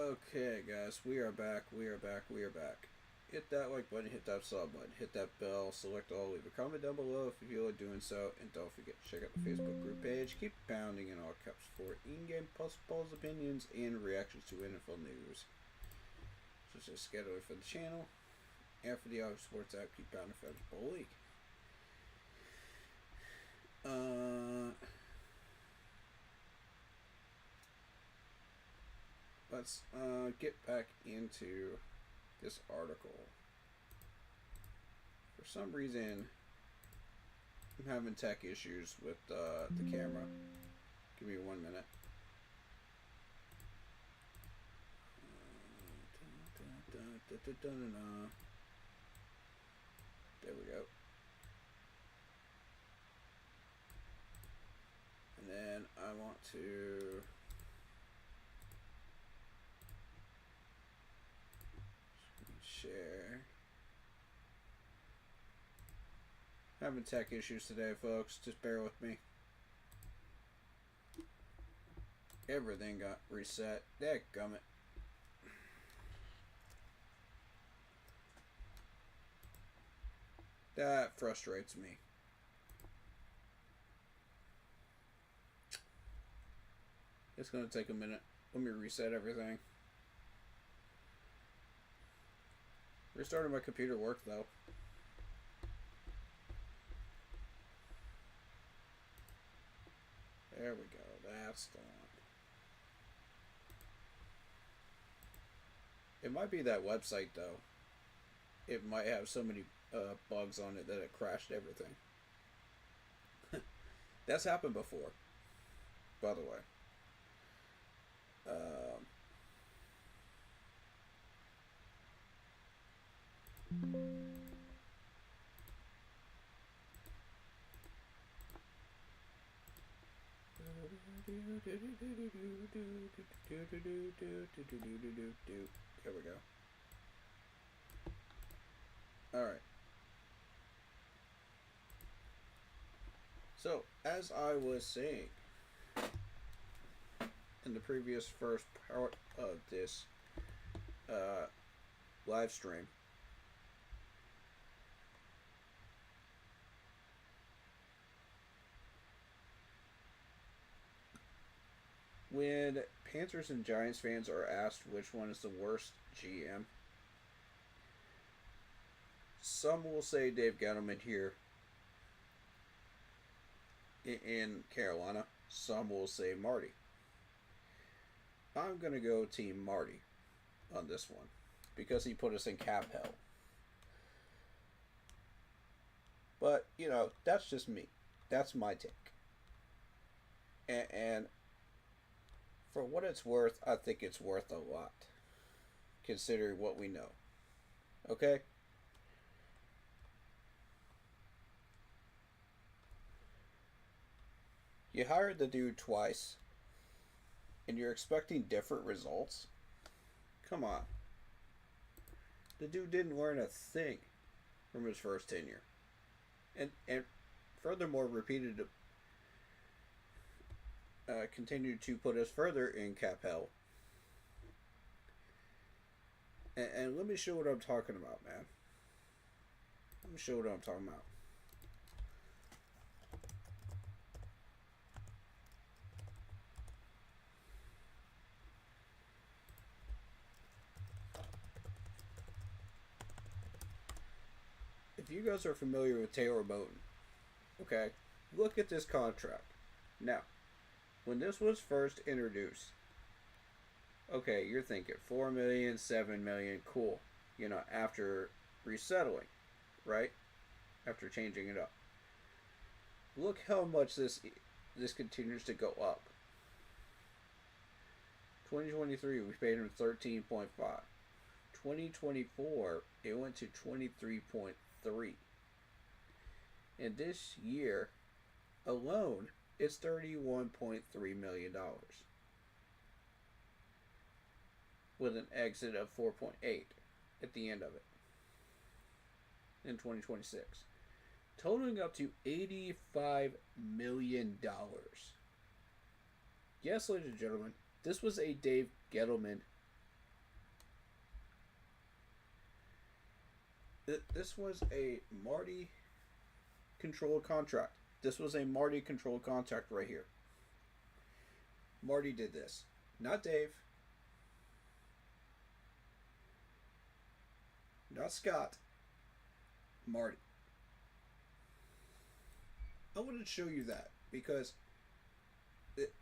Okay, guys, we are back. We are back. We are back. Hit that like button, hit that sub button, hit that bell, select all, leave a comment down below if you feel like doing so, and don't forget to check out the Facebook group page. Keep pounding in all caps for in-game puzzles, opinions, and reactions to NFL news. So just schedule for the channel. And for the Auto Sports app, keep pounding for the Bowl League. Let's get back into this article. For some reason, I'm having tech issues with the camera. Give me 1 minute. There we go. And then I want to share. Having tech issues today, folks. Just bear with me. Everything got reset. Dadgummit. That frustrates me. It's gonna take a minute. Let me reset everything. Restarting my computer worked though. There we go. That's the one. It might be that website though. It might have so many bugs on it that it crashed everything. That's happened before, by the way. There we go. Alright. So, as I was saying in the previous first part of this live stream, when Panthers and Giants fans are asked which one is the worst GM, some will say Dave Gettleman here in Carolina. Some will say Marty. I'm going to go Team Marty on this one because he put us in cap hell. But, you know, that's just me. That's my take. And for what it's worth, I think it's worth a lot, considering what we know. Okay? You hired the dude twice, and you're expecting different results? Come on. The dude didn't learn a thing from his first tenure. And furthermore, continued to put us further in cap hell. And let me show what I'm talking about, man. Let me show what I'm talking about. If you guys are familiar with Taylor Moton, okay, look at this contract. Now, when this was first introduced, okay, you're thinking 4 million, 7 million, cool. You know, after resettling, right? After changing it up. Look how much this continues to go up. 2023, we paid him 13.5. 2024, it went to 23.3. And this year alone, it's $31.3 million. With an exit of 4.8 at the end of it. In 2026. Totaling up to $85 million. Yes, ladies and gentlemen, this was a Dave Gettleman This was a Marty controlled contract. This was a Marty controlled contract right here. Marty did this, not Dave, not Scott. Marty. I wanted to show you that because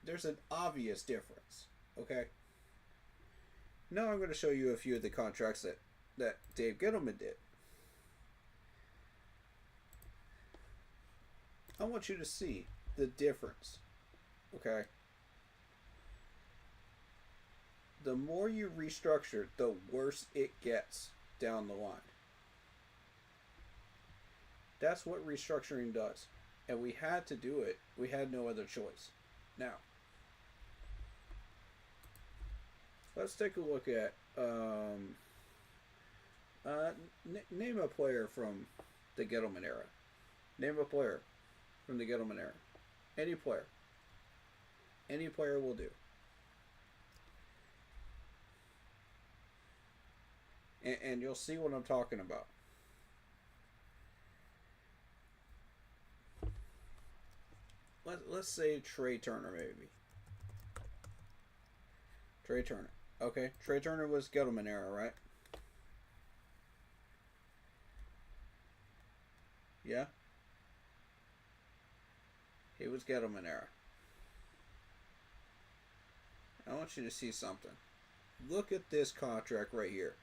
there's an obvious difference. Okay. Now I'm going to show you a few of the contracts that Dave Gettleman did. I want you to see the difference. Okay. The more you restructure, the worse it gets down the line. That's what restructuring does. And we had to do it. We had no other choice. Now, let's take a look at name a player from the Gettleman era. Name a player from the Gettleman era. Any player. Any player will do. And you'll see what I'm talking about. Let's say Trey Turner, maybe. Trey Turner. Okay, Trey Turner was Gettleman era, right? Yeah? He was Gettleman era. I want you to see something. Look at this contract right here.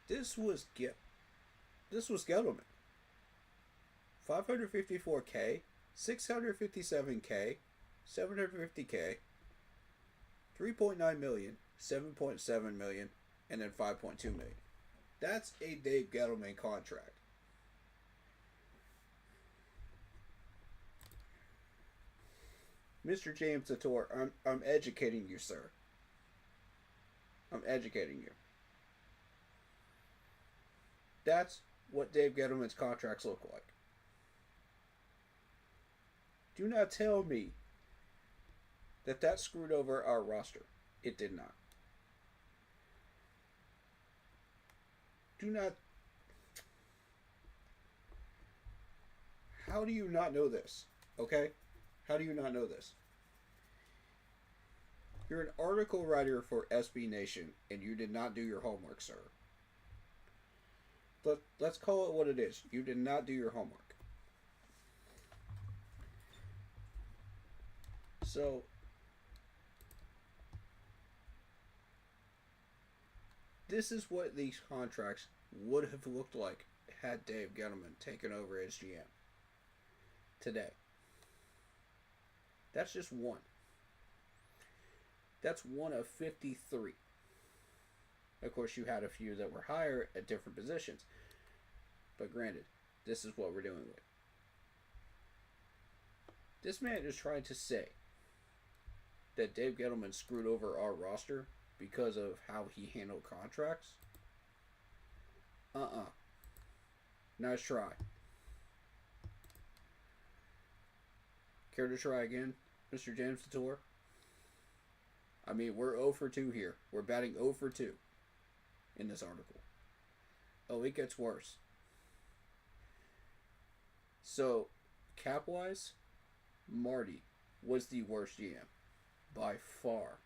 This was Gettleman. 554K, 657K, 750K, 3.9 million, 7.7 million, and then 5.2 million. That's a Dave Gettleman contract. Mr. James Sator, I'm educating you, sir. I'm educating you. That's what Dave Gettleman's contracts look like. Do not tell me that screwed over our roster. It did not. Do not. How do you not know this? Okay? How do you not know this? You're an article writer for SB Nation, and you did not do your homework, sir. Let's call it what it is. You did not do your homework. So, this is what these contracts would have looked like had Dave Gettleman taken over as GM today. That's just one. That's one of 53. Of course, you had a few that were higher at different positions. But granted, this is what we're dealing with. This man is trying to say that Dave Gettleman screwed over our roster because of how he handled contracts. Nice try. Care to try again, Mr. James Sator? I mean, we're 0 for 2 here. We're batting 0 for 2 in this article. Oh, it gets worse. So, cap-wise, Marty was the worst GM. By far.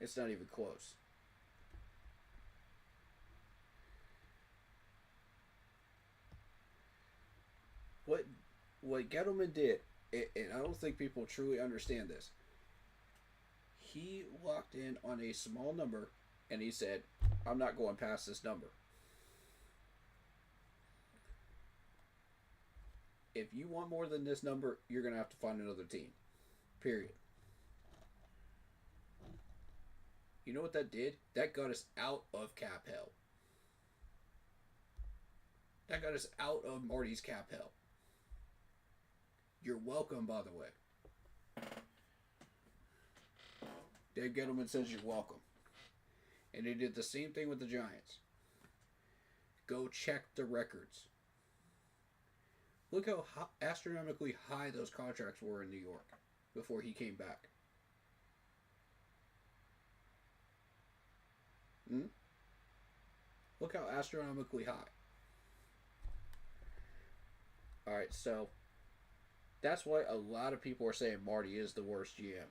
It's not even close. What Gettleman did, and I don't think people truly understand this, he locked in on a small number and he said, I'm not going past this number. If you want more than this number, you're going to have to find another team. Period. You know what that did? That got us out of cap hell. That got us out of Marty's cap hell. You're welcome, by the way. Dave Gettleman says you're welcome. And he did the same thing with the Giants. Go check the records. Look how astronomically high those contracts were in New York before he came back. Hmm? Look how astronomically high. All right, so that's why a lot of people are saying Marty is the worst GM,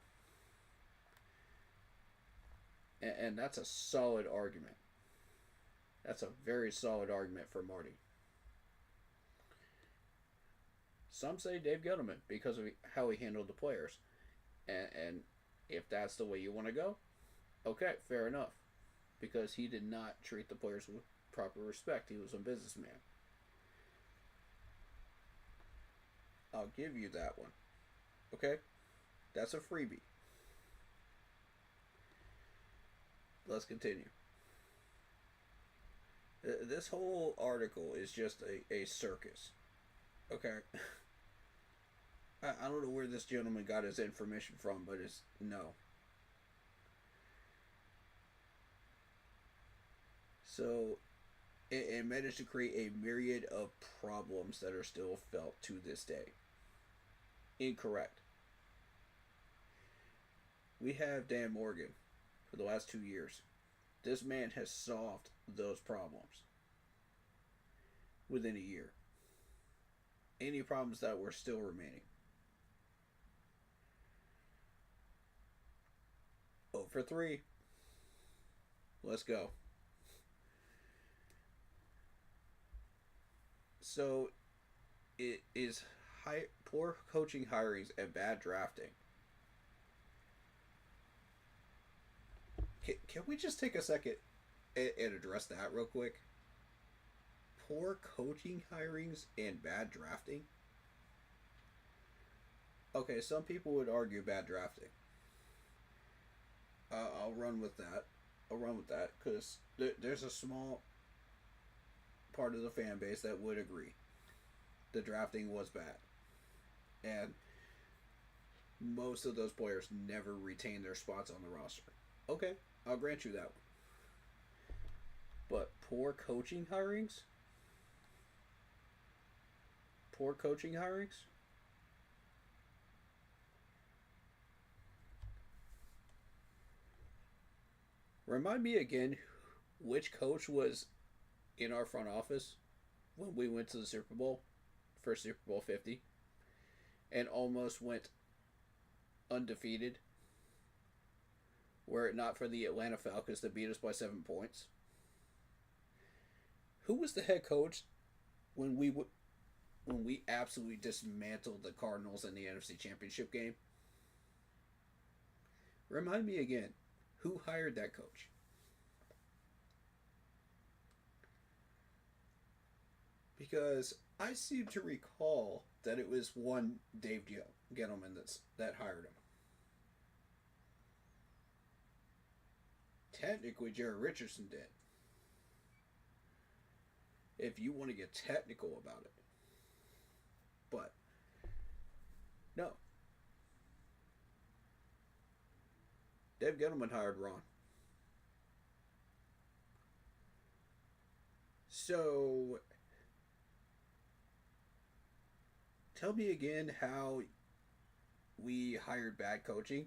and that's a solid argument. That's a very solid argument for Marty. Some say Dave Gettleman because of how he handled the players, and if that's the way you want to go, okay, fair enough, because he did not treat the players with proper respect. He was a businessman. I'll give you that one. Okay, that's a freebie. Let's continue. This whole article is just a circus. Okay, I don't know where this gentleman got his information from, but it's no. So it managed to create a myriad of problems that are still felt to this day. Incorrect. We have Dan Morgan for the last 2 years. This man has solved those problems within a year. Any problems that were still remaining. Oh for 3. Let's go. So it is poor coaching hirings and bad drafting. Can we just take a second and address that real quick? Poor coaching hirings and bad drafting? Okay, some people would argue bad drafting. I'll run with that. I'll run with that because there's a small part of the fan base that would agree the drafting was bad. And most of those players never retain their spots on the roster. Okay, I'll grant you that one. But poor coaching hirings? Poor coaching hirings? Remind me again which coach was in our front office when we went to the Super Bowl for Super Bowl 50 and almost went undefeated were it not for the Atlanta Falcons that beat us by 7 points. Who was the head coach when we absolutely dismantled the Cardinals in the NFC Championship game? Remind me again, who hired that coach? Because I seem to recall that it was one Dave Gettleman that hired him. Technically, Jerry Richardson did. If you want to get technical about it. But, no. Dave Gettleman hired Ron. So, tell me again how we hired bad coaching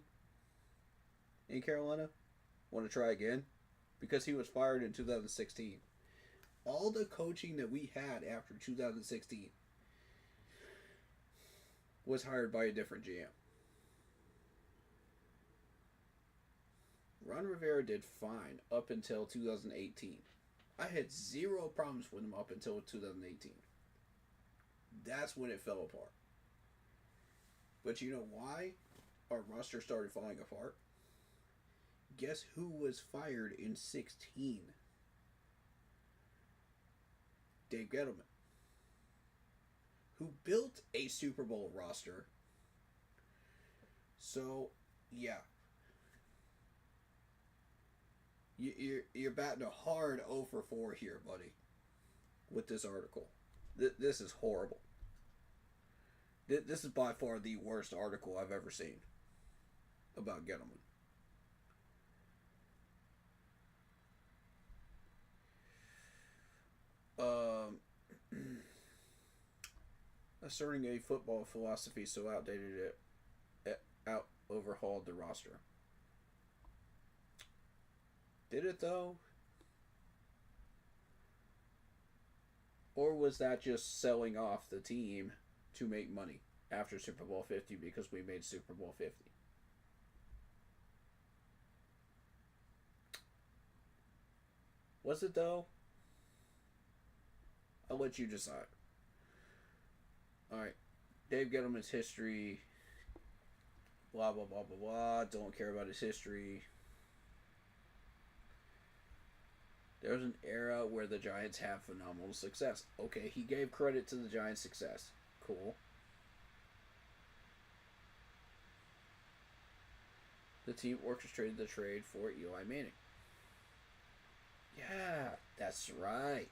in Carolina. Want to try again? Because he was fired in 2016. All the coaching that we had after 2016 was hired by a different GM. Ron Rivera did fine up until 2018. I had zero problems with him up until 2018. That's when it fell apart. But you know why our roster started falling apart? Guess who was fired in 16? Dave Gettleman. Who built a Super Bowl roster. So, yeah. You're batting a hard 0 for 4 here, buddy. With this article. This is horrible. This is by far the worst article I've ever seen about Gettleman. Um, asserting a football philosophy so outdated it overhauled the roster. Did it though? Or was that just selling off the team to make money after Super Bowl 50 because we made Super Bowl 50? Was it though? I'll let you decide. Alright. Dave Gettleman's history. Blah, blah, blah, blah, blah. Don't care about his history. There was an era where the Giants have phenomenal success. Okay, he gave credit to the Giants' success. Cool. The team orchestrated the trade for Eli Manning. Yeah, that's right.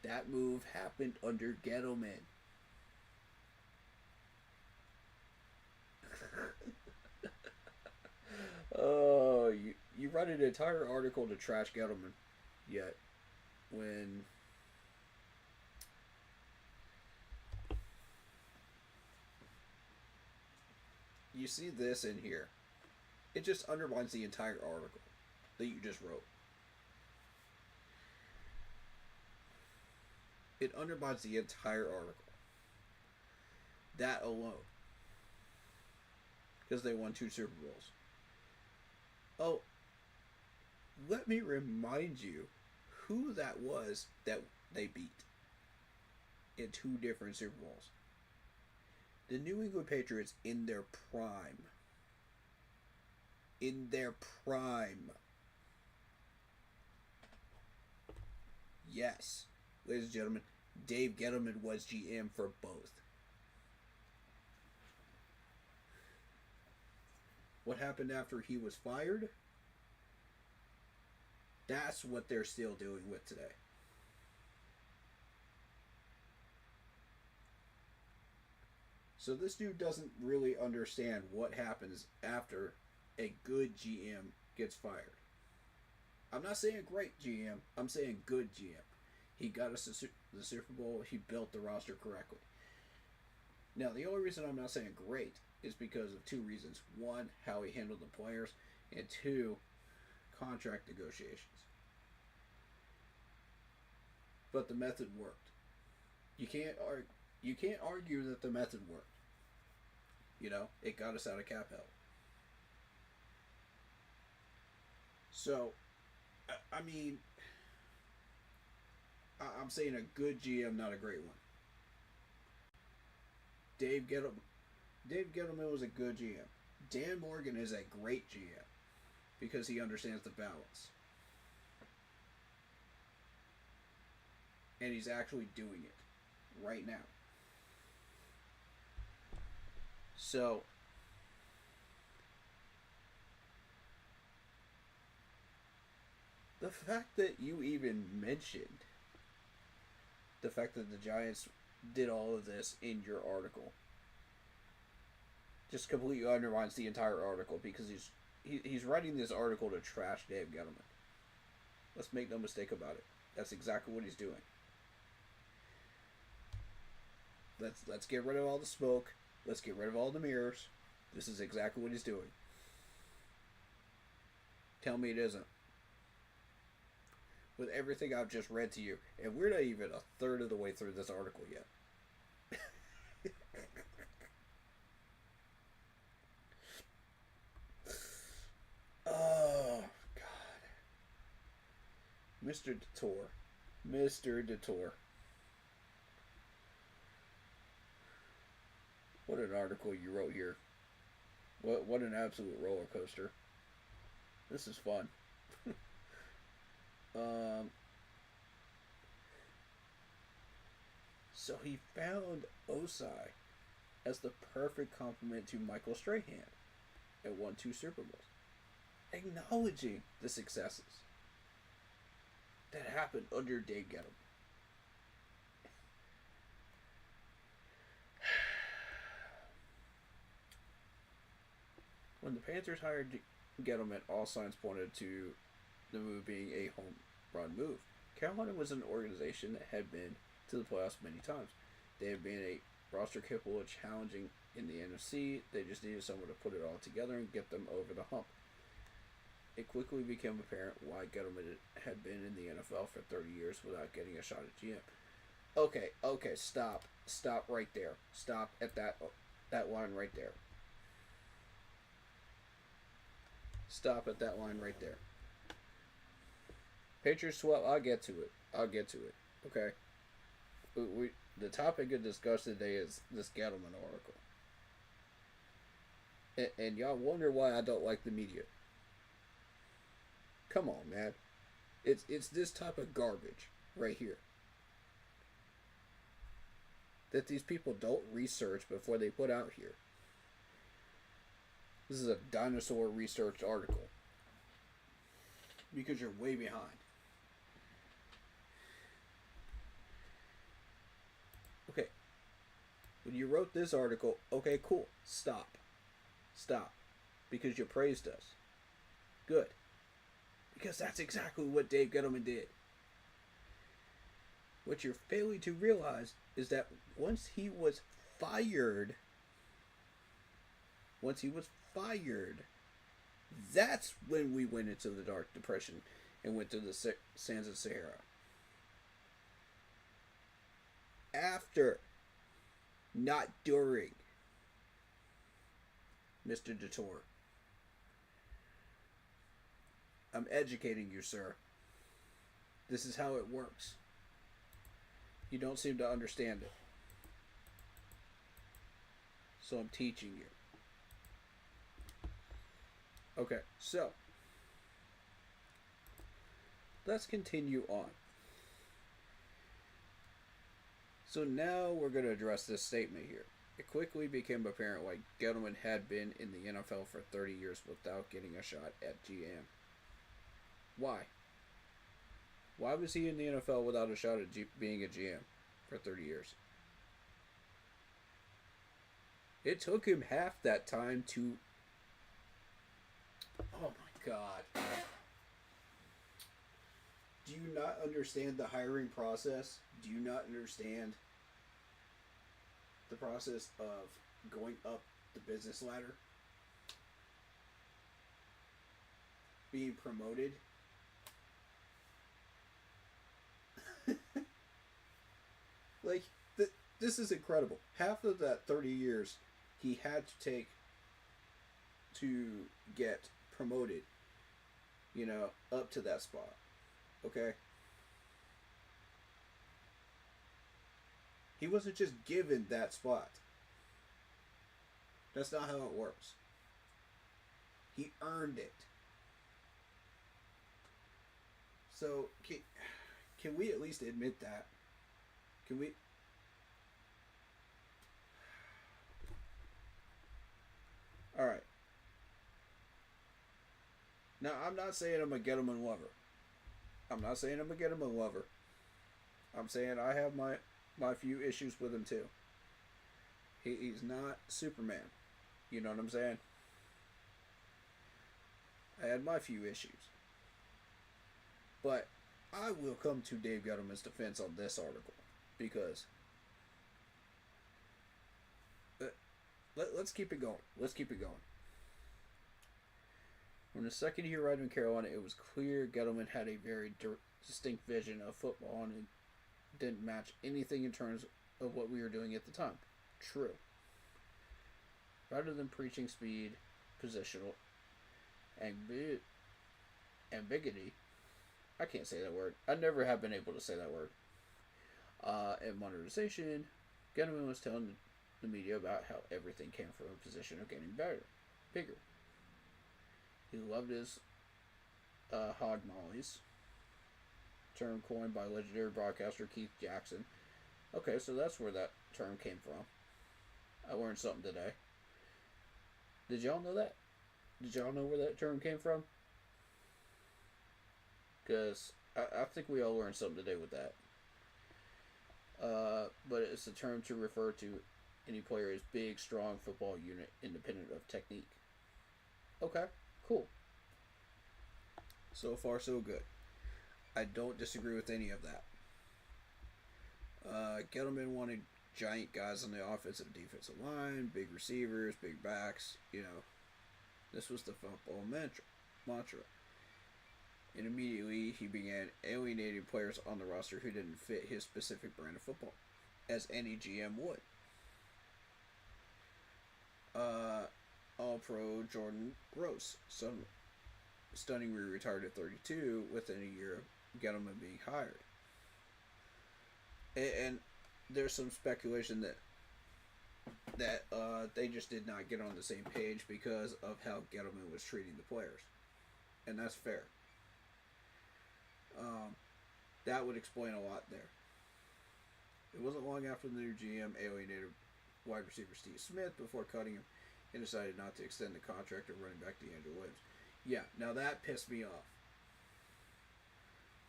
That move happened under Gettleman. Oh, you write an entire article to trash Gettleman, yet when you see this in here, it just undermines the entire article that you just wrote. It undermines the entire article. That alone. Because they won 2 Super Bowls. Oh, let me remind you who that was that they beat in 2 different Super Bowls. The New England Patriots in their prime. In their prime. Yes, ladies and gentlemen, Dave Gettleman was GM for both. What happened after he was fired? That's what they're still doing with today. So this dude doesn't really understand what happens after a good GM gets fired. I'm not saying great GM, I'm saying good GM. He got us the Super Bowl, he built the roster correctly. Now, the only reason I'm not saying great is because of 2 reasons. 1, how he handled the players, and 2, contract negotiations. But the method worked. You can't argue that the method worked. You know, it got us out of cap hell. So, I mean, I'm saying a good GM, not a great one. Dave Gettleman was a good GM. Dan Morgan is a great GM because he understands the balance. And he's actually doing it right now. So, the fact that you even mentioned the fact that the Giants did all of this in your article just completely undermines the entire article because he's writing this article to trash Dave Gettleman. Let's make no mistake about it. That's exactly what he's doing. Let's get rid of all the smoke. Let's get rid of all the mirrors. This is exactly what he's doing. Tell me it isn't. With everything I've just read to you, and we're not even a third of the way through this article yet. Oh, God. Mr. Detour. Mr. Detour. What an article you wrote here. What an absolute roller coaster. This is fun. So he found Odyssey as the perfect complement to Michael Strahan and won 2 Super Bowls, acknowledging the successes that happened under Dave Gettleman. When the Panthers hired Gettleman, all signs pointed to the move being a home run move. Carolina was an organization that had been to the playoffs many times. They had been a roster capable of challenging in the NFC. They just needed someone to put it all together and get them over the hump. it quickly became apparent why Gettleman had been in the NFL for 30 years without getting a shot at GM. Okay, stop right there. Stop at that line right there. Stop at that line right there. Patriots swell. I'll get to it. Okay. The topic of discussion today is this Gettleman article. And y'all wonder why I don't like the media. Come on, man. It's this type of garbage right here that these people don't research before they put out here. This is a dinosaur researched article. Because you're way behind. Okay. When you wrote this article, okay, cool. Stop. Because you praised us. Good. Because that's exactly what Dave Gettleman did. What you're failing to realize is that once he was fired, that's when we went into the Dark Depression and went to the sands of Sahara. After, not during, Mr. Detour. I'm educating you, sir. This is how it works. You don't seem to understand it. So I'm teaching you. Okay, so let's continue on. So now we're going to address this statement here. It quickly became apparent why Gettleman had been in the NFL for 30 years without getting a shot at GM. Why? Why was he in the NFL without a shot at being a GM for 30 years? It took him half that time to... Oh my God. Do you not understand the hiring process? Do you not understand the process of going up the business ladder? Being promoted? Like, this is incredible. Half of that 30 years he had to take to get promoted, up to that spot. Okay? He wasn't just given that spot. That's not how it works. He earned it. So, can we at least admit that? Can we? Alright. Now, I'm not saying I'm a Gettleman lover. I'm saying I have my few issues with him too. He's not Superman. You know what I'm saying? I had my few issues. But I will come to Dave Gettleman's defense on this article. Because let's keep it going. When the second he arrived in Carolina, it was clear Gettleman had a very distinct vision of football and it didn't match anything in terms of what we were doing at the time. True. Rather than preaching speed, positional, ambiguity, I can't say that word. I never have been able to say that word. And modernization, Gettleman was telling the media about how everything came from a position of getting bigger. He loved his hog mollies, term coined by legendary broadcaster Keith Jackson. Okay, so that's where that term came from. I learned something today. Did y'all know that? Did y'all know where that term came from? Because I think we all learned something today with that. But it's a term to refer to any player as big, strong football unit, independent of technique. Okay, cool. So far, so good. I don't disagree with any of that. Gettleman wanted giant guys on the offensive and defensive line, big receivers, big backs. This was the football mantra. And immediately he began alienating players on the roster who didn't fit his specific brand of football, as any GM would. All Pro Jordan Gross, some stunningly retired at 32 within a year of Gettleman being hired. And there's some speculation that they just did not get on the same page because of how Gettleman was treating the players, and that's fair. That would explain a lot there. It wasn't long after the new GM alienated wide receiver Steve Smith before cutting him and decided not to extend the contract of running back DeAndre Williams. Yeah, now that pissed me off.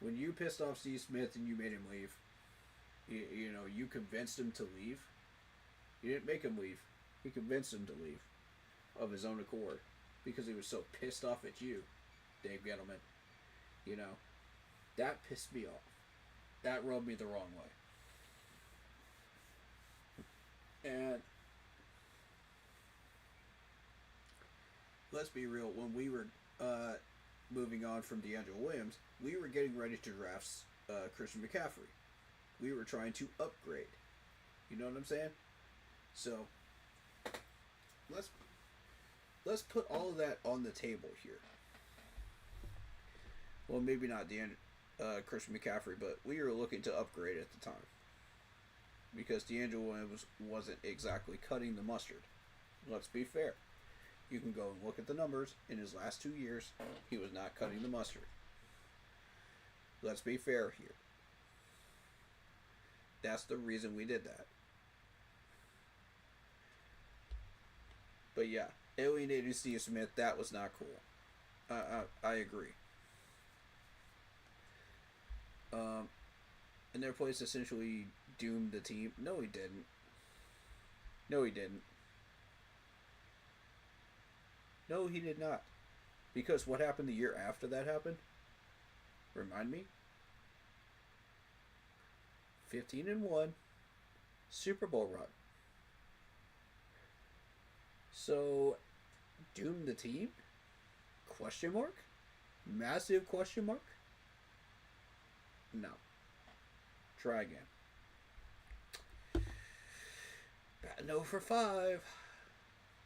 When you pissed off Steve Smith and you made him leave, you convinced him to leave. You didn't make him leave. He convinced him to leave of his own accord because he was so pissed off at you, Dave Gettleman. That pissed me off. That rubbed me the wrong way. And let's be real, when we were moving on from DeAndre Williams, we were getting ready to draft Christian McCaffrey. We were trying to upgrade. You know what I'm saying? So let's put all of that on the table here. Well, maybe not Christian McCaffrey, but we were looking to upgrade at the time because DeAndre Williams wasn't exactly cutting the mustard. Let's be fair. You can go and look at the numbers. In his last 2 years, he was not cutting the mustard. Let's be fair here. That's the reason we did that. But yeah, alienating Steve Smith, that was not cool. I agree. And their place essentially doomed the team. No, he didn't. No, he didn't. No, he did not. Because what happened the year after that happened? Remind me? 15-1 Super Bowl run. So, doom the team? Question mark? Massive question mark? No. Try again. Batting 0 for 5.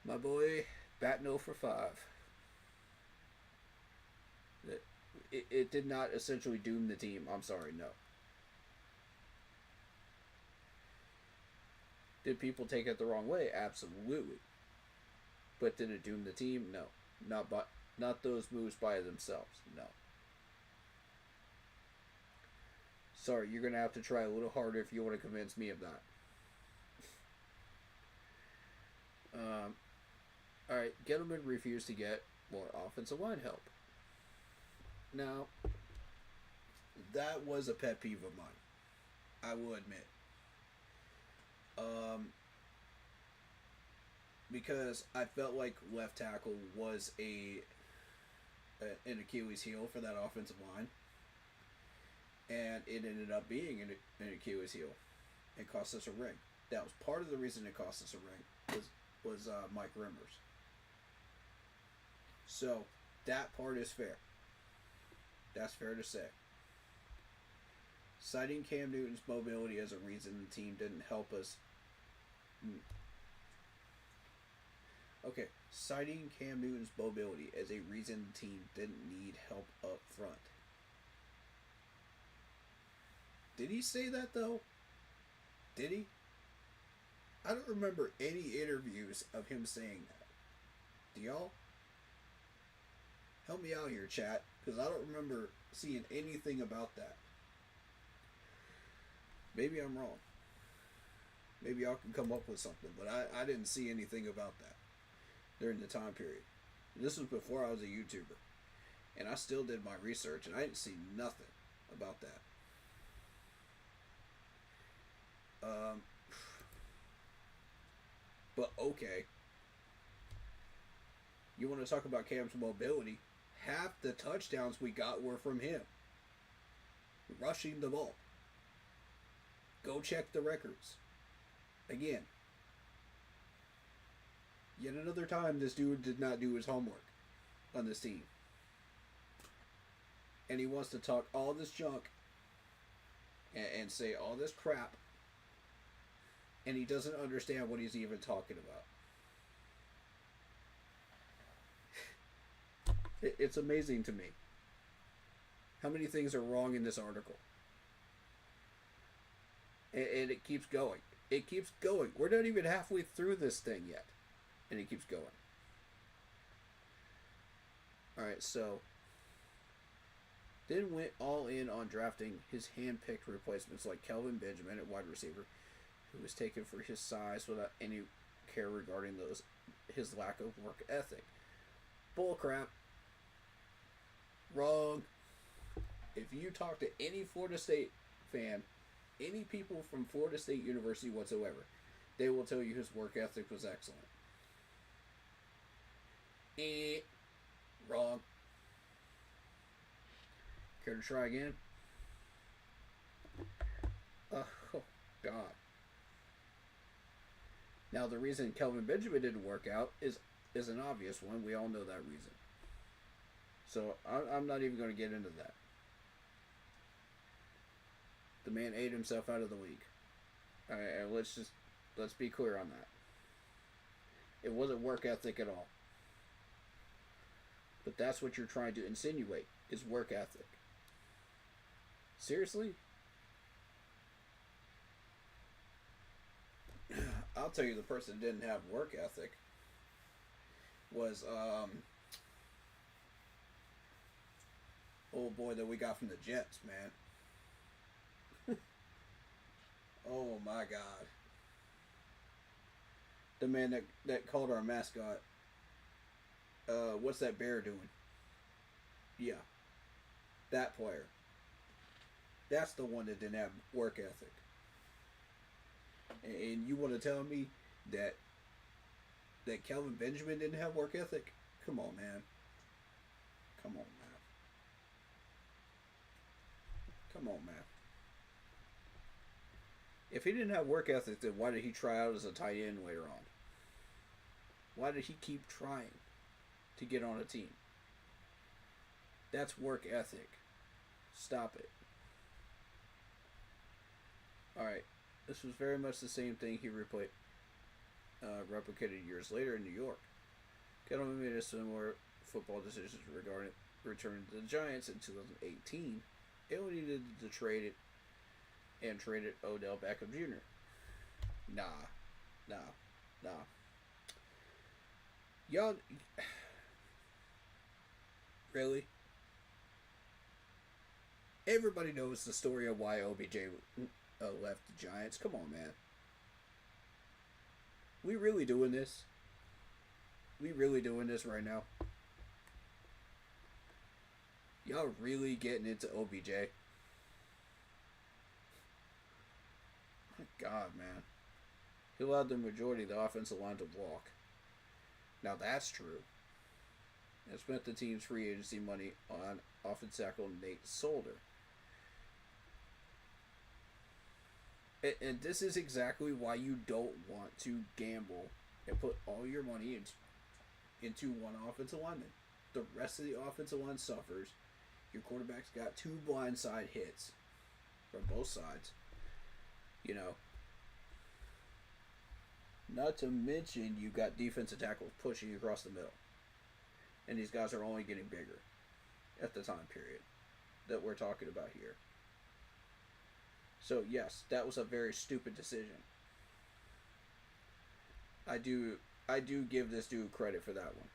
My boy, batting 0 for 5. It did not essentially doom the team. I'm sorry, no. Did people take it the wrong way? Absolutely. But did it doom the team? No. Not those moves by themselves. No. Sorry, you're going to have to try a little harder if you want to convince me of that. Alright, Gettleman refused to get more offensive line help. Now, that was a pet peeve of mine. I will admit. Because I felt like left tackle was an Achilles heel for that offensive line. And it ended up being an Achilles heel. It cost us a ring. That was part of the reason it cost us a ring. Was Mike Rimmers. So, that part is fair. That's fair to say. Citing Cam Newton's mobility as a reason the team didn't help us. Okay, citing Cam Newton's mobility as a reason the team didn't need help up front. Did he say that though? Did he? I don't remember any interviews of him saying that. Do y'all? Help me out here, chat, because I don't remember seeing anything about that. Maybe I'm wrong. Maybe y'all can come up with something, but I didn't see anything about that during the time period. This was before I was a YouTuber, and I still did my research, and I didn't see nothing about that. But okay. You want to talk about Cam's mobility? Half the touchdowns we got were from him. Rushing the ball. Go check the records. Again. Yet another time this dude did not do his homework on this team. and he wants to talk all this junk and say all this crap, and he doesn't understand what he's even talking about. It's amazing to me how many things are wrong in this article. And it keeps going. It keeps going. We're not even halfway through this thing yet. And it keeps going. Alright, so then went all in on drafting his hand-picked replacements like Kelvin Benjamin at wide receiver, who was taken for his size without any care regarding his lack of work ethic. Bullcrap. Wrong. If you talk to any Florida State fan, any people from Florida State University whatsoever, they will tell you his work ethic was excellent. Wrong. Care to try again? Oh, God. Now, the reason Kelvin Benjamin didn't work out is an obvious one. We all know that reason. So, I'm not even going to get into that. The man ate himself out of the league. Alright, let's be clear on that. It wasn't work ethic at all. But that's what you're trying to insinuate, is work ethic. Seriously? I'll tell you, the person that didn't have work ethic was old boy that we got from the Jets, man. Oh my God. The man that called our mascot, what's that bear doing? Yeah. That player. That's the one that didn't have work ethic. And you want to tell me that Kelvin Benjamin didn't have work ethic? Come on, man. Come on, man. Come on, man. If he didn't have work ethic, then why did he try out as a tight end later on? Why did he keep trying to get on a team? That's work ethic. Stop it. Alright. This was very much the same thing he replicated years later in New York. Gettleman made a similar football decisions regarding returning to the Giants in 2018. It only needed to trade it and traded Odell Beckham Jr. Nah. Y'all, really? Everybody knows the story of why OBJ left the Giants. Come on, man. We really doing this? We really doing this right now? Y'all really getting into OBJ? My God, man. He allowed the majority of the offensive line to walk. Now that's true. And spent the team's free agency money on offensive tackle Nate Solder. And this is exactly why you don't want to gamble and put all your money into one offensive lineman. The rest of the offensive line suffers. Your quarterback's got 2 blindside hits from both sides. You know. Not to mention you got defensive tackles pushing across the middle. And these guys are only getting bigger at the time period that we're talking about here. So yes, that was a very stupid decision. I do give this dude credit for that one.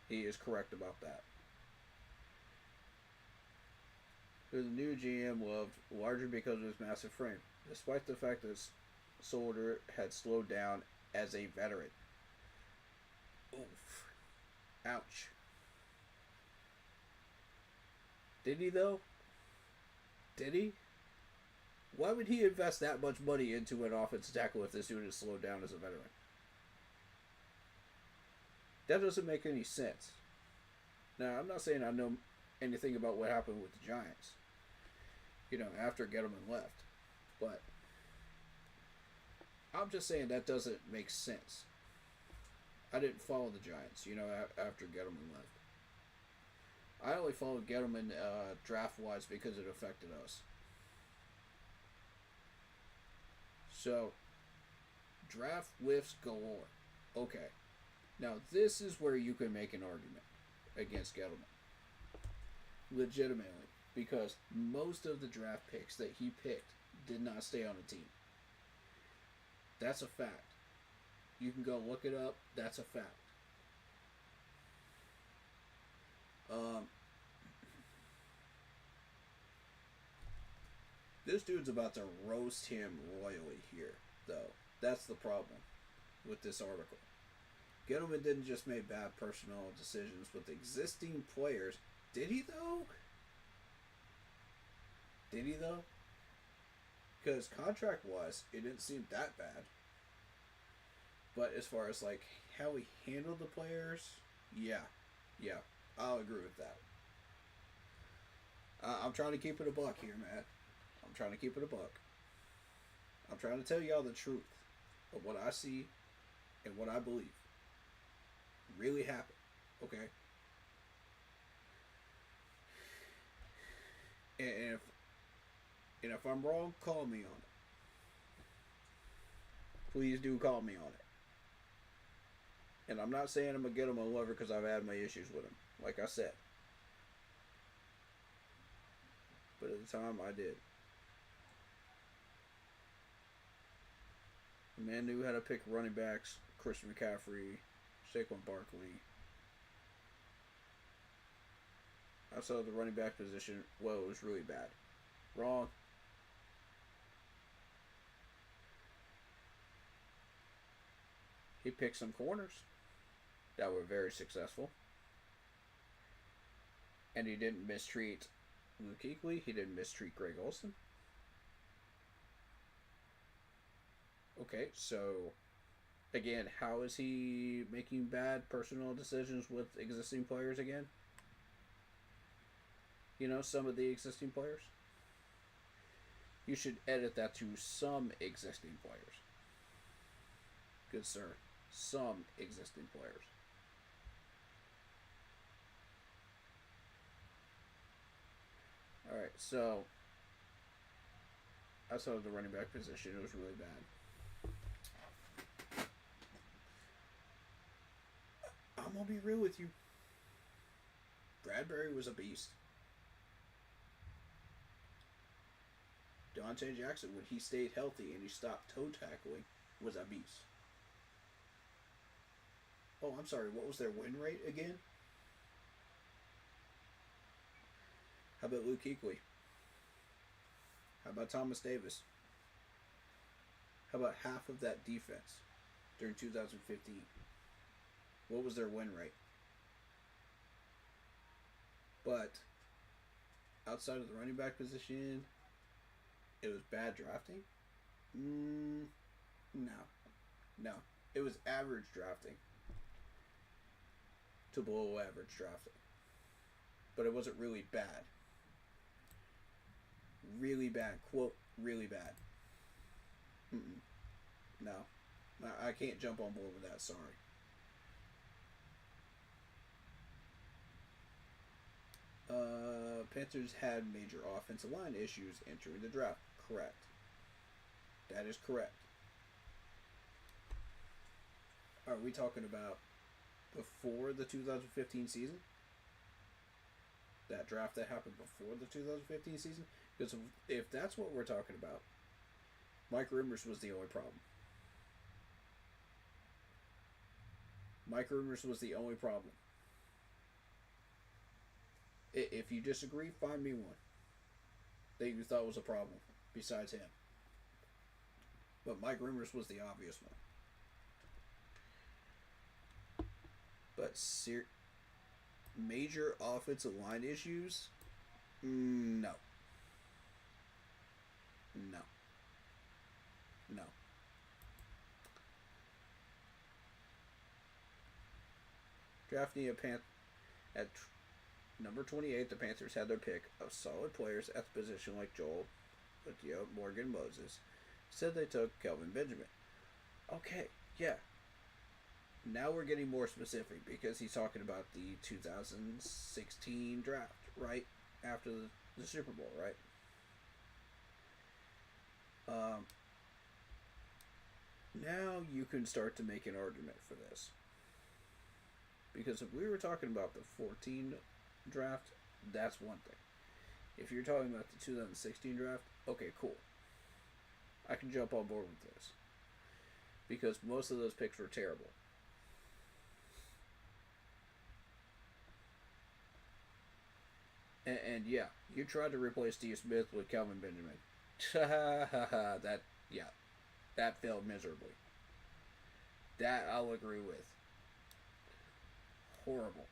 He is correct about that. Who the new GM loved largely because of his massive frame, despite the fact that Solder had slowed down as a veteran. Oof. Ouch. Did he though? Did he? Why would he invest that much money into an offensive tackle if this dude is slowed down as a veteran? That doesn't make any sense. Now, I'm not saying I know anything about what happened with the Giants, after Gettleman left. But I'm just saying that doesn't make sense. I didn't follow the Giants, after Gettleman left. I only followed Gettleman draft wise because it affected us. So, draft whiffs galore. Okay. Now, this is where you can make an argument against Gettleman. Legitimately. Because most of the draft picks that he picked did not stay on a team. That's a fact. You can go look it up. That's a fact. This dude's about to roast him royally here, though. That's the problem with this article. Gettleman didn't just make bad personnel decisions with existing players. Did he, though? Did he, though? Because contract-wise, it didn't seem that bad. But as far as, like, how he handled the players, yeah, I'll agree with that. I'm trying to keep it a buck here, man. I'm trying to keep it a buck. I'm trying to tell y'all the truth of what I see and what I believe really happened. Okay? And if I'm wrong, call me on it. Please do call me on it. And I'm not saying I'm going to get him a lover because I've had my issues with him. Like I said. But at the time, I did. The man knew how to pick running backs. Christian McCaffrey, Saquon Barkley. Outside of the running back position, well, it was really bad. Wrong. He picked some corners that were very successful. And he didn't mistreat Luke Kuechly. He didn't mistreat Greg Olsen. Okay, so again, how is he making bad personal decisions with existing players again? You know, some of the existing players? You should edit that to some existing players. Good sir. Some existing players. Alright, so outside of the running back position, it was really bad. I'm gonna be real with you. Bradbury was a beast. Dante Jackson, when he stayed healthy and he stopped toe tackling, was a beast. Oh, I'm sorry, what was their win rate again? How about Luke Kuechly? How about Thomas Davis? How about half of that defense during 2015? What was their win rate? But outside of the running back position, it was bad drafting? No. It was average drafting to below average drafting. But it wasn't really bad. Really bad. Quote, really bad. No. I can't jump on board with that, sorry. Panthers had major offensive line issues entering the draft. Correct. That is correct. Are we talking about before the 2015 season? That draft that happened before the 2015 season? Because if that's what we're talking about, Mike Rumors was the only problem. Mike Rumors was the only problem. If you disagree, find me one that you thought was a problem besides him. But Mike Rumors was the obvious one. But major offensive line issues? No. Drafting at number 28, the Panthers had their pick of solid players at the position like Joel, Morgan, Moses. Said they took Kelvin Benjamin. Okay, yeah. Now we're getting more specific because he's talking about the 2016 draft, right? After the Super Bowl, right? Um, Now you can start to make an argument for this. Because if we were talking about the 14 draft, that's one thing. If you're talking about the 2016 draft, okay, cool. I can jump on board with this. Because most of those picks were terrible. And yeah, you tried to replace Steve Smith with Calvin Benjamin. that, yeah, that failed miserably. That I'll agree with. Horrible.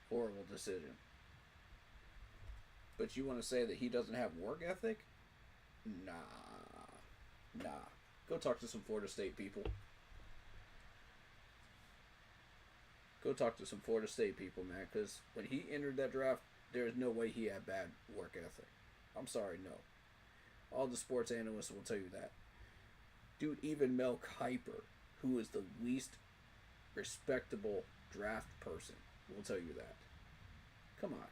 Horrible decision. But you want to say that he doesn't have work ethic? Nah. Nah. Go talk to some Florida State people. Go talk to some Florida State people, man. Because when he entered that draft, there's no way he had bad work ethic. I'm sorry, no. All the sports analysts will tell you that. Dude, even Mel Kiper, who is the least respectable draft person, will tell you that. Come on.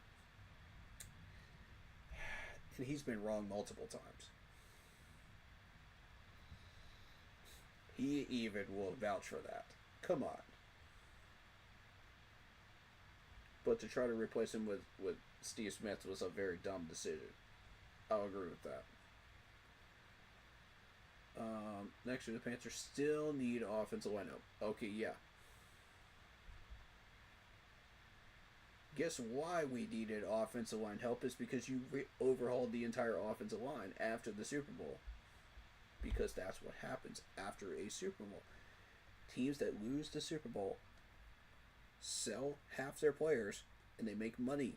And he's been wrong multiple times. He even will vouch for that. Come on. But to try to replace him with Steve Smith was a very dumb decision. I'll agree with that. Next year, the Panthers still need offensive lineup. Okay, yeah. Guess why we needed offensive line help is because you overhauled the entire offensive line after the Super Bowl. Because that's what happens after a Super Bowl. Teams that lose the Super Bowl sell half their players and they make money.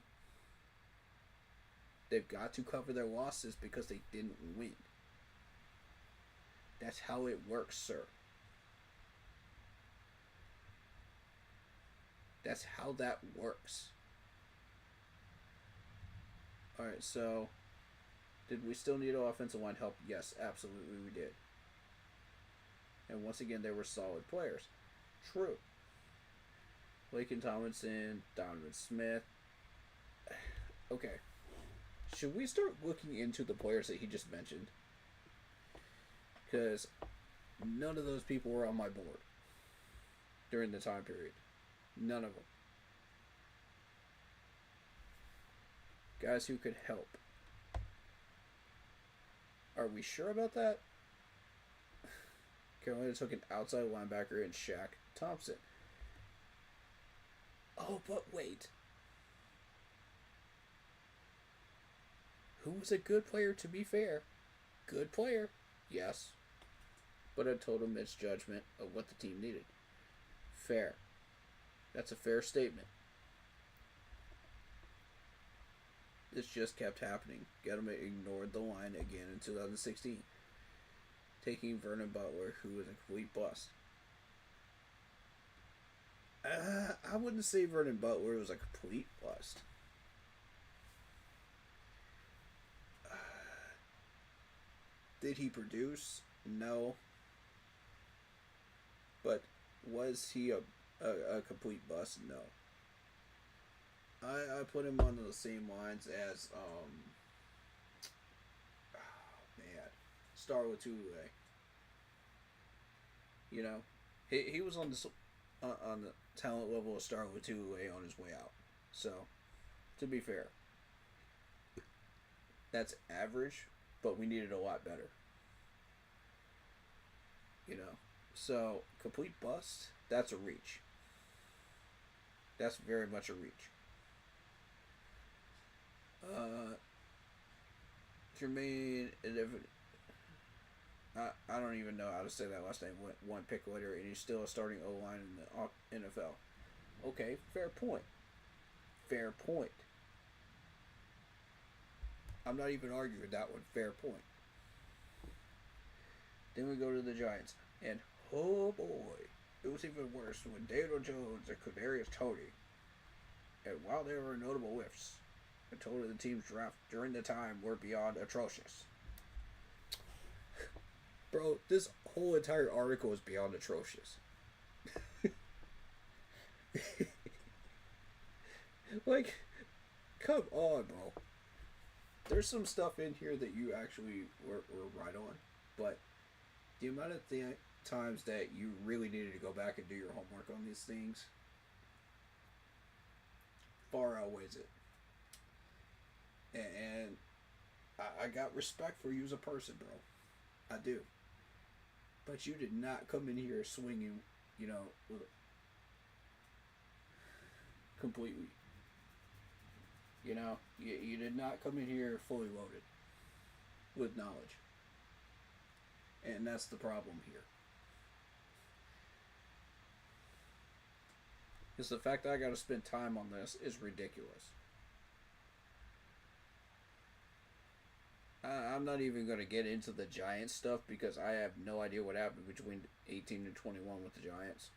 They've got to cover their losses because they didn't win. That's how it works, sir. That's how that works. Alright, so did we still need offensive line help? Yes, absolutely we did. And once again, they were solid players. True. Laken Tomlinson, Donovan Smith. Okay. Should we start looking into the players that he just mentioned? Because none of those people were on my board during the time period. None of them. Guys who could help. Are we sure about that? Carolina took an outside linebacker in Shaq Thompson. Oh, but wait. Who was a good player, to be fair? Good player, yes. But a total misjudgment of what the team needed. Fair. That's a fair statement. This just kept happening. Gettleman ignored the line again in 2016. Taking Vernon Butler, who was a complete bust. I wouldn't say Vernon Butler was a complete bust. Did he produce? No. But was he a complete bust? No. I put him on the same lines as oh man, Starla Tulue. You know, he was on the talent level of Starla Tulue on his way out. So, to be fair, that's average, but we needed a lot better. You know, so complete bust. That's a reach. That's very much a reach. Jermaine, I don't even know how to say that last name. Went one pick later, and he's still a starting O-line in the NFL. Okay, fair point. Fair point. I'm not even arguing that one. Fair point. Then we go to the Giants, and oh boy, it was even worse when Daniel Jones and Kadarius Toney. And while there were notable whiffs, the total of the team's draft during the time were beyond atrocious. Bro, this whole entire article is beyond atrocious. Like, come on, bro. There's some stuff in here that you actually were right on, but the amount of times that you really needed to go back and do your homework on these things far outweighs it. And I got respect for you as a person, bro. I do. But you did not come in here swinging, you know, completely. You know, you did not come in here fully loaded with knowledge. And that's the problem here. Because the fact that I got to spend time on this is ridiculous. I'm not even going to get into the Giants stuff because I have no idea what happened between 18 and 21 with the Giants.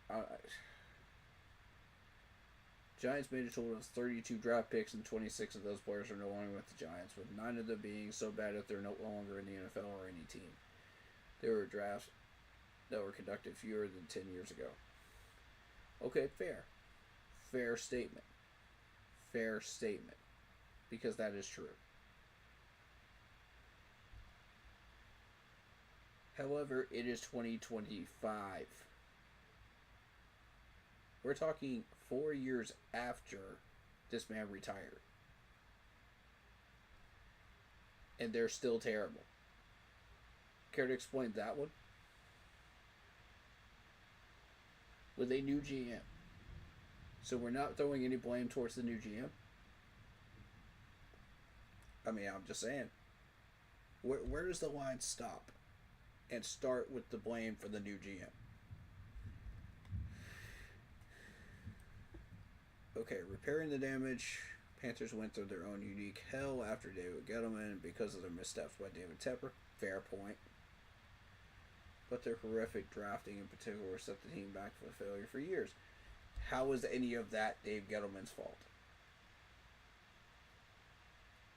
Giants made a total of 32 draft picks, and 26 of those players are no longer with the Giants, with 9 of them being so bad that they're no longer in the NFL or any team. There were drafts that were conducted fewer than 10 years ago. Okay, fair. Fair statement. Fair statement. Because that is true. However, it is 2025. We're talking 4 years after this man retired. And they're still terrible. Care to explain that one? With a new GM. So we're not throwing any blame towards the new GM. I mean, I'm just saying. Where does the line stop? And start with the blame for the new GM. Okay, repairing the damage. Panthers went through their own unique hell after David Gettleman because of their missteps by David Tepper. Fair point. But their horrific drafting in particular set the team back for failure for years. How is any of that Dave Gettleman's fault?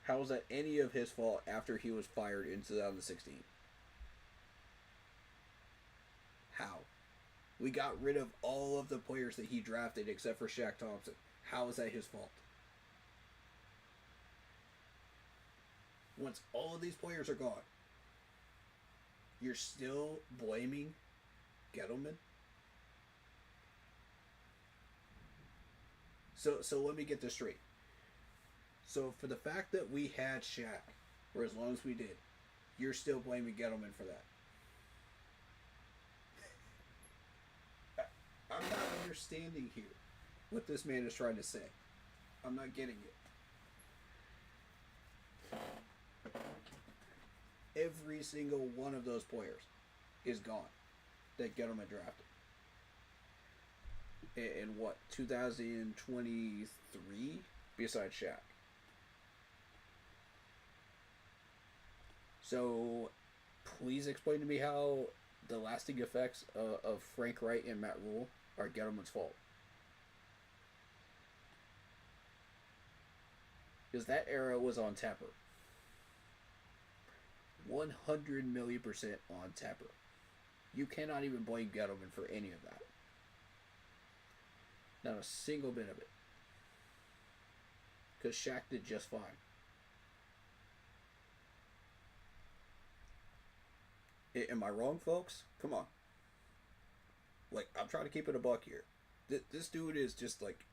How is that any of his fault after he was fired in 2016? How? We got rid of all of the players that he drafted except for Shaq Thompson. How is that his fault? Once all of these players are gone, you're still blaming Gettleman? So let me get this straight. So for the fact that we had Shaq for as long as we did, you're still blaming Gettleman for that. I'm not understanding here what this man is trying to say. I'm not getting it. Every single one of those players is gone that Gettleman drafted. In what, 2023? Besides Shaq. So, please explain to me how the lasting effects of Frank Wright and Matt Rule are Gettleman's fault. Because that era was on Tapper. 100 million % on Tapper. You cannot even blame Gettleman for any of that. Not a single bit of it. Because Shaq did just fine. Am I wrong, folks? Come on. Like, I'm trying to keep it a buck here. This dude is just like...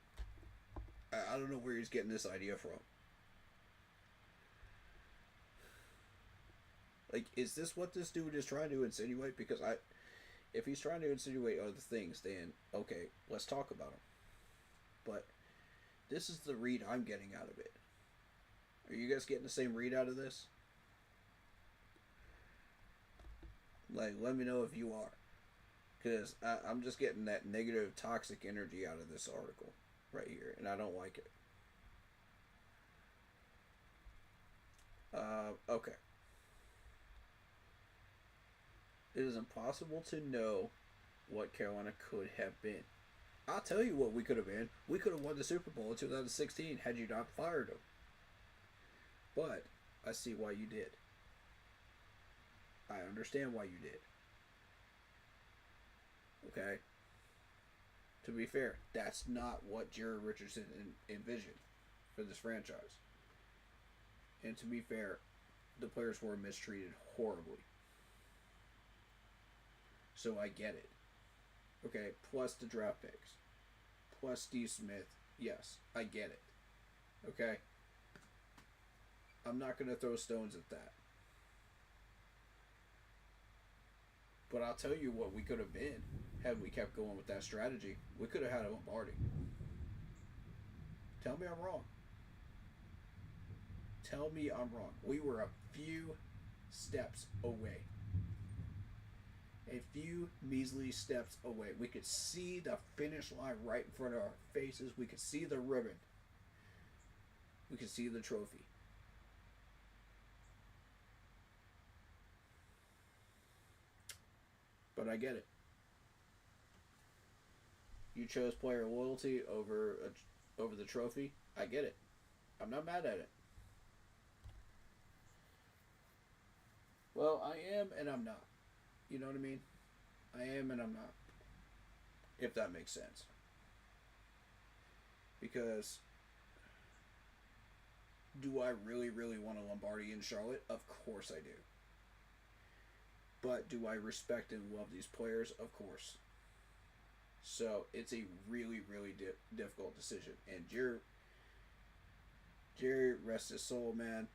I don't know where he's getting this idea from. Like, is this what this dude is trying to insinuate? Because if he's trying to insinuate other things, then, okay, let's talk about him. But this is the read I'm getting out of it. Are you guys getting the same read out of this? Like, let me know if you are. Because I'm just getting that negative, toxic energy out of this article right here. And I don't like it. Okay. It is impossible to know what Carolina could have been. I'll tell you what we could have been. We could have won the Super Bowl in 2016 had you not fired him. But I see why you did. I understand why you did. Okay? To be fair, that's not what Jerry Richardson envisioned for this franchise. And to be fair, the players were mistreated horribly. So I get it. Okay, plus the draft picks. Plus Steve Smith. Yes, I get it. Okay? I'm not going to throw stones at that. But I'll tell you what we could have been had we kept going with that strategy. We could have had a Lombardi. Tell me I'm wrong. Tell me I'm wrong. We were a few steps away. A few measly steps away. We could see the finish line right in front of our faces. We could see the ribbon. We could see the trophy. But I get it. You chose player loyalty over the trophy. I get it. I'm not mad at it. Well, I am and I'm not. You know what I mean? I am and I'm not. If that makes sense. Because do I really, really want a Lombardi in Charlotte? Of course I do. But do I respect and love these players? Of course. So it's a really, really difficult decision. And Jerry, rest his soul, man.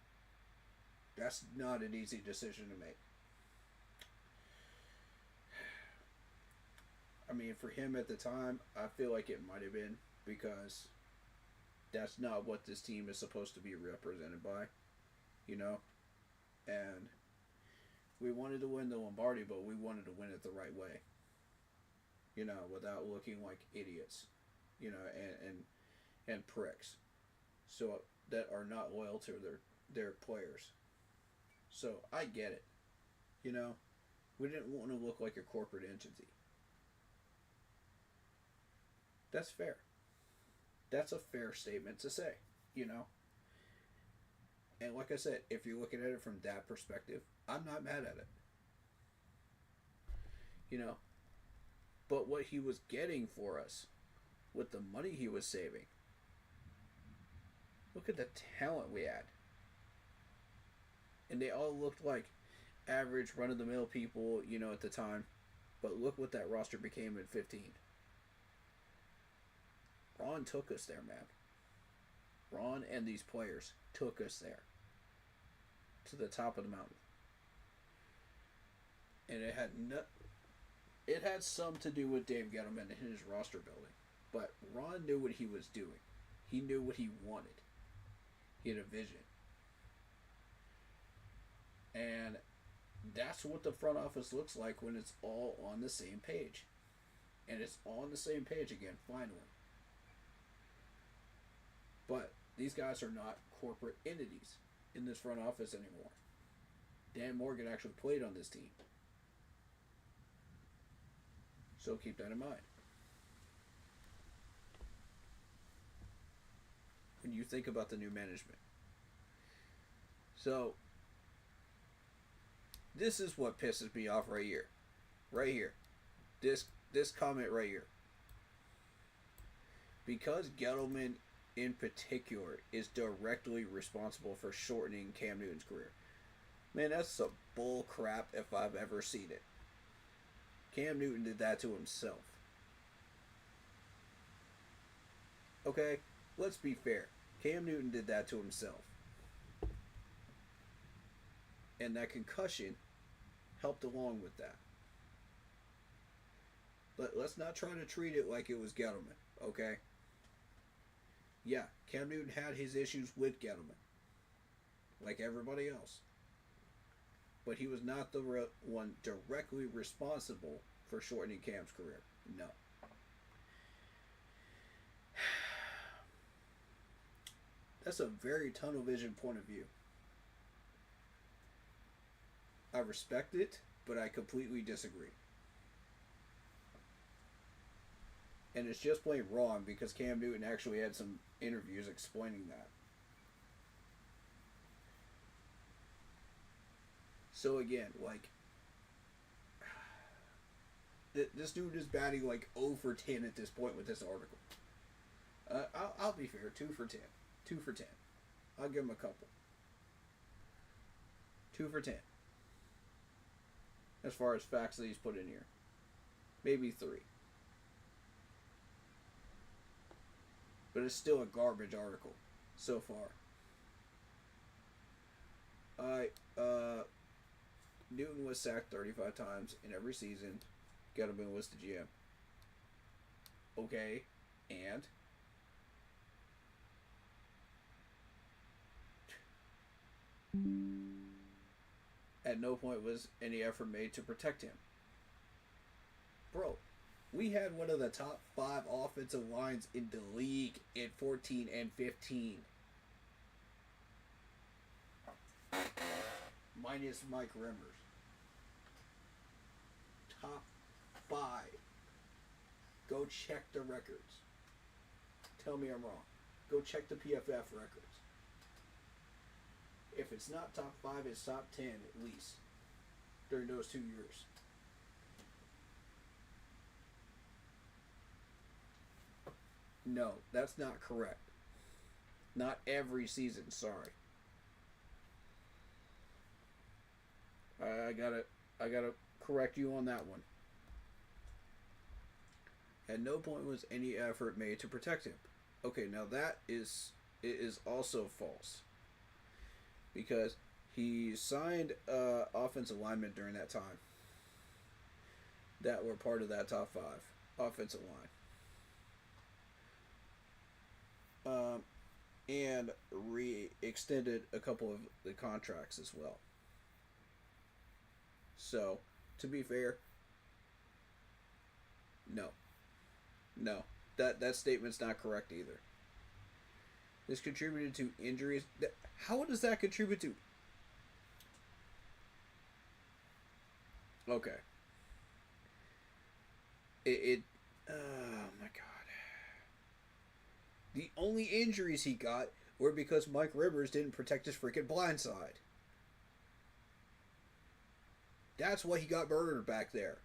That's not an easy decision to make. I mean, for him at the time, I feel like it might have been because that's not what this team is supposed to be represented by, you know? And we wanted to win the Lombardi, but we wanted to win it the right way, you know, without looking like idiots, you know, and pricks, so that are not loyal to their players. So I get it, you know, we didn't want to look like a corporate entity. That's fair. That's a fair statement to say, you know. And like I said, if you're looking at it from that perspective, I'm not mad at it. You know. But what he was getting for us, with the money he was saving, look at the talent we had. And they all looked like average run-of-the-mill people, you know, at the time. But look what that roster became in 15. Ron took us there, man. Ron and these players took us there. To the top of the mountain. And it had some to do with Dave Gettleman and his roster building. But Ron knew what he was doing. He knew what he wanted. He had a vision. And that's what the front office looks like when it's all on the same page. And it's on the same page again, finally. But these guys are not corporate entities in this front office anymore. Dan Morgan actually played on this team. So keep that in mind. When you think about the new management. So, this is what pisses me off right here. Right here. This comment right here. Because Gettleman in particular is directly responsible for shortening Cam Newton's career. Man, that's some bull crap if I've ever seen it. Cam Newton did that to himself. Okay, let's be fair. Cam Newton did that to himself. And that concussion helped along with that. But let's not try to treat it like it was Gettleman, okay? Yeah, Cam Newton had his issues with Gettleman, like everybody else. But he was not the one directly responsible for shortening Cam's career. No. That's a very tunnel vision point of view. I respect it, but I completely disagree. And it's just plain wrong because Cam Newton actually had some interviews explaining that. So again, like, This dude is batting like 0 for 10 at this point with this article. I'll be fair, 2 for 10. 2 for 10. I'll give him a couple. 2 for 10. As far as facts that he's put in here. Maybe 3. But it's still a garbage article so far. Newton was sacked 35 times in every season. Gettleman was the GM. Okay, and? At no point was any effort made to protect him. Bro, we had one of the top 5 offensive lines in the league in 14 and 15. Minus Mike Remmers. Top 5. Go check the records. Tell me I'm wrong. Go check the PFF records. If it's not top 5, it's top 10 at least during those 2 years. No, that's not correct. Not every season, sorry. I gotta correct you on that one. At no point was any effort made to protect him. Okay, now that is also false. Because he signed offensive linemen during that time that were part of that top 5 offensive line. And re-extended a couple of the contracts as well. So, to be fair, no. That statement's not correct either. This contributed to injuries. How does that contribute to? Okay. Oh my god. The only injuries he got were because Mike Rivers didn't protect his freaking blind side. That's why he got murdered back there.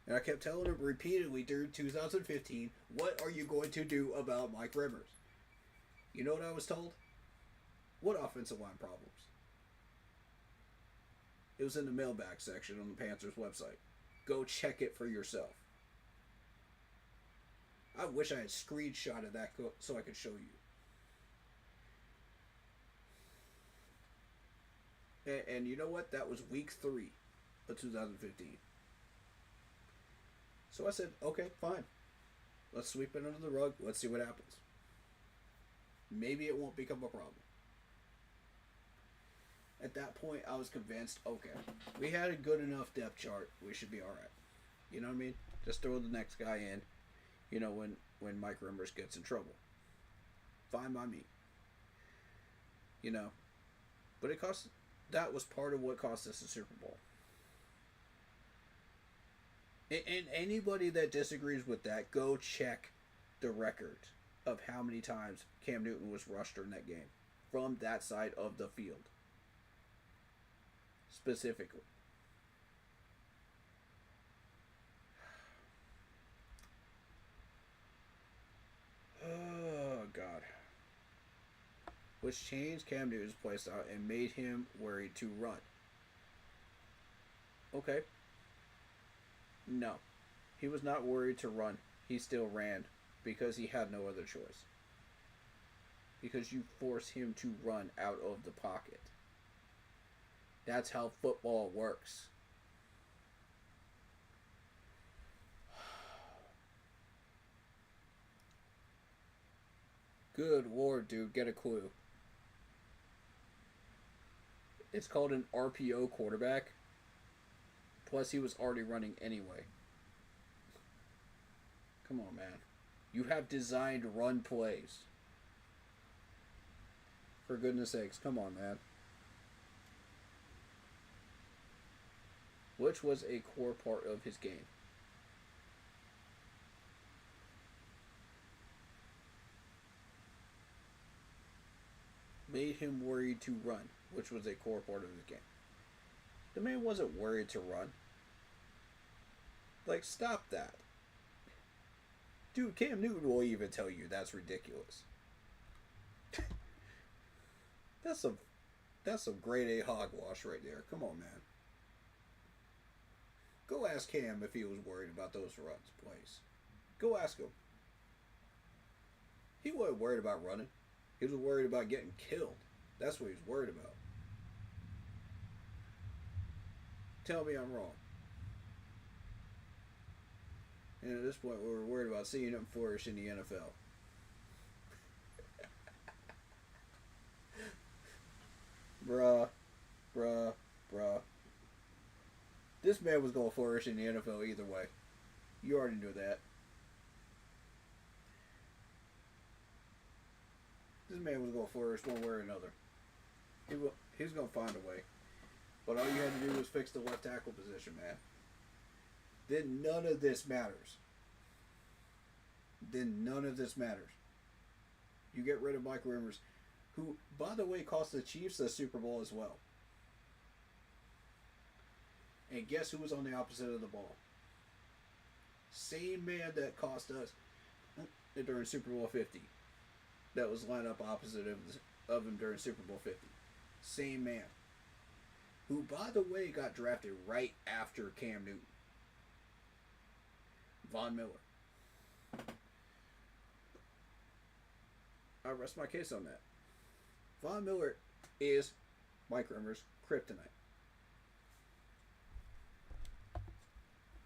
And I kept telling him repeatedly during 2015, what are you going to do about Mike Rivers? You know what I was told? What offensive line problems? It was in the mailbag section on the Panthers website. Go check it for yourself. I wish I had screenshotted that so I could show you. And you know what? That was week 3 of 2015. So I said, okay, fine. Let's sweep it under the rug. Let's see what happens. Maybe it won't become a problem. At that point, I was convinced, okay, we had a good enough depth chart. We should be all right. You know what I mean? Just throw the next guy in, you know, when Mike Remmers gets in trouble. Fine by me. You know. But it cost... That was part of what cost us the Super Bowl. And anybody that disagrees with that, go check the record of how many times Cam Newton was rushed during that game from that side of the field. Specifically. Oh, God. Which changed Cam Newton's playstyle and made him worried to run. Okay. No. He was not worried to run. He still ran because he had no other choice. Because you force him to run out of the pocket. That's how football works. Good Lord, dude, get a clue. It's called an RPO quarterback. Plus, he was already running anyway. Come on, man. You have designed run plays. For goodness sakes, come on, man. Which was a core part of his game. Made him worried to run, which was a core part of his game. The man wasn't worried to run. Like, stop that. Dude, Cam Newton will even tell you that's ridiculous. That's some grade A hogwash right there. Come on, man. Go ask Cam if he was worried about those runs, please. Go ask him. He wasn't worried about running. He was worried about getting killed. That's what he was worried about. Tell me I'm wrong. And at this point, we're worried about seeing him flourish in the NFL. Bruh. This man was going to flourish in the NFL either way. You already knew that. This man was going to flourish one way or another. He was going to find a way. But all you had to do was fix the left tackle position, man. Then none of this matters. You get rid of Mike Rivers, who, by the way, cost the Chiefs the Super Bowl as well. And guess who was on the opposite of the ball? Same man that cost us during Super Bowl 50. That was lined up opposite of him during Super Bowl 50. Same man. Who, by the way, got drafted right after Cam Newton. Von Miller. I rest my case on that. Von Miller is Mike Rivers' kryptonite.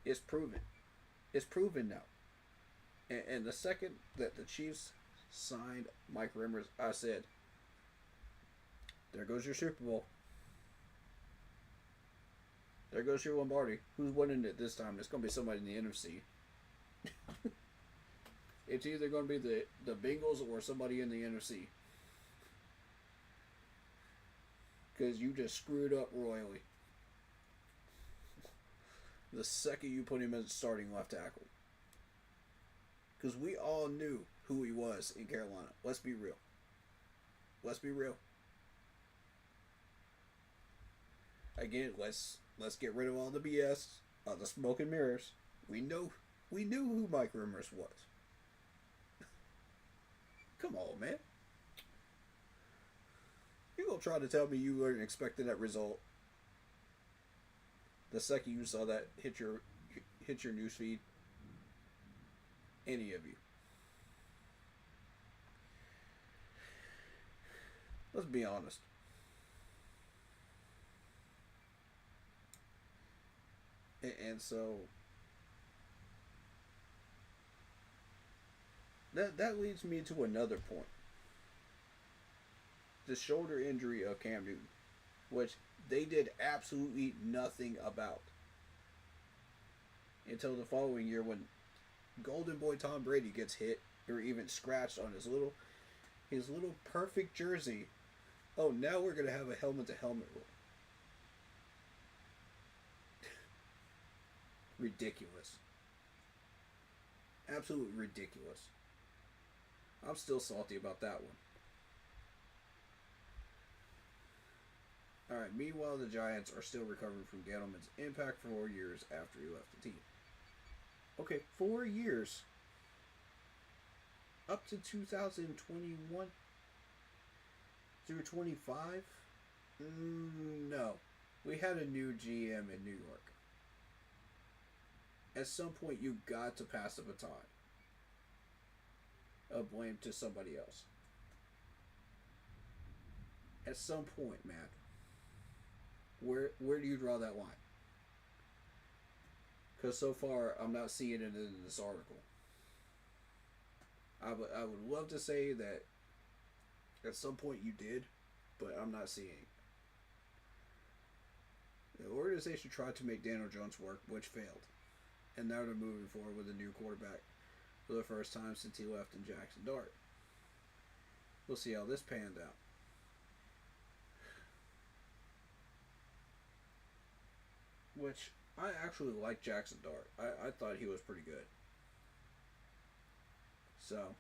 It's proven. It's proven now. And the second that the Chiefs signed Mike Rivers, I said, there goes your Super Bowl. There goes your Lombardi. Who's winning it this time? It's going to be somebody in the NFC. It's either going to be the Bengals or somebody in the NFC. Because you just screwed up royally. The second you put him as starting left tackle. Because we all knew who he was in Carolina. Let's be real. Again, let's get rid of all the BS, all the smoke and mirrors. We knew who Mike Rivers was. Come on, man. You gonna try to tell me you weren't expecting that result the second you saw that hit your newsfeed? Any of you? Let's be honest. And so that leads me to another point. The shoulder injury of Cam Newton, which they did absolutely nothing about until the following year when Golden Boy Tom Brady gets hit or even scratched on his little perfect jersey. Oh, now we're gonna have a helmet to helmet rule. Ridiculous. Absolutely ridiculous. I'm still salty about that one. Alright, meanwhile, the Giants are still recovering from Gettleman's impact 4 years after he left the team. Okay, 4 years. Up to 2021? Through 25? No. We had a new GM in New York. At some point, you got to pass the baton of blame to somebody else. At some point, man. Where do you draw that line? Because so far, I'm not seeing it in this article. I would love to say that at some point you did, but I'm not seeing it. The organization tried to make Daniel Jones work, which failed. And now they're moving forward with a new quarterback for the first time since he left in Jackson Dart. We'll see how this panned out. Which, I actually like Jackson Dart. I thought he was pretty good. So,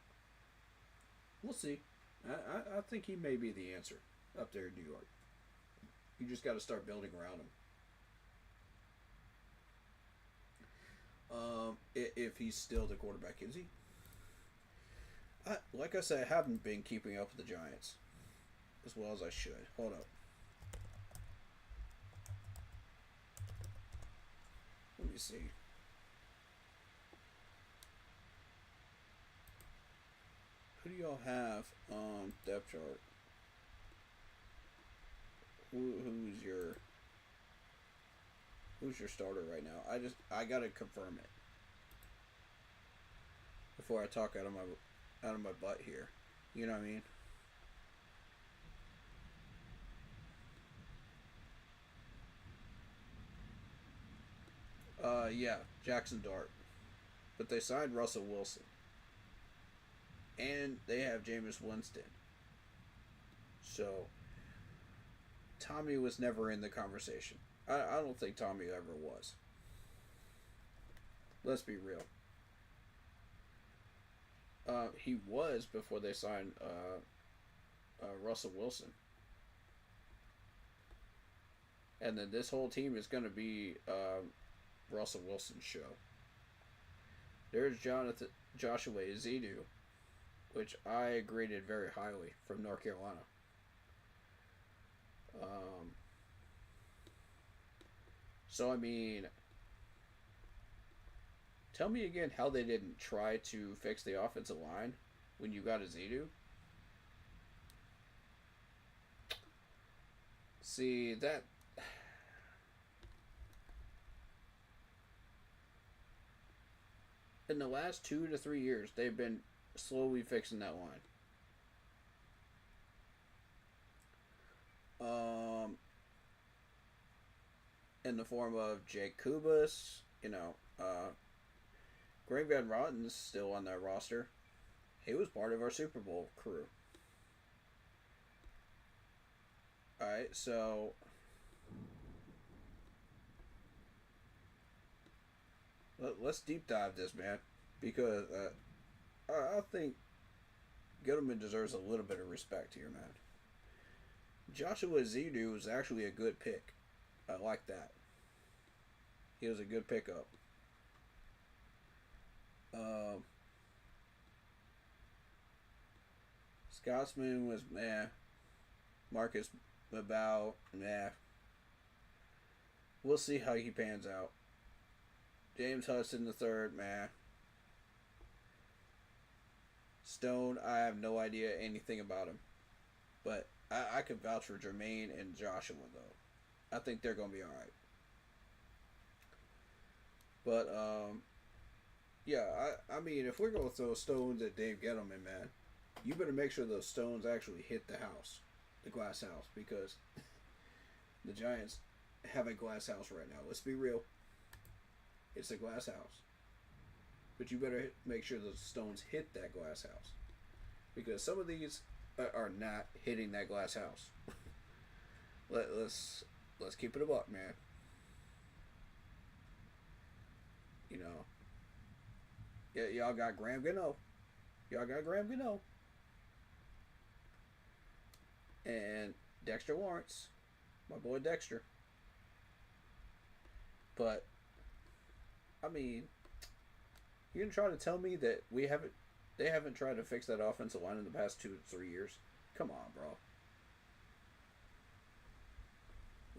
we'll see. I think he may be the answer up there in New York. You just got to start building around him. If he's still the quarterback, is he? Like I said, I haven't been keeping up with the Giants as well as I should. Hold up. Let me see. Who do y'all have on depth chart? Who's your starter right now? I gotta confirm it before I talk out of my butt here. You know what I mean? Yeah, Jackson Dart. But they signed Russell Wilson. And they have Jameis Winston. So, Tommy was never in the conversation. I don't think Tommy ever was. Let's be real. He was before they signed Russell Wilson. And then this whole team is going to be Russell Wilson's show. There's Joshua Ezedu, which I graded very highly from North Carolina. So, I mean, tell me again how they didn't try to fix the offensive line when you got Ezedu. See, that. In the last 2 to 3 years, they've been slowly fixing that line. In the form of Jake Kubas, Greg Van Rotten's still on that roster. He was part of our Super Bowl crew. Alright, so let's deep dive this, man. Because I think Gettleman deserves a little bit of respect here, man. Joshua Ezedu was actually a good pick. I like that. He was a good pickup. Scotsman was meh. Marcus about meh. We'll see how he pans out. James Hudson the third, meh. Stone, I have no idea anything about him. But I could vouch for Jermaine and Joshua, though. I think they're going to be alright. But, yeah, I mean, if we're going to throw stones at Dave Gettleman, man, you better make sure those stones actually hit the house, the glass house, because the Giants have a glass house right now. Let's be real. It's a glass house. But you better make sure those stones hit that glass house. Because some of these are not hitting that glass house. Let's keep it a buck, man. Yeah, y'all got Graham Gano. And Dexter Lawrence. My boy Dexter. But, I mean, you're gonna try to tell me that they haven't tried to fix that offensive line in the past 2 to 3 years? Come on, bro.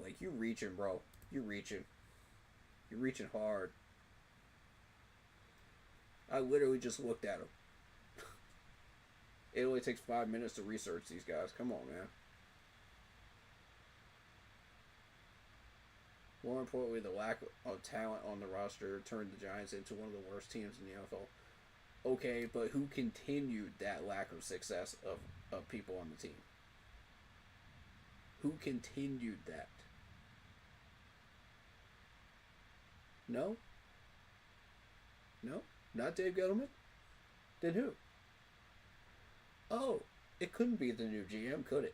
Like, you reaching, bro. You're reaching hard. I literally just looked at him. It only takes 5 minutes to research these guys. Come on, man. More importantly, the lack of talent on the roster turned the Giants into one of the worst teams in the NFL. Okay, but who continued that lack of success of people on the team? Who continued that? No? No? Not Dave Gettleman? Then who? Oh, it couldn't be the new GM, could it?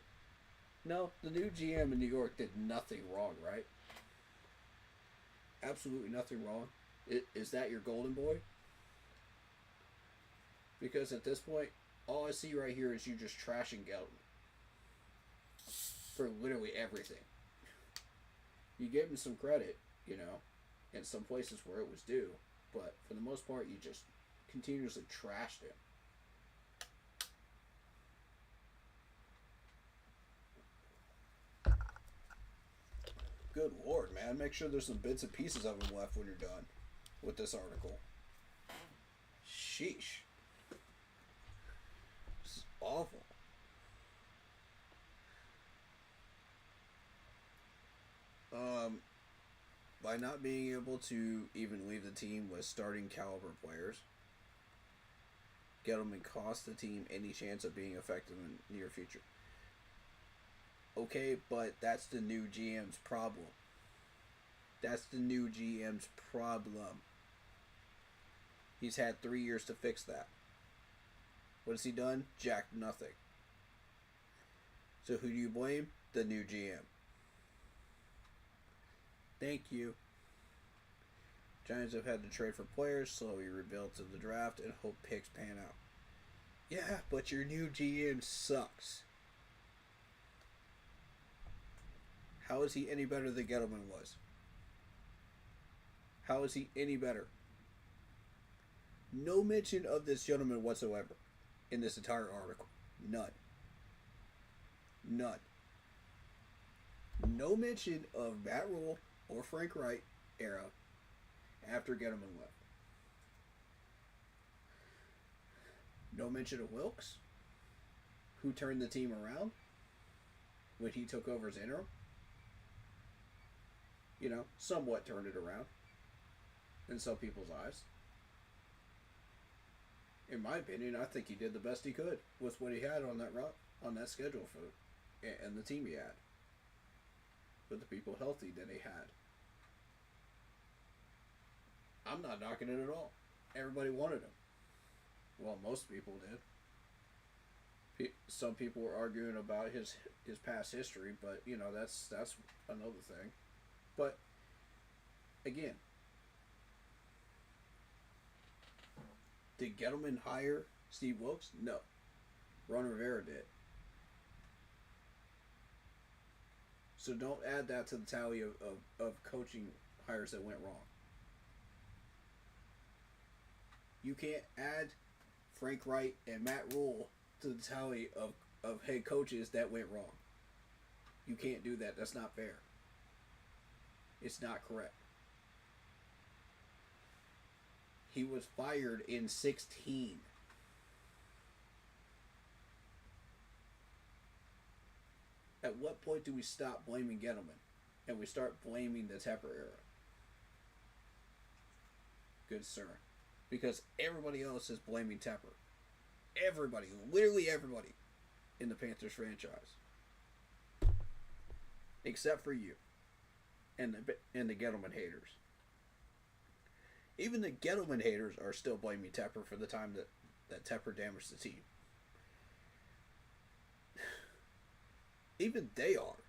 No, the new GM in New York did nothing wrong, right? Absolutely nothing wrong. Is that your golden boy? Because at this point, all I see right here is you just trashing Gettleman for literally everything. You gave him some credit, in some places where it was due. but for the most part, you just continuously trashed him. Good lord, man. Make sure there's some bits and pieces of him left when you're done with this article. Sheesh. This is awful. By not being able to even leave the team with starting caliber players, Gettleman cost the team any chance of being effective in the near future. Okay, but that's the new GM's problem. That's the new GM's problem. He's had 3 years to fix that. What has he done? Jack nothing. So who do you blame? The new GM. Thank you. Giants have had to trade for players, slowly rebuild to the draft, and hope picks pan out. Yeah, but your new GM sucks. How is he any better than Gettleman was? How is he any better? No mention of this gentleman whatsoever in this entire article. None. None. No mention of Matt Rule or Frank Wright era after Gettleman left. No mention of Wilkes, who turned the team around when he took over as interim. You know, somewhat turned it around in some people's eyes. In my opinion, I think he did the best he could with what he had on that route, on that schedule for, and the team he had, with the people healthy that he had. I'm not knocking it at all. Everybody wanted him. Well, most people did. Some people were arguing about his past history, but you know that's another thing. But again, did Gettleman hire Steve Wilkes? No. Ron Rivera did. So don't add that to the tally of coaching hires that went wrong. You can't add Frank Wright and Matt Rule to the tally of head coaches that went wrong. You can't do that. That's not fair. It's not correct. He was fired in 2016. At what point do we stop blaming Gettleman and we start blaming the Tepper era? Good sir. Because everybody else is blaming Tepper. Everybody, literally everybody in the Panthers franchise. Except for you and the Gettleman haters. Even the Gettleman haters are still blaming Tepper for the time that Tepper damaged the team. Even they are.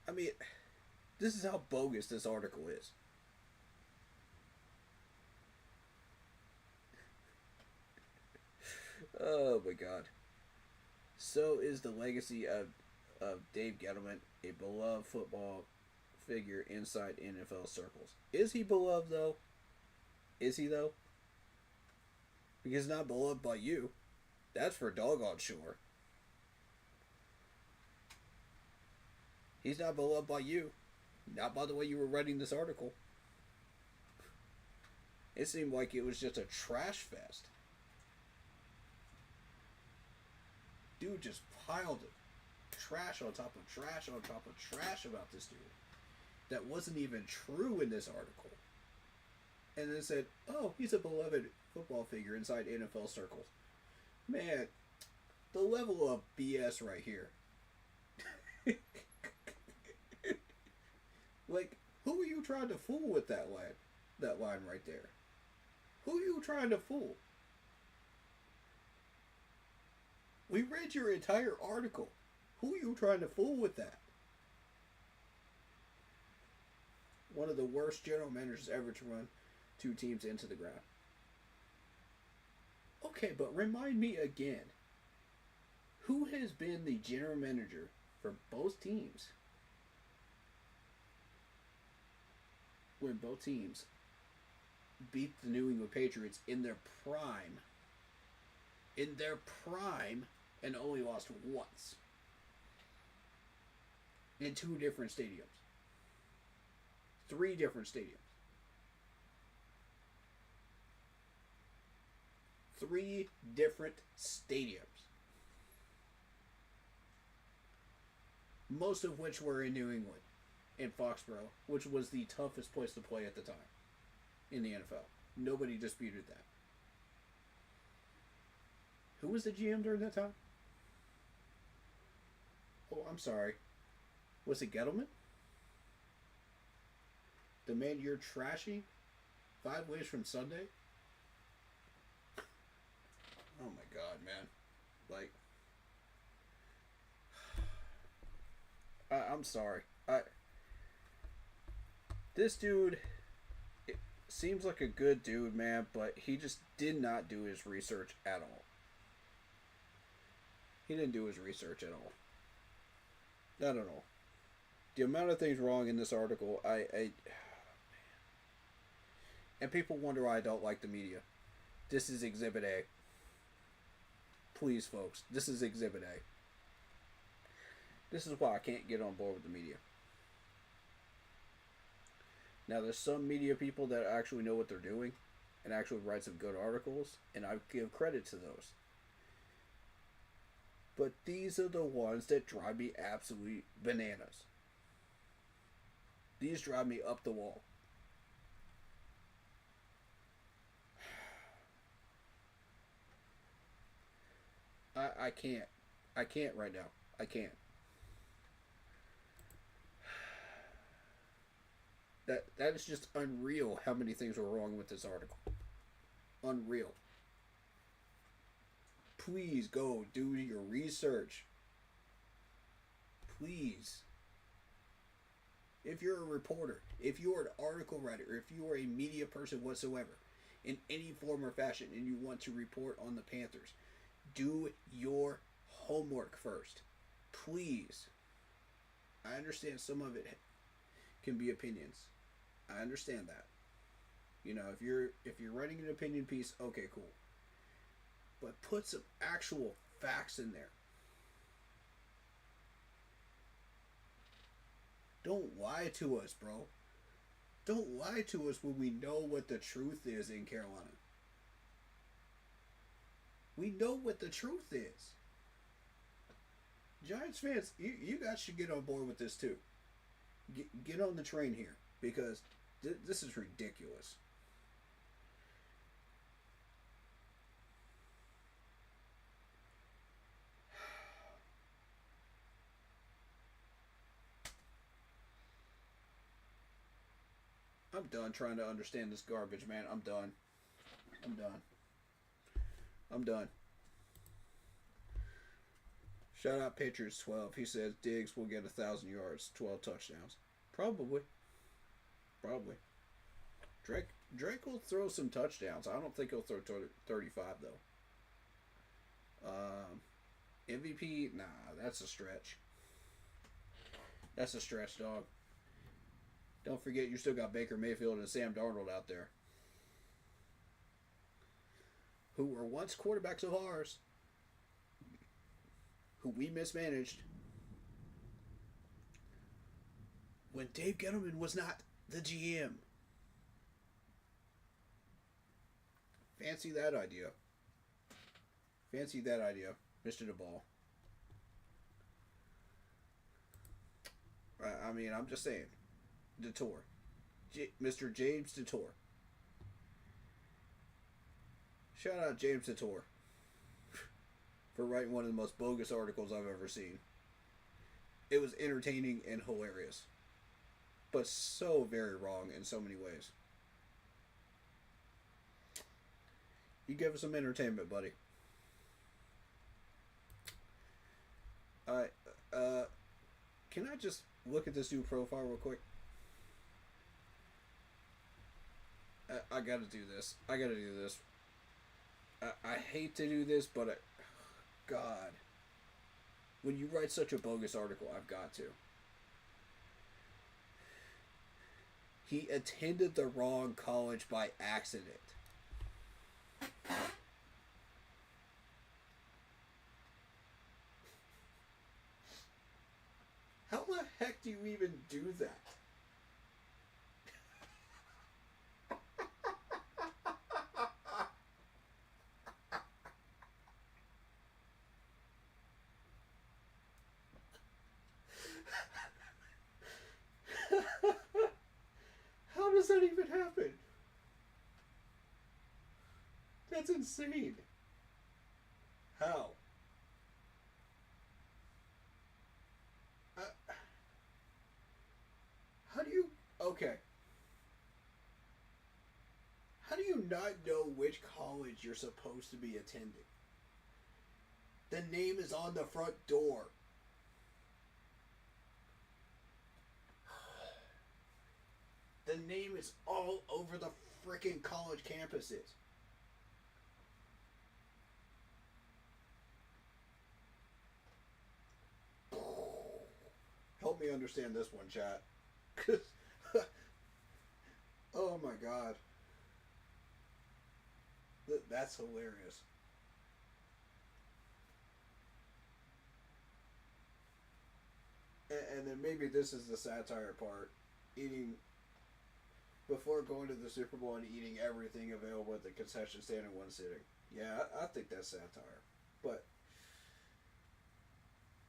I mean, this is how bogus this article is. Oh my god. So is the legacy of Dave Gettleman, a beloved football figure inside NFL circles. Is he beloved though? Is he though? Because he's not beloved by you. That's for doggone sure. He's not beloved by you. Not by the way you were writing this article. It seemed like it was just a trash fest. Dude just piled trash on top of trash on top of trash about this dude. That wasn't even true in this article. And then said, oh, he's a beloved football figure inside NFL circles. Man, the level of BS right here. Like, who are you trying to fool with that line right there? Who are you trying to fool? We read your entire article. Who are you trying to fool with that? One of the worst general managers ever to run two teams into the ground. Okay, but remind me again. Who has been the general manager for both teams when both teams beat the New England Patriots in their prime. In their prime, and only lost once. In 2 different stadiums. 3 different stadiums. 3 different stadiums. Most of which were in New England. In Foxborough, which was the toughest place to play at the time in the NFL. Nobody disputed that. Who was the GM during that time? Oh, I'm sorry. Was it Gettleman? The man you're trashing 5 ways from Sunday? Oh my god, man. Like, I'm sorry. This dude seems like a good dude, man, but he just did not do his research at all. He didn't do his research at all. Not at all. The amount of things wrong in this article, and people wonder why I don't like the media. This is Exhibit A. Please, folks, this is Exhibit A. This is why I can't get on board with the media. Now, there's some media people that actually know what they're doing and actually write some good articles, and I give credit to those. But these are the ones that drive me absolutely bananas. These drive me up the wall. I can't. I can't right now. I can't. That is just unreal how many things were wrong with this article. Unreal. Please go do your research. Please. If you're a reporter, if you're an article writer, if you are a media person whatsoever, in any form or fashion, and you want to report on the Panthers, do your homework first. Please. I understand some of it can be opinions. I understand that. You know, if you're writing an opinion piece, okay, cool. But put some actual facts in there. Don't lie to us, bro. Don't lie to us when we know what the truth is in Carolina. We know what the truth is. Giants fans, you guys should get on board with this too. Get on the train here, because this is ridiculous. I'm done trying to understand this garbage, man. I'm done. I'm done. I'm done. Shout out Patriots 12. He says Diggs will get 1,000 yards, 12 touchdowns. Probably. Drake will throw some touchdowns. I don't think he'll throw 35 though. MVP, nah, that's a stretch. That's a stretch, dog. Don't forget, you still got Baker Mayfield and Sam Darnold out there, who were once quarterbacks of ours, who we mismanaged when Dave Gettleman was not the GM. Fancy that idea. Fancy that idea, Mr. DeBall. I mean, I'm just saying. DeTore. Mr. James DeTore. Shout out James DeTore for writing one of the most bogus articles I've ever seen. It was entertaining and hilarious, but so very wrong in so many ways. You give us some entertainment, buddy. Alright, can I just look at this new profile real quick? I gotta do this. I hate to do this, but God. When you write such a bogus article, I've got to. He attended the wrong college by accident. How the heck do you even do that? How does that even happen? That's insane. How? Uh, how do you... Okay. How do you not know which college you're supposed to be attending? The name is on the front door. The name is all over the freaking college campuses. Help me understand this one, chat. Oh my god. That's hilarious. And then maybe this is the satire part. Eating before going to the Super Bowl and eating everything available at the concession stand in one sitting. Yeah, I think that's satire. But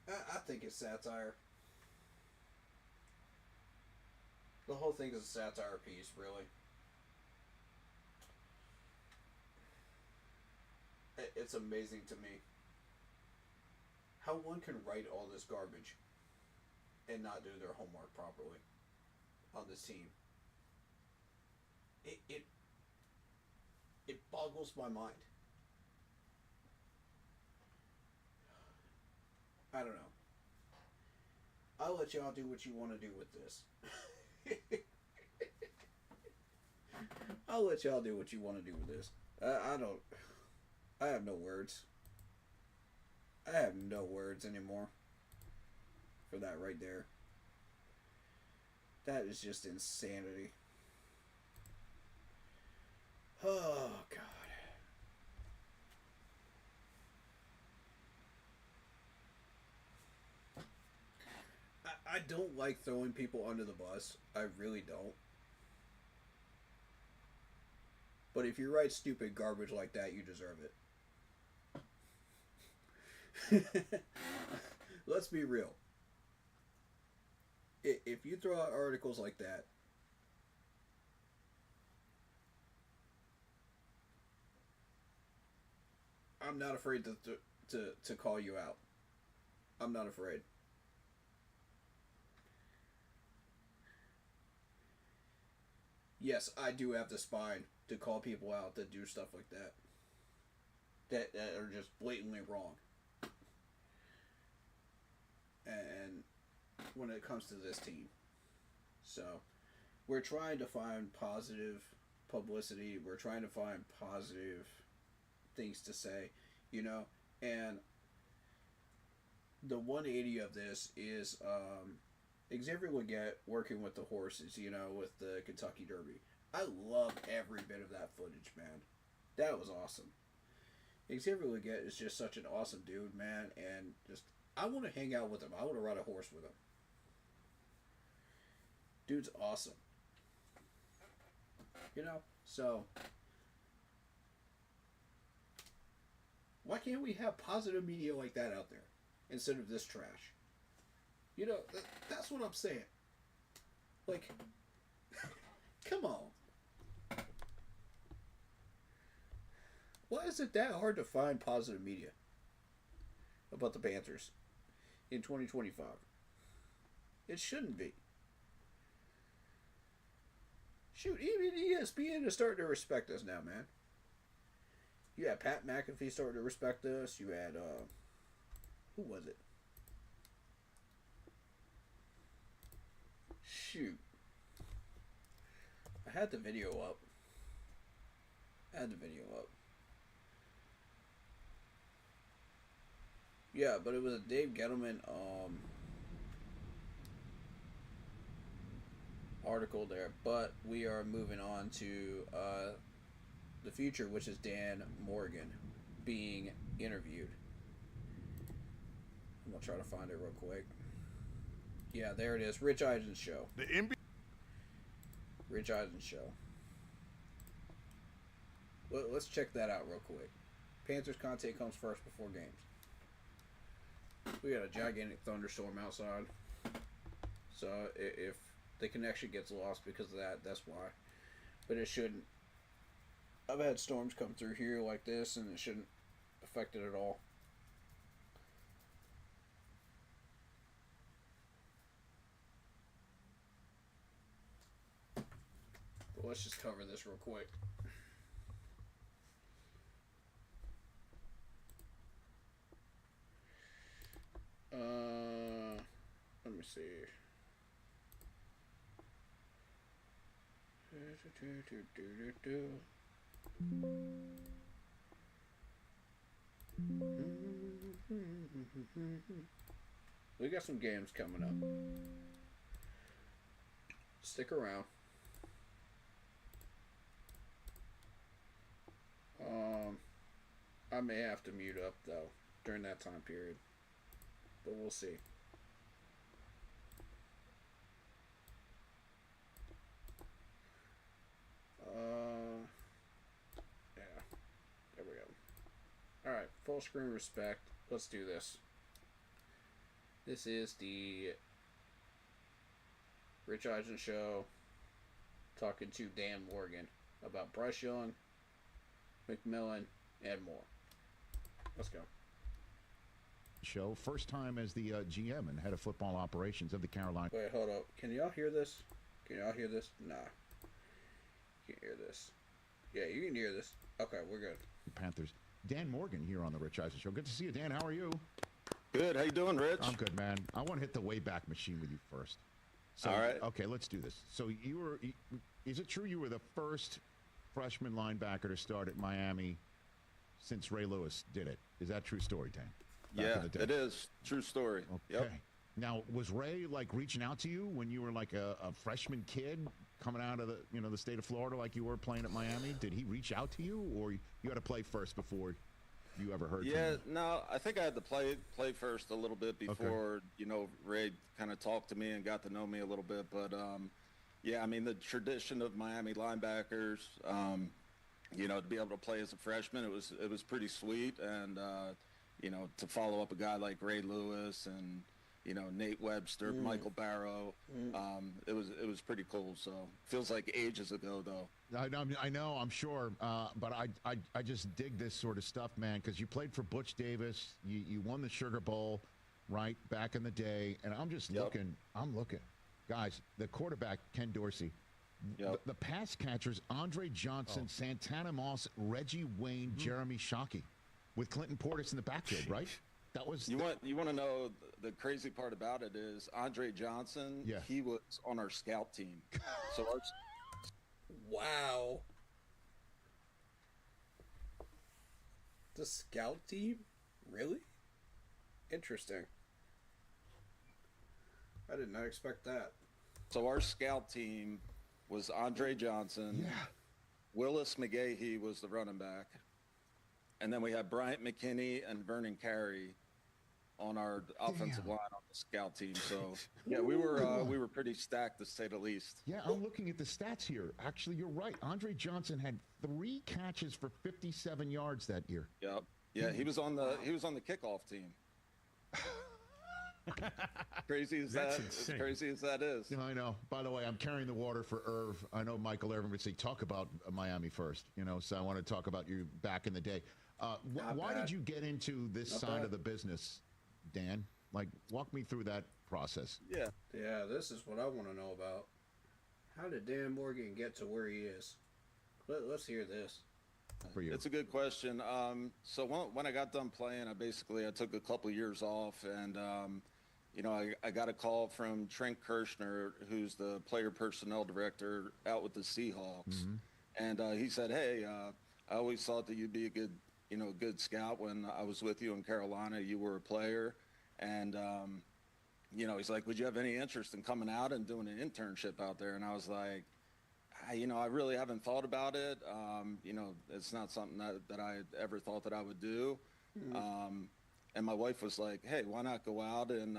I think it's satire. The whole thing is a satire piece, really. It's amazing to me how one can write all this garbage and not do their homework properly on this team. It it it boggles my mind. I don't know. I'll let y'all do what you want to do with this. I'll let y'all do what you want to do with this. I don't. I have no words. I have no words anymore for that right there. That is just insanity. Oh, God. I don't like throwing people under the bus. I really don't. But if you write stupid garbage like that, you deserve it. Let's be real. If you throw out articles like that, I'm not afraid to call you out. I'm not afraid. Yes, I do have the spine to call people out that do stuff like that. That are just blatantly wrong. And when it comes to this team. So, we're trying to find positive publicity. We're trying to find positive things to say, you know? And the 180 of this is Xavier Leggett working with the horses, you know, with the Kentucky Derby. I love every bit of that footage, man. That was awesome. Xavier Leggett is just such an awesome dude, man, and just I want to hang out with him. I want to ride a horse with him. Dude's awesome. You know, so why can't we have positive media like that out there instead of this trash? You know, that's what I'm saying. Like, come on. Why is it that hard to find positive media about the Panthers in 2025? It shouldn't be. Shoot, even ESPN is starting to respect us now, man. You had Pat McAfee starting to respect us. You had, who was it? Shoot. I had the video up. Yeah, but it was a Dave Gettleman article there. But we are moving on to the future, which is Dan Morgan being interviewed. I'm gonna try to find it real quick. Yeah, there it is. Rich Eisen's show. The NBA. Rich Eisen's show. Let's check that out real quick. Panthers content comes first before games. We got a gigantic thunderstorm outside. So if the connection gets lost because of that, that's why. But it shouldn't. I've had storms come through here like this, and it shouldn't affect it at all. But let's just cover this real quick. Let me see. We got some games coming up. Stick around. I may have to mute up though during that time period, but we'll see. Yeah, there we go. All right, full screen respect. Let's do this. This is the Rich Eisen show, talking to Dan Morgan about Bryce Young, McMillan, and more. Let's go. Show first time as the GM and head of football operations of the Carolina. Wait, hold up. Can y'all hear this? Can y'all hear this? Nah. You can hear this. Yeah, you can hear this. Okay, we're good. Panthers. Dan Morgan here on the Rich Eisen Show. Good to see you, Dan. How are you? Good. How you doing, Rich? I'm good, man. I want to hit the Wayback Machine with you first. So, all right. Okay, let's do this. So you were, is it true you were the first freshman linebacker to start at Miami since Ray Lewis did it? Is that true story, Dan? Yeah, it is. True story. Okay. Yep. Now, was Ray like reaching out to you when you were like a freshman kid coming out of the state of Florida like you were playing at Miami? Did he reach out to you, or you had to play first before you ever heard from him? No, I think I had to play first a little bit before, Ray kind of talked to me and got to know me a little bit. But, yeah, I mean, the tradition of Miami linebackers, to be able to play as a freshman, it was pretty sweet. And, to follow up a guy like Ray Lewis and, Nate Webster, Michael Barrow, it was pretty cool. So feels like ages ago, though. I know, I'm sure, but I just dig this sort of stuff, man, because you played for Butch Davis, you won the Sugar Bowl, right, back in the day, and I'm just looking, guys, the quarterback, Ken Dorsey, the pass catchers, Andre Johnson, Santana Moss, Reggie Wayne, Jeremy Shockey, with Clinton Portis in the backfield, right? That was you want to know the crazy part about it is Andre Johnson, he was on our scout team. So Wow. The scout team? Really? Interesting. I did not expect that. So our scout team was Andre Johnson. Yeah. Willis McGahee was the running back. And then we had Bryant McKinney and Vernon Carey on our offensive line on the scout team. So yeah, we were pretty stacked to say the least. Yeah, I'm looking at the stats here. Actually, you're right. Andre Johnson had 3 catches for 57 yards that year. Yep. Yeah, he was on the kickoff team. Crazy as that is. I know. By the way, I'm carrying the water for Irv. I know Michael Irvin would say talk about Miami first, so I want to talk about you back in the day. Why did you get into this side of the business, Dan? Like, walk me through that process. Yeah, this is what I want to know about. How did Dan Morgan get to where he is? Let's hear this. For you. It's a good question. So when I got done playing, I took a couple years off, and I got a call from Trent Kirshner, who's the player personnel director out with the Seahawks, and he said, "Hey, I always thought that you'd be a good scout when I was with you in Carolina. You were a player, and he's like, would you have any interest in coming out and doing an internship out there? And I was like, I really haven't thought about it. It's not something that I ever thought that I would do. Mm. And my wife was like, hey, why not go out and,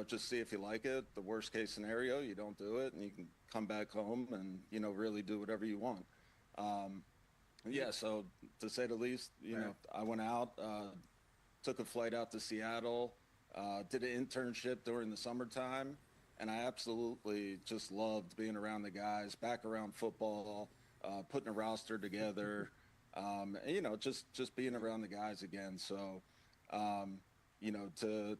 just see if you like it. The worst case scenario, you don't do it and you can come back home and, really do whatever you want. Yeah, so to say the least, I went out, took a flight out to Seattle, did an internship during the summertime, and I absolutely just loved being around the guys, back around football, putting a roster together, just being around the guys again. So, to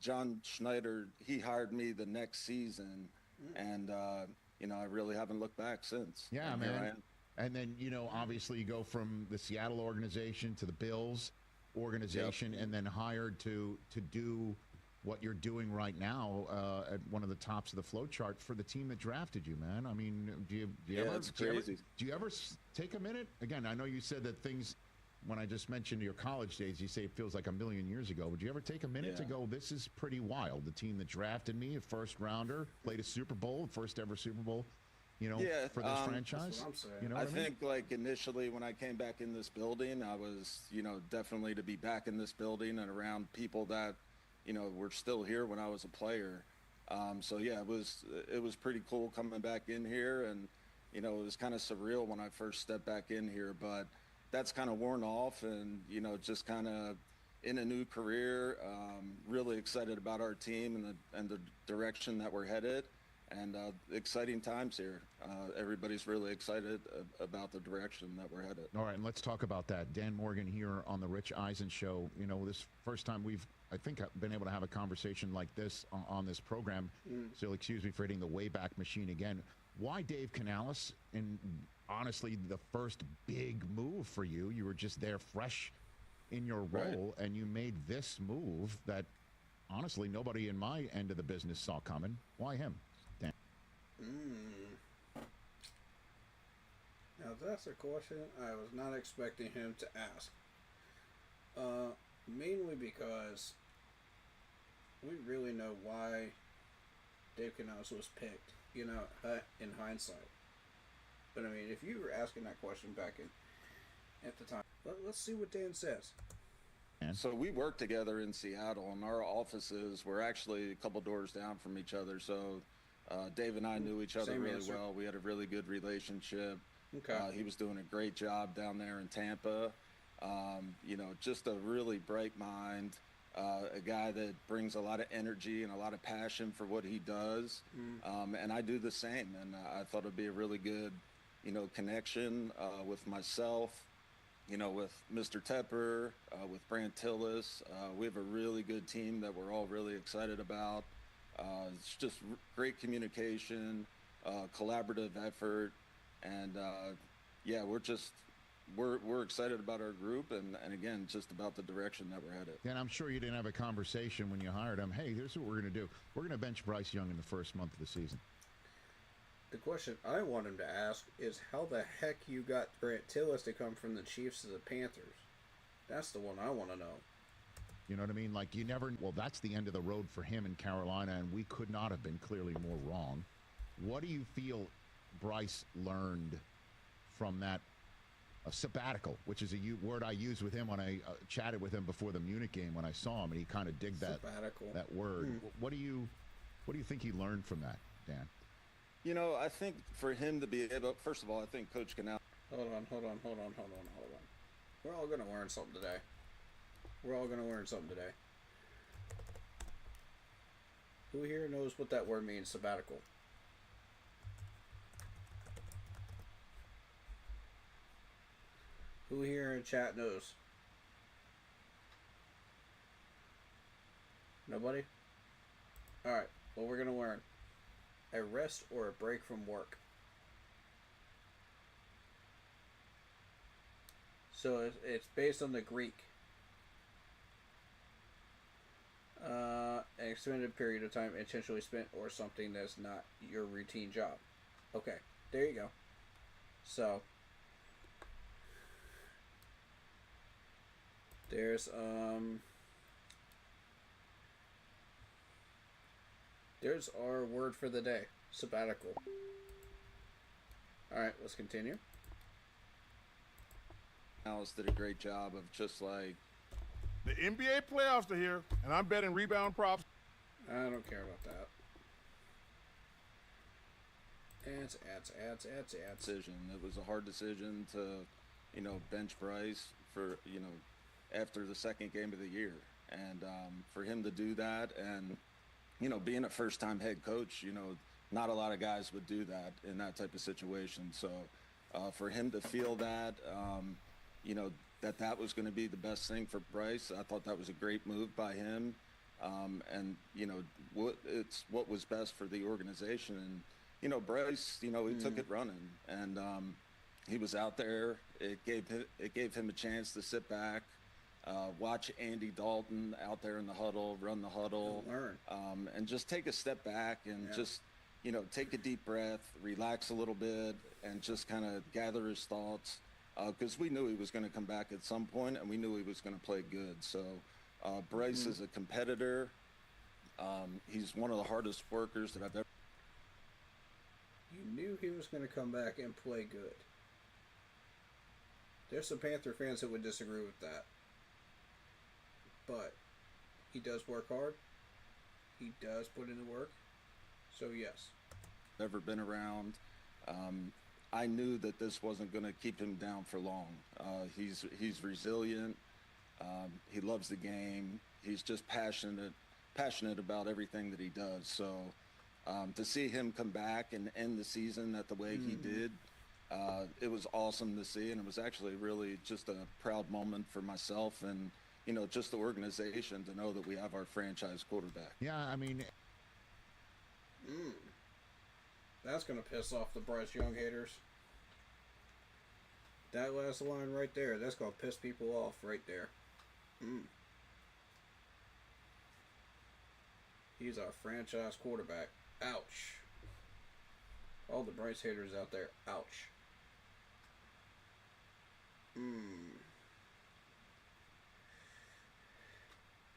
John Schneider, he hired me the next season, and I really haven't looked back since. Yeah, man. And then, obviously you go from the Seattle organization to the Bills organization, and then hired to do what you're doing right now at one of the tops of the flow chart for the team that drafted you, man. I mean, do you ever take a minute? Again, I know you said that things, when I just mentioned your college days, you say it feels like a million years ago. Would you ever take a minute to go, this is pretty wild? The team that drafted me, a first rounder, played a Super Bowl, first ever Super Bowl, for this franchise. That's what I'm saying. I think like initially when I came back in this building, I was, definitely to be back in this building and around people that, were still here when I was a player. So yeah, it was pretty cool coming back in here, and, it was kind of surreal when I first stepped back in here, but that's kind of worn off, and, just kind of in a new career, really excited about our team and the direction that we're headed. And exciting times here. Everybody's really excited about the direction that we're headed. All right, and let's talk about that. Dan Morgan here on the Rich Eisen Show. This first time we've, I think, been able to have a conversation like this on this program. So excuse me for hitting the Wayback Machine again. Why Dave Canales? And honestly, the first big move for you. You were just there fresh in your role, and you made this move that, honestly, nobody in my end of the business saw coming. Why him? Now that's a question I was not expecting him to ask. Mainly because we really know why Dave Canales was picked, in hindsight. But I mean, if you were asking that question back at the time, let's see what Dan says. So we worked together in Seattle, and our offices were actually a couple doors down from each other. So Dave and I knew each other really well. We had a really good relationship. Okay. He was doing a great job down there in Tampa. Just a really bright mind, a guy that brings a lot of energy and a lot of passion for what he does. And I do the same. And I thought it'd be a really good, connection with myself, with Mr. Tepper, with Brant Tillis. We have a really good team that we're all really excited about. It's just great communication, collaborative effort, and we're excited about our group, and again, just about the direction that we're headed. And I'm sure you didn't have a conversation when you hired him. Hey, here's what we're going to do. We're going to bench Bryce Young in the first month of the season. The question I want him to ask is how the heck you got Brant Tillis to come from the Chiefs to the Panthers. That's the one I want to know. You know what I mean? Like, you never... Well, that's the end of the road for him in Carolina, and we could not have been clearly more wrong. What do you feel Bryce learned from that sabbatical, which is a word I used with him when I chatted with him before the Munich game when I saw him, and he kind of digged that word. What do you think he learned from that, Dan? I think for him to be able... First of all, I think Coach Canales... Hold on. We're all going to learn something today. Who here knows what that word means, sabbatical? Who here in chat knows? Nobody? Alright, well, we're going to learn. A rest or a break from work. So it's based on the Greek. An extended period of time intentionally spent or something that's not your routine job. Okay, there you go. So there's There's our word for the day. Sabbatical. Alright, let's continue. Alice did a great job of just like... The NBA playoffs are here, and I'm betting rebound props. I don't care about that. Ads. Decision. It was a hard decision to, bench Bryce for, after the second game of the year. And for him to do that and, being a first-time head coach, not a lot of guys would do that in that type of situation. So for him to feel that, that was going to be the best thing for Bryce, I thought that was a great move by him. And, it's what was best for the organization. And, Bryce, he took it running. And he was out there. It gave him a chance to sit back, watch Andy Dalton out there in the huddle, run the huddle, and just take a step back and just, take a deep breath, relax a little bit, and just kind of gather his thoughts. Because we knew he was going to come back at some point, and we knew he was going to play good. So Bryce is a competitor. He's one of the hardest workers that I've ever. You knew he was going to come back and play good. There's some Panther fans that would disagree with that. But he does work hard. He does put in the work. So, yes. Ever been around. I knew that this wasn't going to keep him down for long. He's resilient. He loves the game. He's just passionate about everything that he does. So to see him come back and end the season the way he did, it was awesome to see. And it was actually really just a proud moment for myself and, just the organization to know that we have our franchise quarterback. Yeah, I mean... That's going to piss off the Bryce Young haters. That last line right there, that's going to piss people off right there. He's our franchise quarterback. Ouch. All the Bryce haters out there, ouch.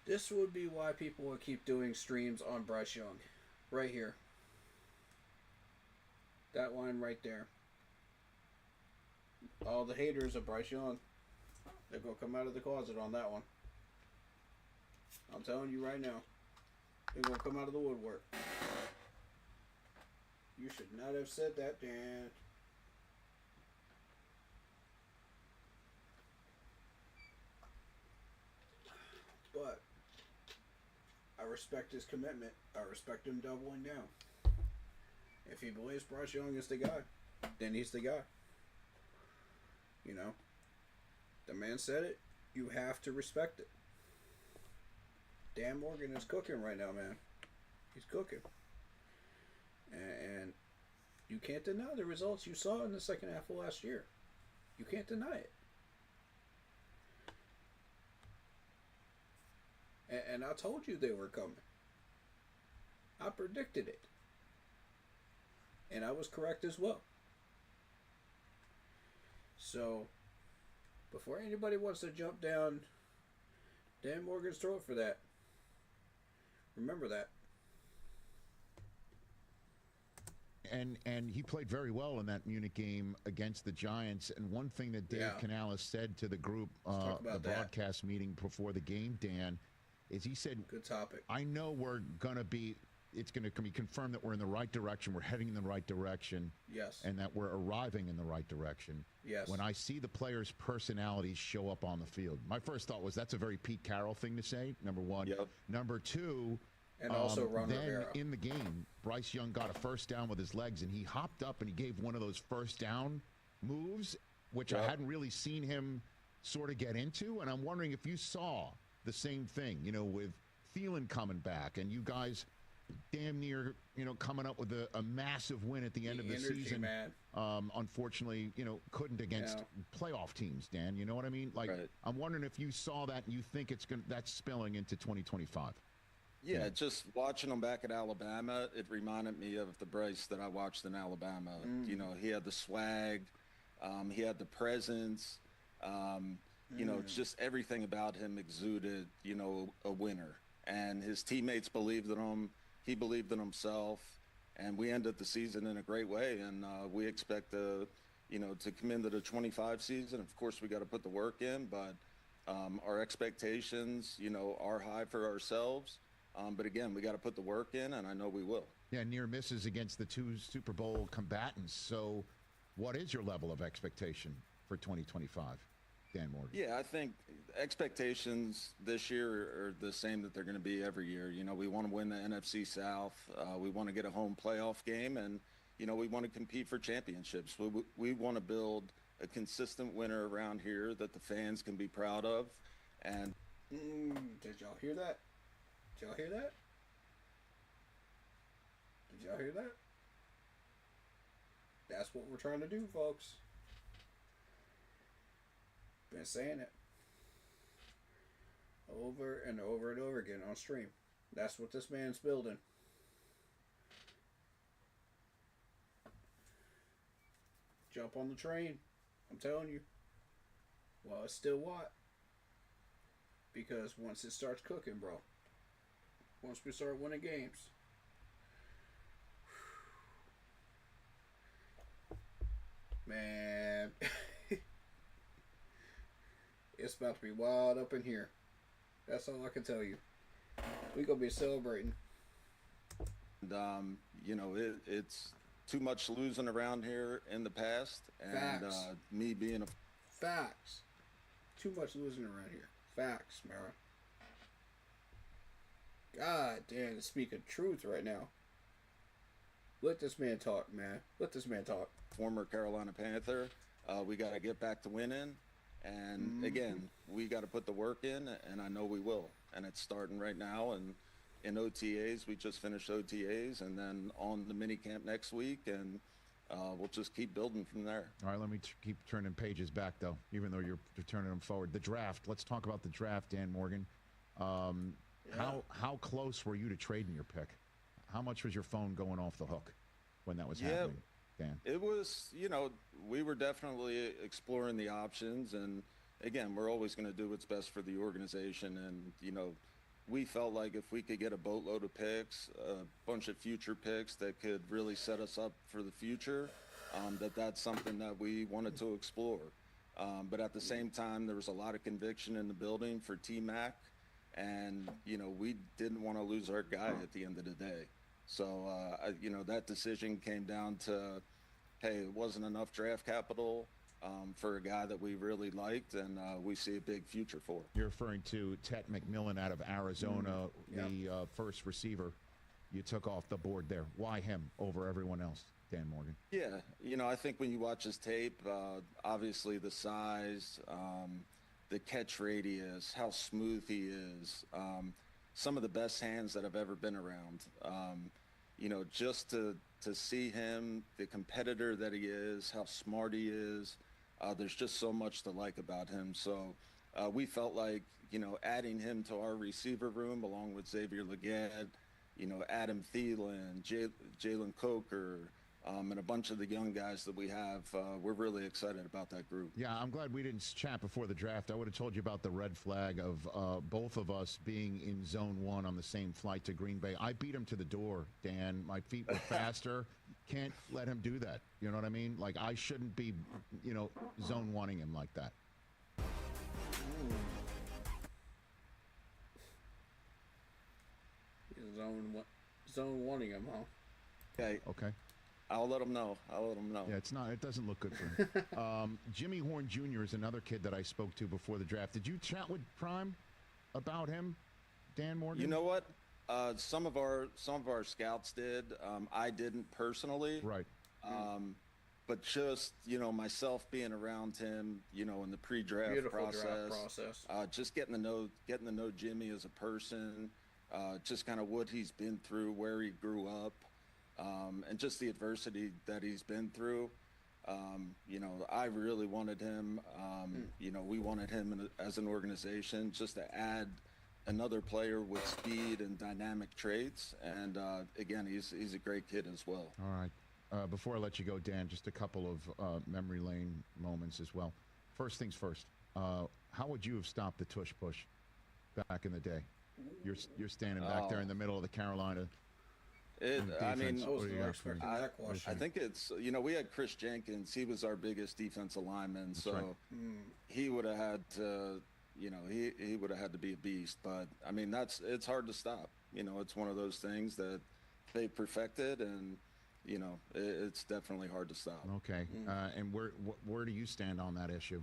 This would be why people would keep doing streams on Bryce Young. Right here. That line right there. All the haters of Bryce Young, they're going to come out of the closet on that one. I'm telling you right now. They're going to come out of the woodwork. You should not have said that, Dan. But I respect his commitment. I respect him doubling down. If he believes Bryce Young is the guy, then he's the guy. The man said it. You have to respect it. Dan Morgan is cooking right now, man. He's cooking. And you can't deny the results you saw in the second half of last year. You can't deny it. And I told you they were coming. I predicted it. And I was correct as well. So, before anybody wants to jump down Dan Morgan's throat for that, remember that. And he played very well in that Munich game against the Giants. And one thing that Dave Canales said to the group, the broadcast meeting before the game, Dan, is he said, good topic. I know it's going to be confirmed that we're in the right direction. We're heading in the right direction. Yes. And that we're arriving in the right direction. Yes. When I see the players' personalities show up on the field, my first thought was that's a very Pete Carroll thing to say, number one. Yep. Number two, and also Ron then Rivera. In the game, Bryce Young got a first down with his legs, and he hopped up and he gave one of those first down moves, which I hadn't really seen him sort of get into. And I'm wondering if you saw the same thing, with Thielen coming back and you guys damn near, coming up with a massive win at the end of the season. Man. Unfortunately, couldn't against playoff teams, Dan. You know what I mean? Like, right. I'm wondering if you saw that and you think that's spilling into 2025. Yeah, just watching him back at Alabama, it reminded me of the Bryce that I watched in Alabama. He had the swag, he had the presence. It's just everything about him exuded, a winner. And his teammates believed in him. he believed in himself, and we ended the season in a great way. And we expect to, to come into the 25 season. Of course, we got to put the work in, but our expectations, are high for ourselves. But again, we got to put the work in, and I know we will. Yeah, near misses against the two Super Bowl combatants. So what is your level of expectation for 2025, Dan Morgan? Yeah, I think expectations this year are the same that they're going to be every year. We want to win the NFC South. We want to get a home playoff game, and, we want to compete for championships. We want to build a consistent winner around here that the fans can be proud of. And did y'all hear that? Did y'all hear that? Did y'all hear that? That's what we're trying to do, folks. Been saying it over and over and over again on stream. That's what this man's building. Jump on the train. I'm telling you. Well, it's still what? Because once it starts cooking, bro. Once we start winning games. Man. It's about to be wild up in here. That's all I can tell you. We gonna be celebrating. And, it's too much losing around here in the past. And Facts. Me being a... Facts. Too much losing around here. Facts, man. God damn, speaking truth right now. Let this man talk, man. Let this man talk. Former Carolina Panther. We got to get back to winning. And again, we got to put the work in, and I know we will. And it's starting right now. And in OTAs, we just finished OTAs, and then on the mini camp next week, and we'll just keep building from there. All right, let me keep turning pages back, though, even though you're turning them forward. The draft. Let's talk about the draft, Dan Morgan. How close were you to trading your pick? How much was your phone going off the hook when that was happening, Dan? It was, we were definitely exploring the options. And again, we're always going to do what's best for the organization. And, we felt like if we could get a boatload of picks, a bunch of future picks that could really set us up for the future, that's something that we wanted to explore. But at the same time, there was a lot of conviction in the building for T-Mac. And, we didn't want to lose our guy at the end of the day. So, that decision came down to, hey, it wasn't enough draft capital for a guy that we really liked, and we see a big future for. You're referring to Tet McMillan out of Arizona, the first receiver you took off the board there. Why him over everyone else, Dan Morgan? Yeah, I think when you watch his tape, obviously the size, the catch radius, how smooth he is, some of the best hands that I've ever been around. Just to see him, the competitor that he is, how smart he is, there's just so much to like about him. So we felt like, adding him to our receiver room along with Xavier Legette, Adam Thielen, Jalen Coker, and a bunch of the young guys that we have, we're really excited about that group. Yeah, I'm glad we didn't chat before the draft. I would have told you about the red flag of both of us being in zone one on the same flight to Green Bay. I beat him to the door, Dan. My feet were faster. Can't let him do that. You know what I mean? Like, I shouldn't be, zone one-ing him like that. Zone one-ing him, huh? Okay. I'll let him know. Yeah, it doesn't look good for him. Jimmy Horn Jr. is another kid that I spoke to before the draft. Did you chat with Prime about him, Dan Morgan? You know what? Some of our scouts did. I didn't personally. Right. But just, myself being around him, in the pre-draft process. Just getting to know Jimmy as a person, just kind of what he's been through, where he grew up. And just the adversity that he's been through. I really wanted him. We wanted him as an organization just to add another player with speed and dynamic traits. And again, he's a great kid as well. All right. Before I let you go, Dan, just a couple of memory lane moments as well. First things first. How would you have stopped the tush push back in the day? You're standing back there in the middle of the Carolina I mean, I was What do you not got for me? expecting that question. I think it's, we had Chris Jenkins. He was our biggest defensive lineman, so right. he would have had to, he would have had to be a beast. But I mean, it's hard to stop. It's one of those things that they perfected, and it's definitely hard to stop. Okay. And where do you stand on that issue?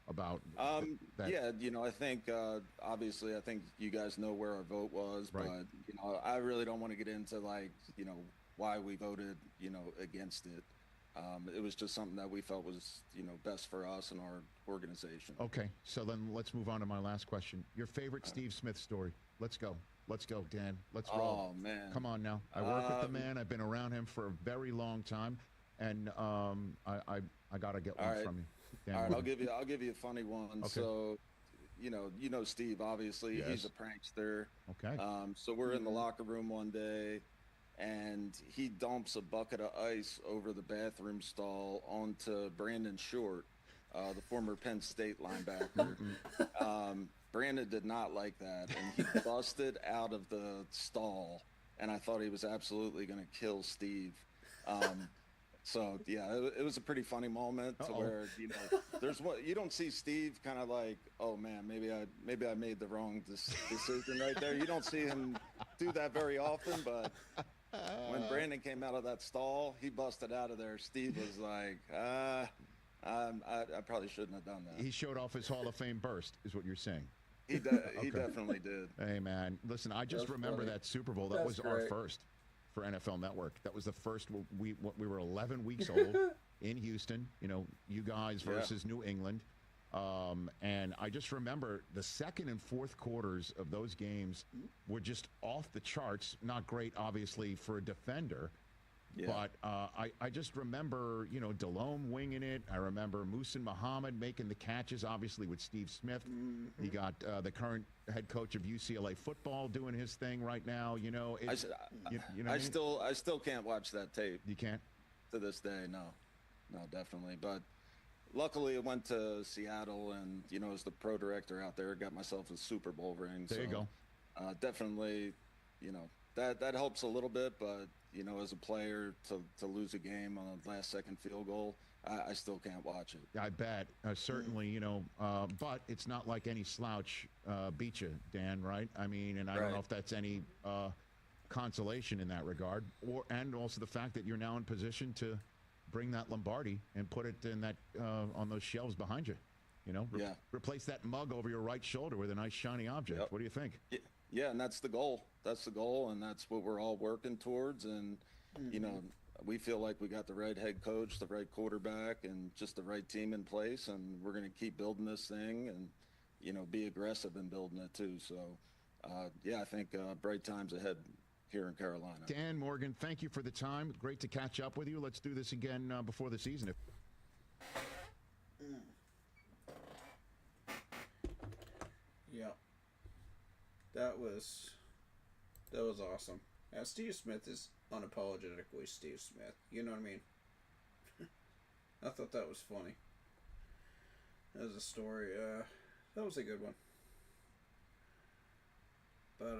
About that? Yeah, I think obviously I think you guys know where our vote was, Right. but I really don't want to get into why we voted against it. It was just something that we felt was best for us and our organization. Okay, so then let's move on to my last question. Your favorite Steve Smith story? Let's go, Dan. Let's roll. Oh man, Come on now. I work with the man. I've been around him for a very long time, and I gotta get one right. from you. Dan, All right, I'll give you a funny one. Okay. So, Steve. Obviously, Yes. he's a prankster. Okay. So we're in the locker room one day, and he dumps a bucket of ice over the bathroom stall onto Brandon Short, the former Penn State linebacker. Brandon did not like that, and he busted out of the stall, and I thought he was absolutely going to kill Steve. So yeah, it was a pretty funny moment to where there's what you don't see Steve kind of like, oh man, maybe I made the wrong decision right there. You don't see him do that very often, but when Brandon came out of that stall, he busted out of there. Steve was like, I probably shouldn't have done that. He showed off his Hall of Fame burst, is what you're saying. He definitely did. Hey man, listen, I just remember that Super Bowl. That That's was our great. first for NFL Network. That was the first. We were 11 weeks old in Houston. You guys versus New England, and I just remember the second and fourth quarters of those games were just off the charts. Not great, obviously, for a defender. Yeah. But I just remember, Delhomme winging it. I remember Muhsin Muhammad making the catches, obviously, with Steve Smith. You got the current head coach of UCLA football doing his thing right now. I still can't watch that tape. You can't? To this day, no, definitely. But luckily, I went to Seattle, and as the pro director out there, got myself a Super Bowl ring. There you go. Definitely, that helps a little bit, but as a player to lose a game on a last second field goal, I still can't watch it. I bet. Certainly, but it's not like any slouch beat you, Dan, right? I mean, and I don't know if that's any consolation in that regard, and also the fact that you're now in position to bring that Lombardi and put it in that on those shelves behind you. Replace that mug over your right shoulder with a nice shiny object. Yep. What do you think? Yeah, and that's the goal. That's the goal, and that's what we're all working towards. And we feel like we got the right head coach, the right quarterback, and just the right team in place. And we're going to keep building this thing, and be aggressive in building it too. So, I think bright times ahead here in Carolina. Dan Morgan, thank you for the time. Great to catch up with you. Let's do this again before the season. Yeah. That was awesome. Now, Steve Smith is unapologetically Steve Smith. You know what I mean? I thought that was funny. As a story, that was a good one. But,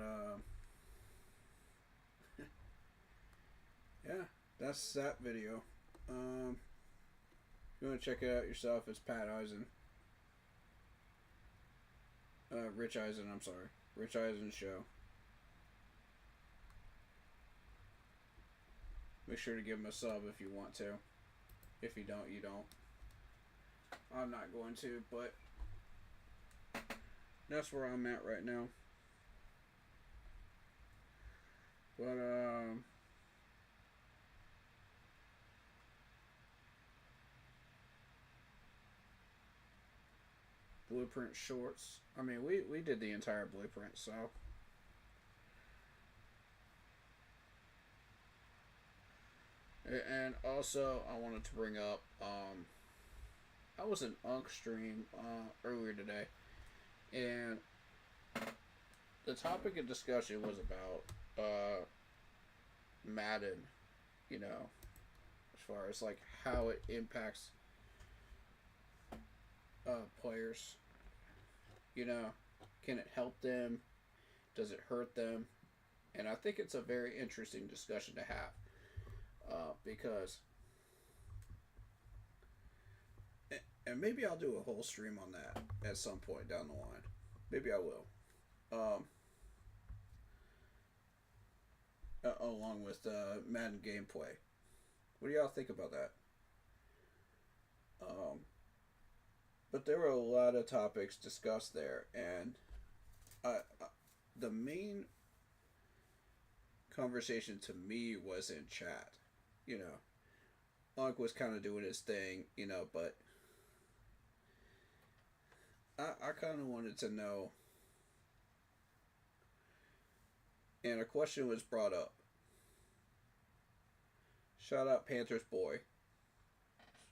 yeah, that's that video. If you want to check it out yourself, it's Pat Eisen. Rich Eisen, I'm sorry. Rich Eisen Show. Make sure to give him a sub if you want to. If you don't, you don't. I'm not going to, but that's where I'm at right now. But, Blueprint shorts. I mean, we did the entire blueprint, so. And also, I wanted to bring up, I was in Unk stream earlier today, and the topic of discussion was about Madden, as far as like how it impacts players. Can it help them? Does it hurt them? And I think it's a very interesting discussion to have because, and maybe I'll do a whole stream on that at some point down the line. Maybe I will. Along with Madden gameplay. What do y'all think about that? But there were a lot of topics discussed there, and the main conversation to me was in chat. You know, Unc was kind of doing his thing, you know, but I kind of wanted to know, and a question was brought up. Shout out Panthers Boy,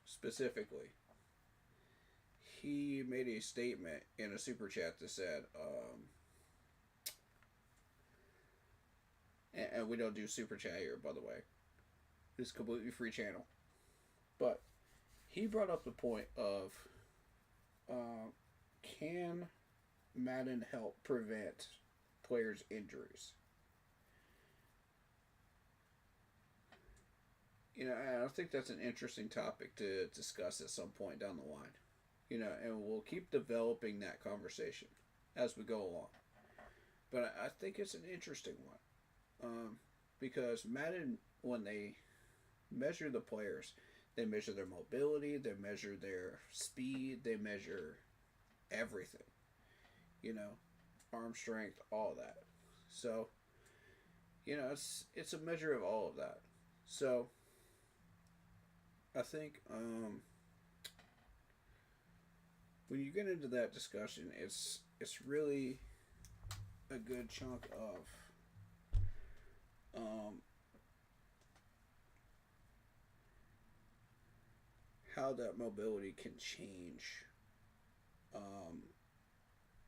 specifically. He made a statement in a super chat that said, and we don't do super chat here, by the way. It's a completely free channel. But he brought up the point of, can Madden help prevent players' injuries? You know, and I think that's an interesting topic to discuss at some point down the line. You know, and we'll keep developing that conversation as we go along. But I think it's an interesting one. Because Madden, when they measure the players, they measure their mobility, they measure their speed, they measure everything. You know, arm strength, all that. So, you know, it's a measure of all of that. So, I think when you get into that discussion, it's really a good chunk of how that mobility can change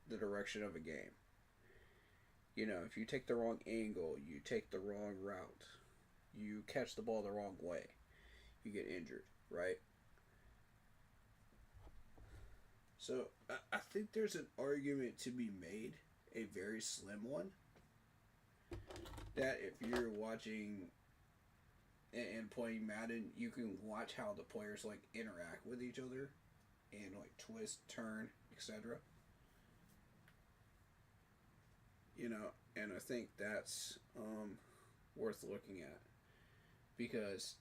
the direction of a game. You know, if you take the wrong angle, you take the wrong route, you catch the ball the wrong way, you get injured, right? So I think there's an argument to be made, a very slim one, that if you're watching and playing Madden, you can watch how the players like interact with each other and like twist, turn, etc. You know, and I think that's worth looking at, because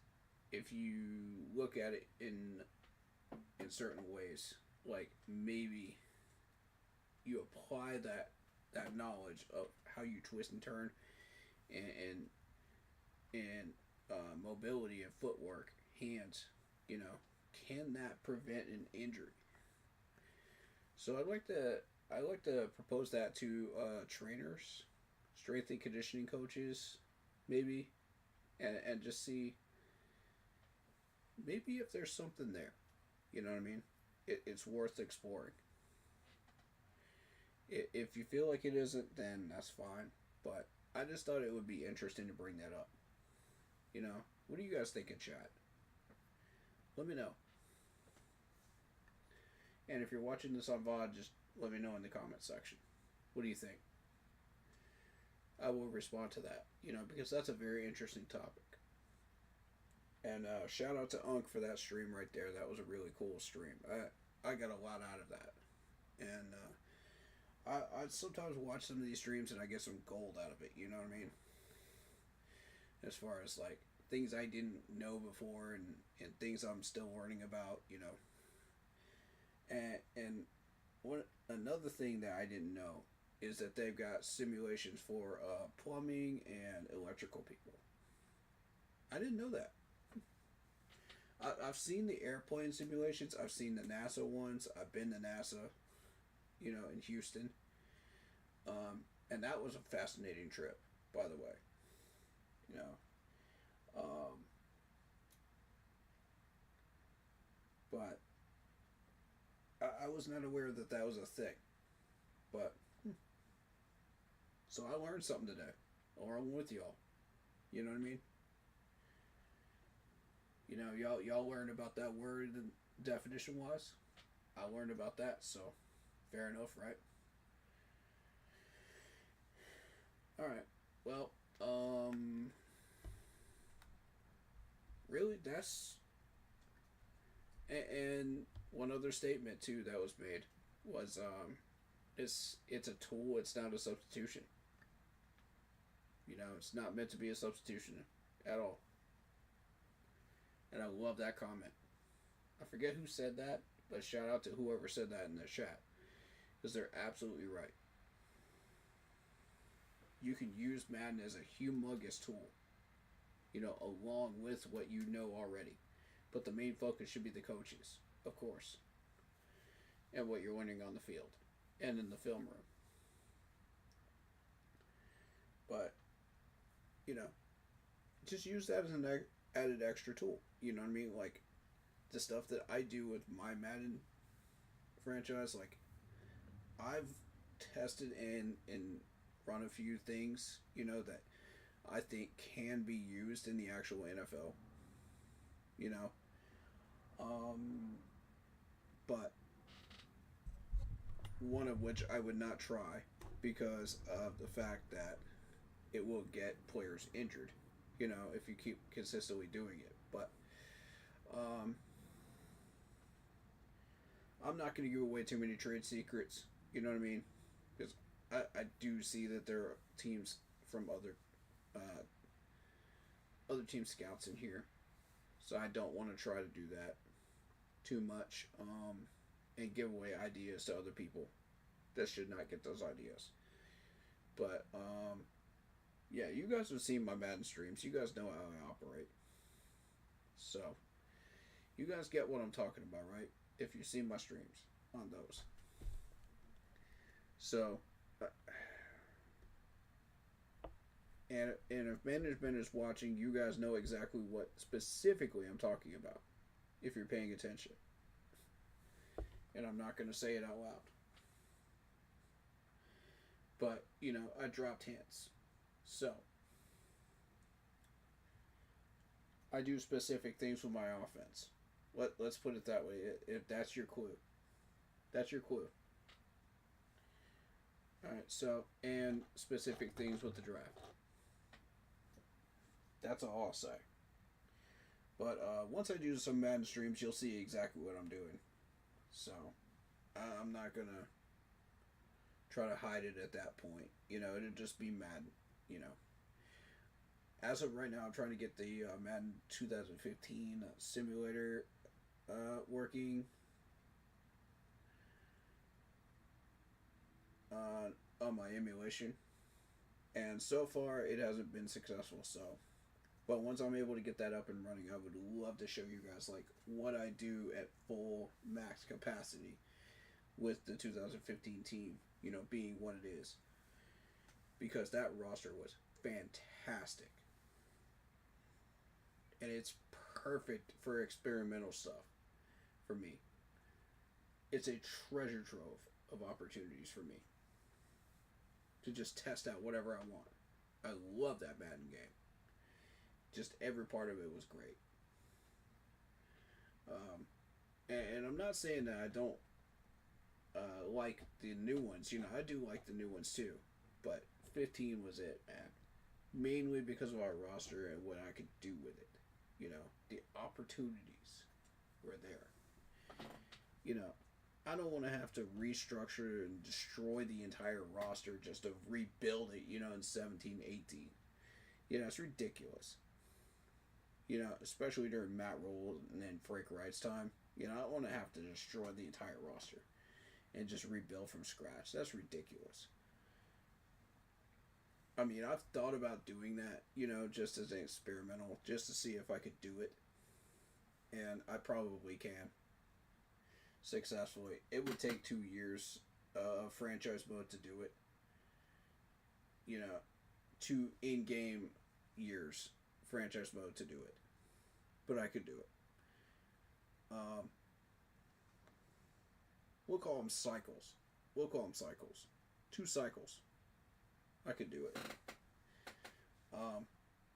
if you look at it in certain ways, like maybe you apply that knowledge of how you twist and turn and mobility and footwork, hands, you know, can that prevent an injury? So I'd like to propose that to trainers, strength and conditioning coaches, maybe, and just see maybe if there's something there. You know what I mean? It's worth exploring. If you feel like it isn't, then that's fine. But I just thought it would be interesting to bring that up. You know, what do you guys think in chat? Let me know. And if you're watching this on VOD, just let me know in the comment section. What do you think? I will respond to that, you know, because that's a very interesting topic. And shout out to Unc for that stream right there. That was a really cool stream. I got a lot out of that. And I sometimes watch some of these streams and I get some gold out of it, you know what I mean? As far as like things I didn't know before and things I'm still learning about, you know. And another thing that I didn't know is that they've got simulations for plumbing and electrical people. I didn't know that. I've seen the airplane simulations. I've seen the NASA ones. I've been to NASA, you know, in Houston. And that was a fascinating trip, by the way. You know. But I was not aware that that was a thing. But, so I learned something today, along with y'all. You know what I mean? You know, y'all learned about that word and definition wise. I learned about that, so fair enough, right? Alright, well, Um, really, that's and one other statement too that was made was it's a tool. It's not a substitution. You know, it's not meant to be a substitution at all. And I love that comment. I forget who said that, but shout out to whoever said that in the chat. Because they're absolutely right. You can use Madden as a humongous tool, you know, along with what you know already. But the main focus should be the coaches, of course, and what you're learning on the field and in the film room. But, you know, just use that as an added extra tool. You know what I mean? Like, the stuff that I do with my Madden franchise, like, I've tested and run a few things, you know, that I think can be used in the actual NFL. You know? But one of which I would not try because of the fact that it will get players injured, you know, if you keep consistently doing it. But I'm not going to give away too many trade secrets, you know what I mean? Because I do see that there are teams from other team scouts in here, so I don't want to try to do that too much and give away ideas to other people that should not get those ideas. But yeah, you guys have seen my Madden streams. You guys know how I operate. So, you guys get what I'm talking about, right? If you see my streams on those. So, and if management is watching, you guys know exactly what specifically I'm talking about, if you're paying attention. And I'm not going to say it out loud. But, you know, I dropped hints. So, I do specific things with my offense. Let's put it that way. If that's your clue. That's your clue. Alright, so, and specific things with the draft. That's all I'll say. But once I do some Madden streams, you'll see exactly what I'm doing. So, I'm not going to try to hide it at that point. You know, it'll just be Madden, you know. As of right now, I'm trying to get the Madden 2015 simulator working on my emulation. And so far, it hasn't been successful, so... But once I'm able to get that up and running, I would love to show you guys, like, what I do at full max capacity with the 2015 team, you know, being what it is. Because that roster was fantastic. And it's perfect for experimental stuff for me. It's a treasure trove of opportunities for me to just test out whatever I want. I love that Madden game. Just every part of it was great. And I'm not saying that I don't like the new ones. You know, I do like the new ones too. But 15 was it, man. Mainly because of our roster and what I could do with it. You know, the opportunities were there. You know, I don't want to have to restructure and destroy the entire roster just to rebuild it, you know, in 17, 18. You know, it's ridiculous. You know, especially during Matt Rule and then Frank Wright's time. You know, I don't want to have to destroy the entire roster and just rebuild from scratch. That's ridiculous. I mean, I've thought about doing that, you know, just as an experimental, just to see if I could do it. And I probably can. Successfully. It would take 2 years of franchise mode to do it. You know, 2 in-game years franchise mode to do it. But I could do it. We'll call them cycles. 2 cycles. I could do it.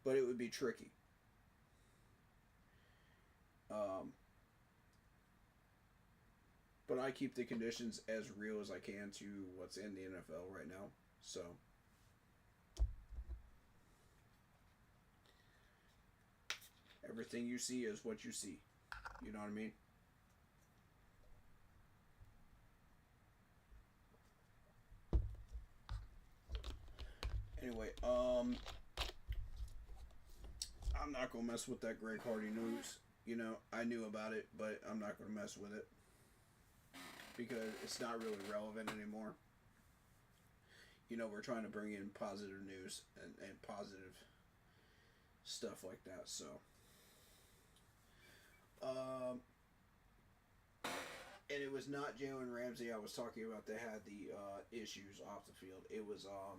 But it would be tricky. But I keep the conditions as real as I can to what's in the NFL right now. So, Everything you see is what you see. You know what I mean? Anyway, I'm not gonna mess with that Greg Hardy news. You know, I knew about it, but I'm not gonna mess with it because it's not really relevant anymore. You know, we're trying to bring in positive news and positive stuff like that. So, and it was not Jalen Ramsey I was talking about that had the issues off the field. It was oh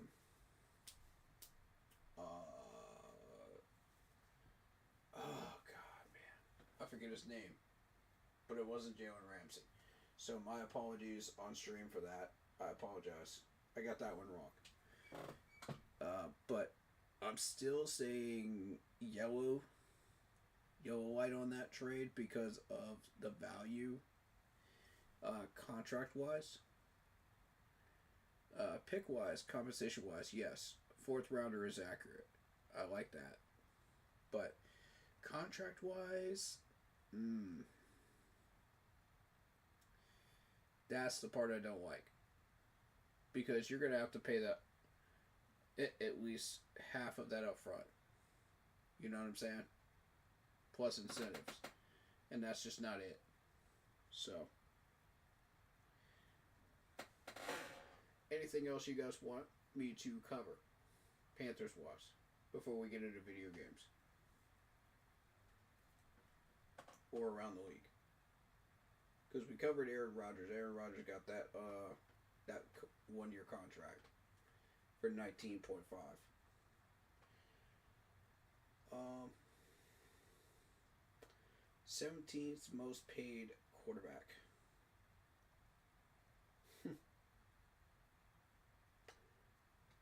god, man, I forget his name, but it wasn't Jalen Ramsey. So my apologies on stream for that. I apologize. I got that one wrong. But I'm still saying yellow light on that trade because of the value, contract wise, pick wise, compensation wise. Yes, fourth rounder is accurate. I like that, but contract wise, that's the part I don't like. Because you're going to have to pay that at least half of that up front. You know what I'm saying? Plus incentives. And that's just not it. So. Anything else you guys want me to cover? Panthers wise. Before we get into video games. Or around the league. Because we covered Aaron Rodgers. Aaron Rodgers got that 1-year contract for 19.5. 17th most paid quarterback.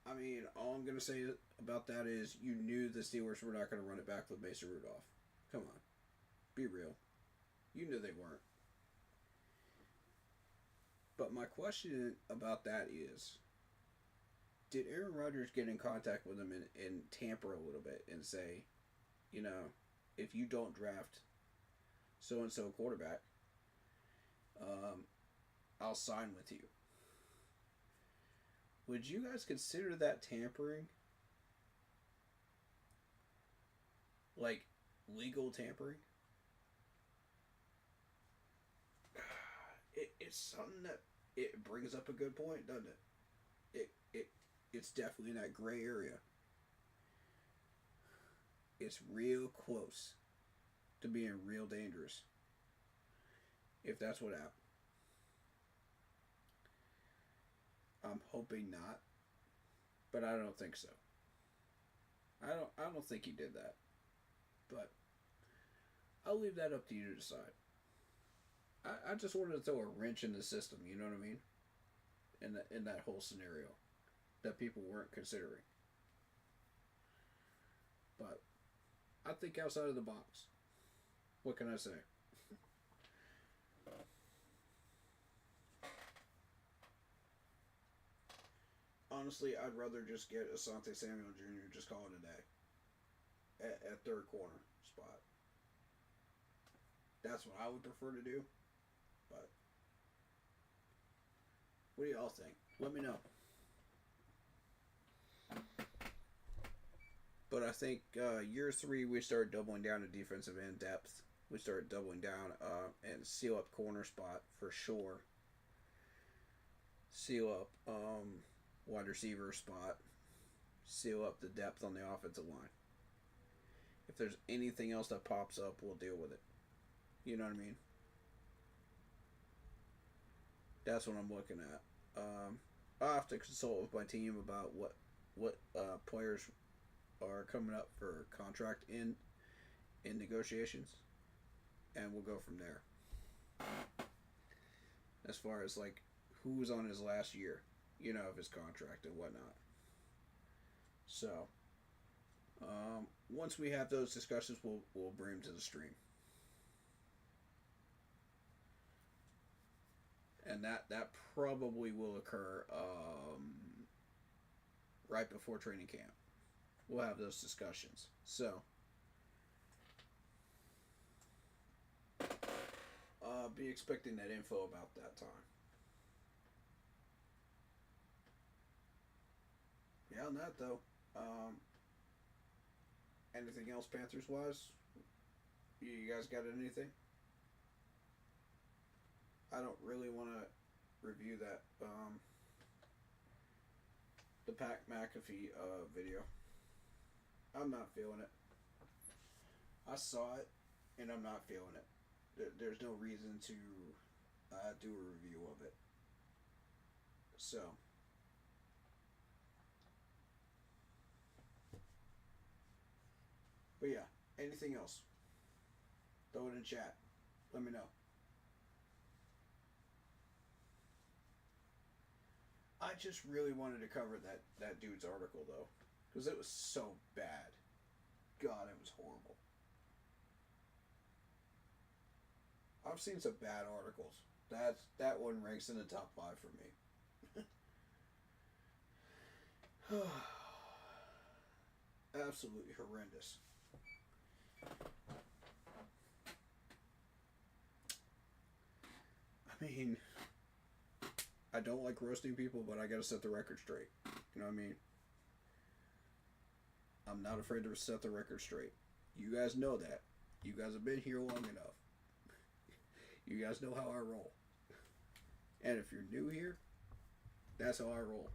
I mean, all I'm gonna say about that is you knew the Steelers were not gonna run it back with Mason Rudolph. Come on, be real. You knew they weren't. But my question about that is, did Aaron Rodgers get in contact with him and tamper a little bit and say, you know, if you don't draft so-and-so quarterback, I'll sign with you. Would you guys consider that tampering? Like, legal tampering? It's something that it brings up a good point, doesn't it? It's definitely in that gray area. It's real close to being real dangerous. If that's what happened. I'm hoping not, but I don't think so. I don't think he did that. But I'll leave that up to you to decide. I just wanted to throw a wrench in the system, you know what I mean? In that whole scenario that people weren't considering. But I think outside of the box. What can I say? Honestly, I'd rather just get Asante Samuel Jr. Just call it a day. At third corner spot. That's what I would prefer to do. But what do y'all think? Let me know. But I think year 3 we started doubling down to defensive end depth. We started doubling down and seal up corner spot for sure. Seal up wide receiver spot. Seal up the depth on the offensive line. If there's anything else that pops up, we'll deal with it. You know what I mean? That's what I'm looking at. I'll have to consult with my team about what players are coming up for contract in negotiations, and we'll go from there. As far as like who's on his last year, you know, of his contract and whatnot. So, once we have those discussions, we'll bring them to the stream. And that probably will occur right before training camp. We'll have those discussions. So, expecting that info about that time. Yeah, on that though. Anything else Panthers wise? You guys got anything? I don't really want to review that the Pat McAfee video. I'm not feeling it. I saw it, and I'm not feeling it. There's no reason to do a review of it. So, but yeah, anything else? Throw it in chat. Let me know. I just really wanted to cover that dude's article though, because it was so bad. God, it was horrible. I've seen some bad articles. That one ranks in the top 5 for me. Absolutely horrendous. I mean, I don't like roasting people, but I gotta set the record straight. You know what I mean? I'm not afraid to set the record straight. You guys know that. You guys have been here long enough. You guys know how I roll. And if you're new here, that's how I roll.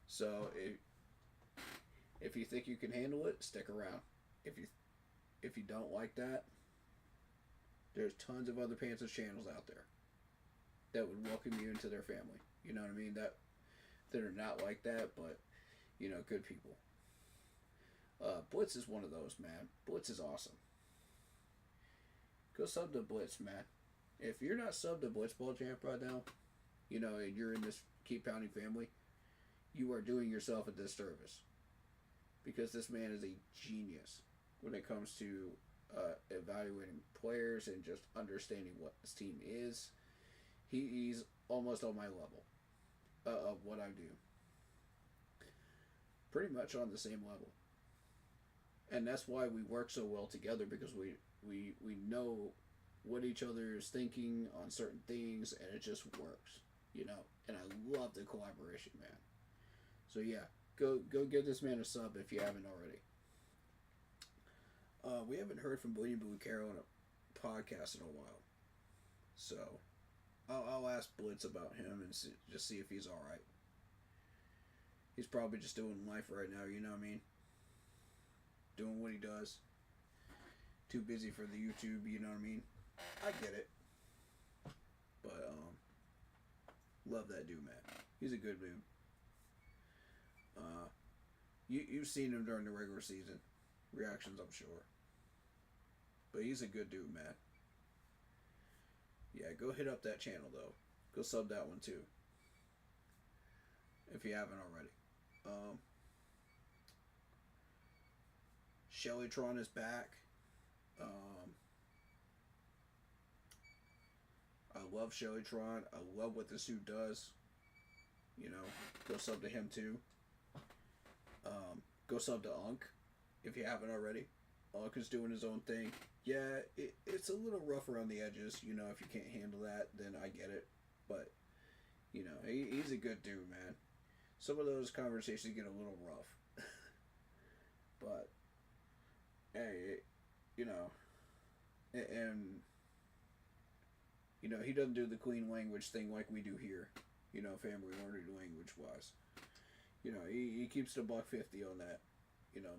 So if you think you can handle it, stick around. If you don't like that, there's tons of other Panthers channels out there that would welcome you into their family. You know what I mean? That are not like that, but good people. Blitz is one of those, man. Blitz is awesome. Go sub to Blitz, man. If you're not subbed to Blitz Ball Champ right now, and you're in this Keep Pounding family, you are doing yourself a disservice. Because this man is a genius when it comes to evaluating players and just understanding what this team is. He's almost on my level of what I do. Pretty much on the same level. And that's why we work so well together, because we know what each other is thinking on certain things, and it just works, and I love the collaboration, man. So yeah, go give this man a sub if you haven't already. We haven't heard from William Blue Carroll on a podcast in a while, so I'll ask Blitz about him and just see if he's all right. He's probably just doing life right now, you know what I mean? Doing what he does. Too busy for the YouTube, you know what I mean? I get it. But, love that dude, man. He's a good dude. You've seen him during the regular season. Reactions, I'm sure. But he's a good dude, man. Yeah, go hit up that channel, though. Go sub that one, too. If you haven't already. Shellytron is back. I love Shellytron. I love what this dude does. Go sub to him too. Go sub to Unk if you haven't already. Unk is doing his own thing. Yeah, it's a little rough around the edges. If you can't handle that, then I get it. But, he's a good dude, man. Some of those conversations get a little rough. But, hey, and he doesn't do the clean language thing like we do here, family learning language wise. He keeps the $150 on that,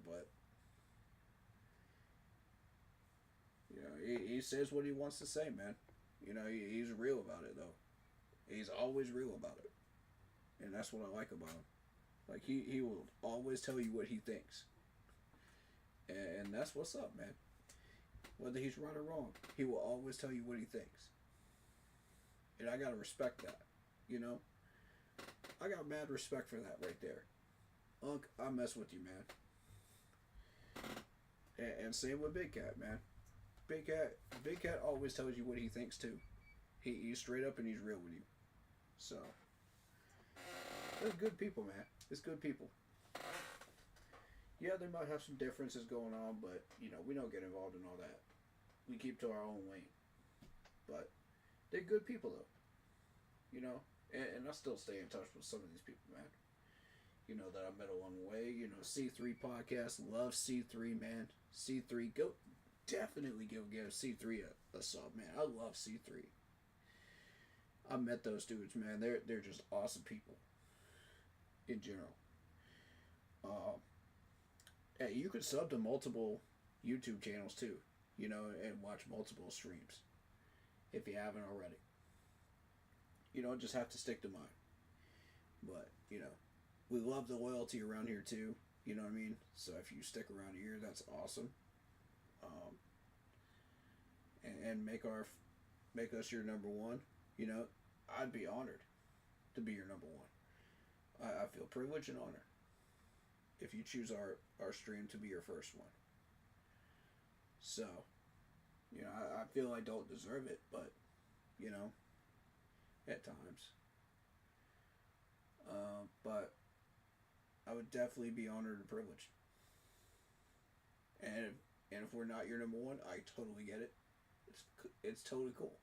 but he says what he wants to say, man. He's real about it though. He's always real about it, and that's what I like about him. Like he will always tell you what he thinks. And that's what's up, man. Whether he's right or wrong, he will always tell you what he thinks. And I gotta respect that, I got mad respect for that right there. Unk, I mess with you, man. And same with Big Cat, man. Big Cat always tells you what he thinks too. He's straight up and he's real with you. So, they're good people, man. It's good people. Yeah, they might have some differences going on, but, we don't get involved in all that. We keep to our own lane. But, they're good people though. You know, and I still stay in touch with some of these people, man. You know, that I met along the way. You know, C3 podcast, love C3, man. C3, go definitely give C3 a sub, man. I love C3. I met those dudes, man. They're just awesome people in general. Hey, you could sub to multiple YouTube channels too, you know, and watch multiple streams if you haven't already. You don't just have to stick to mine. But, you know, we love the loyalty around here too. You know what I mean? So if you stick around here, that's awesome. And make us your number one. You know, I'd be honored to be your number one. I feel privileged and honored if you choose our stream to be your first one. So, you know, I feel I don't deserve it, but, you know, at times. But I would definitely be honored and privileged. And if we're not your number one, I totally get it. It's totally cool.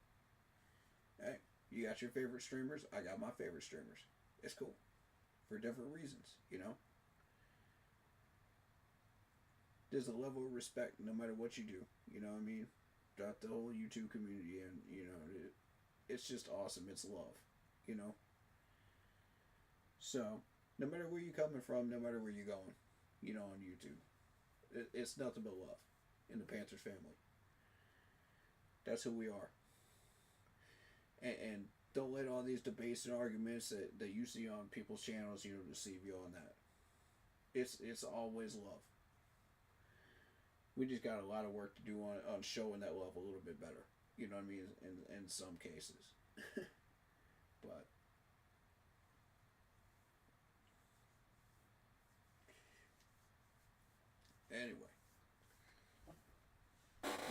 Hey, you got your favorite streamers. I got my favorite streamers. It's cool for different reasons, you know. There's a level of respect no matter what you do. You know what I mean? Throughout the whole YouTube community, and you know, it's just awesome. It's love, you know. So, no matter where you're coming from, no matter where you're going, you know, on YouTube, it's nothing but love in the Panthers family. That's who we are. And don't let all these debates and arguments that you see on people's channels, you know, deceive you on that. It's always love. We just got a lot of work to do on showing that love a little bit better. You know what I mean? In some cases. But anyway,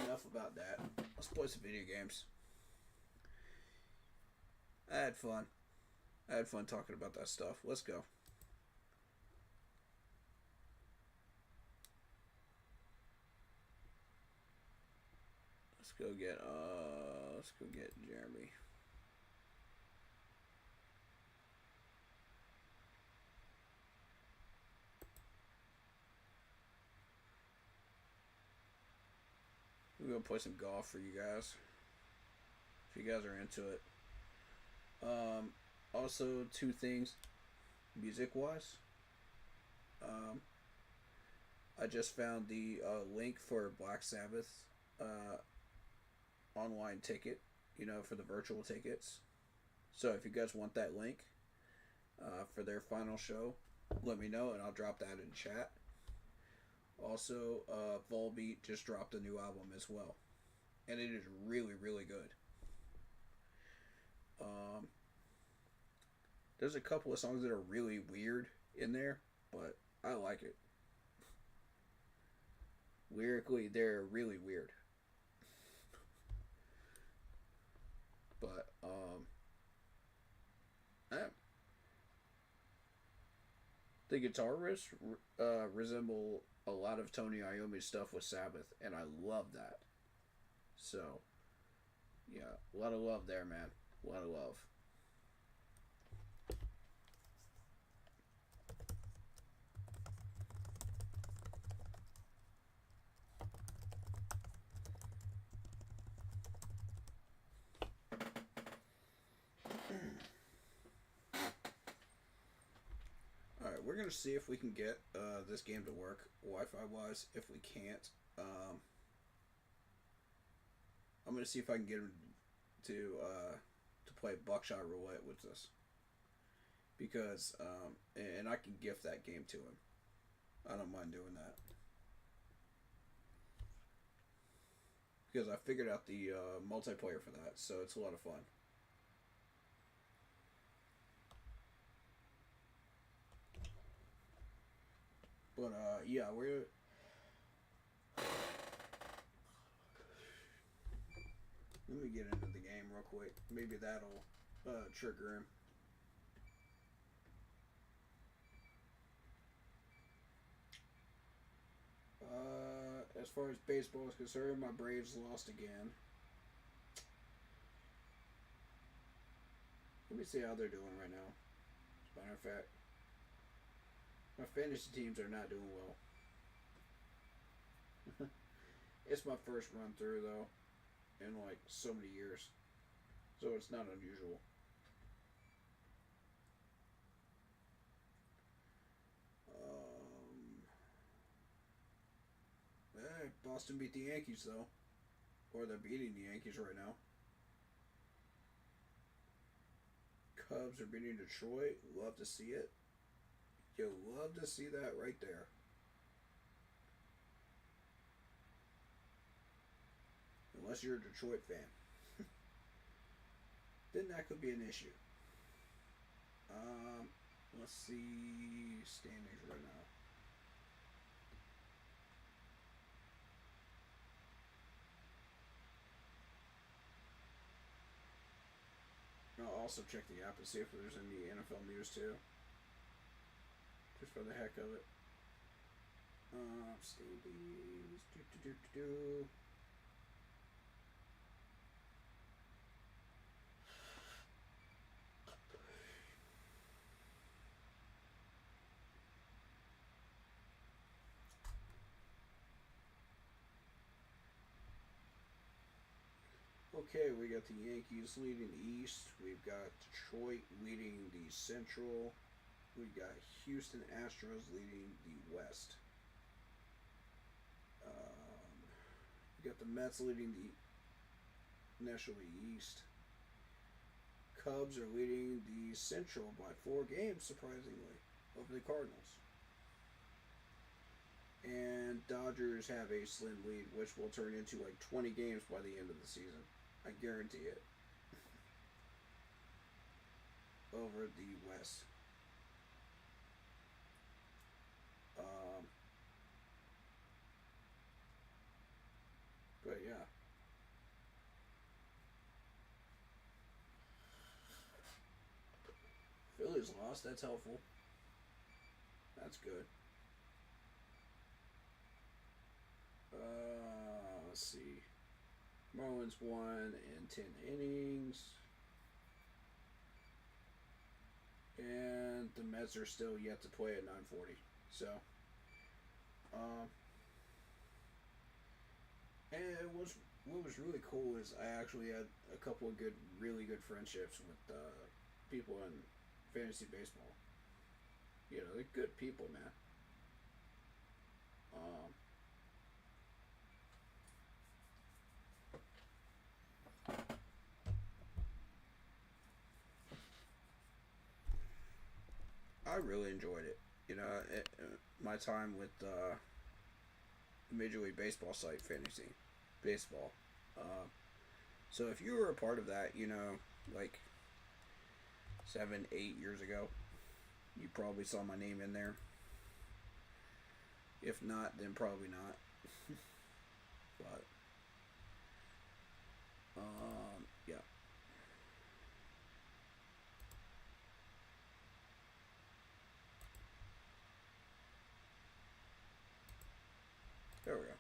enough about that. Let's play some video games. I had fun. Talking about that stuff. Let's go. Let's go get Jeremy. We're gonna play some golf for you guys. If you guys are into it. Also, two things, music-wise. I just found the link for Black Sabbath online ticket, you know, for the virtual tickets. So if you guys want that link for their final show, let me know and I'll drop that in chat. Also, Volbeat just dropped a new album as well, and it is really, really good. There's a couple of songs that are really weird in there, but I like it. Lyrically, they're really weird. But, the guitar riffs resemble a lot of Tony Iommi's stuff with Sabbath, and I love that. So, yeah, a lot of love there, man. A lot of love. Alright, we're going to see if we can get this game to work Wi-Fi wise. If we can't, I'm going to see if I can get him to play Buckshot Roulette with us. Because, and I can gift that game to him. I don't mind doing that. Because I figured out the multiplayer for that, so it's a lot of fun. But, yeah, we're... Let me get into the game real quick. Maybe that'll trigger him. As far as baseball is concerned, my Braves lost again. Let me see how they're doing right now. As a matter of fact, my fantasy teams are not doing well. It's my first run through though, in like so many years, so it's not unusual. Boston beat the Yankees though, or they're beating the Yankees right now. Cubs are beating Detroit. Love to see it. You love to see that right there. Unless you're a Detroit fan, then that could be an issue. Let's see standings right now. I'll also check the app and see if there's any NFL news too. Just for the heck of it. Standings. Okay, we got the Yankees leading the East. We've got Detroit leading the Central. We've got Houston Astros leading the West. We got the Mets leading the National League East. Cubs are leading the Central by 4 games, surprisingly, over the Cardinals. And Dodgers have a slim lead, which will turn into like 20 games by the end of the season. I guarantee it. Over the West. But yeah. Phillies lost. That's helpful. That's good. Let's see. Marlins won in 10 innings. And the Mets are still yet to play at 9:40. So, and what was really cool is I actually had a couple of really good friendships with people in fantasy baseball. You know, they're good people, man. I really enjoyed it. You know, my time with Major League Baseball site, Fantasy Baseball. So if you were a part of that, you know, like 7, 8 years ago, you probably saw my name in there. If not, then probably not. But yeah. There we go.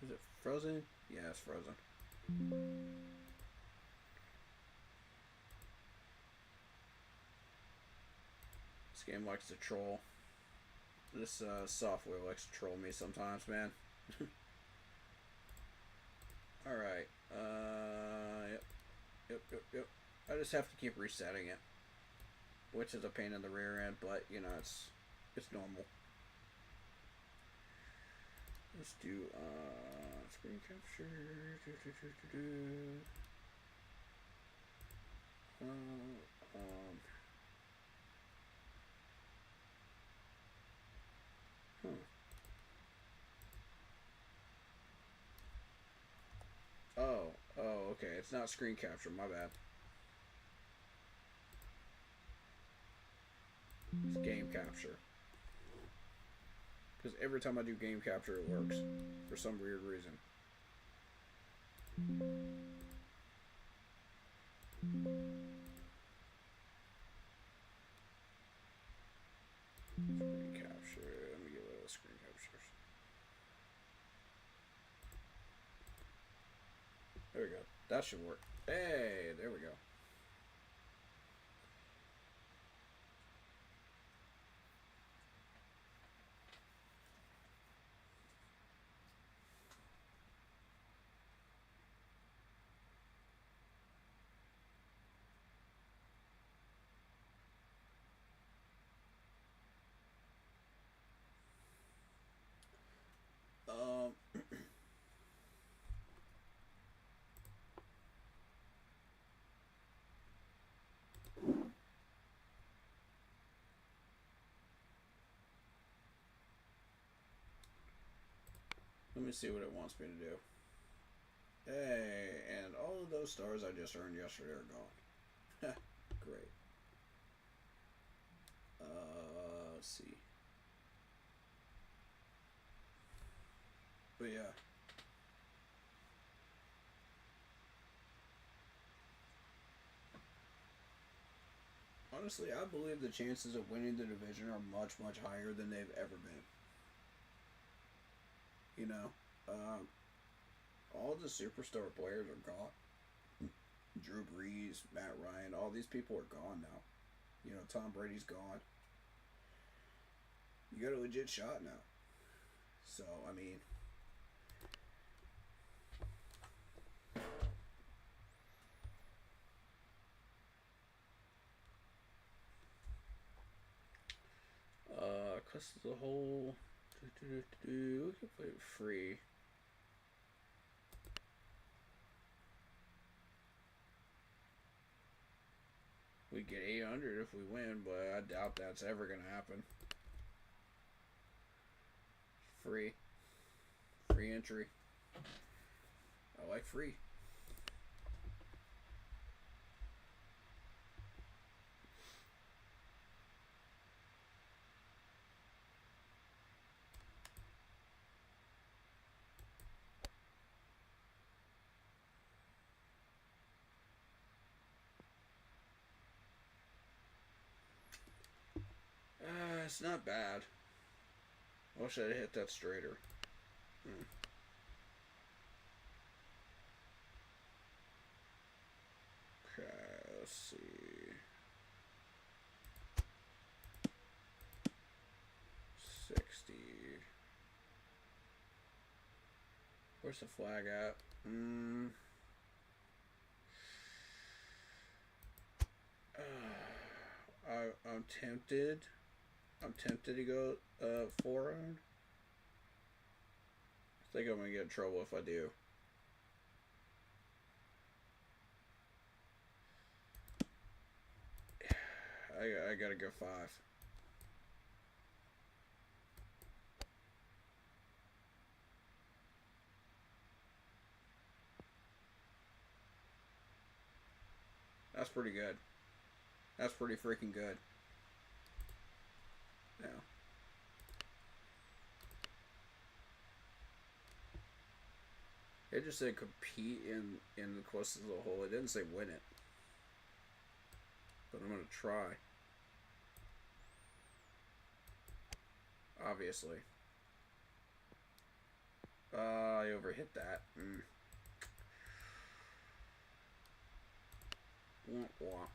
Is it frozen? Yeah, it's frozen. This game likes to troll. This software likes to troll me sometimes, man. Alright. Yep. I just have to keep resetting it. Which is a pain in the rear end, but, you know, it's normal. Let's do screen capture. Oh, okay. It's not screen capture. My bad. It's game capture. Because every time I do game capture, it works. For some weird reason. Screen capture. Let me get rid of the screen captures. There we go. That should work. Hey, there we go. Let me see what it wants me to do. Hey, and all of those stars I just earned yesterday are gone. Great. Let's see. But yeah. Honestly, I believe the chances of winning the division are much, much higher than they've ever been. You know, all the superstar players are gone. Drew Brees, Matt Ryan, all these people are gone now. You know, Tom Brady's gone. You got a legit shot now. So, I mean, cause the whole we can play it free. We get 800 if we win, but I doubt that's ever gonna happen. Free entry. I like free. It's not bad. I wish I'd hit that straighter. Okay, let's see. Where's the flag at? I'm tempted. I'm tempted to go 4-round. I think I'm gonna get in trouble if I do. I gotta go 5. That's pretty good. That's pretty freaking good. Now. It just said compete in the quest as a whole. It didn't say win it. But I'm gonna try. Obviously. I overhit that. Womp womp.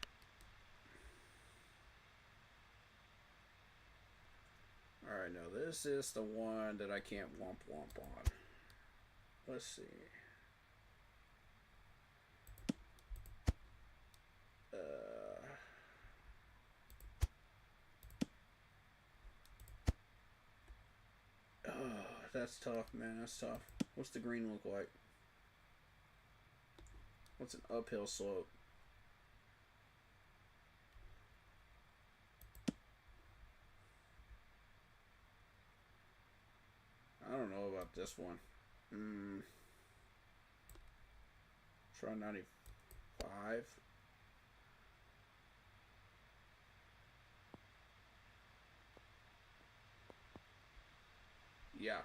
Alright, now this is the one that I can't womp womp on. Let's see. Oh, that's tough, man. That's tough. What's the green look like? What's an uphill slope? I don't know about this one. Try 95. Yeah.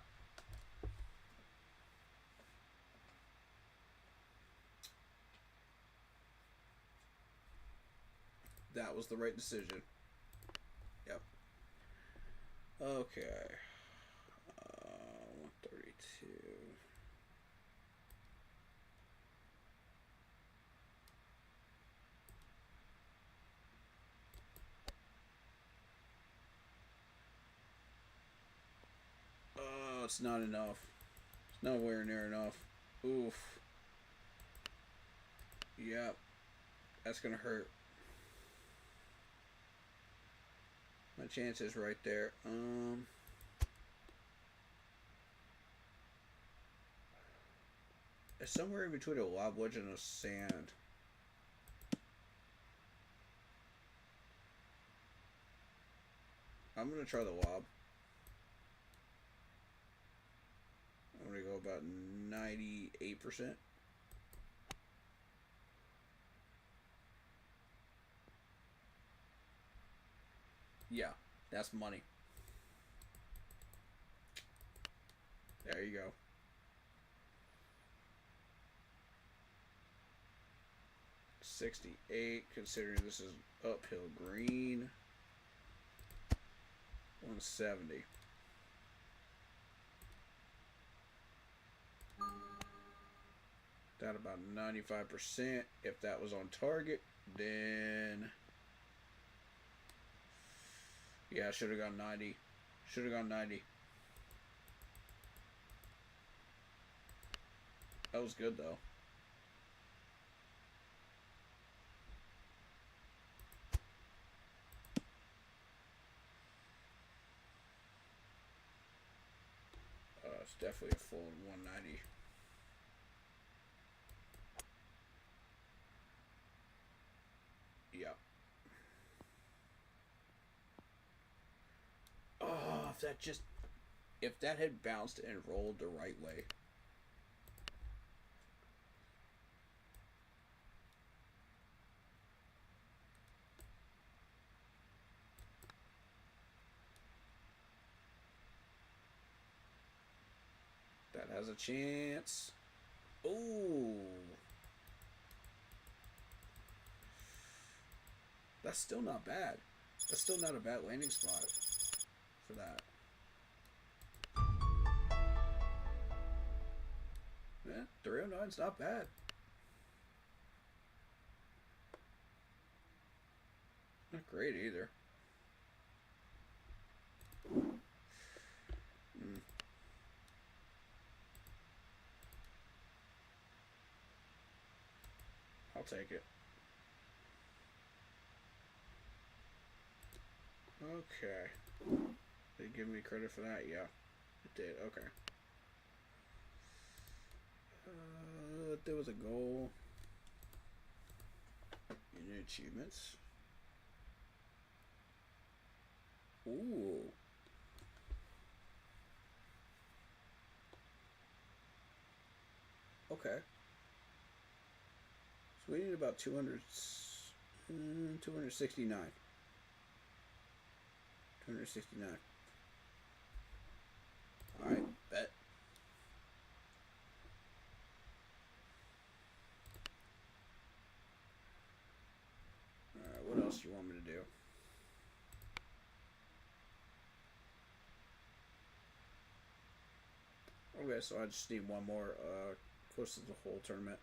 That was the right decision. Yep. Okay. 132. Oh, it's not enough. It's nowhere near enough. Oof. Yep. That's gonna hurt. My chances right there. It's somewhere in between a lob wedge and a sand. I'm gonna try the lob. I'm going to go about 98%. Yeah, that's money. There you go. 68, considering this is uphill green. 170. That about 95%. If that was on target, then yeah, I should have gone 90. Should have gone 90. That was good though. It's definitely a full 190. Yep. Oh, if that had bounced and rolled the right way. That has a chance. Ooh. That's still not bad. That's still not a bad landing spot for that. Yeah, 309's not bad. Not great either. I'll take it. Okay. They give me credit for that? Yeah, it did. Okay. There was a goal in achievements. Ooh. Okay. So we need about 269. 269. Alright, bet. Alright, what else do you want me to do? Okay, so I just need one more close to the whole tournament.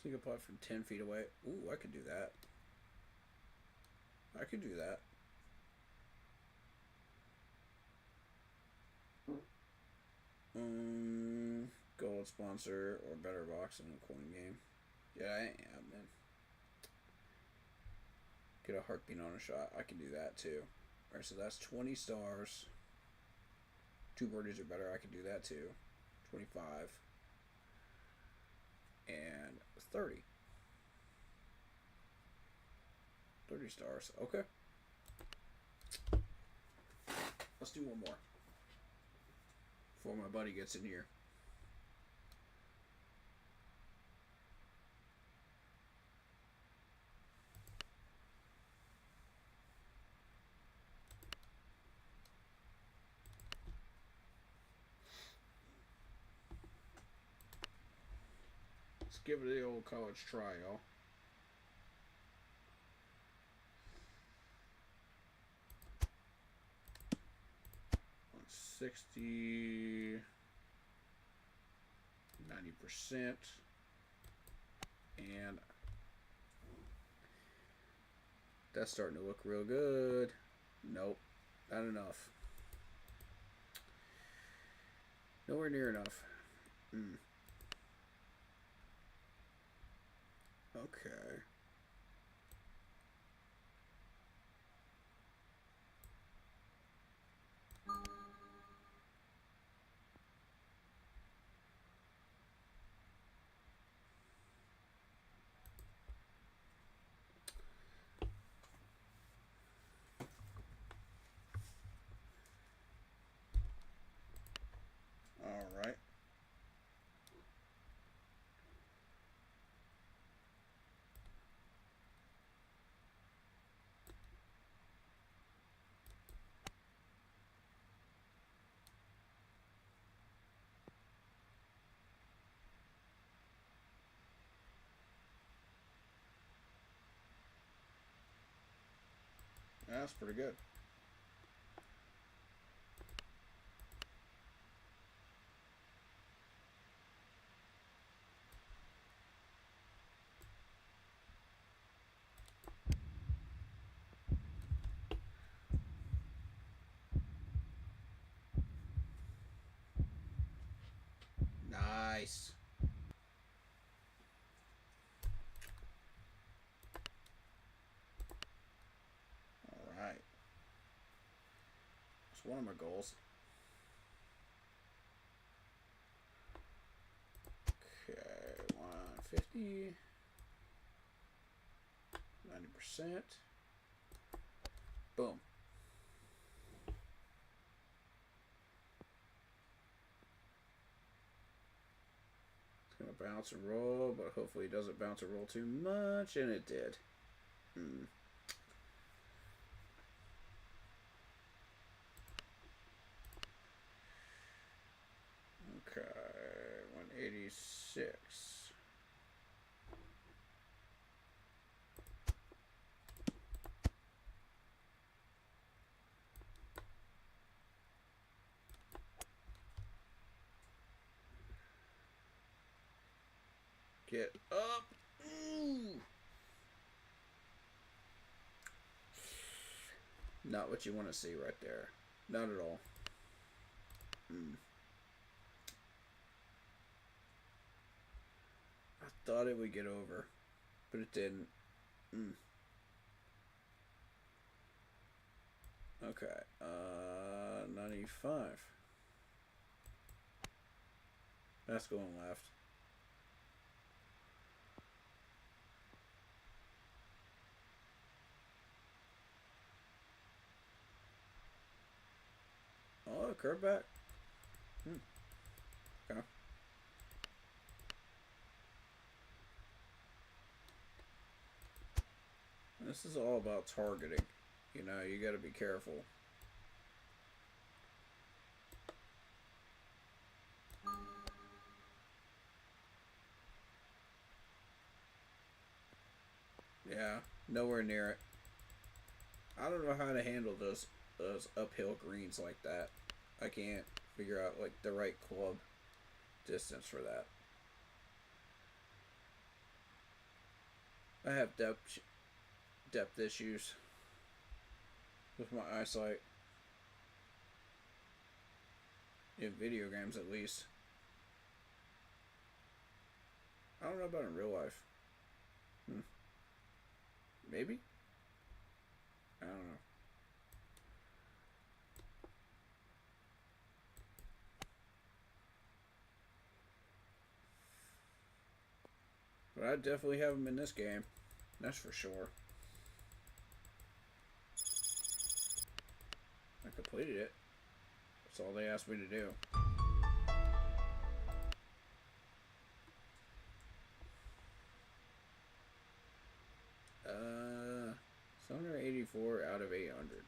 Single putt from 10 feet away. Ooh, I could do that. I could do that. Gold sponsor or better box in a coin game. Yeah, I am, man. Get a heartbeat on a shot. I can do that too. Alright, so that's 20 stars. 2 birdies or better. I can do that too. 25. And 30. 30 stars. Okay. Let's do one more. Before my buddy gets in here. Let's give it the old college try, y'all. $60, 90%, and that's starting to look real good. Nope, not enough. Nowhere near enough. Okay. That's pretty good. Nice. All right. That's one of my goals. Okay, 150. 90%. Boom. It's going to bounce and roll, but hopefully it doesn't bounce and roll too much, and it did. Okay, 186. Get up. Ooh. Not what you want to see right there. Not at all. I thought it would get over, but it didn't. Okay, 95. That's going left. Oh, curve back. Okay. This is all about targeting. You know, you got to be careful. Yeah, nowhere near it. I don't know how to handle those uphill greens like that. I can't figure out like the right club distance for that. I have depth issues with my eyesight in video games, at least. I don't know about in real life. Maybe? I don't know. But I definitely have them in this game. That's for sure. I completed it. That's all they asked me to do. 784 out of 800.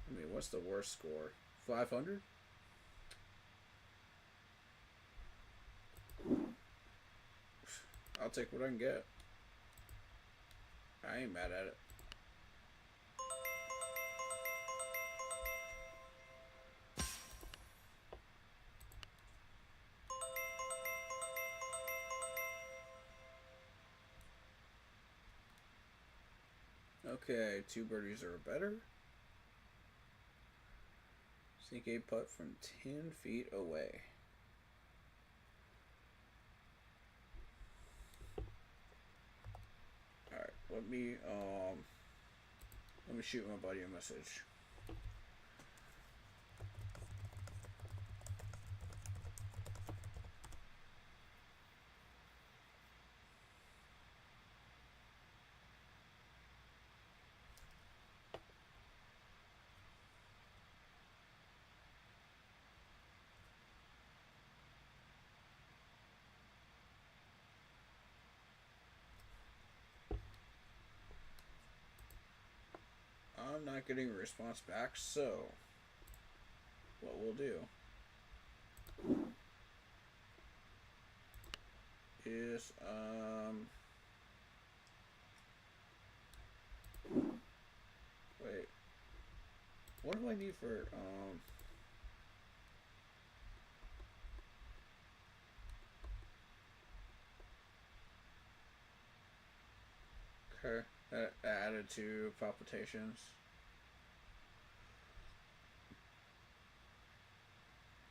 I mean, what's the worst score? 500? I'll take what I can get. I ain't mad at it. Okay, 2 birdies or better. Sink a putt from 10 feet away. Alright, let me shoot my buddy a message. I'm not getting a response back, so what we'll do is wait. What do I need for okay. Added to palpitations.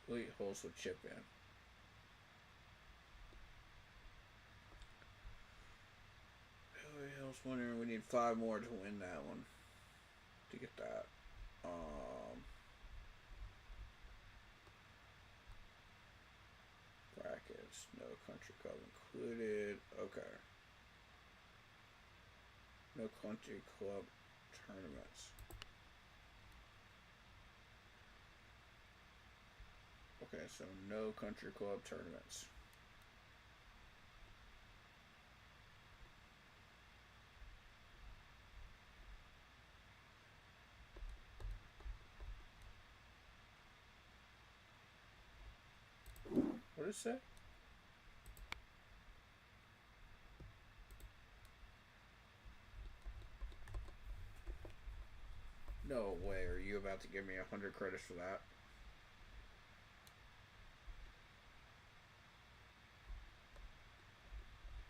Complete holes with chip in. I was wondering, we need 5 more to win that one. To get that. Brackets, no country club included. Okay. No country club tournaments. Okay, so no country club tournaments. What did it say? No way, are you about to give me 100 credits for that?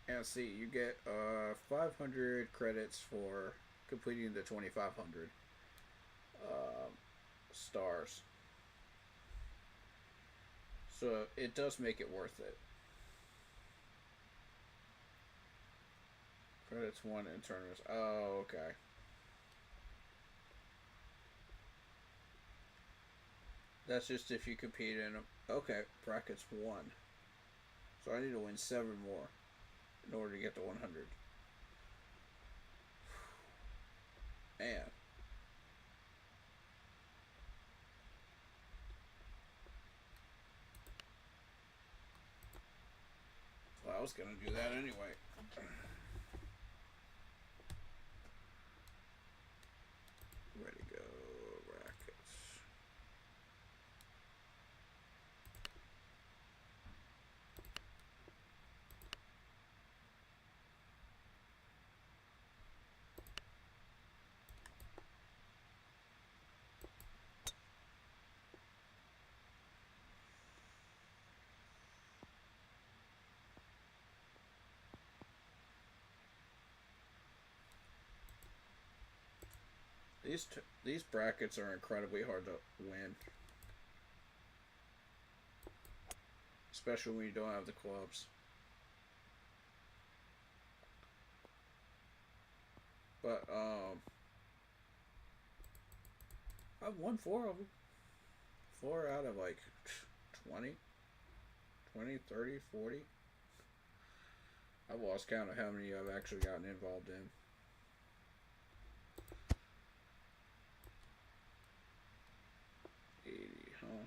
And see, you get 500 credits for completing the 2,500 stars. So it does make it worth it. Credits won in tournaments. Oh, okay. That's just if you compete in them. Okay, brackets 1. So I need to win 7 more in order to get to 100. Man. Well, I was going to do that anyway. Ready to go, brackets. These brackets are incredibly hard to win, especially when you don't have the clubs. But I've won 4 of them. 4 out of like 20, 30, 40. I've lost count of how many I've actually gotten involved in. Huh?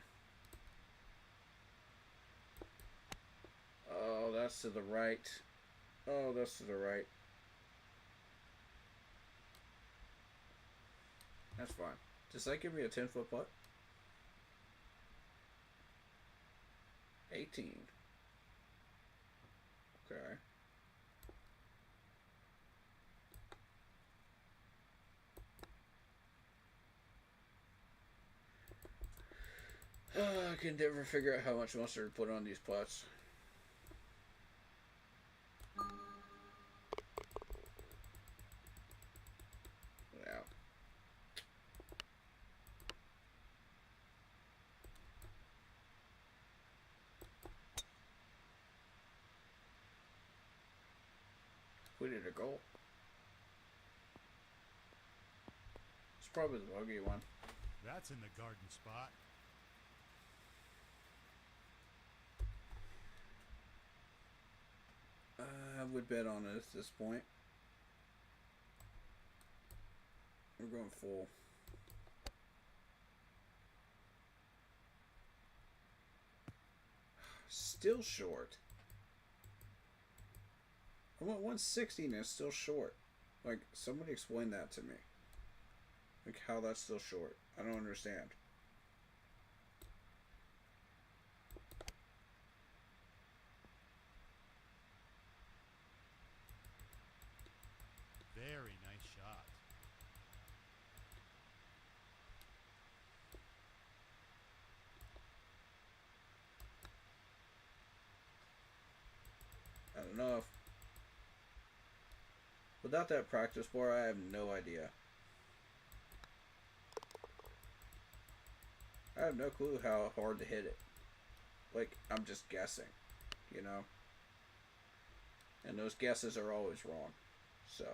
Oh, that's to the right. Oh, that's to the right. That's fine. Does that give me a 10-foot putt? 18. Okay. I can never figure out how much mustard to put on these putts. Yeah. Put it a goal. It's probably the buggy one. That's in the garden spot. I would bet on it at this point. We're going full. Still short. I went 160 and it's still short. Like, somebody explain that to me. Like, how that's still short. I don't understand. Very nice shot. I don't know if... Without that practice board, I have no idea. I have no clue how hard to hit it. Like, I'm just guessing, you know? And those guesses are always wrong. So.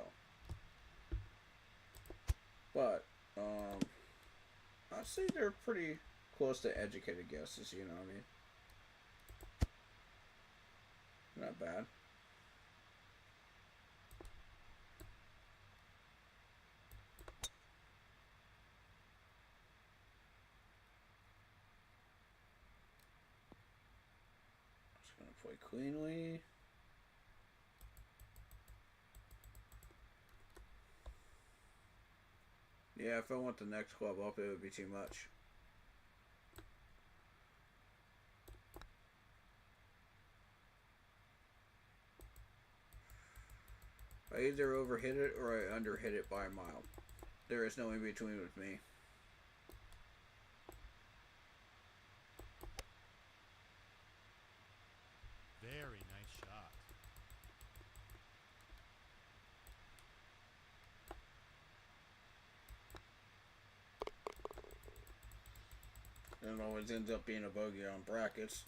But, I'd say they're pretty close to educated guesses, you know what I mean? Not bad. Just gonna play cleanly. Yeah, if I want the next club up, it would be too much. I either overhit it or I underhit it by a mile. There is no in between with me. Very nice shot. And it always ends up being a bogey on brackets.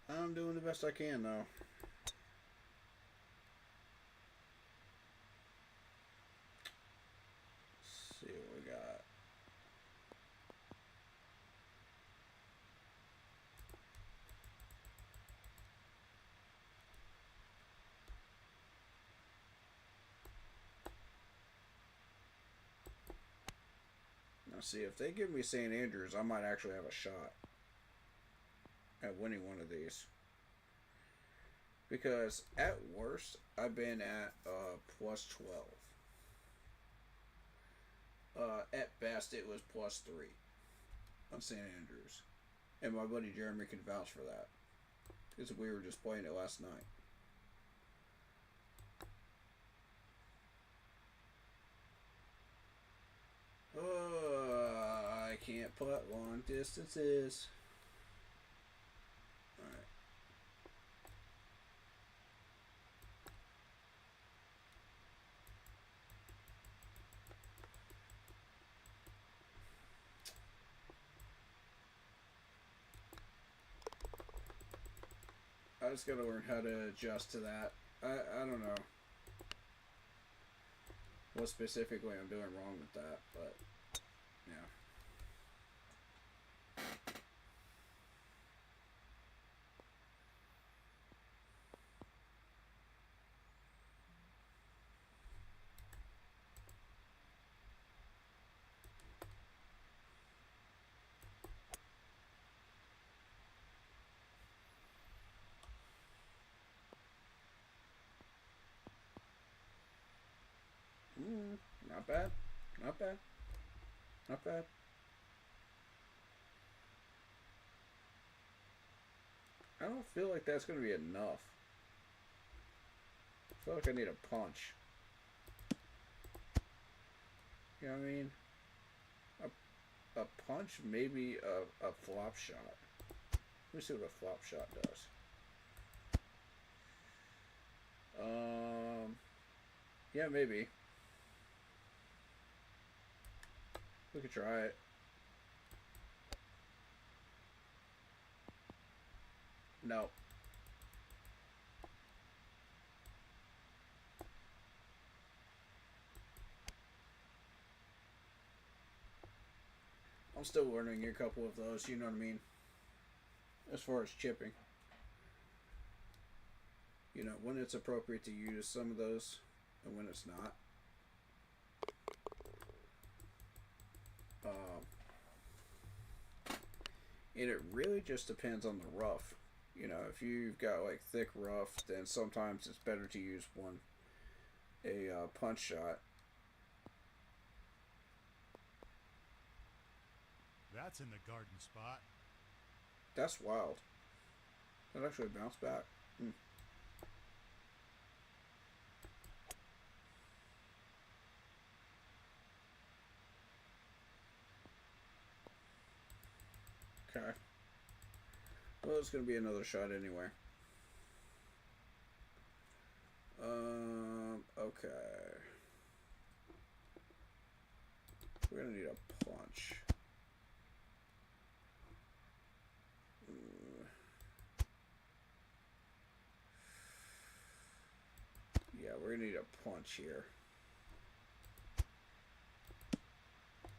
I'm doing the best I can, though. Let's see what we got. Now, see, if they give me St. Andrews, I might actually have a shot at winning one of these. Because at worst, I've been at plus 12. At best, it was plus 3 on St. Andrews. And my buddy Jeremy can vouch for that. Because we were just playing it last night. I can't putt long distances. Alright. I just gotta learn how to adjust to that. I don't know what specifically I'm doing wrong with that, but yeah. Not bad. Not bad. Not bad. I don't feel like that's going to be enough. I feel like I need a punch. You know what I mean? A punch, maybe a flop shot. Let me see what a flop shot does. Yeah, maybe. We could try it. No. I'm still learning a couple of those, you know what I mean? As far as chipping. You know, when it's appropriate to use some of those and when it's not. And it really just depends on the rough. You know, if you've got like thick rough, then sometimes it's better to use a punch shot. That's in the garden spot. That's wild. That actually bounced back. Okay. Well, it's gonna be another shot anyway. Okay. We're gonna need a punch. Yeah, we're gonna need a punch here.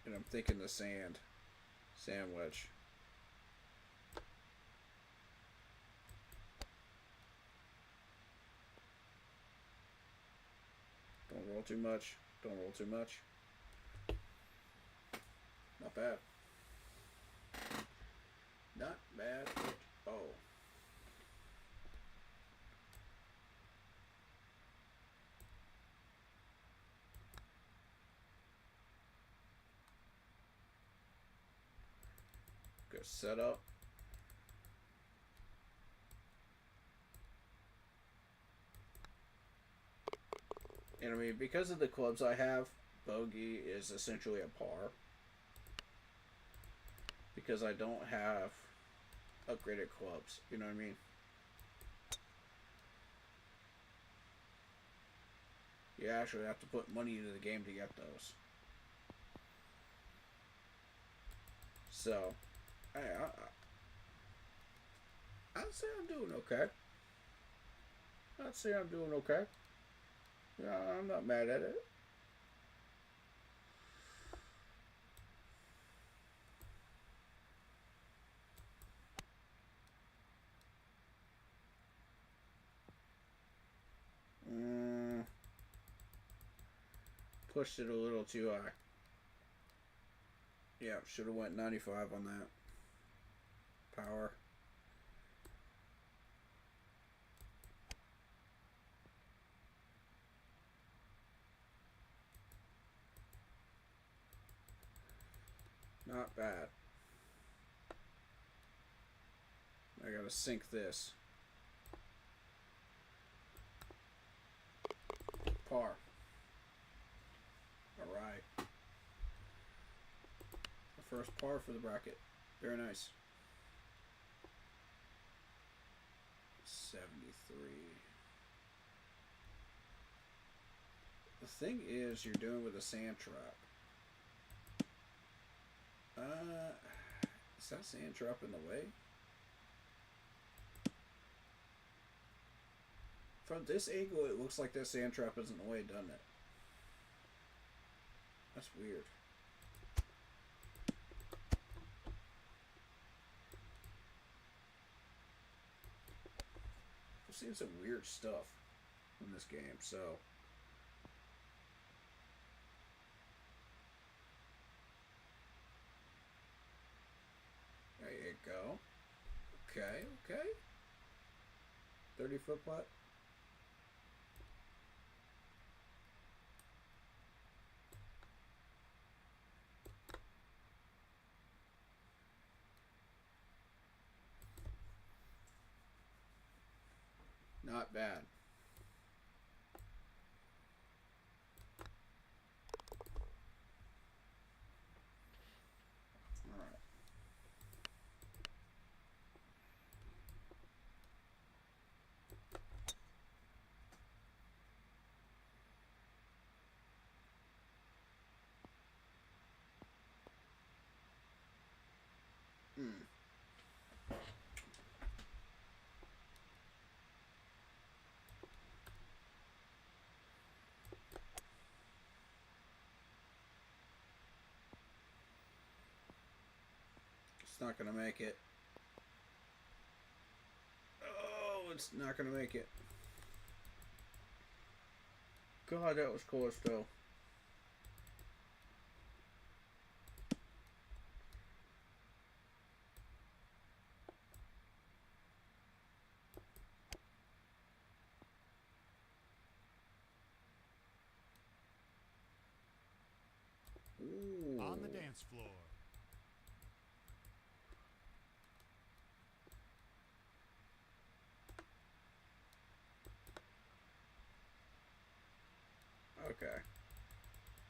And I'm thinking the sand wedge. Don't roll too much. Don't roll too much. Not bad. Not bad at all. Go set up. And I mean, because of the clubs I have, bogey is essentially a par. Because I don't have upgraded clubs. You know what I mean? You actually have to put money into the game to get those. So, hey, I'd say I'm doing okay. I'd say I'm doing okay. Yeah, I'm not mad at it. Pushed it a little too high. Yeah, should have went 95 on that. Power. Not bad. I gotta sink this. Par. Alright. The first par for the bracket. Very nice. 73. The thing is, you're doing with a sand trap. Is that sand trap in the way? From this angle, it looks like that sand trap is in the way, doesn't it? That's weird. I've seen some weird stuff in this game, so. There you go. Okay, okay. 30-foot putt. Not bad. All right. It's not gonna make it. Oh, it's not gonna make it. God, that was close though. Ooh. On the dance floor. Okay.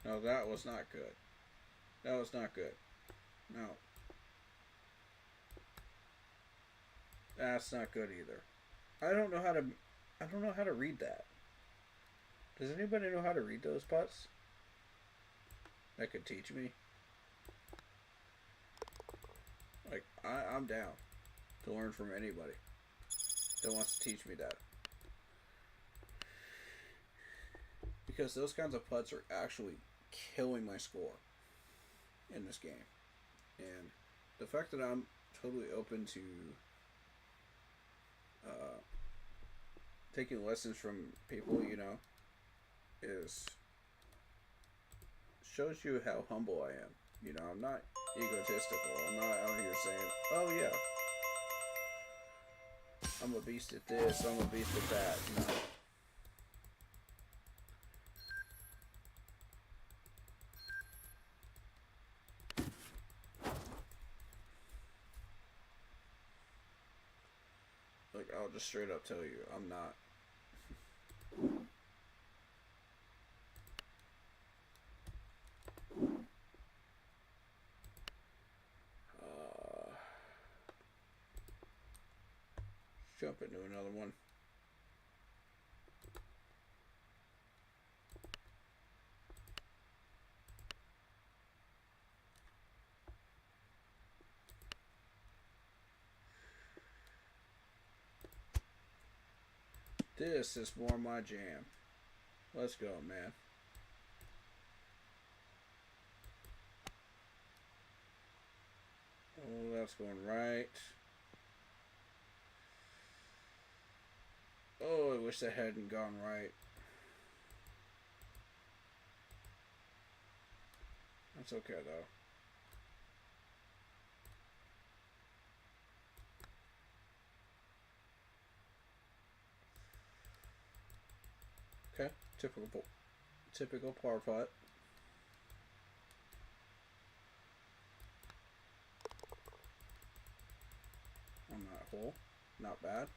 No, that was not good. That was not good. No. That's not good either. I don't know how to. I don't know how to read that. Does anybody know how to read those putts? That could teach me. Like I'm down to learn from anybody that wants to teach me that. Because those kinds of putts are actually killing my score in this game. And the fact that I'm totally open to taking lessons from people, you know, shows you how humble I am. You know, I'm not egotistical. I'm not out here saying, oh yeah, I'm a beast at this, I'm a beast at that. No. Like, I'll just straight up tell you, I'm not. Jump into another one. This is more my jam. Let's go, man. Oh, that's going right. Oh, I wish that hadn't gone right. That's okay, though. Okay, typical par putt. On that hole, not bad.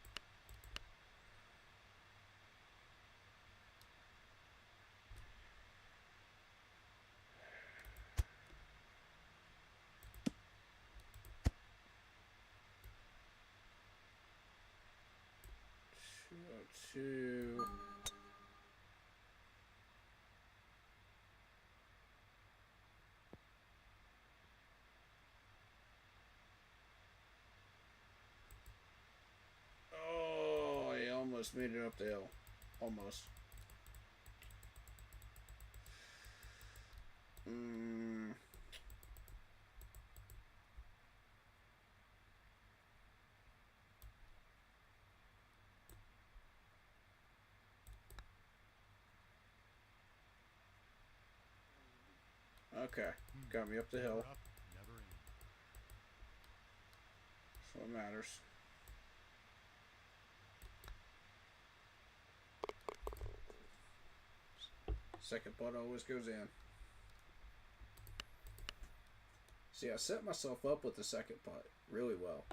Two. Oh, I almost made it up the hill. Almost. Okay, got me up the hill. Up, never in. That's what matters. Second putt always goes in. See, I set myself up with the second putt really well.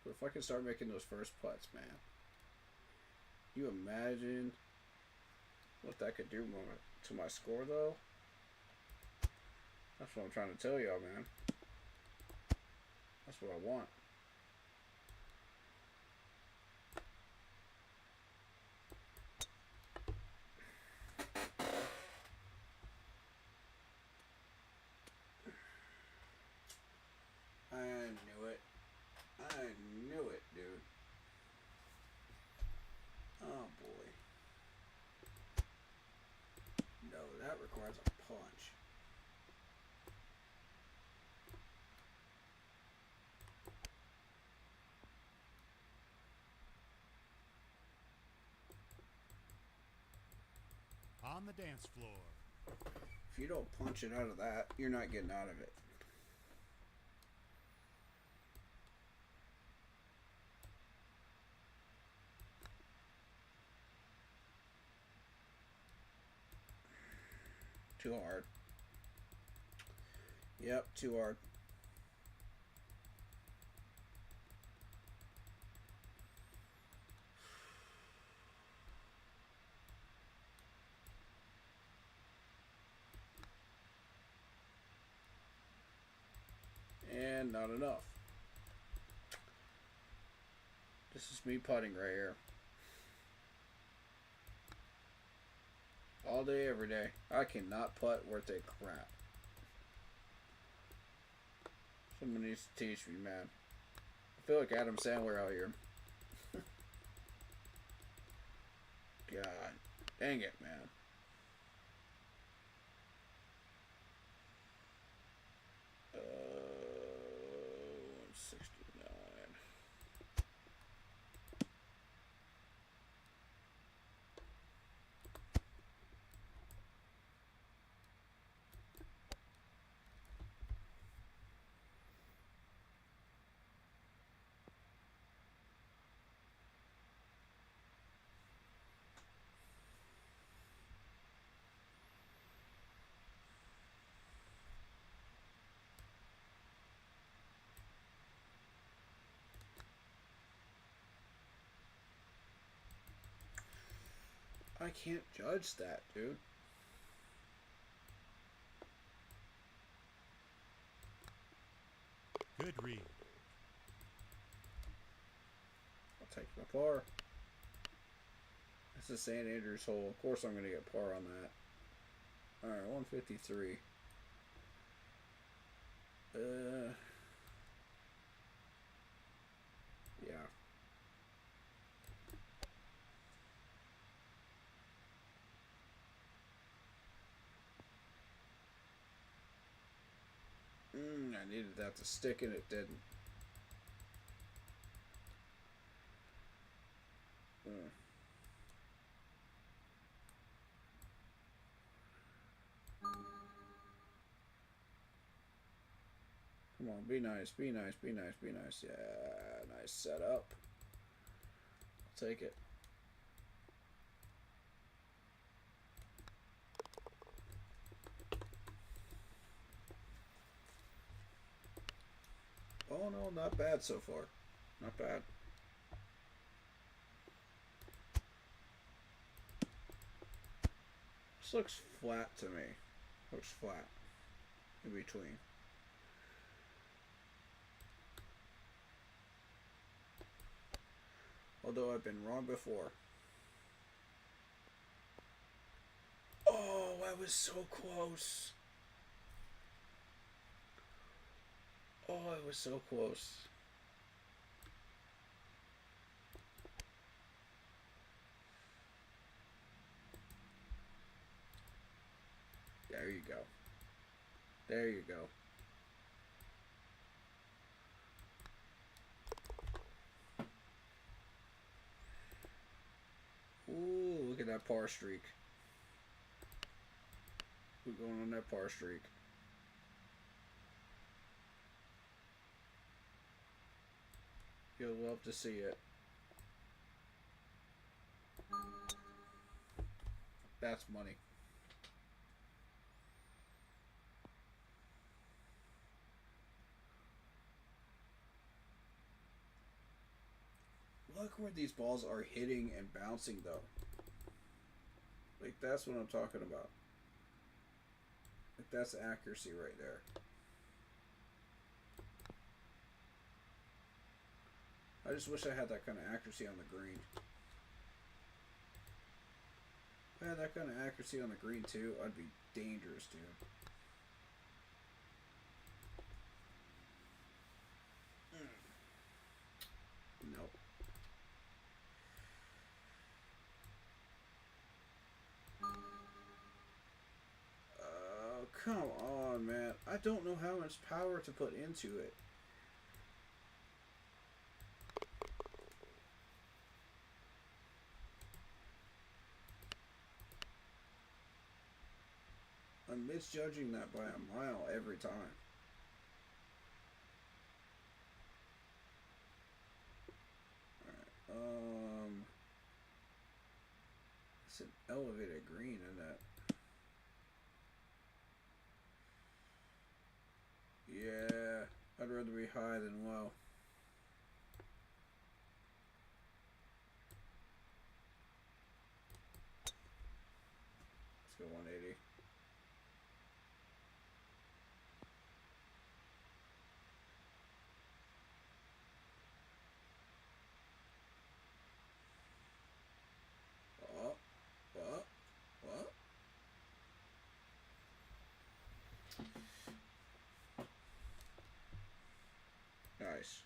But if I can start making those first putts, man, you imagine what that could do to my score, though? That's what I'm trying to tell y'all, man. That's what I want. I knew it. I knew it, dude. Oh, boy. No, that requires a punch. On the dance floor. If you don't punch it out of that, you're not getting out of it. Too hard. Yep, too hard. And not enough. This is me putting right here. All day, every day. I cannot putt worth a crap. Someone needs to teach me, man. I feel like Adam Sandler out here. God. Dang it, man. Uh, 169. I can't judge that, dude. Good read. I'll take my par. This is St. Andrews hole. Of course I'm going to get par on that. Alright, 153. Yeah. I needed that to stick and it didn't. Come on, be nice, be nice, be nice, be nice. Yeah, nice setup. I'll take it. Oh no, not bad so far. Not bad. This looks flat to me. Looks flat. In between. Although I've been wrong before. Oh, I was so close. Oh, I was so close. There you go. There you go. Ooh, look at that par streak. We're going on that par streak. You'll love to see it. That's money. Look where these balls are hitting and bouncing, though. Like, that's what I'm talking about. Like, that's accuracy right there. I just wish I had that kind of accuracy on the green. If I had that kind of accuracy on the green, too, I'd be dangerous, dude. Nope. Come on, man. I don't know how much power to put into it. I'm misjudging that by a mile every time. Alright, it's an elevated green, isn't it? Yeah, I'd rather be high than low. Let's go 180. Nice.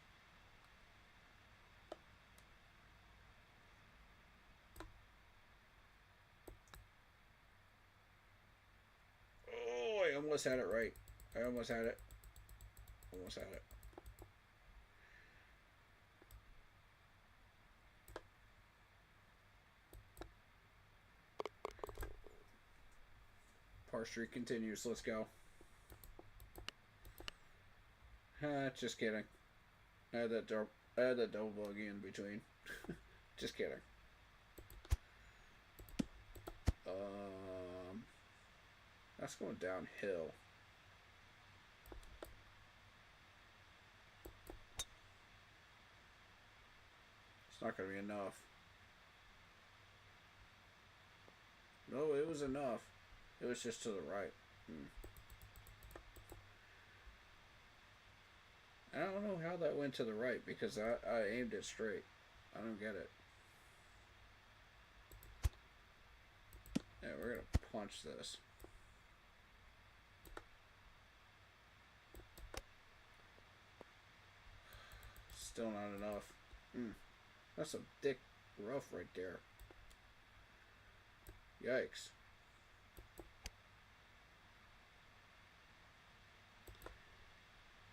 Oh, I almost had it right. I almost had it. Almost had it. Par streak continues. Let's go. Just kidding. I had that double bogey in between. Just kidding. That's going downhill. It's not going to be enough. No, it was enough. It was just to the right. I don't know how that went to the right because I aimed it straight. I don't get it. Yeah, we're going to punch this. Still not enough. That's a thick rough right there. Yikes.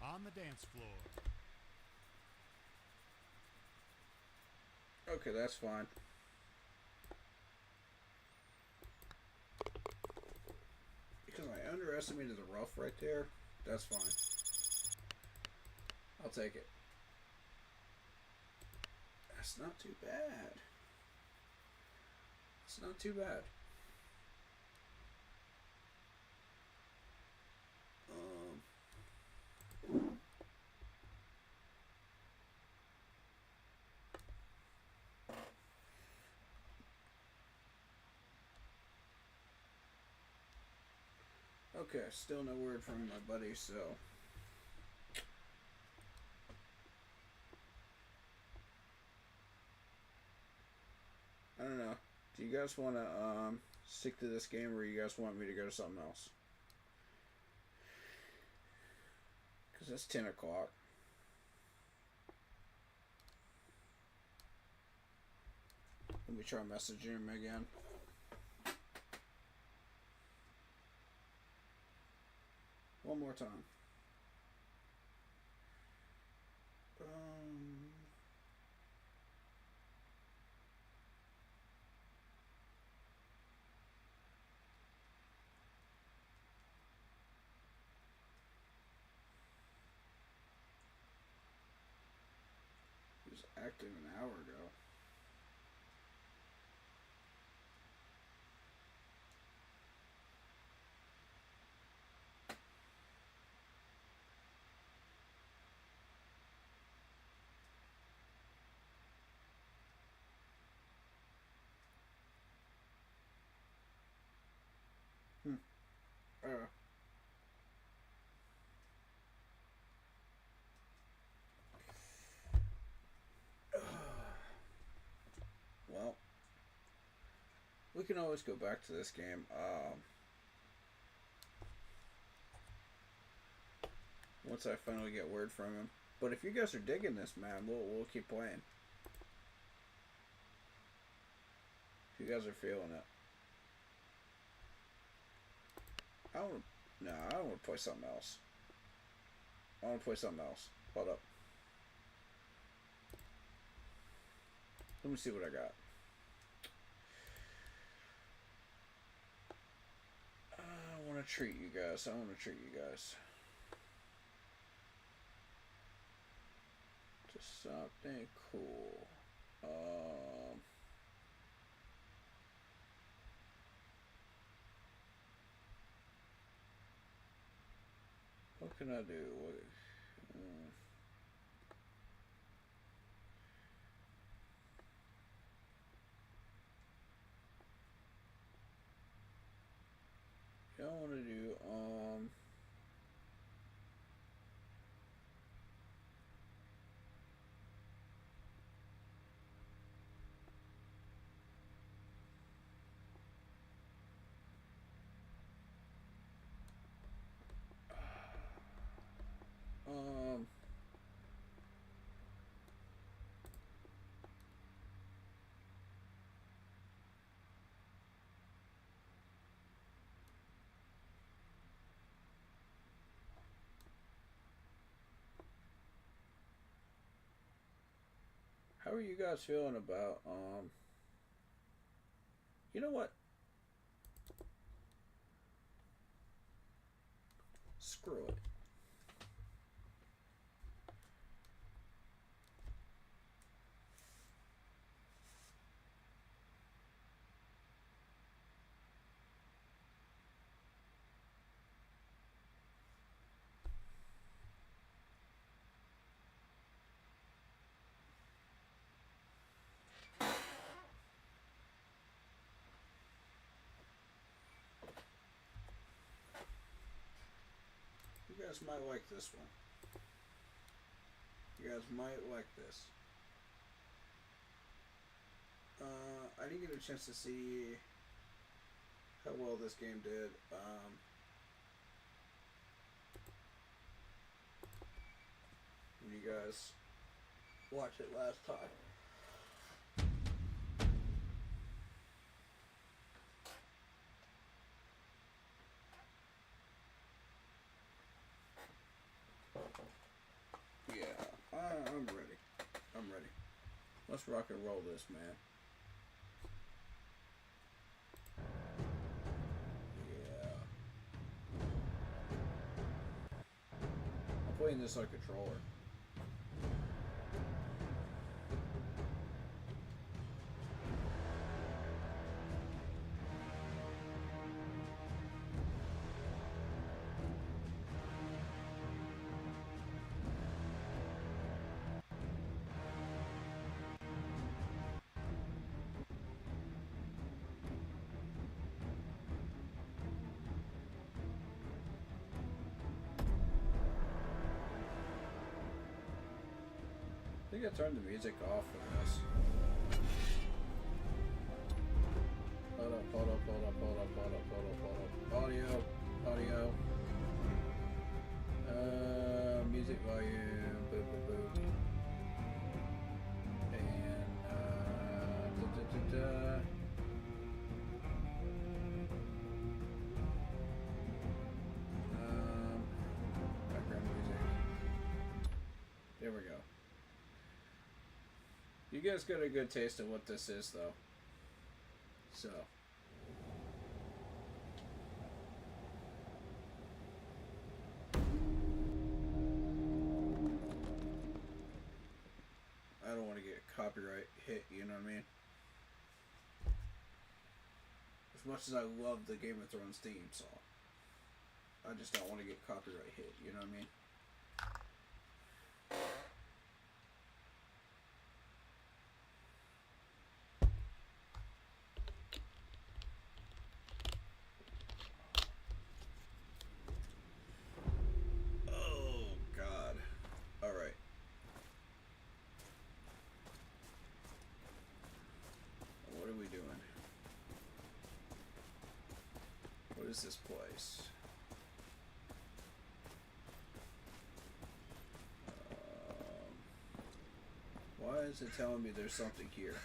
On the dance floor. Okay, that's fine. Because I underestimated the rough right there. That's fine. I'll take it. That's not too bad. It's not too bad. Okay, still no word from my buddy, so I don't know. Do you guys want to stick to this game, or you guys want me to go to something else? Because it's 10 o'clock. Let me try messaging him again. One more time. He was active an hour ago. Well, we can always go back to this game. Once I finally get word from him. But if you guys are digging this, man, we'll keep playing. If you guys are feeling it. I don't want to play something else. I want to play something else. Hold up. Let me see what I got. I want to treat you guys. I want to treat you guys. Just something cool. What can I do? I want to do How are you guys feeling about you know what? Screw it. You guys might like this one. You guys might like this. I didn't get a chance to see how well this game did. When you guys watched it last time. Yeah, I'm ready. I'm ready. Let's rock and roll this, man. Yeah. I'm playing this on a controller. I think I turned the music off for this. Hold up. Audio. Music volume. Boop. And, background music. There we go. You guys got a good taste of what this is, though. So. I don't want to get copyright hit, you know what I mean? As much as I love the Game of Thrones theme song, I just don't want to get copyright hit, you know what I mean? What is this place? Why is it telling me there's something here?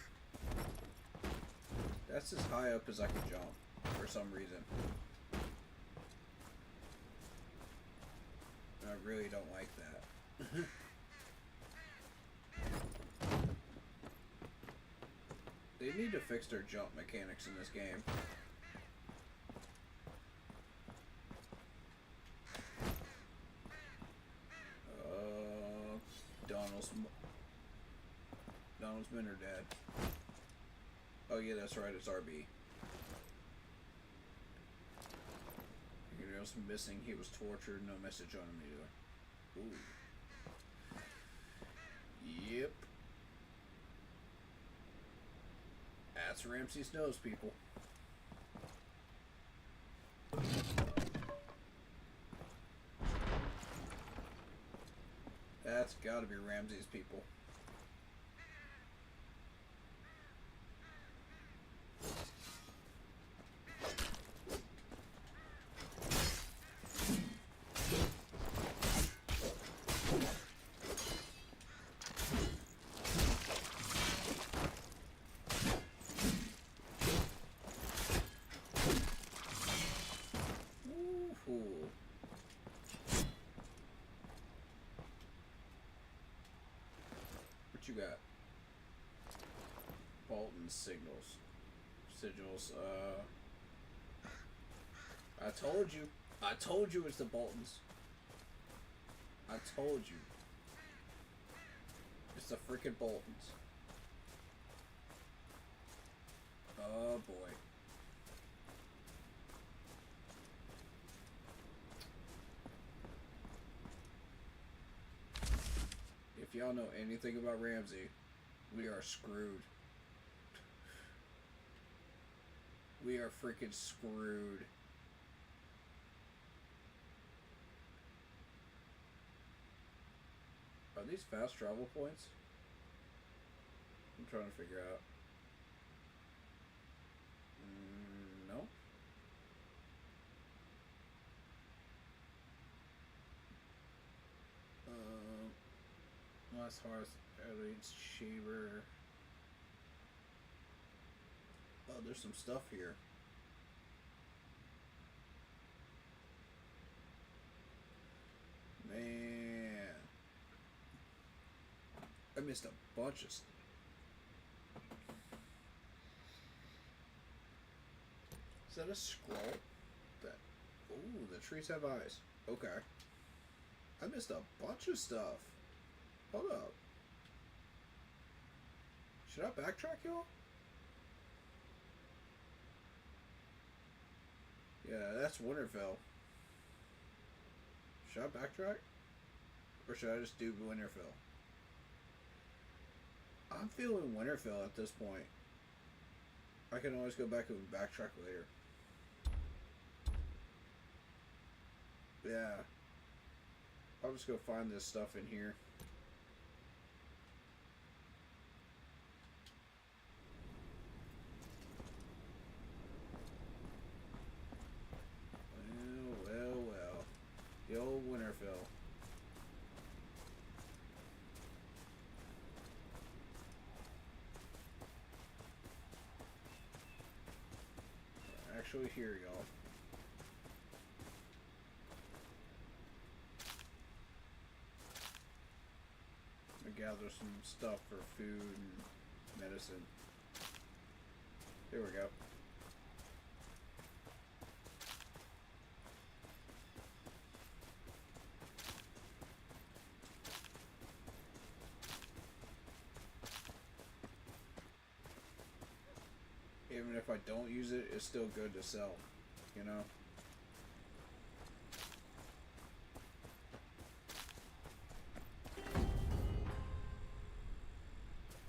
That's as high up as I can jump, for some reason. I really don't like that. They need to fix their jump mechanics in this game. Donald's men are dead. Oh yeah, that's right, it's RB. Anything else missing? He was tortured, no message on him either. Ooh. Yep. That's Ramsay's nose, people. That's gotta be Ramsay's people. signals. Sigils. I told you. I told you it's the Boltons. I told you. It's the freaking Boltons. Oh boy. If y'all know anything about Ramsey, we are screwed. We are freaking screwed. Are these fast travel points? I'm trying to figure out. No. Last Hearth, Elite Shaver. Oh, there's some stuff here. Man. I missed a bunch of stuff. Is that a scroll? That. Ooh, the trees have eyes. Okay. I missed a bunch of stuff. Hold up. Should I backtrack, y'all? Yeah, that's Winterfell. Should I backtrack? Or should I just do Winterfell? I'm feeling Winterfell at this point. I can always go back and backtrack later. Yeah. I'll just go find this stuff in here. Well. The old Winterfell. Actually here, y'all. Gather some stuff for food and medicine. There we go. Even if I don't use it, it's still good to sell, you know?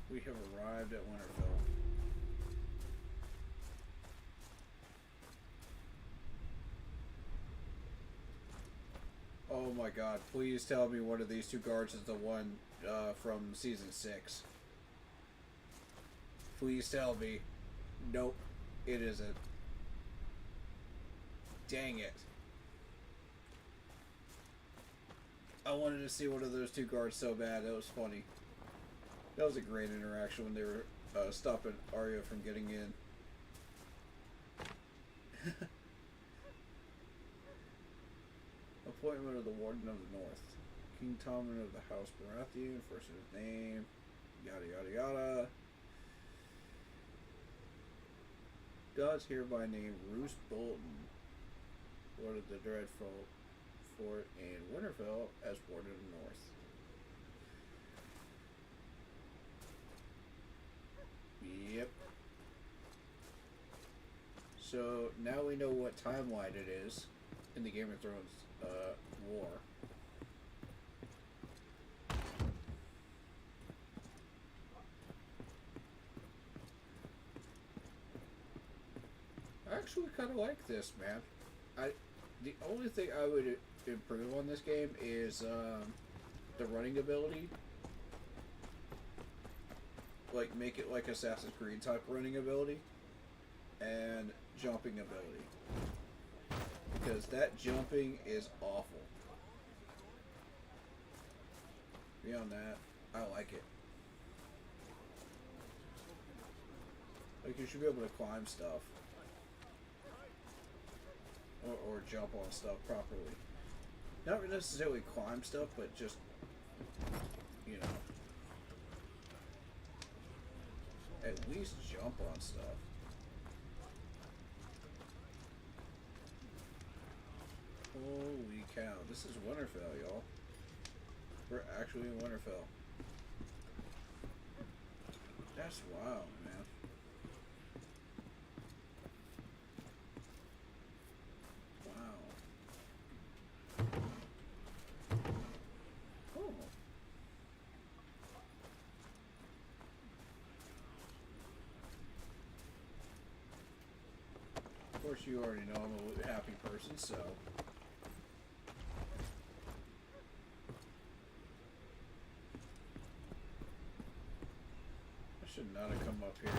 We have arrived at Winterfell. Oh my god, please tell me one of these two guards is the one from season 6. Please tell me. Nope, it isn't. Dang it. I wanted to see one of those two guards so bad, that was funny. That was a great interaction when they were stopping Arya from getting in. Appointment of the Warden of the North. King Tommen of the House Baratheon, first in his name. Yada yada yada. Gods hereby name Roose Bolton, Lord of the Dreadful Fort in Winterfell, as Warden of the North. Yep. So now we know what timeline it is in the Game of Thrones war. I actually kind of like this, man. The only thing I would improve on this game is the running ability. Like, make it like Assassin's Creed type running ability and jumping ability, because that jumping is awful. Beyond that, I like it. Like, you should be able to climb stuff or jump on stuff properly. Not necessarily climb stuff, but just, you know, at least jump on stuff. Holy cow, this is Winterfell, y'all. We're actually in Winterfell. That's wild, man. Wow. Oh. Of course, you already know I'm a happy person, so. I should not have come up here.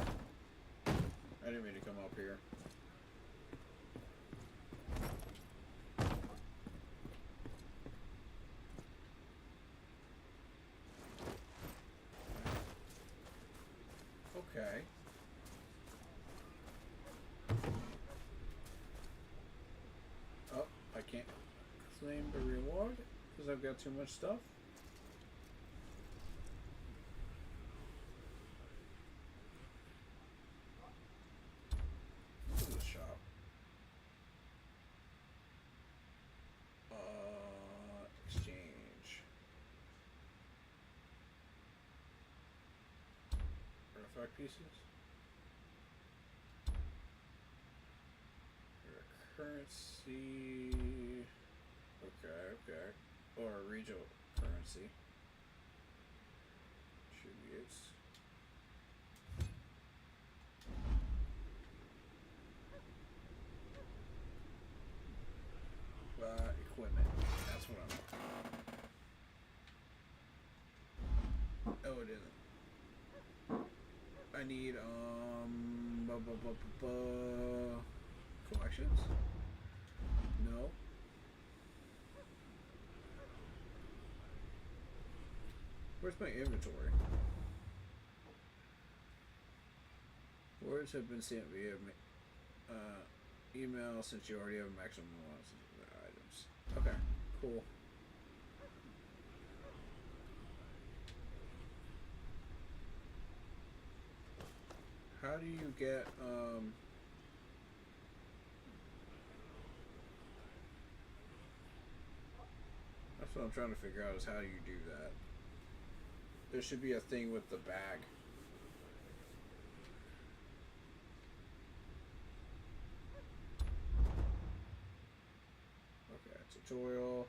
I didn't mean to come up here. Okay. Oh, I can't claim the reward because I've got too much stuff. This is a shop. Exchange. Artifact pieces. Currency. Okay. Or regional currency. Tributes. Equipment. That's what I'm. Oh, it isn't. I need collections. No. Where's my inventory? Words have been sent via email since you already have a maximum amount of items. Okay, cool. How do you get that's what I'm trying to figure out is how do you do that? There should be a thing with the bag. Okay, tutorial,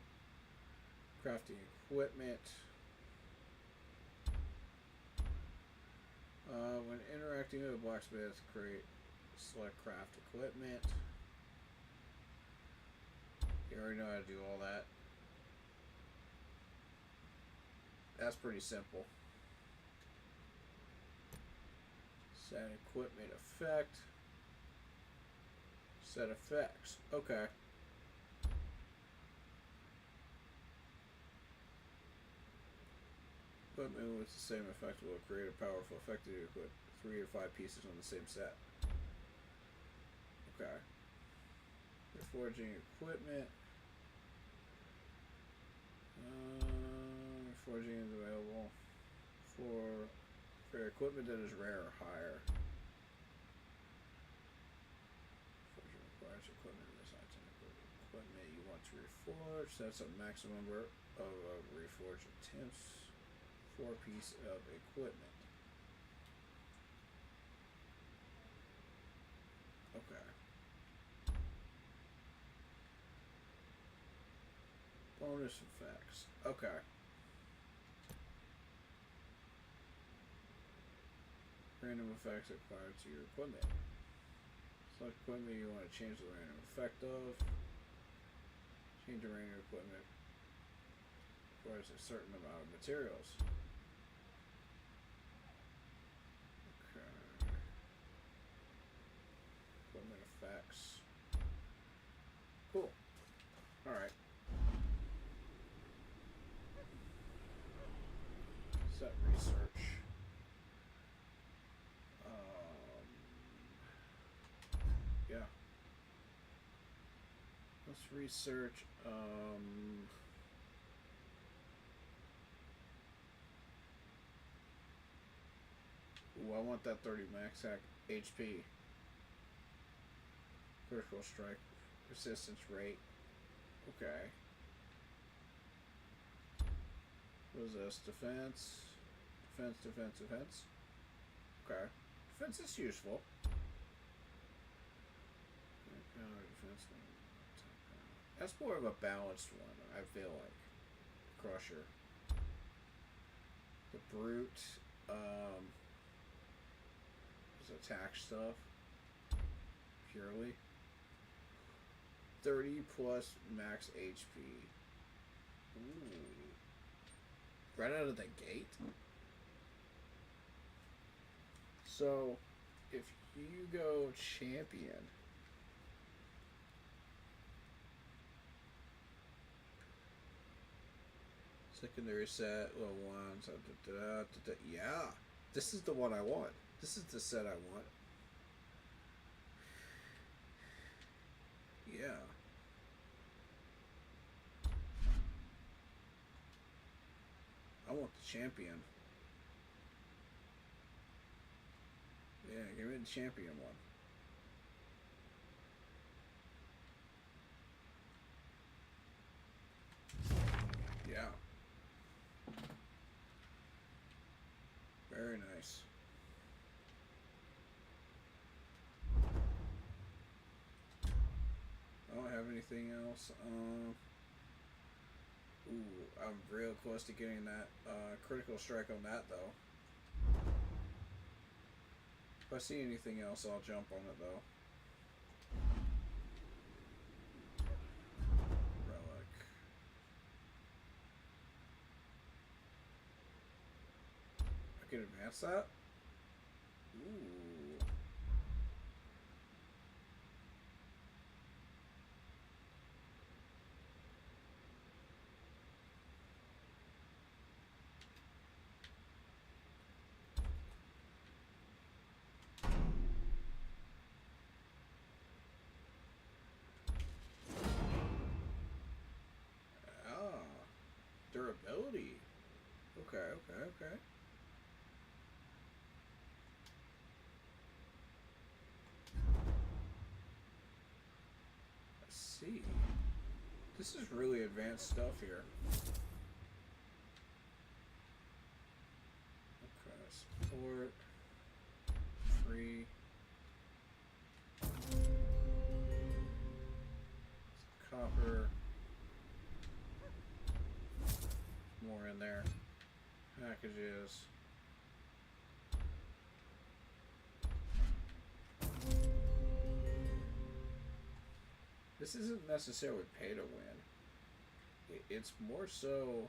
crafting equipment. When interacting with a blacksmith, select craft equipment. You already know how to do all that. That's pretty simple. Set equipment effect. Set effects. Okay. Equipment with the same effect will create a powerful effect to equip 3 or 5 pieces on the same set. Okay. Forging equipment. Forging is available for equipment that is rare or higher. Forging requires equipment this item. Equipment you want to reforge. That's a maximum number of reforged attempts. 4 piece of equipment. Okay. Bonus effects. Okay. Random effects applied to your equipment. Select equipment you want to change the random effect of. Change the random equipment. Requires a certain amount of materials. Okay. Equipment effects. Cool. Alright. Set research. Yeah. Let's research, Ooh, I want that 30 max HP. Critical strike. Resistance rate. Okay. What is this? Defense. Defense. Okay. Defense is useful. That's more of a balanced one, I feel like. Crusher. The Brute, is attack stuff. Purely. 30 plus max HP. Ooh. Right out of the gate? So, if you go champion... Secondary set, level 1, yeah! This is the one I want. This is the set I want. Yeah. I want the champion. Yeah, give me the champion one. Yeah. Very nice. I don't have anything else. Ooh, I'm real close to getting that critical strike on that though. If I see anything else, I'll jump on it though. Relic. I can advance that? Ooh. Durability. Okay. I see. This is really advanced stuff here. Okay, support. Free. Copper. More in there. Packages. This isn't necessarily pay to win. It's more so,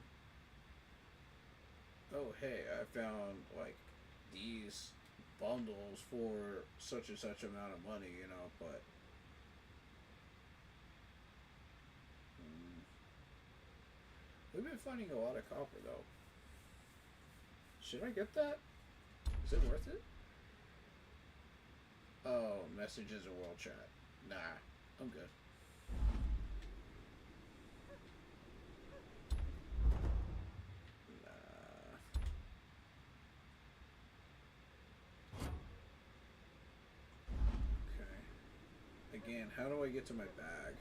oh hey, I found like these bundles for such and such amount of money, you know, but we've been finding a lot of copper though. Should I get that? Is it worth it? Oh, messages or world chat. Nah, I'm good. Again, how do I get to my bag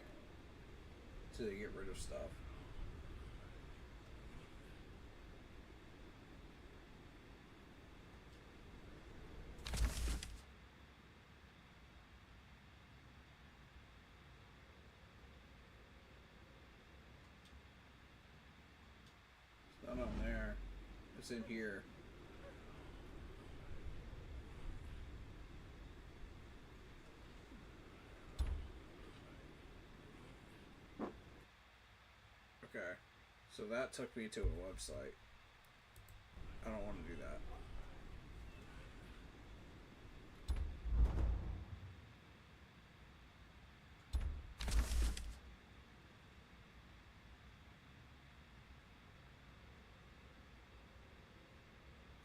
to get rid of stuff? It's not on there. It's in here. Okay, so that took me to a website. I don't want to do that.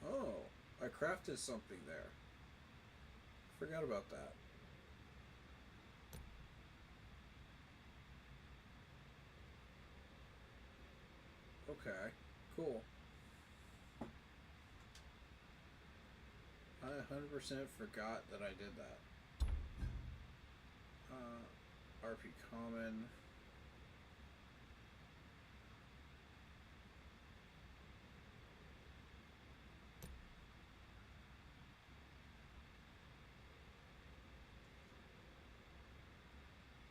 Oh, I crafted something there. Forgot about that. Okay, cool. I 100% forgot that I did that. RP Common.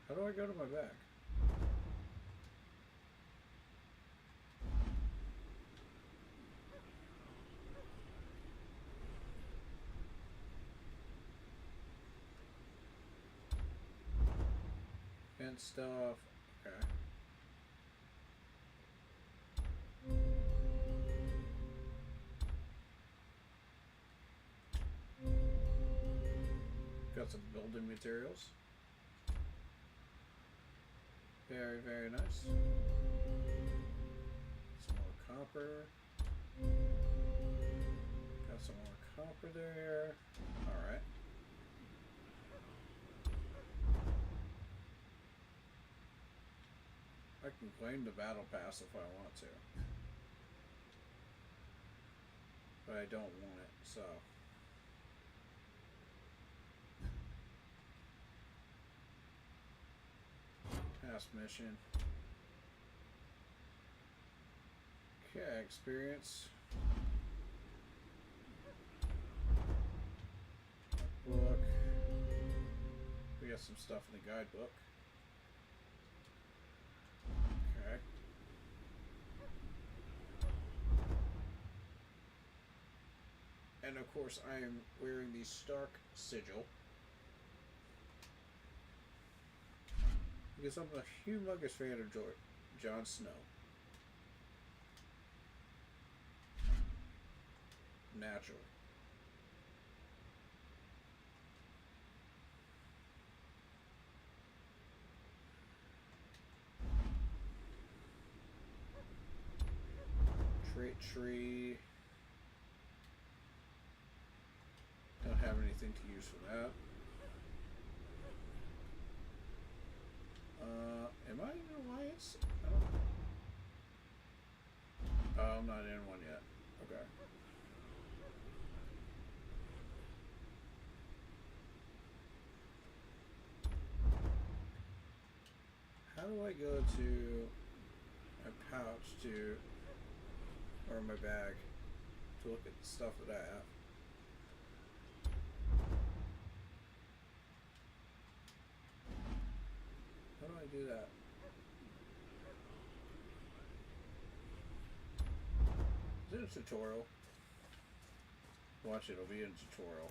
How do I go to my back? And stuff. Okay. Got some building materials. Very, very nice. Some more copper. Got some more copper there. Alright. I can claim the battle pass if I want to. But I don't want it, so. Past mission. Okay, experience. Book. We got some stuff in the guidebook. Okay. And of course I am wearing the Stark sigil. Because I'm a humongous fan of Jon Snow. Naturally. Trait tree. Don't have anything to use for that. Am I in an alliance? I don't... Oh, I'm not in one yet. Okay. How do I go to my pouch to, or my bag, to look at the stuff that I have? How do I do that? Is it a tutorial? Watch it, it'll be in a tutorial.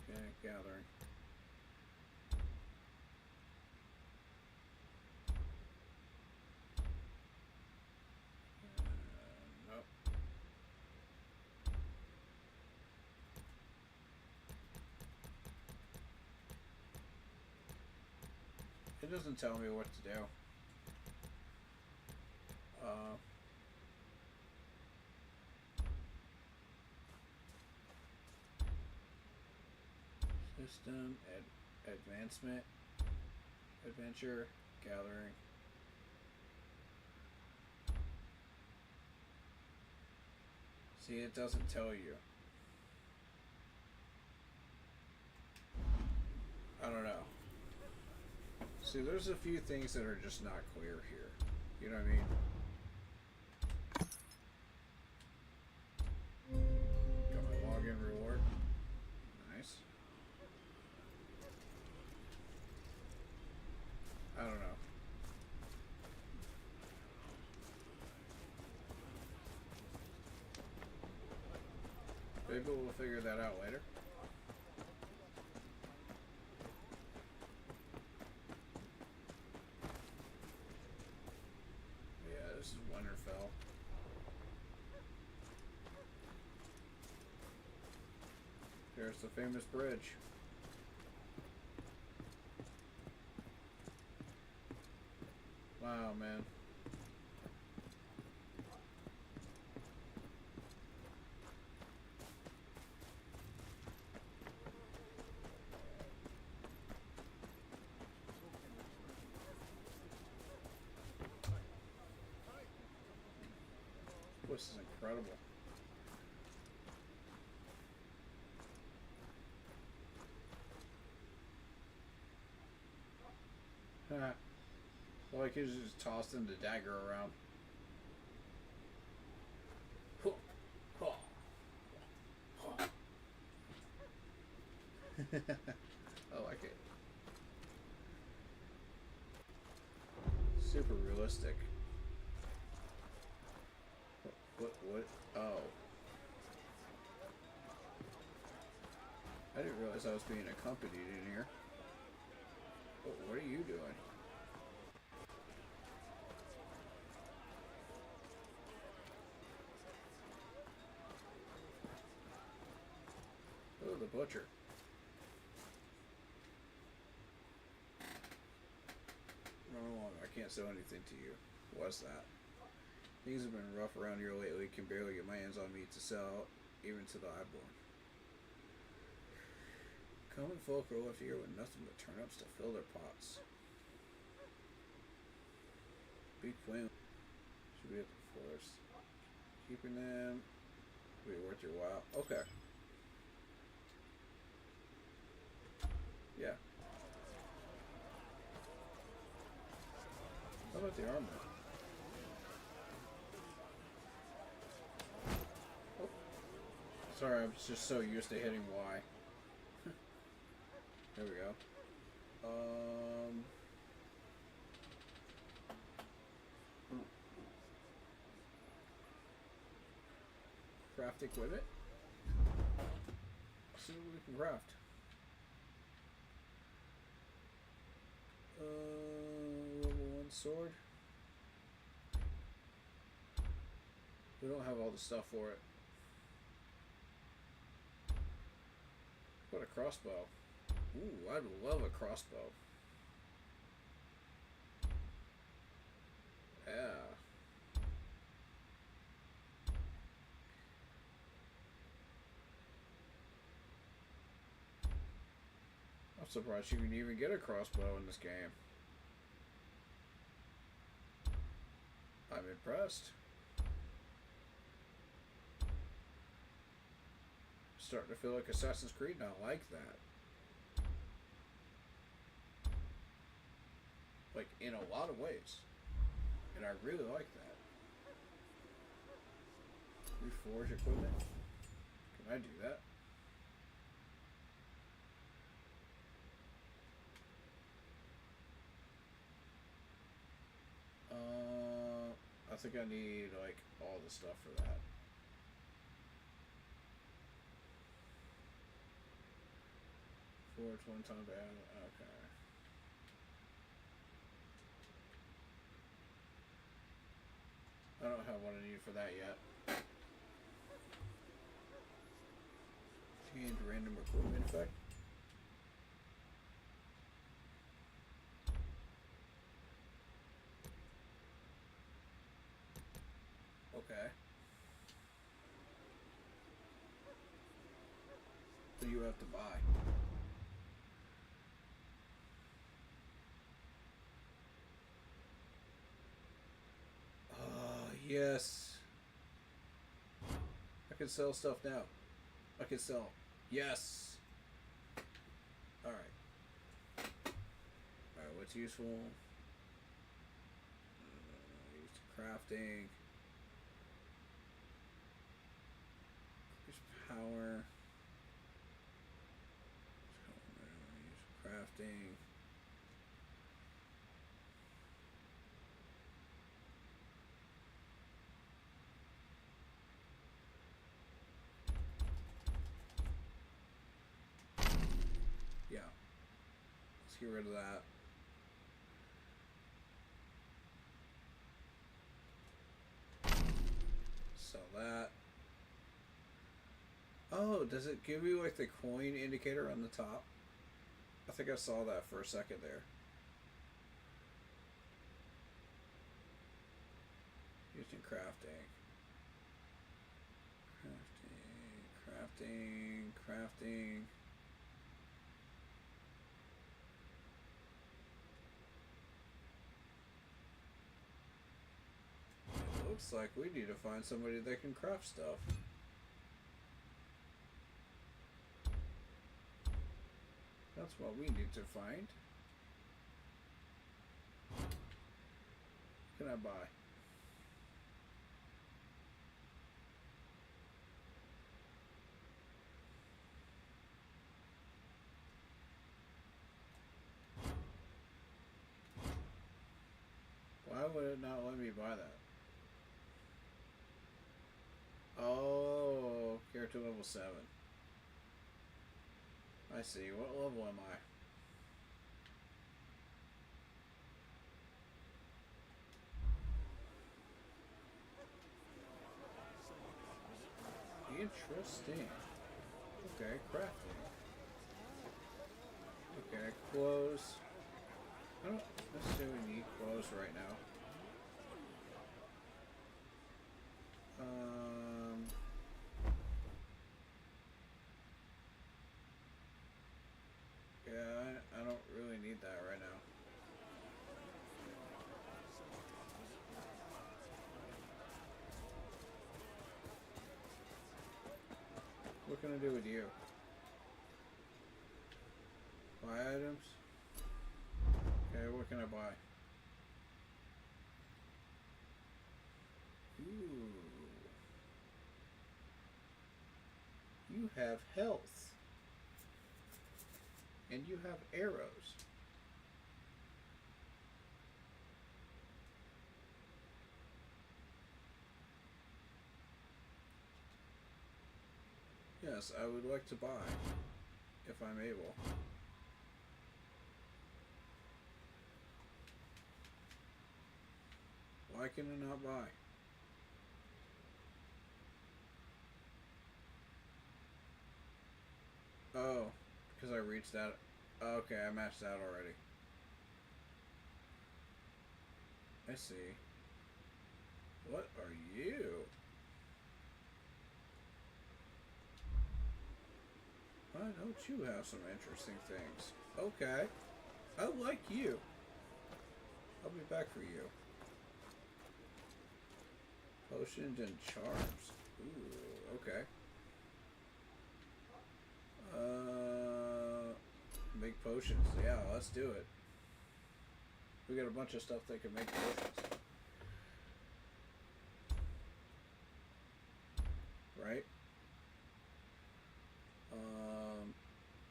Okay, gathering. Nope. It doesn't tell me what to do. System, advancement, adventure, gathering. See, it doesn't tell you. I don't know. See, there's a few things that are just not clear here. You know what I mean? Got my login reward. Nice. I don't know. Maybe we'll figure that out later. Yeah, this is Winterfell. There's the famous bridge. Oh man. This is incredible. Like he's just tossing the dagger around. I like it. Super realistic. What? Oh. I didn't realize I was being accompanied in here. What are you doing? Oh, the butcher. Oh, I can't sell anything to you. What's that? Things have been rough around here lately. Can barely get my hands on meat to sell, even to the highborn. Common folk are left here with nothing but turnips to fill their pots. Big flame should be at the forest. Keeping them will be worth your while. Okay. Yeah. How about the armor? Oh. Sorry, I'm just so used to hitting Y. There we go. Craft equipment. See what we can craft. Level 1 sword. We don't have all the stuff for it. What a crossbow. Ooh, I'd love a crossbow. Yeah. I'm surprised you can even get a crossbow in this game. I'm impressed. Starting to feel like Assassin's Creed, and I like that. Like, in a lot of ways. And I really like that. Reforge equipment? Can I do that? I think I need, like, all the stuff for that. Forge one time to add. Okay. I don't have what I need for that yet. Change random equipment effect. Okay. So you have to buy. Yes. I can sell stuff now. I can sell. Yes. Alright. Alright, what's useful? Use crafting. Increase power. Use crafting. Yeah. Let's get rid of that. Sell that. Oh, does it give you like the coin indicator on the top? I think I saw that for a second there. Used in crafting. Crafting. It looks like we need to find somebody that can craft stuff. That's what we need to find. What can I buy? Why would it not let me buy that? Oh, character level 7. I see. What level am I? Interesting. Okay, crafting. Okay, clothes. I don't necessarily need clothes right now. Yeah, I don't really need that right now. What can I do with you? Buy items? Okay, what can I buy? Ooh. You have health. And you have arrows. Yes, I would like to buy, if I'm able. Why can I not buy? Oh, because I reached that. Okay, I matched out already. I see. What are you? Why don't you have some interesting things? Okay. I like you. I'll be back for you. Potions and charms. Ooh, okay. Make potions. Yeah, let's do it. We got a bunch of stuff that can make potions. Right?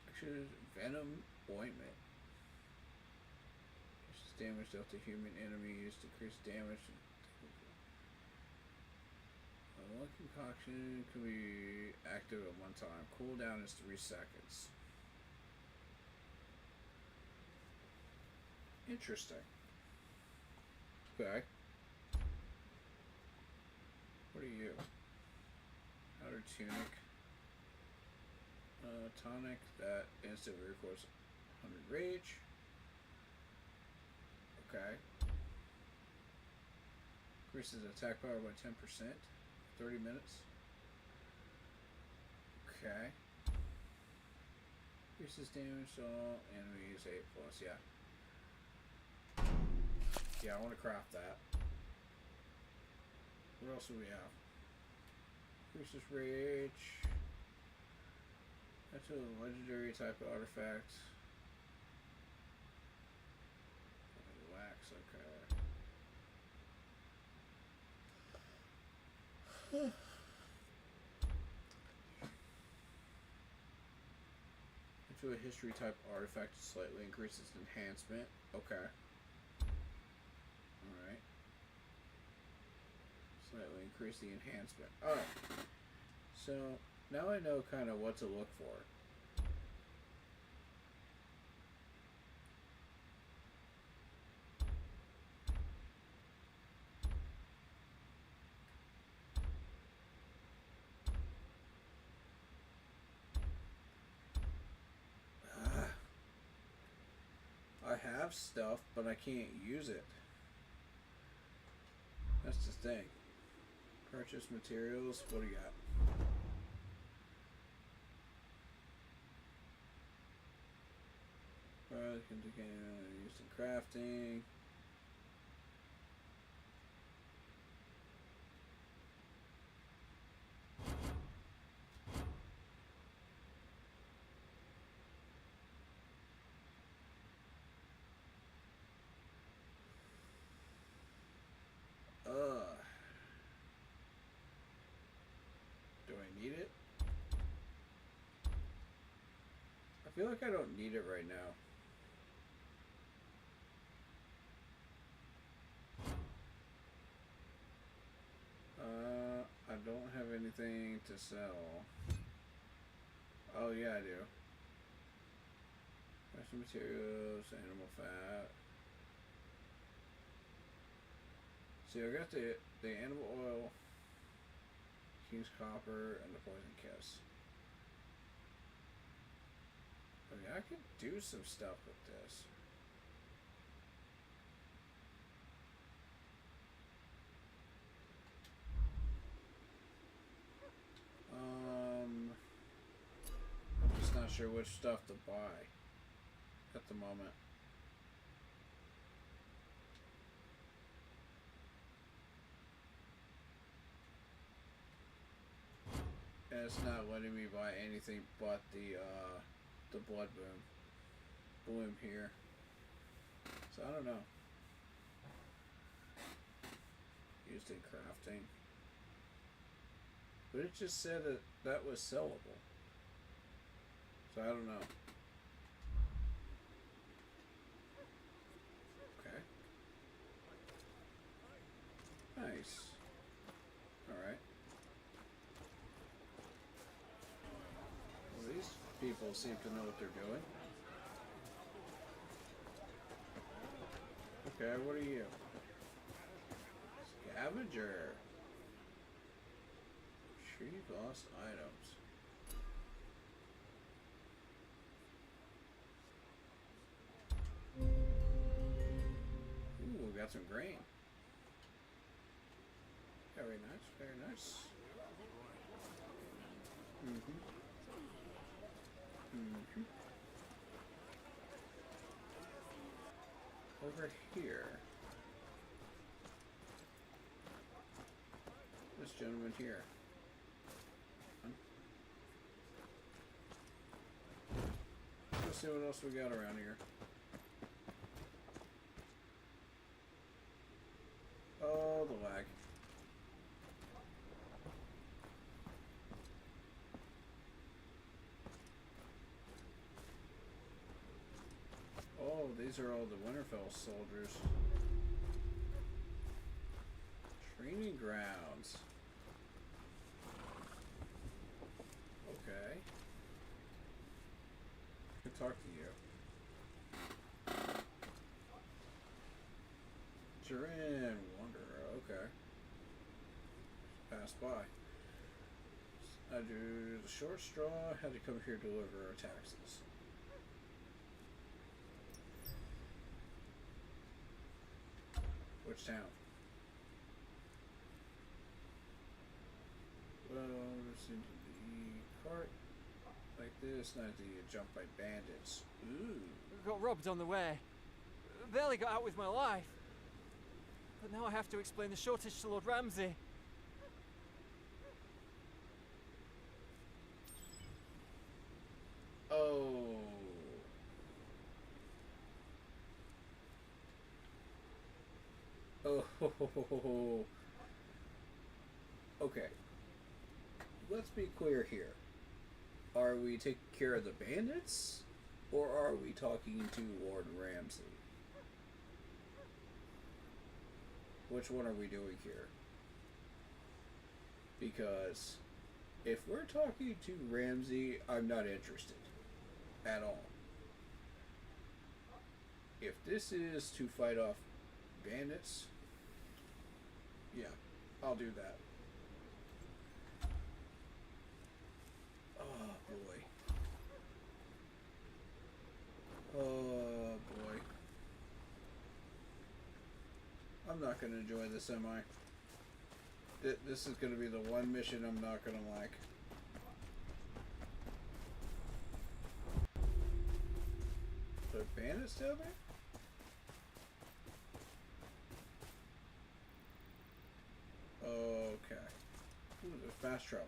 Actually, venom ointment. Increases damage dealt to human enemies. Decrease damage. One concoction can be active at one time. Cooldown is 3 seconds. Interesting. Okay. What are you? Outer tunic. Tonic that instantly records 100 rage. Okay. Increases attack power by 10%. 30 minutes. Okay. Increases damage to all enemies 8+. Yeah. Yeah, I want to craft that. What else do we have? Increases rage. That's a legendary type of artifact. Wax, okay. Into a history type artifact to slightly increase its enhancement. Okay. Alright. Slightly increase the enhancement. Alright. So, now I know kind of what to look for. I have stuff, but I can't use it. That's the thing. Purchase materials. What do you got? Used in crafting. Do I need it? I feel like I don't need it right now. I don't have anything to sell. Oh yeah, I do. Special materials, animal fat. See, I got the animal oil, King's copper, and the poison kiss. I mean, I could do some stuff with this. I'm just not sure which stuff to buy at the moment. And it's not letting me buy anything but the blood bloom here. So I don't know. Used in crafting. But it just said that that was sellable. So I don't know. Okay. Nice. Alright. Well, these people seem to know what they're doing. Okay, what are you? Scavenger. Retrieve lost items. Ooh, we got some grain. Very nice, very nice. Over here. This gentleman here. Let's see what else we got around here. Oh, the lag. Oh, these are all the Winterfell soldiers. Training grounds. Okay. I can talk to you. Durin, Wanderer, okay. Pass by. I do the short straw, had to come here to deliver our taxes. Which town? Well, listen to the cart like this, not to get jumped by bandits. Ooh. Got robbed on the way. Barely got out with my life. But now I have to explain the shortage to Lord Ramsay. Oh. Oh. Okay. Let's be clear here. Are we taking care of the bandits? Or are we talking to Lord Ramsay? Which one are we doing here? Because if we're talking to Ramsay, I'm not interested. At all. If this is to fight off bandits, yeah, I'll do that. Oh boy. Oh boy. I'm not gonna enjoy this, am I? This is gonna be the one mission I'm not gonna like. Are bandits down there? Okay. Ooh, there's fast travel.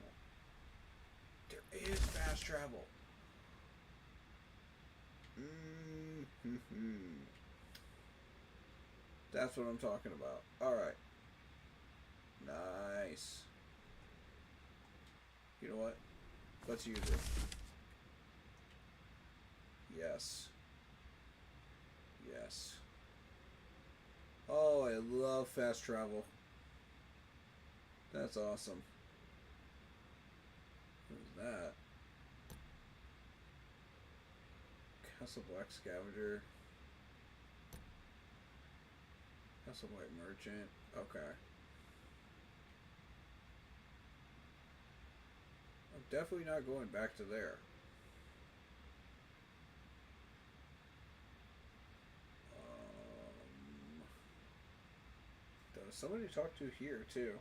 There is fast travel. That's what I'm talking about. Alright. Nice. You know what? Let's use it. Yes. Yes. Oh, I love fast travel. That's awesome. What is that? Castle Black Scavenger. Castle White Merchant. Okay. I'm definitely not going back to there. There's somebody to talk to here too.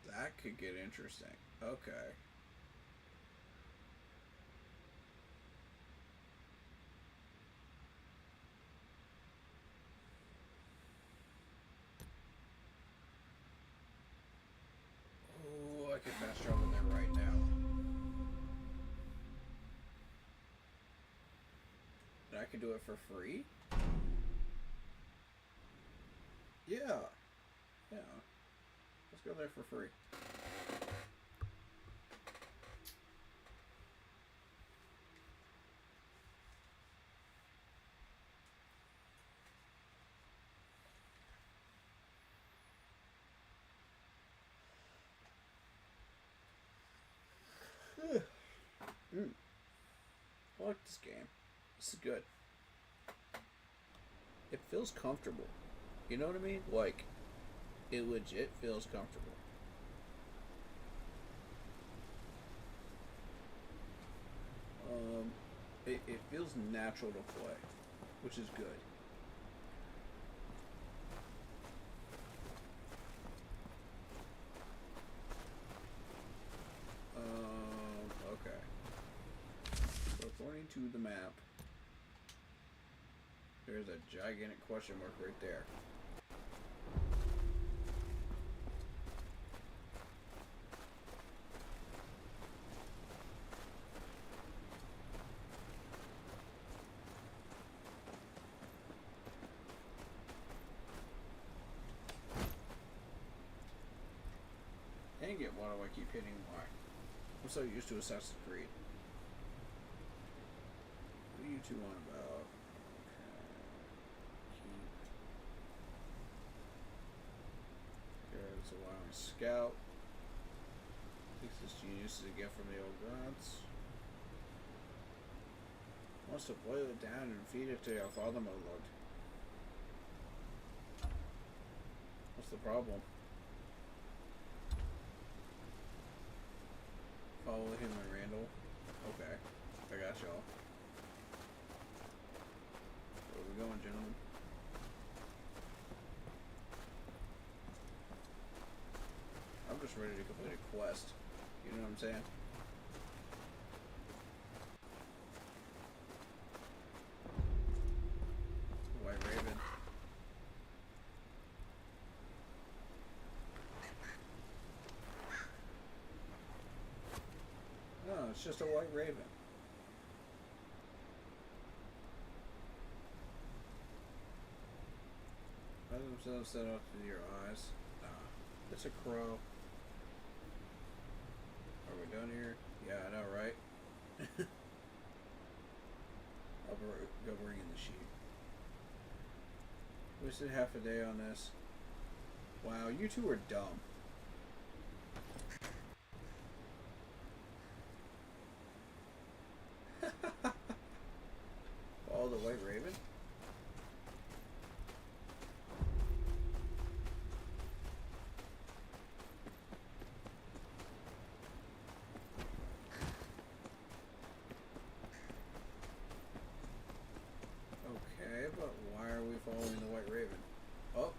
That could get interesting. Okay. Oh, I can fast travel there right now. And I can do it for free? Yeah. Yeah. Let's go there for free. I like this game. This is good. It feels comfortable. You know what I mean? Like, it legit feels comfortable. It feels natural to play, which is good. Okay. So according to the map, there's a gigantic question mark right there. Dang it, why do I keep hitting Y? I'm so used to Assassin's Creed. What are you two on about? There's a wild scout. Takes this genius to get from the old gods. Wants to boil it down and feed it to your father, my lord. What's the problem? Follow him and Randall. Okay. I got y'all. Where are we going, gentlemen? I'm just ready to complete a quest. You know what I'm saying? White Raven. No, it's just a white raven. Let themselves set up to your eyes. Nah, it's a crow. Are we done here? Yeah, I know, right? I'll go bring in the sheep. Wasted half a day on this. Wow, you two are dumb. Oh, the white raven? but why are we following the White Raven? Oh.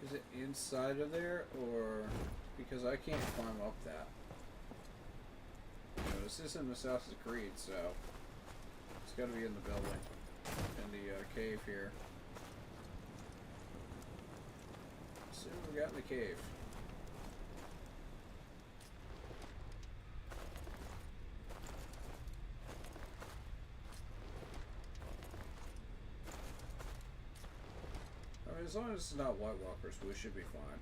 Is it inside of there, or because I can't climb up that? You know, this isn't Assassin's Creed, so it's got to be in the building, in the cave here. Let's see what we got in the cave. I mean, as long as it's not White Walkers, we should be fine.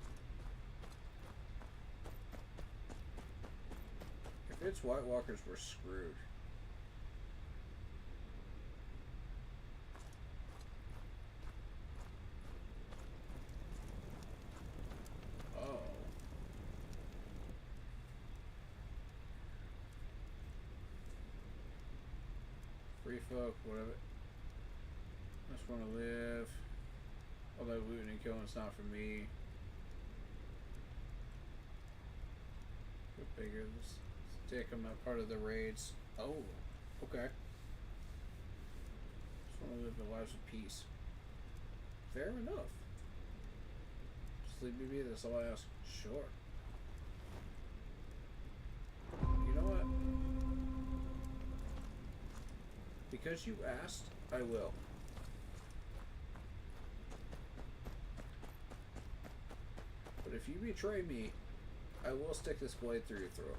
If it's White Walkers, we're screwed. Oh. Free folk, whatever. Just want to live. Although looting and killing is not for me. Get bigger. Let's take them not part of the raids. Oh, okay. Just want to live the lives of peace. Fair enough. Just leave me be, that's all I ask. Sure. You know what? Because you asked, I will. But if you betray me, I will stick this blade through your throat.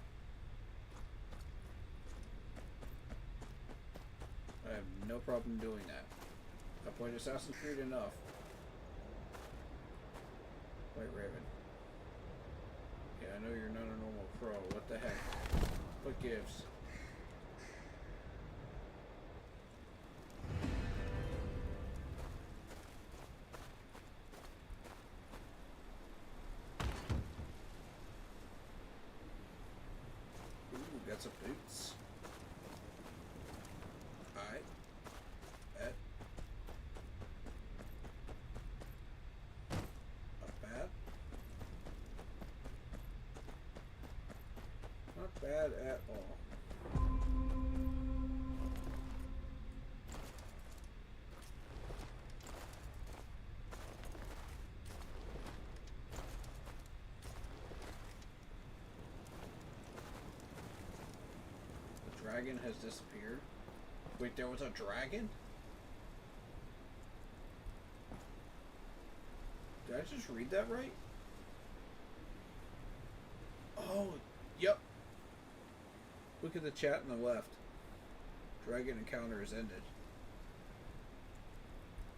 I have no problem doing that. I played Assassin's Creed enough. White Raven. Yeah, I know you're not a normal pro. What the heck? What gives? Ooh, got some boots. Alright. Not bad. Not bad at all. The dragon has disappeared. Wait, there was a dragon? Did I just read that right? Oh, yep. Look at the chat on the left. Dragon encounter is ended.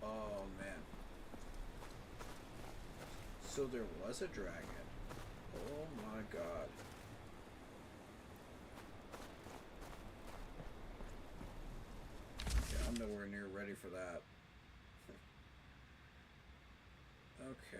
Oh, man. So there was a dragon. Oh my god. Yeah, I'm nowhere near ready for that. Okay.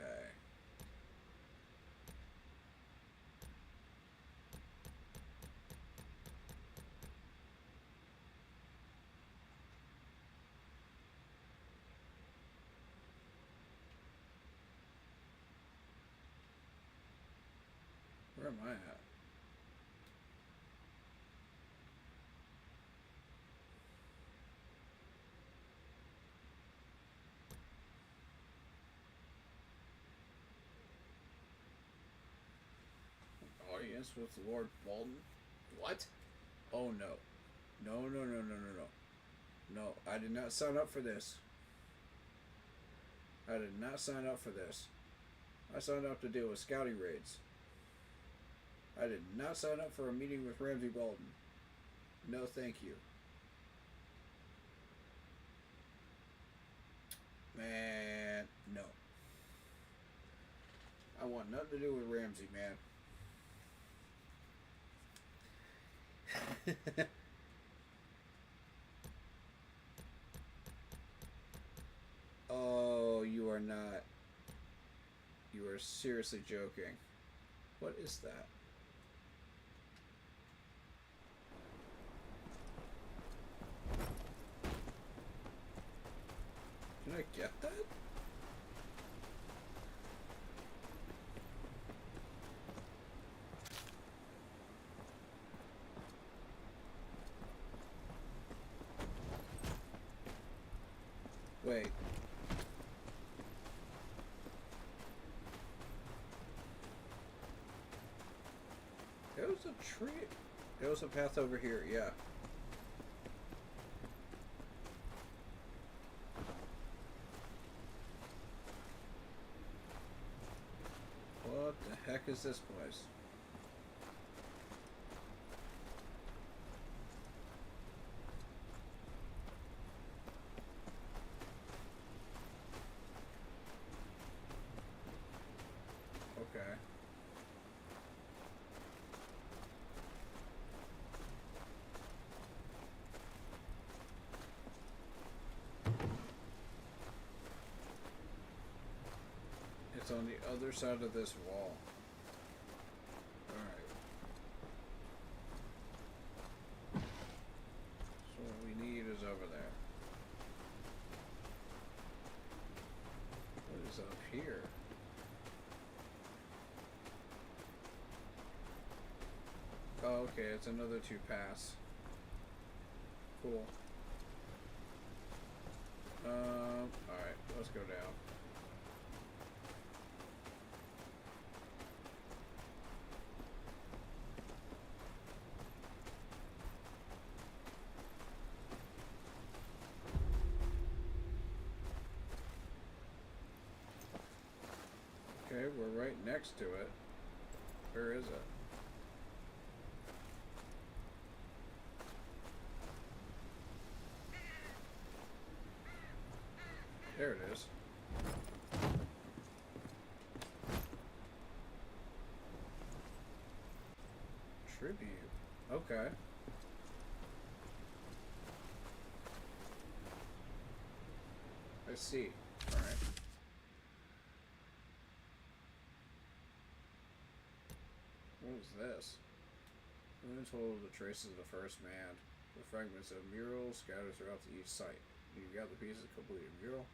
Where am I at? Audience with Lord Bolton? What? Oh no. No, no, no, no, no, no. No, I did not sign up for this. I did not sign up for this. I signed up to deal with scouting raids. I did not sign up for a meeting with Ramsay Bolton. No, thank you. Man, no. I want nothing to do with Ramsay, man. Oh, you are not. You are seriously joking. What is that? Wait. There was a tree. There was a path over here, yeah. What the heck is this place? Okay. It's on the other side of this wall. Alright. So what we need is over there. What is up here? Oh, okay, it's another 2 pass. Cool. Alright, let's go down. Okay, we're right next to it. Where is it? There it is. Tribute. Okay. I see. Alright. What is this? Ruins hold the traces of the first man. The fragments of murals scattered throughout each site. You gather pieces of completed mural.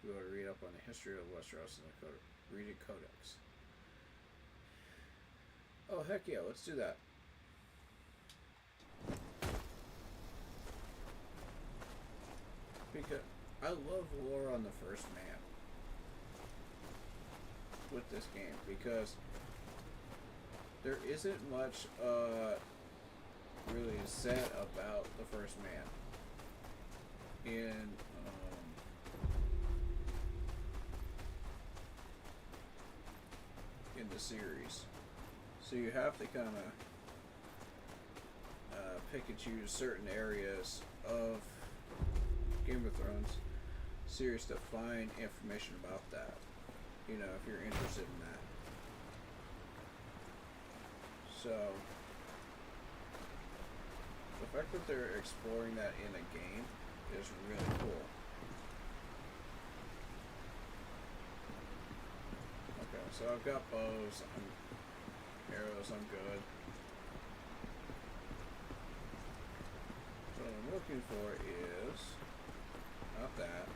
You ought to read up on the history of Westeros in the Read It Codex. Oh, heck yeah, let's do that. Because I love lore on the first man with this game, because there isn't much really said about the first man in the series, so you have to kind of pick and choose certain areas of Game of Thrones series to find information about that, you know, if you're interested in that. So the fact that they're exploring that in a game is really cool. Okay, so I've got bows, arrows, I'm good. So what I'm looking for is not that.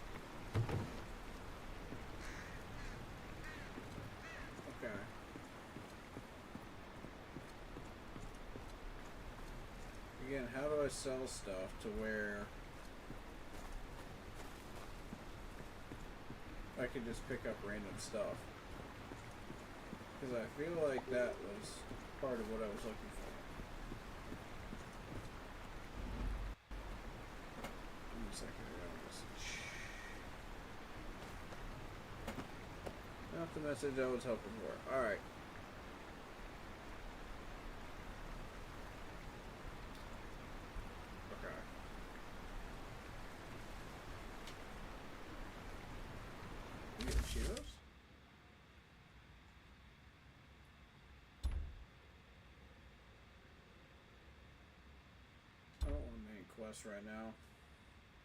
Okay. Again, how do I sell stuff to where I can just pick up random stuff? Because I feel like that was part of what I was looking for. Give me a second. Not the message I was hoping for. Alright. Okay. You get Cheetos? I don't want main quests right now.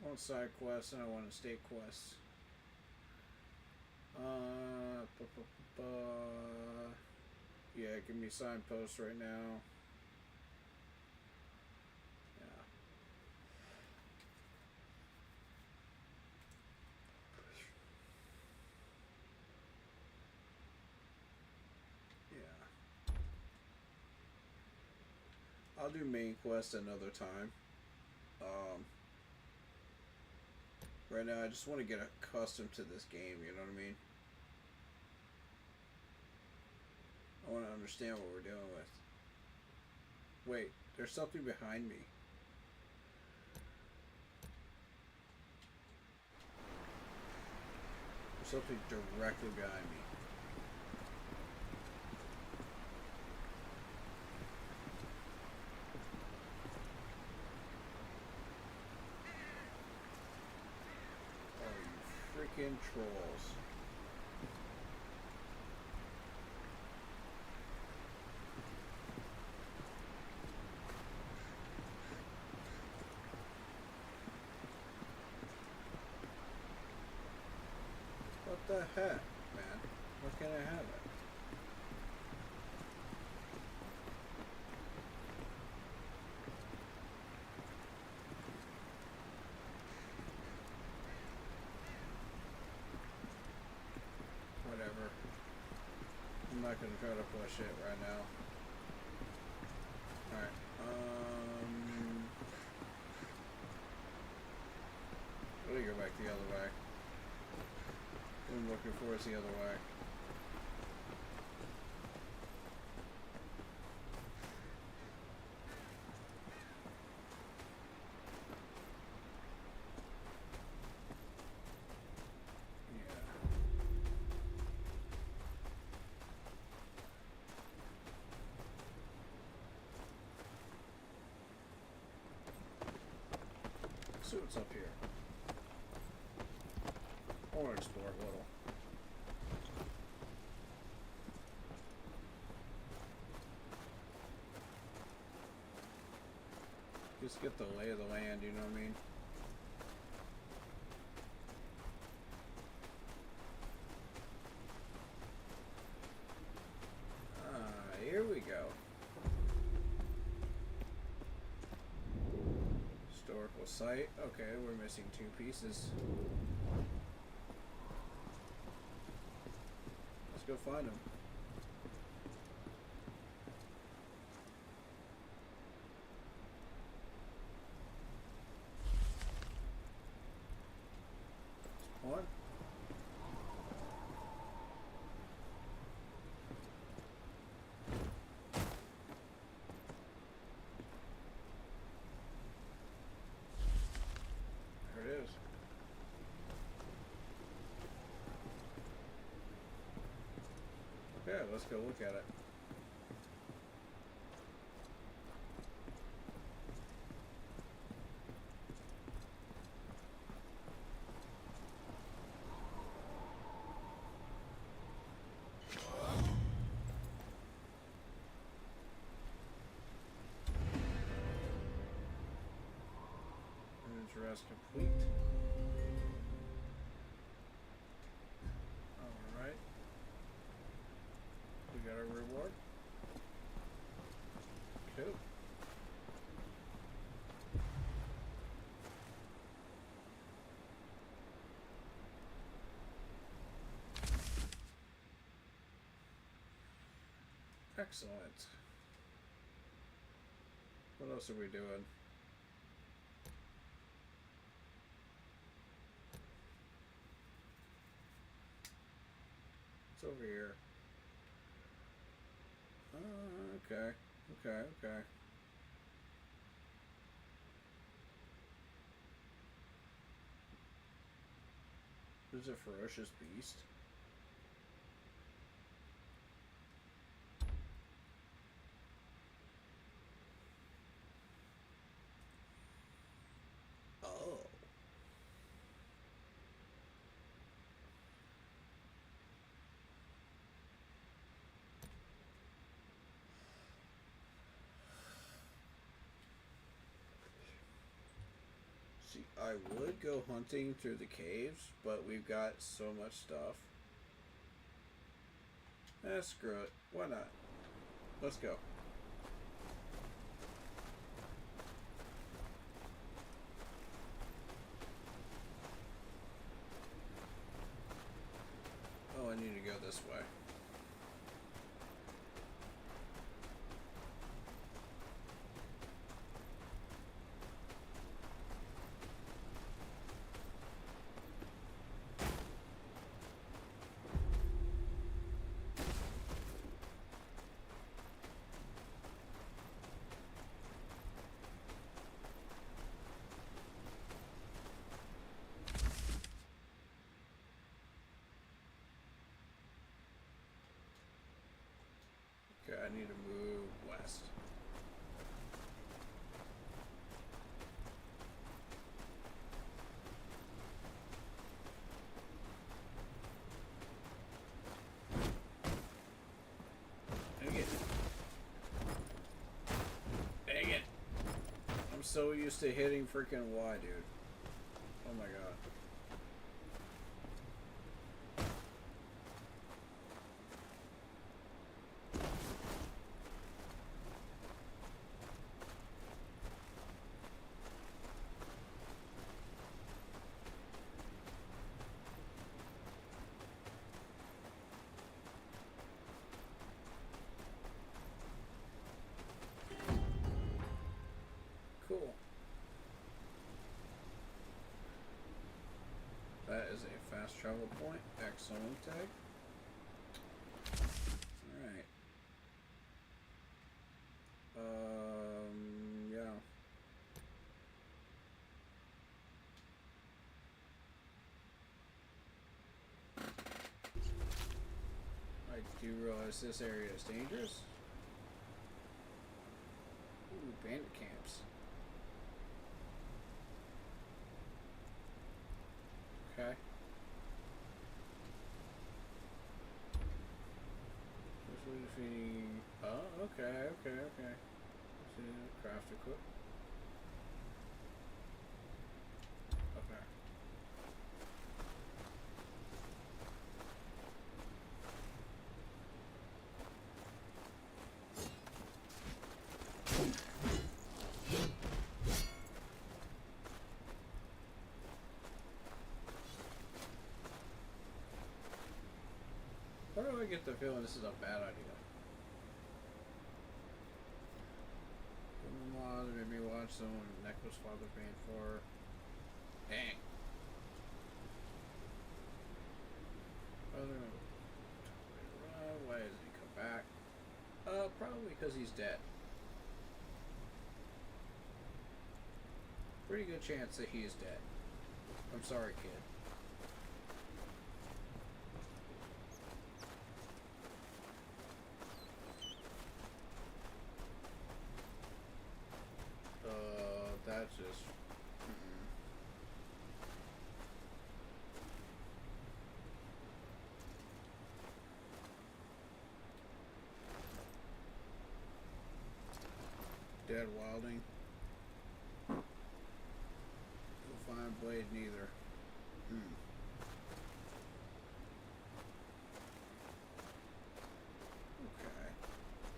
I want side quests and I want estate quests. Yeah, give me signposts right now. Yeah. Yeah. I'll do main quest another time. Right now, I just want to get accustomed to this game, you know what I mean? I want to understand what we're dealing with. Wait, there's something behind me. There's something directly behind me. Oh, you freaking trolls. What the heck, man? Why can't I have it? Whatever. I'm not gonna try to push it right now. Alright, let me go back the other way. What I'm looking for is the other way. See what's up here. I want to explore a little. Just get the lay of the land, you know what I mean? Here we go. Historical site. Okay, we're missing 2 pieces. Let's go find them. One. There it is. Okay, let's go look at it. Rest complete. Alright. We got our reward. Cool. Excellent. What else are we doing? It's over here. Okay. Okay. There's a ferocious beast. Oh. See, I would go hunting through the caves, but we've got so much stuff. Screw it. Why not? Let's go. Oh, I need to go this way. I need to move west. Dang it. Dang it. I'm so used to hitting freaking Y, dude. Oh my god. Cool. That is a fast travel point. Excellent tag. Alright. Yeah. I do realize this area is dangerous. Ooh, bandit camps. Okay. Oh, okay. So, craft equip. Okay. Why do I get the feeling this is a bad idea? Made me watch someone necklace father paid for. Dang. Why doesn't he come back? Probably because he's dead. Pretty good chance that he is dead. I'm sorry, kid. That's just... Dead wilding. You'll find blade neither.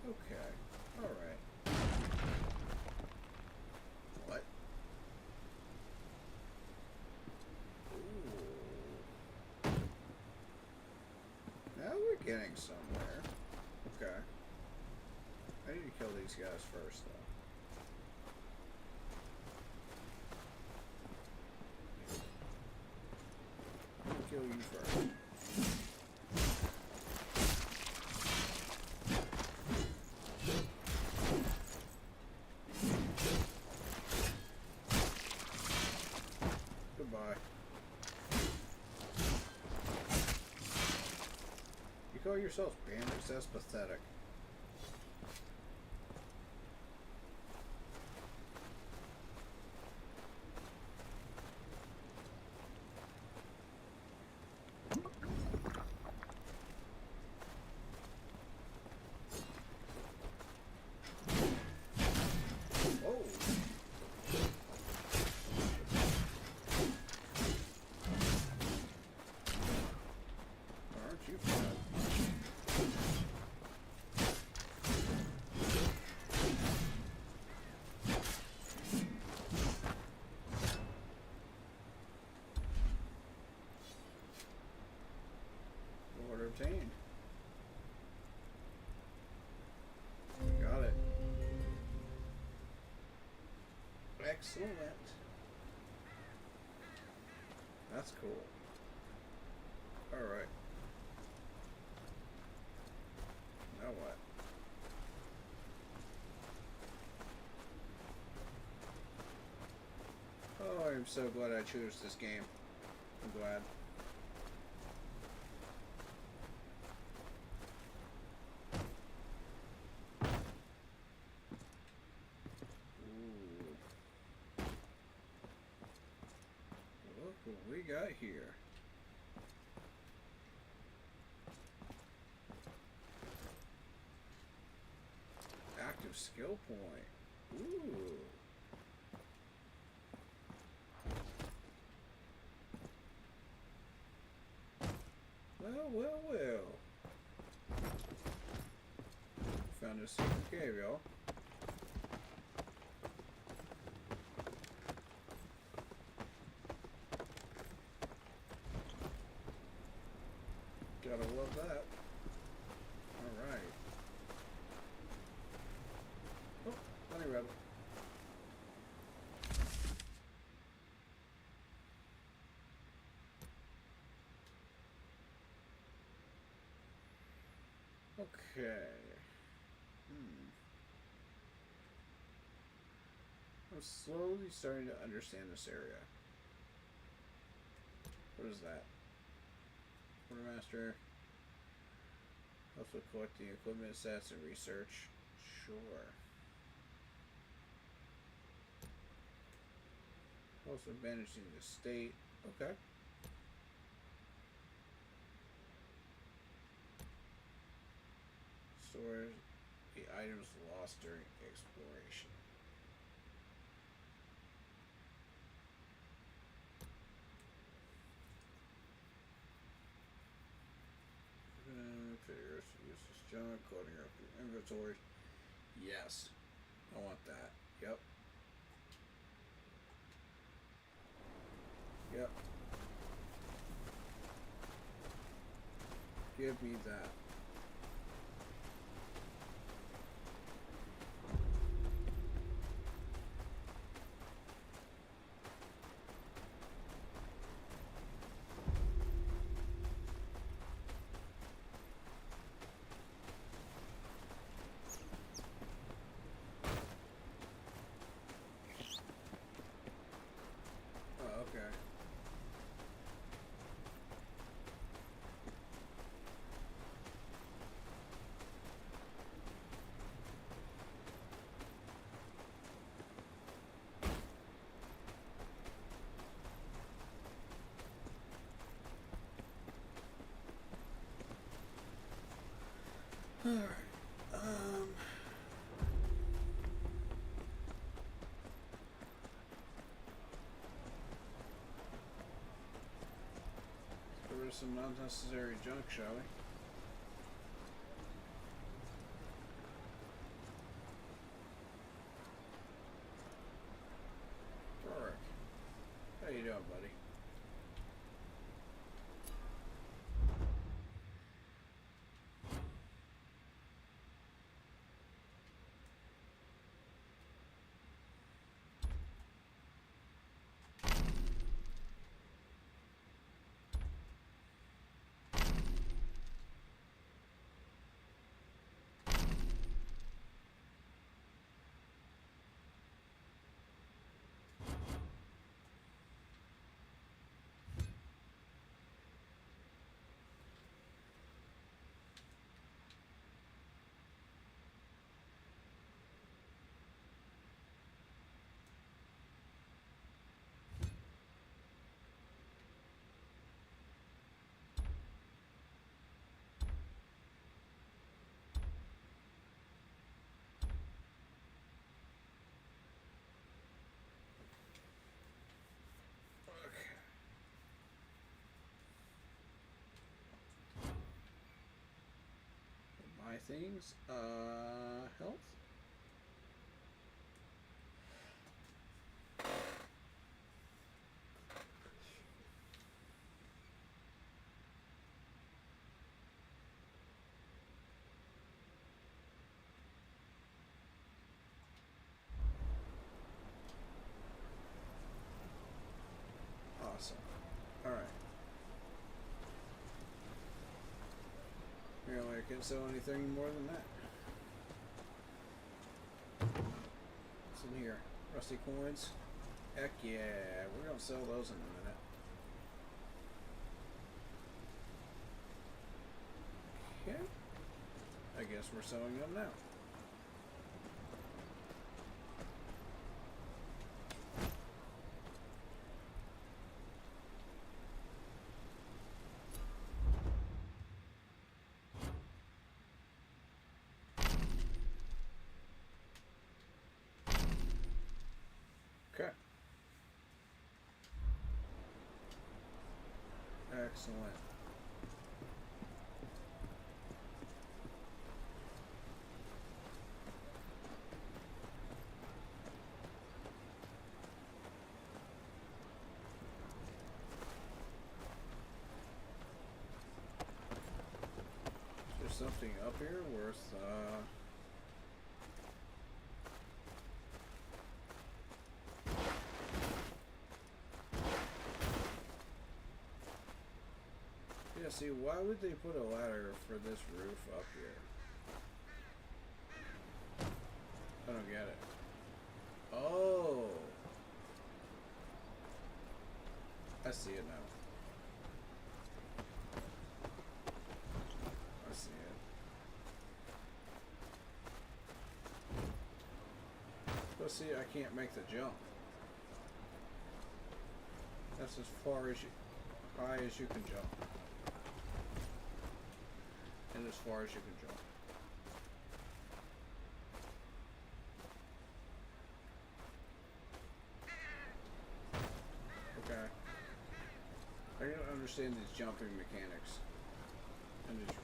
Okay. Alright. What? Ooh. Now we're getting somewhere. Okay. I need to kill these guys first, though. Kill you first. Goodbye. You call yourselves bandits? That's pathetic. Obtained. Got it. Excellent. That's cool. Alright. Now what? Oh, I'm so glad I chose this game. I'm glad. we got here? Active skill point. Ooh. Well. Found a secret cave, y'all. Gotta love that. Alright. Oh, honey rabbit. Okay. I'm slowly starting to understand this area. What is that? Quartermaster. Helps with collecting equipment, stats, and research. Sure. Also managing the state. Okay. Stores the items lost during exploration. Figures, useless junk, clothing up your inventory. Yes. I want that. Yep. Yep. Give me that. Okay. Alright. Get rid of some unnecessary junk, shall we? Rorik. How you doing, buddy? My things, health? Awesome. Alright. Apparently I can't sell anything more than that. What's in here? Rusty coins? Heck yeah, we're gonna sell those in a minute. Okay. I guess we're selling them now. Excellent. Is there something up here worth, Yeah, see, why would they put a ladder for this roof up here? I don't get it. Oh! I see it now. I see it. But see, I can't make the jump. That's as far as high as you can jump. And as far as you can jump. Okay. I don't understand these jumping mechanics. And these,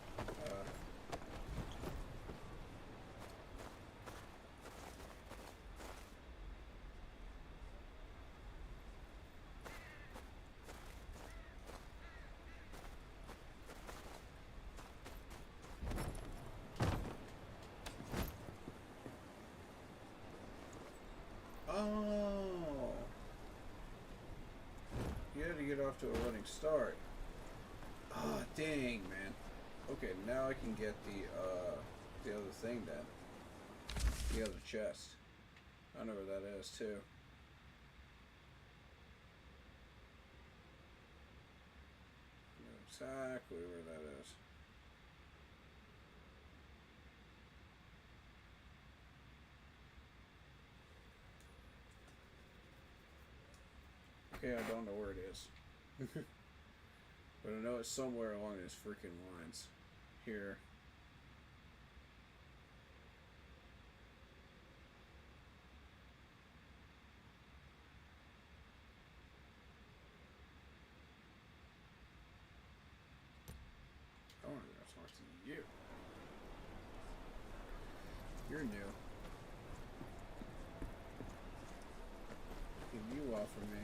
Oh! You had to get off to a running start. Oh, dang, man. Okay, now I can get the other thing then. The other chest. I know where that is, too. I know exactly where that is. Okay, I don't know where it is. But I know it's somewhere along these freaking lines. Here. I want to talk to you. You're new. Get you off of me.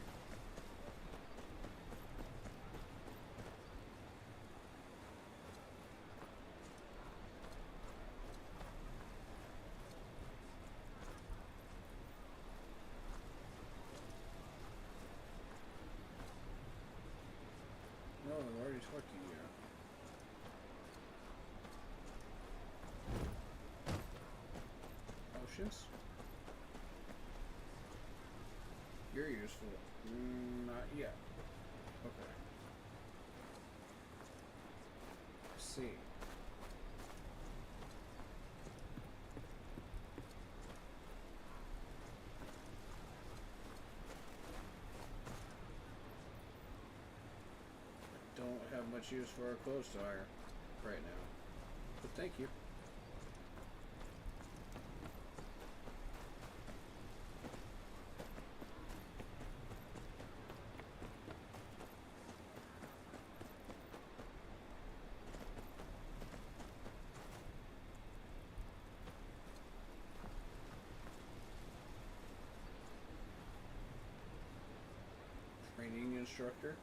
No, I'm already talking to you. Potions? You're useful. Not yet. Okay. I see. Don't have much use for our clothes tire right now. But thank you. Training instructor.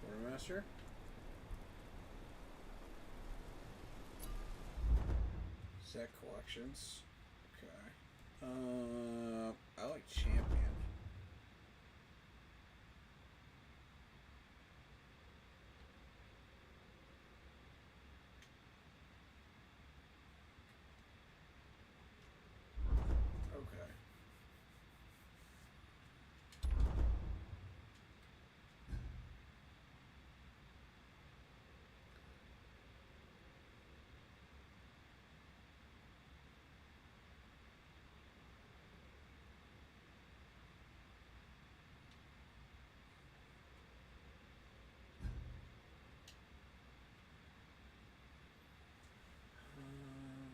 Quartermaster. Set collections. Okay. I like champion. Okay.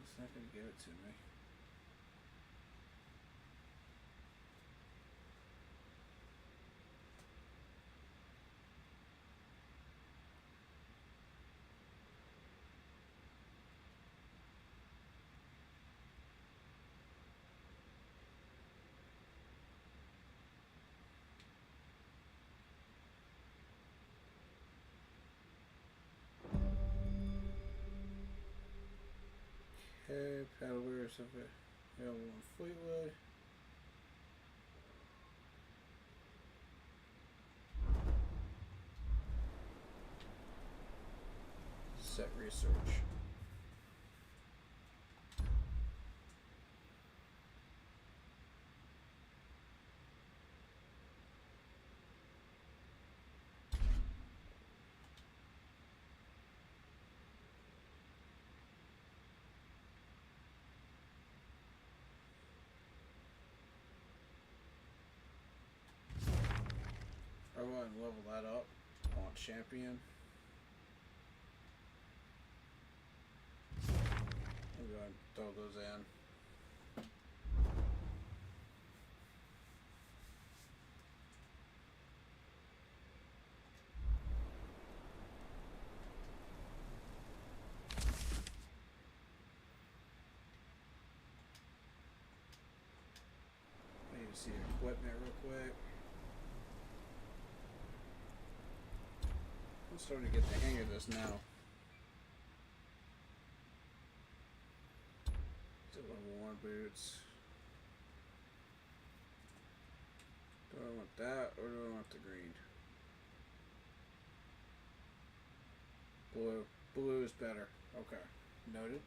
It's not gonna give it to me. Okay, paddlers available in Fleetwood. Set research. I want to level that up. I want champion. I'm going to throw those in. I need to see equipment real quick. I'm starting to get the hang of this now. Still level 1 boots. Do I want that or do I want the green? Blue. Blue is better. Okay. Noted.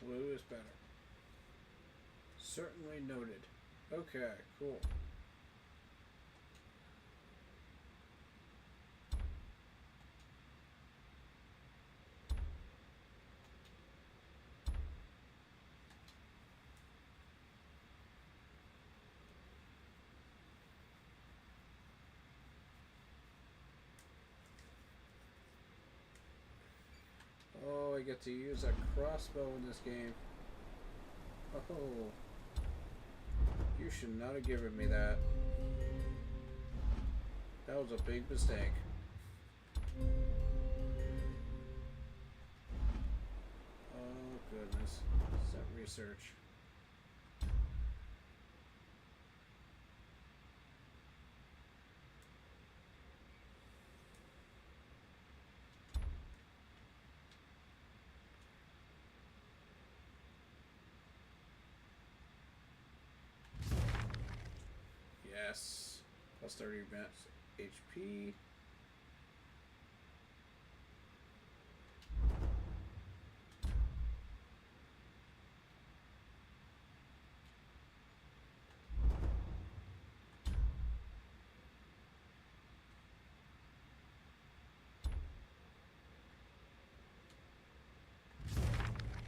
Blue is better. Certainly noted. Okay, cool. Oh, I get to use a crossbow in this game. Oh. You should not have given me that. That was a big mistake. Oh, goodness. Set research. Yes. Plus 30 events HP.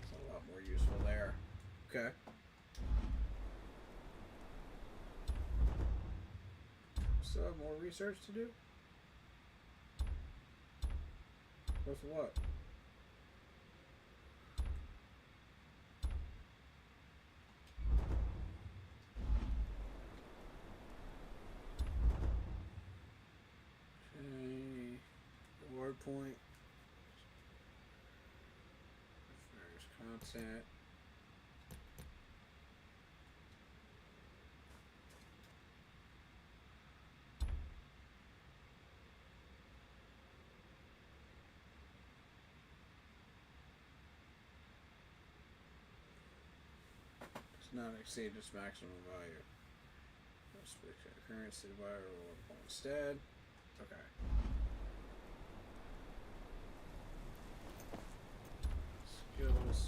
It's a lot more useful there. Okay. Still have more research to do? With what? Okay. Reward point. There's content. Not exceed its maximum value. Let's switch our currency to buy a reward point instead. Okay. Skills.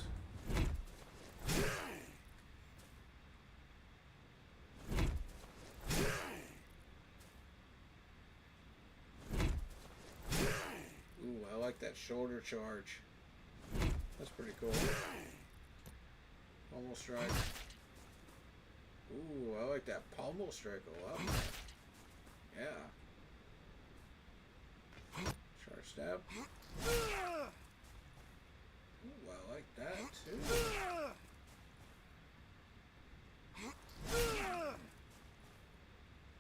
Ooh, I like that shoulder charge. That's pretty cool. Almost strike. Ooh, I like that pommel strike a lot. Yeah. Charge stab. Ooh, I like that too.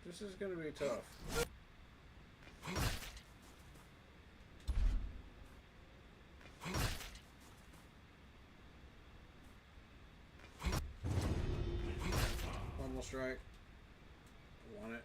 This is gonna be tough. Pommel strike. I want it.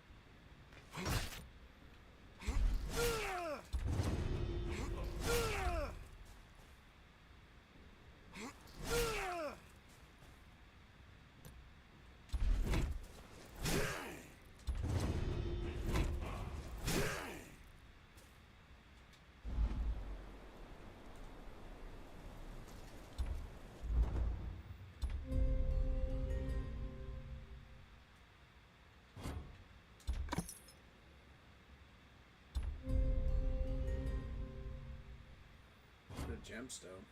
gemstone.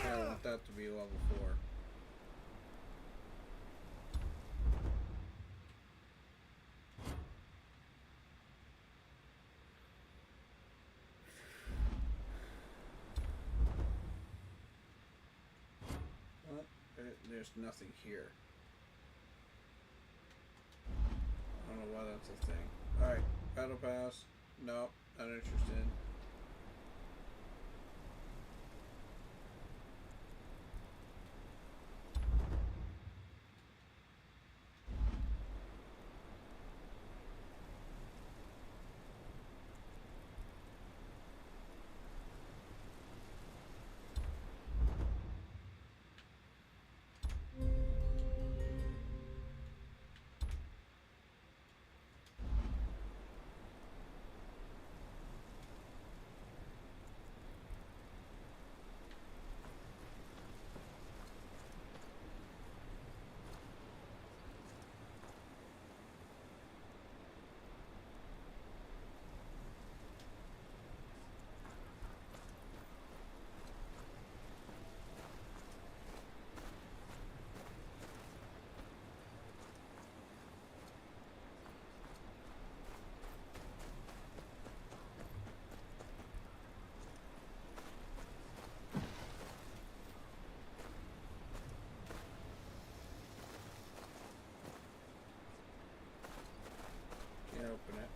I want that to be level 4. Well, there's nothing here. I don't know why that's a thing. Alright, battle pass. Nope, not interested. Can't open it.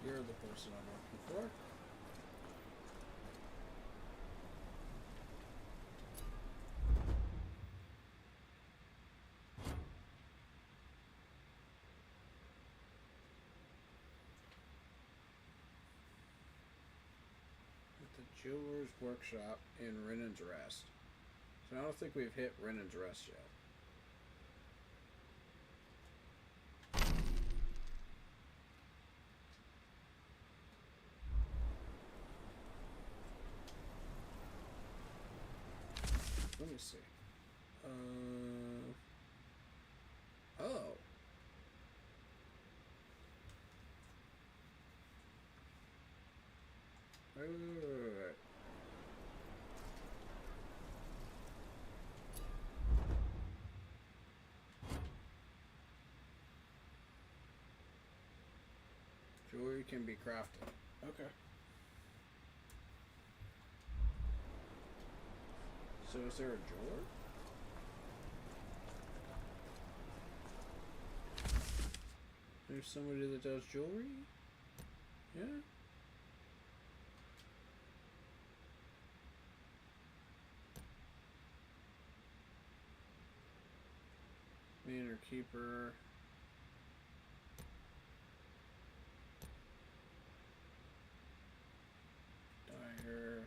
You're the person I'm looking for. At the jeweler's workshop in Renan's Rest. So I don't think we've hit Renan's Rest yet. Let me see. Oh. Right. Jewelry can be crafted. Okay. So is there a jeweler? There's somebody that does jewelry? Yeah? Manor Keeper. Dyer.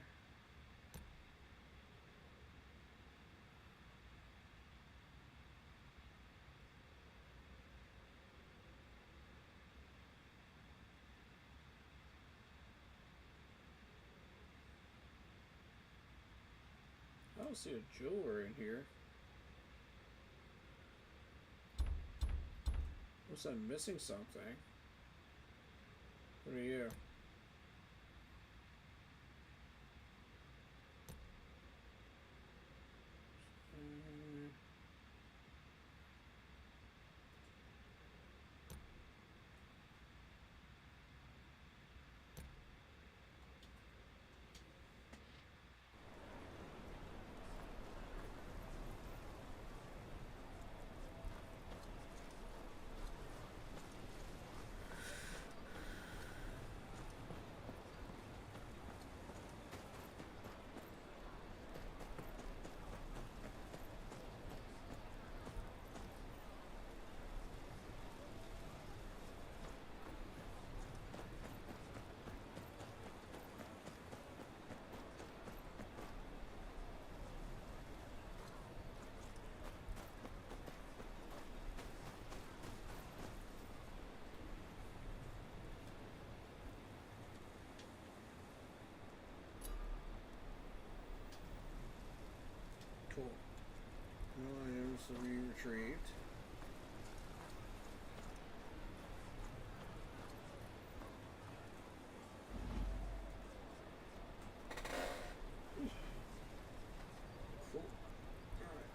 I don't see a jeweler in here. Looks like I'm missing something. What are you? retrieved. Cool. Alright.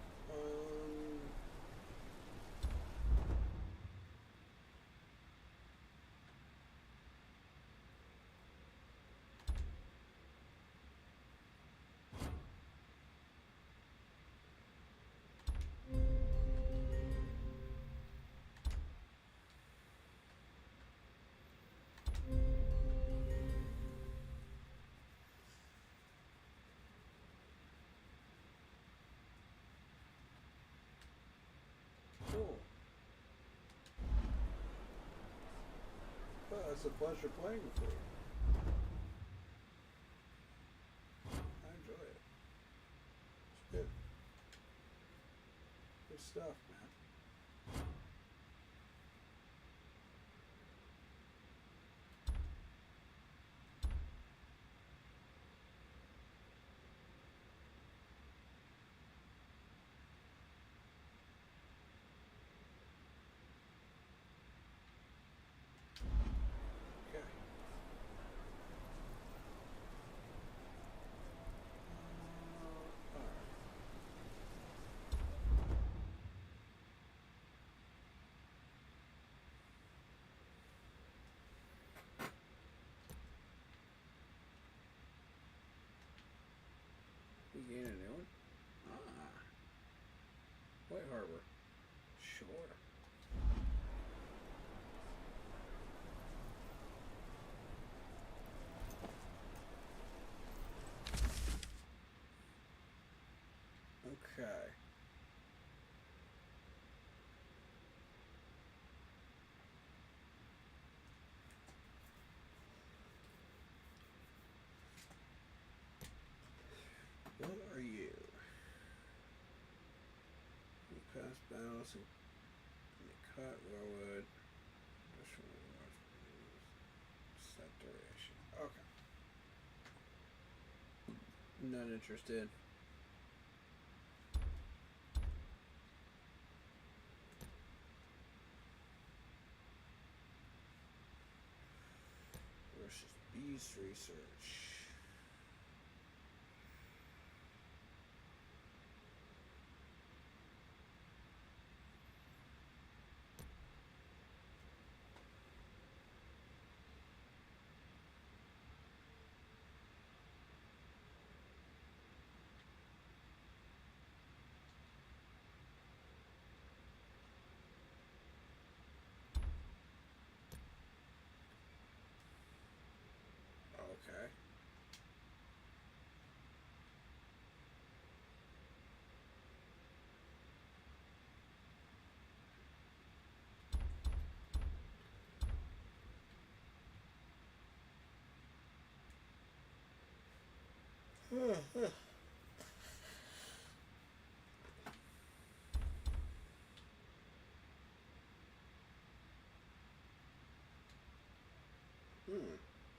Cool. Well, it's a pleasure playing with you. I enjoy it. It's good. Good stuff, man. Okay. Alright. We gain a new one? Ah. White Harbor. Sure. Okay. What are you? You pass battles and you cut railroad. Set duration. Okay. Not interested. Versus beast research. Okay.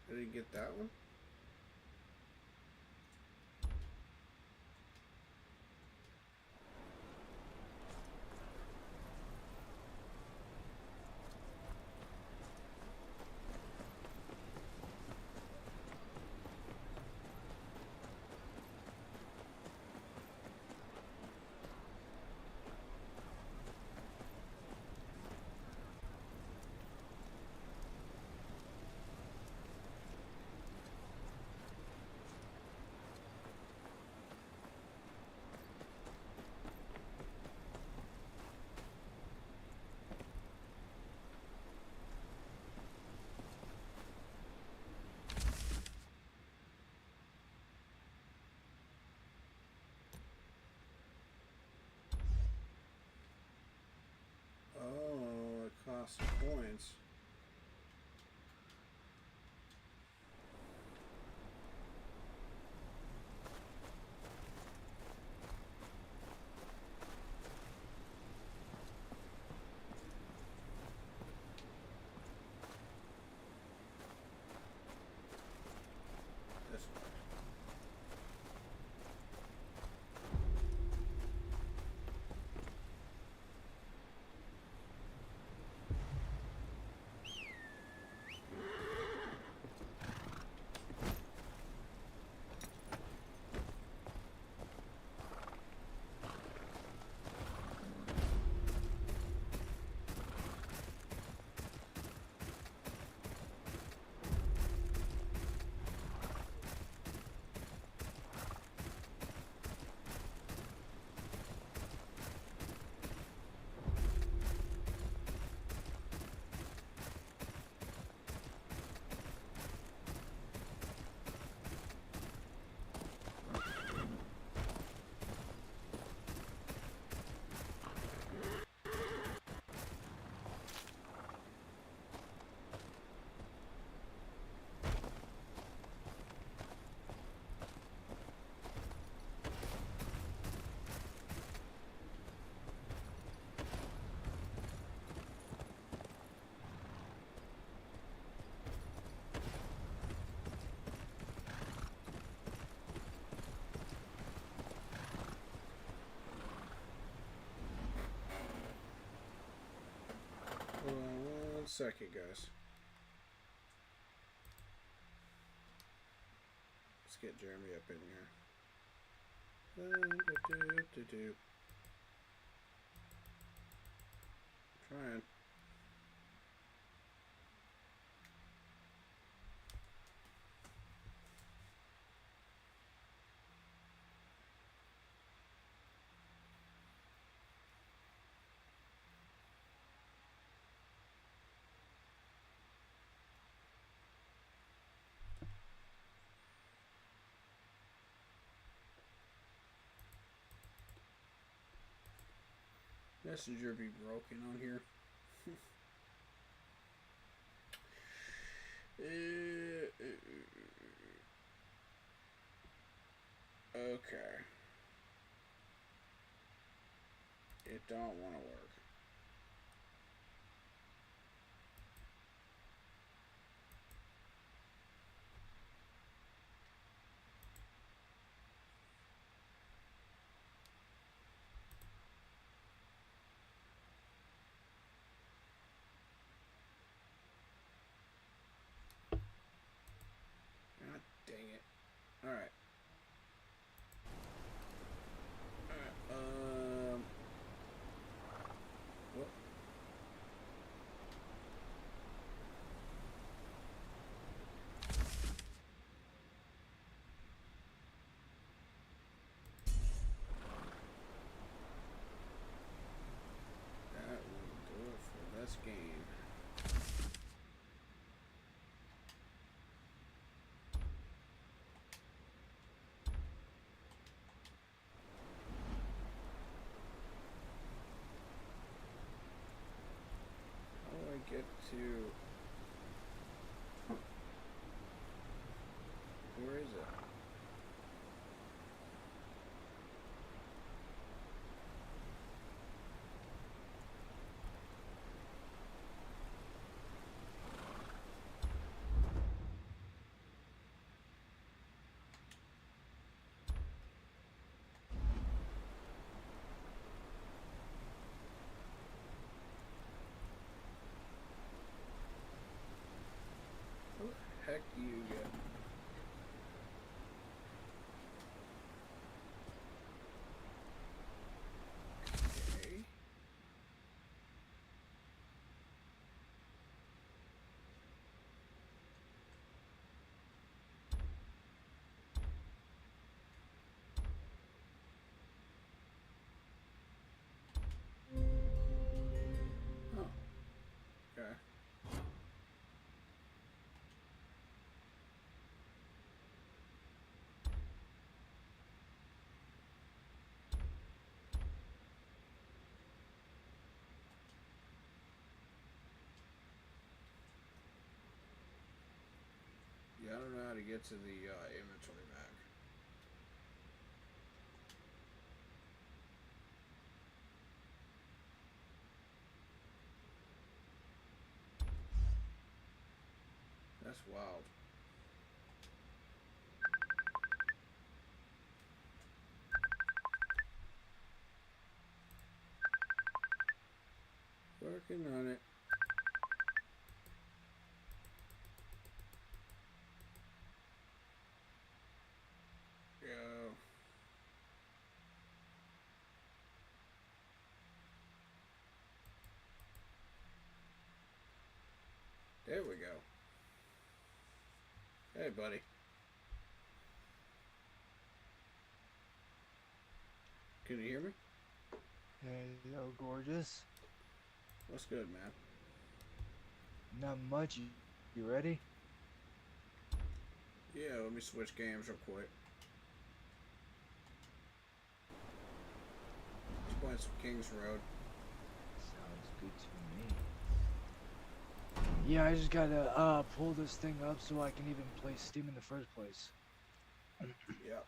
I didn't get that one. Oh, it costs coins. This way. second, guys. Let's get Jeremy up in here. Trying. Messenger be broken on here. Okay. It don't want to work. God dang it. Alright. Whoop. That will do it for this game. How do I get to... Where is it? Who the heck do you get? Okay. Oh. Okay. Yeah, I don't know how to get to the inventory back. That's wild. Working on it. Go. There we go. Hey, buddy. Can you hear me? Hello, gorgeous. What's good, man? Not much. You ready? Yeah, let me switch games real quick. Just playing some King's Road. Sounds good to me. Yeah, I just gotta pull this thing up so I can even play Steam in the first place. Yep.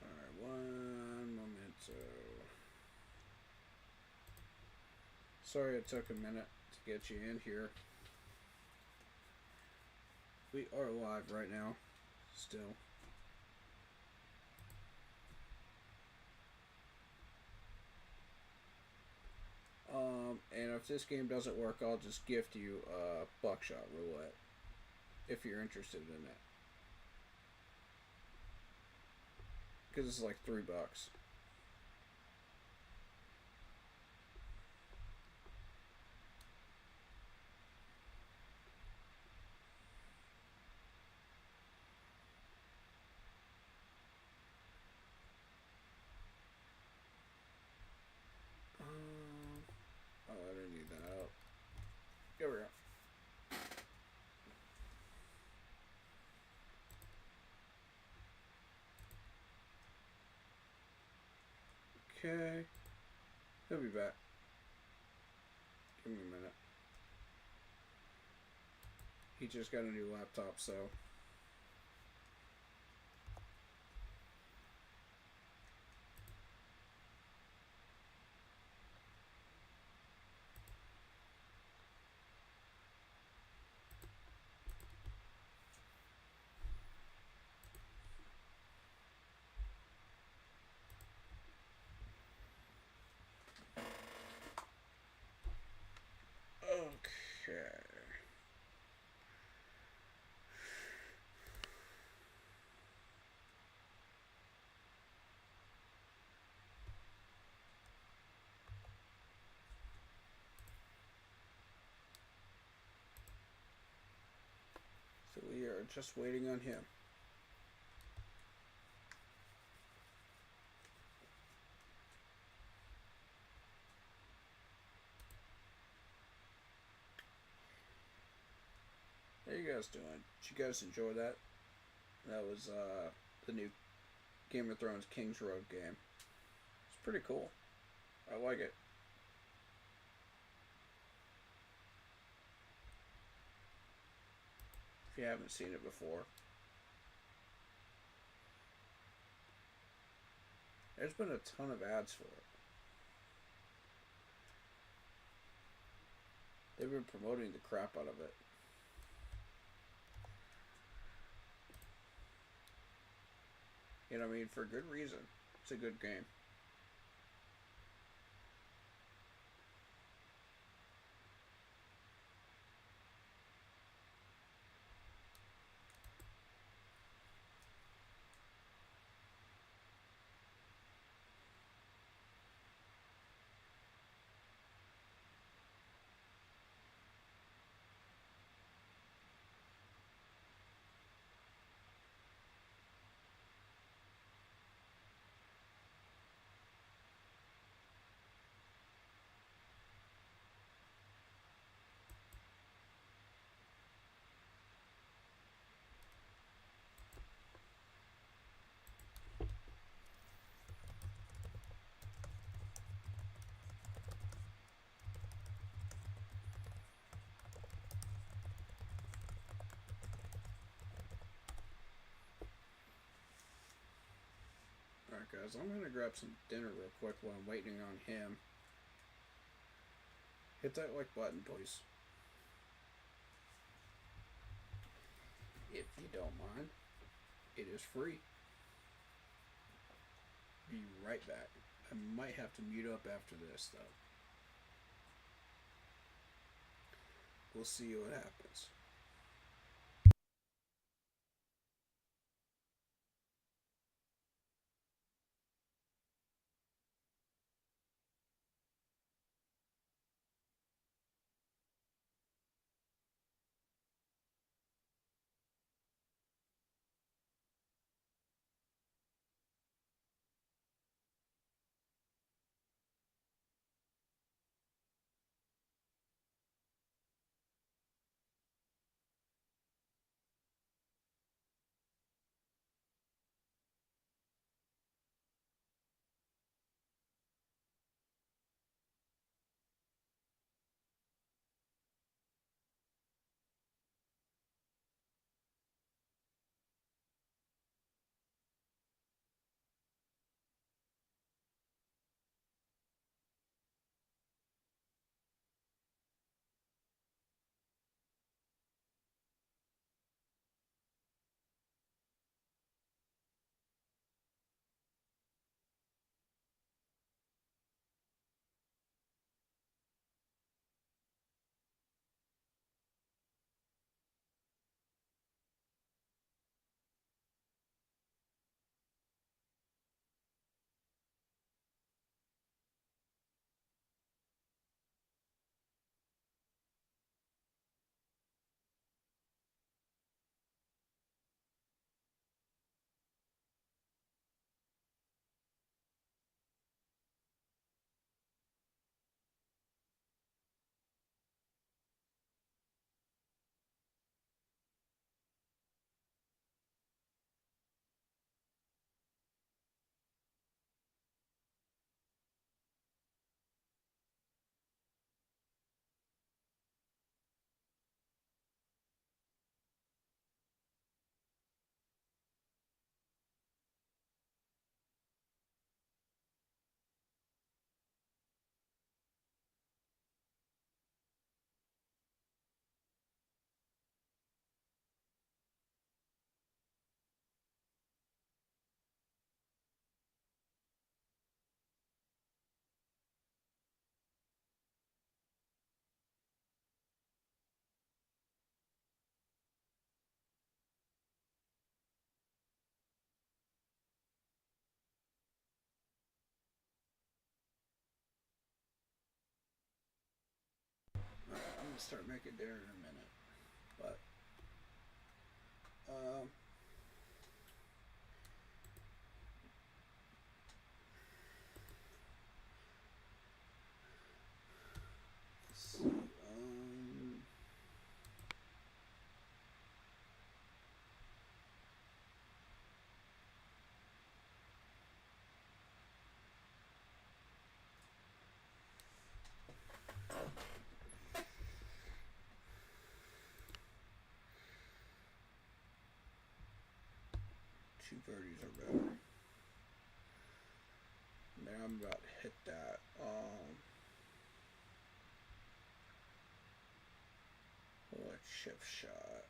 Alright, one momento. Sorry it took a minute to get you in here. We are live right now. Still. And if this game doesn't work, I'll just gift you a buckshot roulette if you're interested in it. Because it's like $3. Oh, I didn't need that out. Here we go. Okay. He'll be back. Give me a minute. He just got a new laptop, so. Okay. So we are just waiting on him. How you guys doing? Did you guys enjoy that? That was the new Game of Thrones King's Road game. It's pretty cool. I like it. If you haven't seen it before. There's been a ton of ads for it. They've been promoting the crap out of it. You know what I mean? For good reason. It's a good game. Alright guys, I'm gonna grab some dinner real quick while I'm waiting on him. Hit that like button, please. If you don't mind. It is free. Be right back. I might have to mute up after this though. We'll see what happens. start making dinner in a minute, but let's see, 230s are better. Now I'm about to hit that. What chip shot?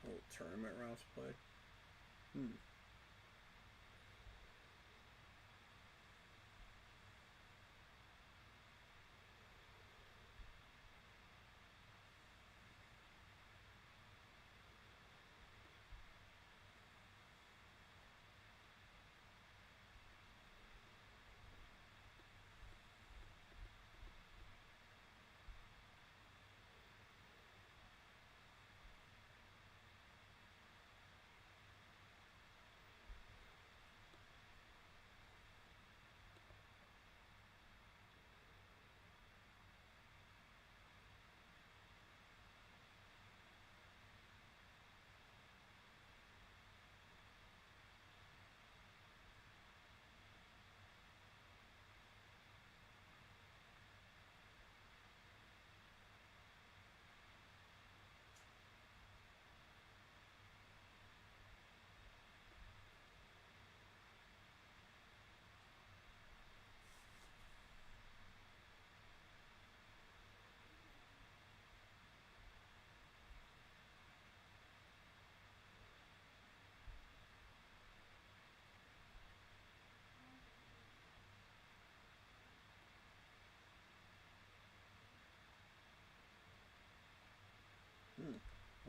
Oh, tournament rounds played.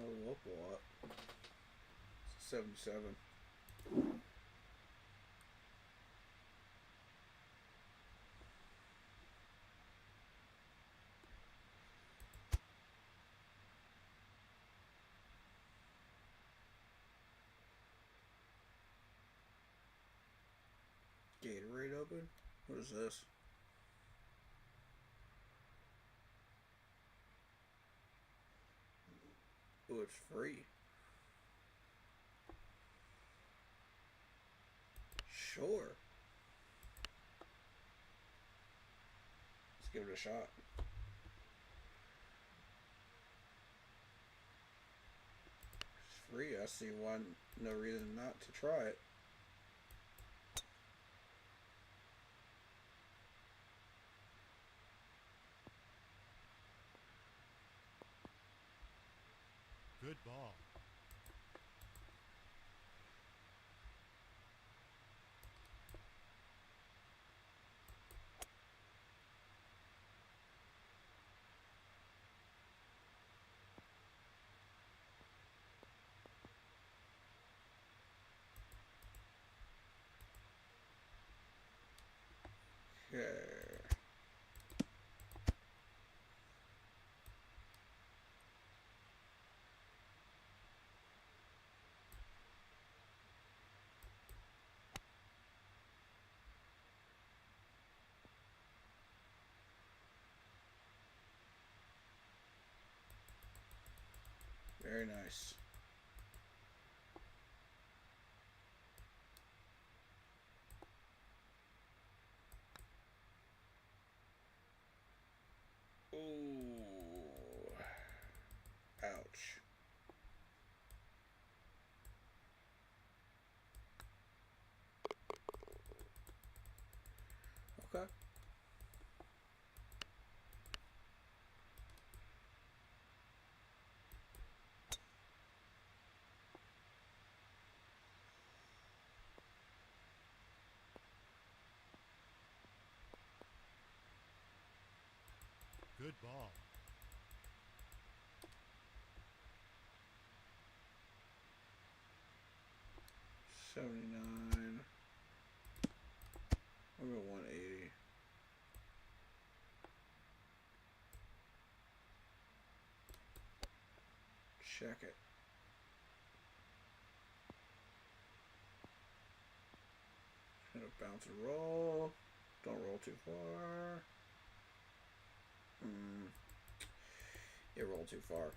Oh, up a lot. 77. Gatorade open? What is this? Oh, it's free. Sure. Let's give it a shot. It's free. I see no reason not to try it. Good ball. Okay. Very nice. Oh. Good ball. 79. I'll go 180. Check it. Gonna bounce and roll. Don't roll too far. It rolled too far.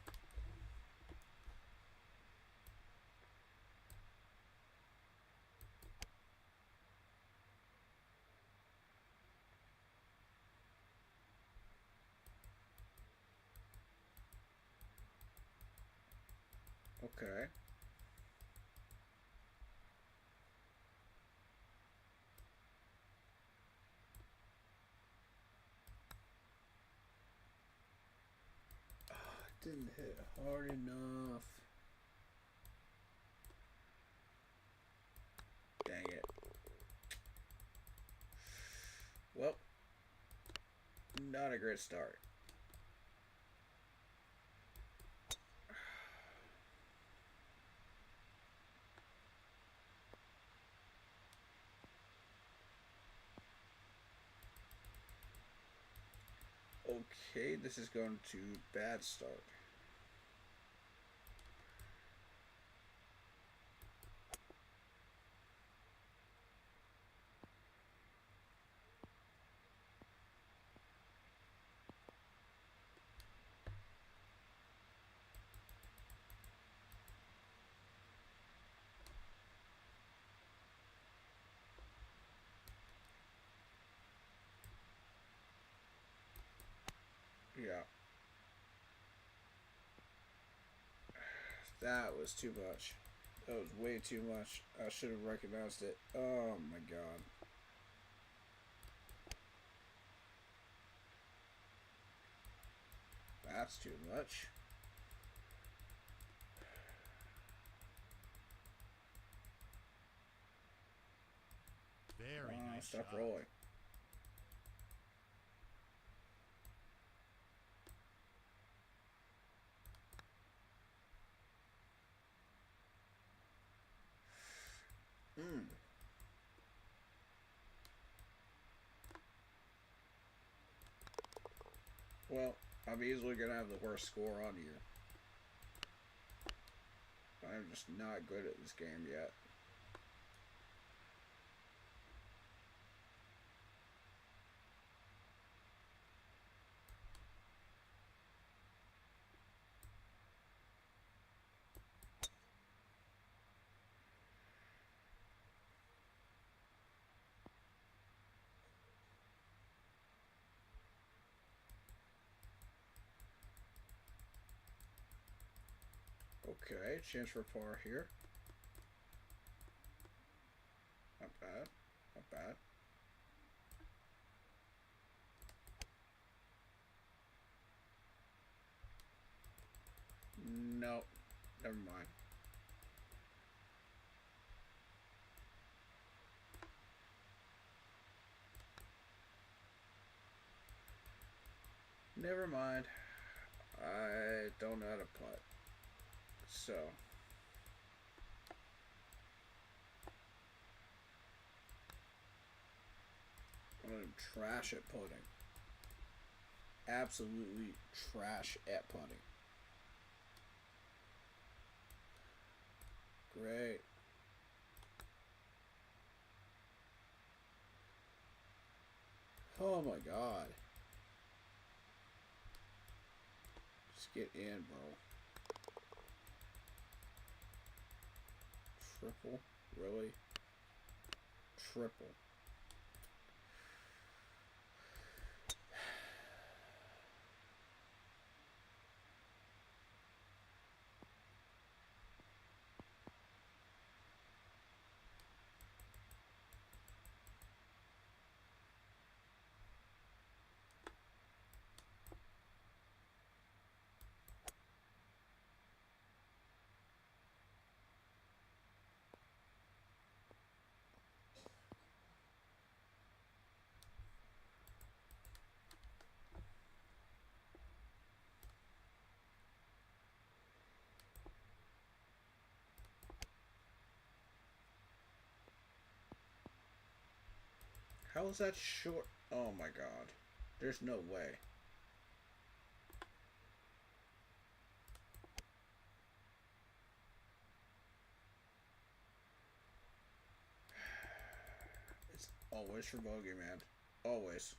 Okay. Didn't hit hard enough. Dang it. Well, not a great start. Okay, this is going to bad start. Yeah. That was too much. That was way too much. I should have recognized it. Oh my god. That's too much. Very nice Stop shot. rolling. Well, I'm easily going to have the worst score on here. I'm just not good at this game yet. Okay, chance for par here. Not bad. Not bad. No, never mind. Never mind. I don't know how to putt. So. I'm trash at putting. Absolutely trash at putting. Great. Oh my god. Just get in, bro. Triple? Really? Triple. How is that short? Oh my god. There's no way. It's always for bogey, man. Always.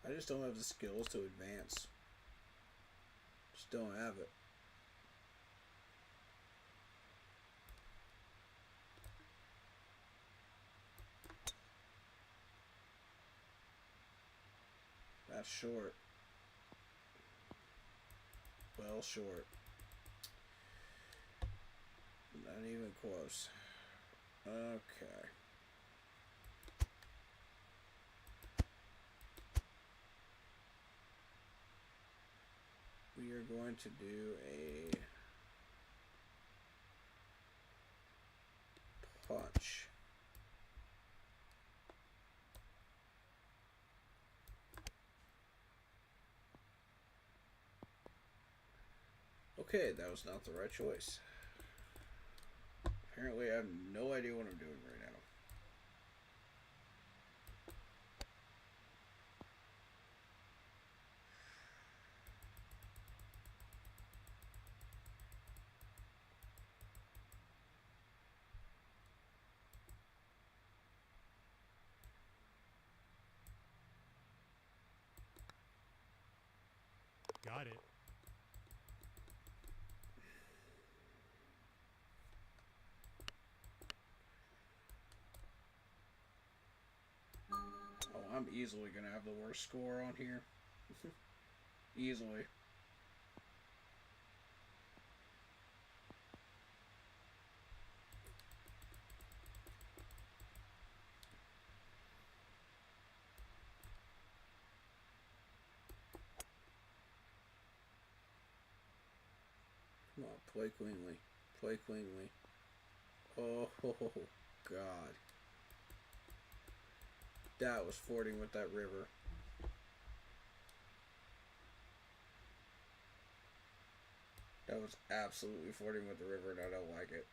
I just don't have the skills to advance. Just don't have it. That's short. Well short. Not even close. Okay. We are going to do a punch. Okay, that was not the right choice. Apparently, I have no idea what I'm doing right now. Got it. Oh, I'm easily gonna have the worst score on here. Easily. Come on, play cleanly. Play cleanly. Oh, God. That was fording with that river. That was absolutely fording with the river, and I don't like it.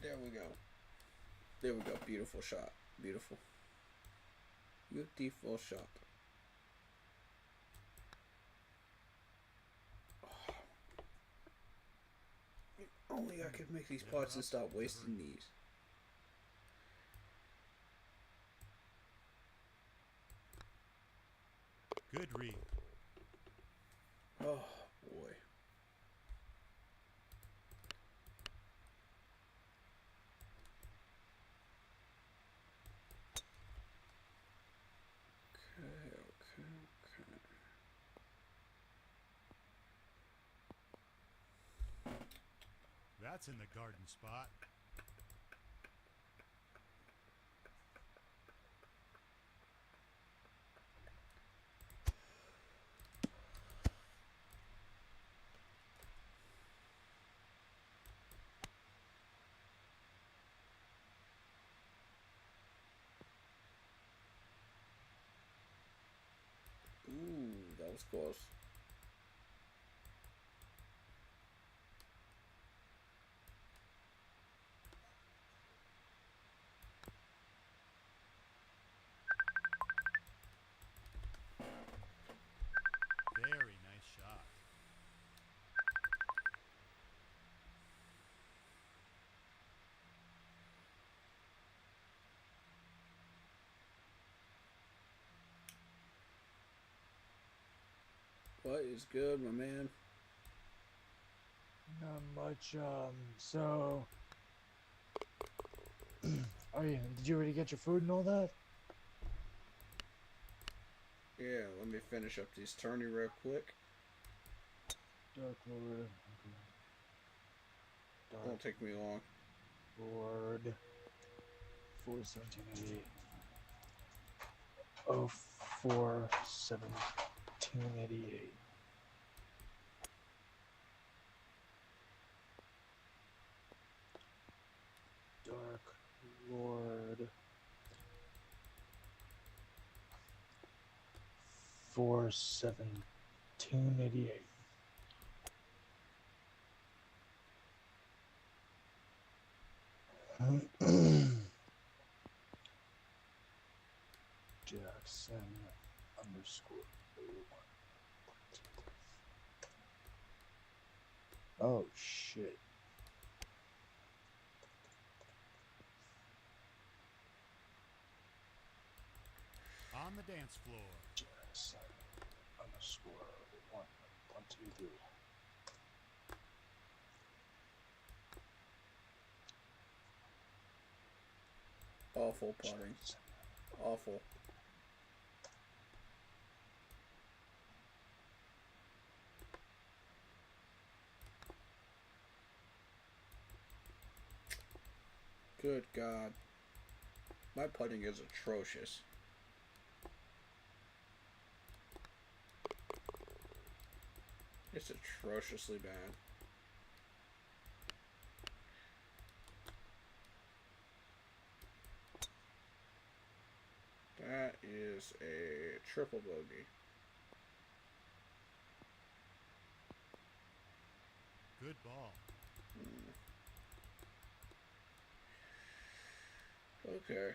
There we go. There we go. Beautiful shot. Beautiful. Beautiful shot. Oh. If only I could make these putts and stop wasting these. Good read. Oh, boy. Okay. That's in the garden spot. Ooh, that was close. Very nice shot. What is good, my man? Not much, so... Oh yeah, did you already get your food and all that? Yeah, let me finish up these tourney real quick. Dark Lord. Okay. Dark Won't take me long. Lord. 41780. Oh, 41788. Dark Lord. 24, 1788. Jackson underscore 31. Oh shit. On the dance floor. Jackson underscore 123. Awful putting. Awful. Good God. My putting is atrocious. It's atrociously bad. That is a triple bogey. Good ball. Okay.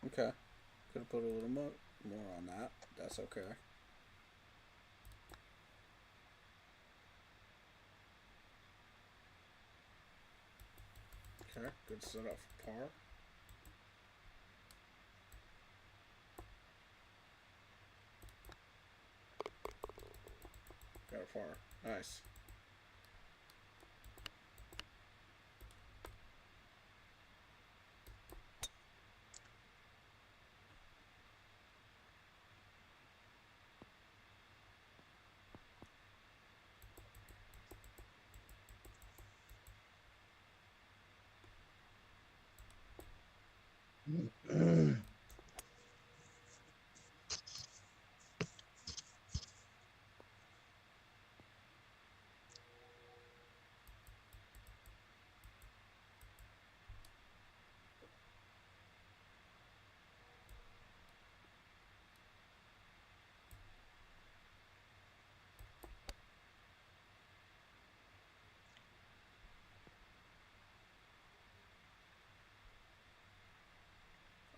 Okay. Could have put a little more on that. That's okay. Okay, good setup for par. Got a par. Nice.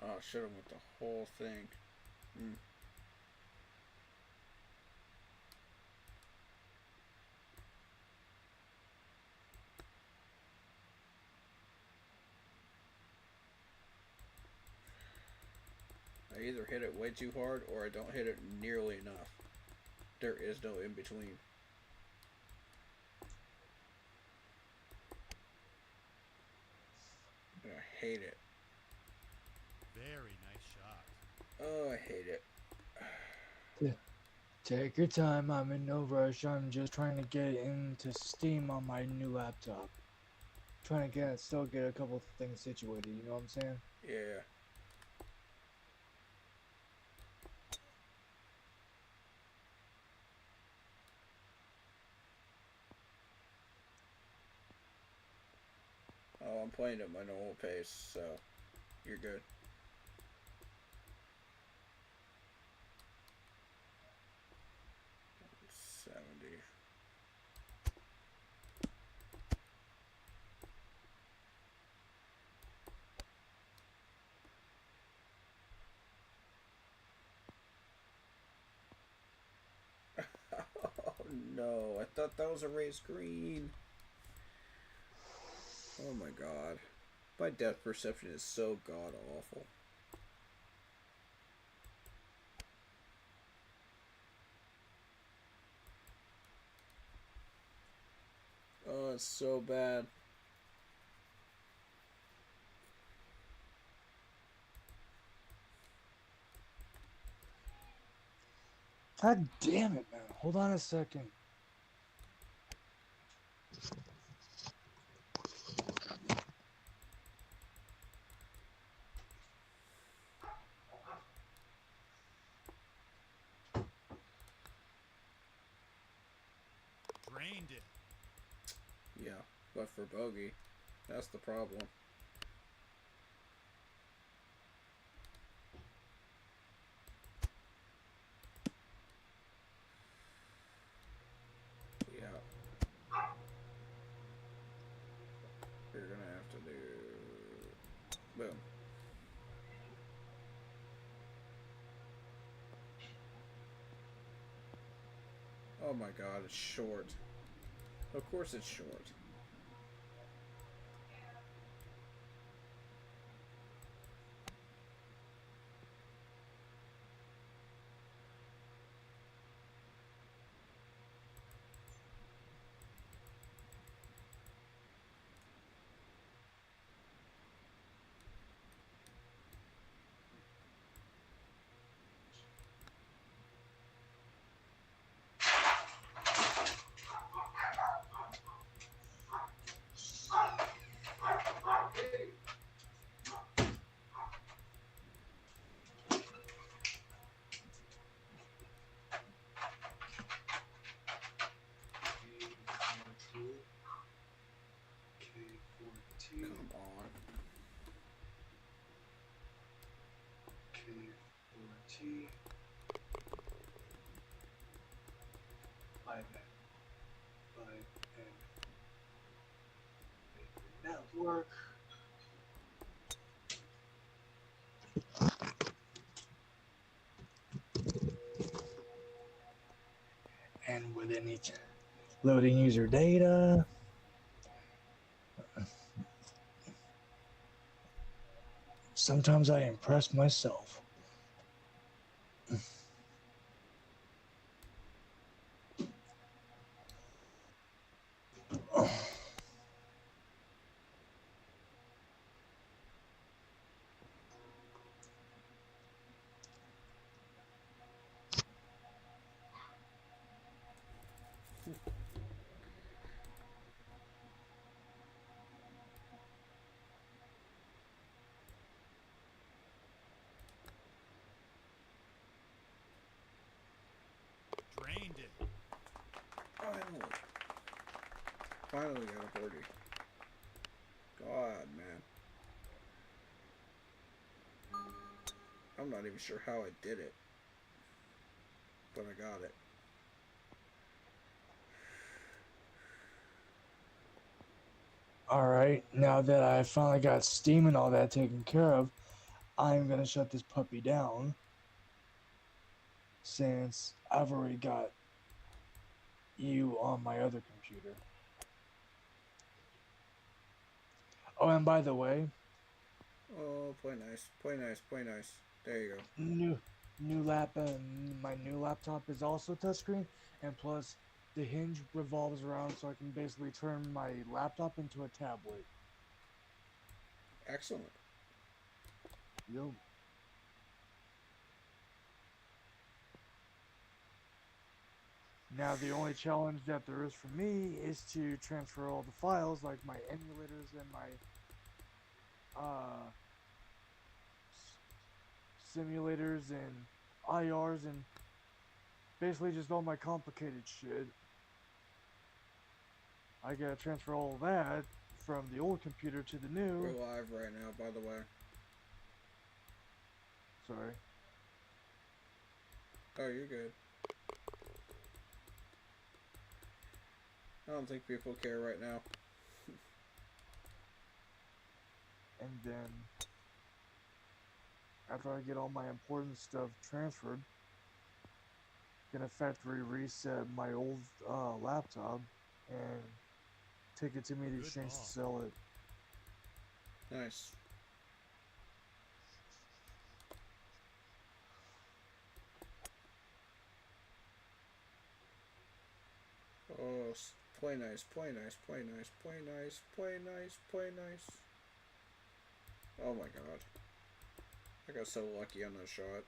Oh, I should have went the whole thing. I either hit it way too hard or I don't hit it nearly enough. There is no in between. I hate it. Very nice shot. Oh, I hate it. Take your time. I'm in no rush. I'm just trying to get into Steam on my new laptop. Trying to still get a couple things situated. You know what I'm saying? Yeah. Oh, I'm playing at my normal pace, so you're good. Oh no, I thought that was a raised green. Oh my god. My depth perception is so god awful. is so bad. God damn it, man. Hold on a second. Drained it. Yeah, but for bogey, that's the problem. Yeah. You're gonna have to do... Boom. Oh my god, it's short. Of course it's short. Come on. K4T. Network. And within each loading user data. Sometimes I impress myself. Drained it. Finally got a birdie. God, man. I'm not even sure how I did it. But I got it. Alright, now that I finally got Steam and all that taken care of, I'm gonna shut this puppy down. Since I've already got you on my other computer. Oh, and by the way, Oh, play nice. Play nice. Play nice. There you go. my new laptop is also touchscreen, and plus the hinge revolves around so I can basically turn my laptop into a tablet. Excellent. Yo. Now the only challenge that there is for me is to transfer all the files, like my emulators and my simulators and IRs and basically just all my complicated shit. I gotta transfer all of that from the old computer to the new. We're live right now, by the way. Sorry. Oh, you're good. I don't think people care right now. And then after I get all my important stuff transferred, gonna factory reset my old laptop and take it to me to Good exchange ball. to sell it. Nice. Oh, Play nice, play nice, play nice, play nice, play nice, play nice. Oh my god. I got so lucky on that shot.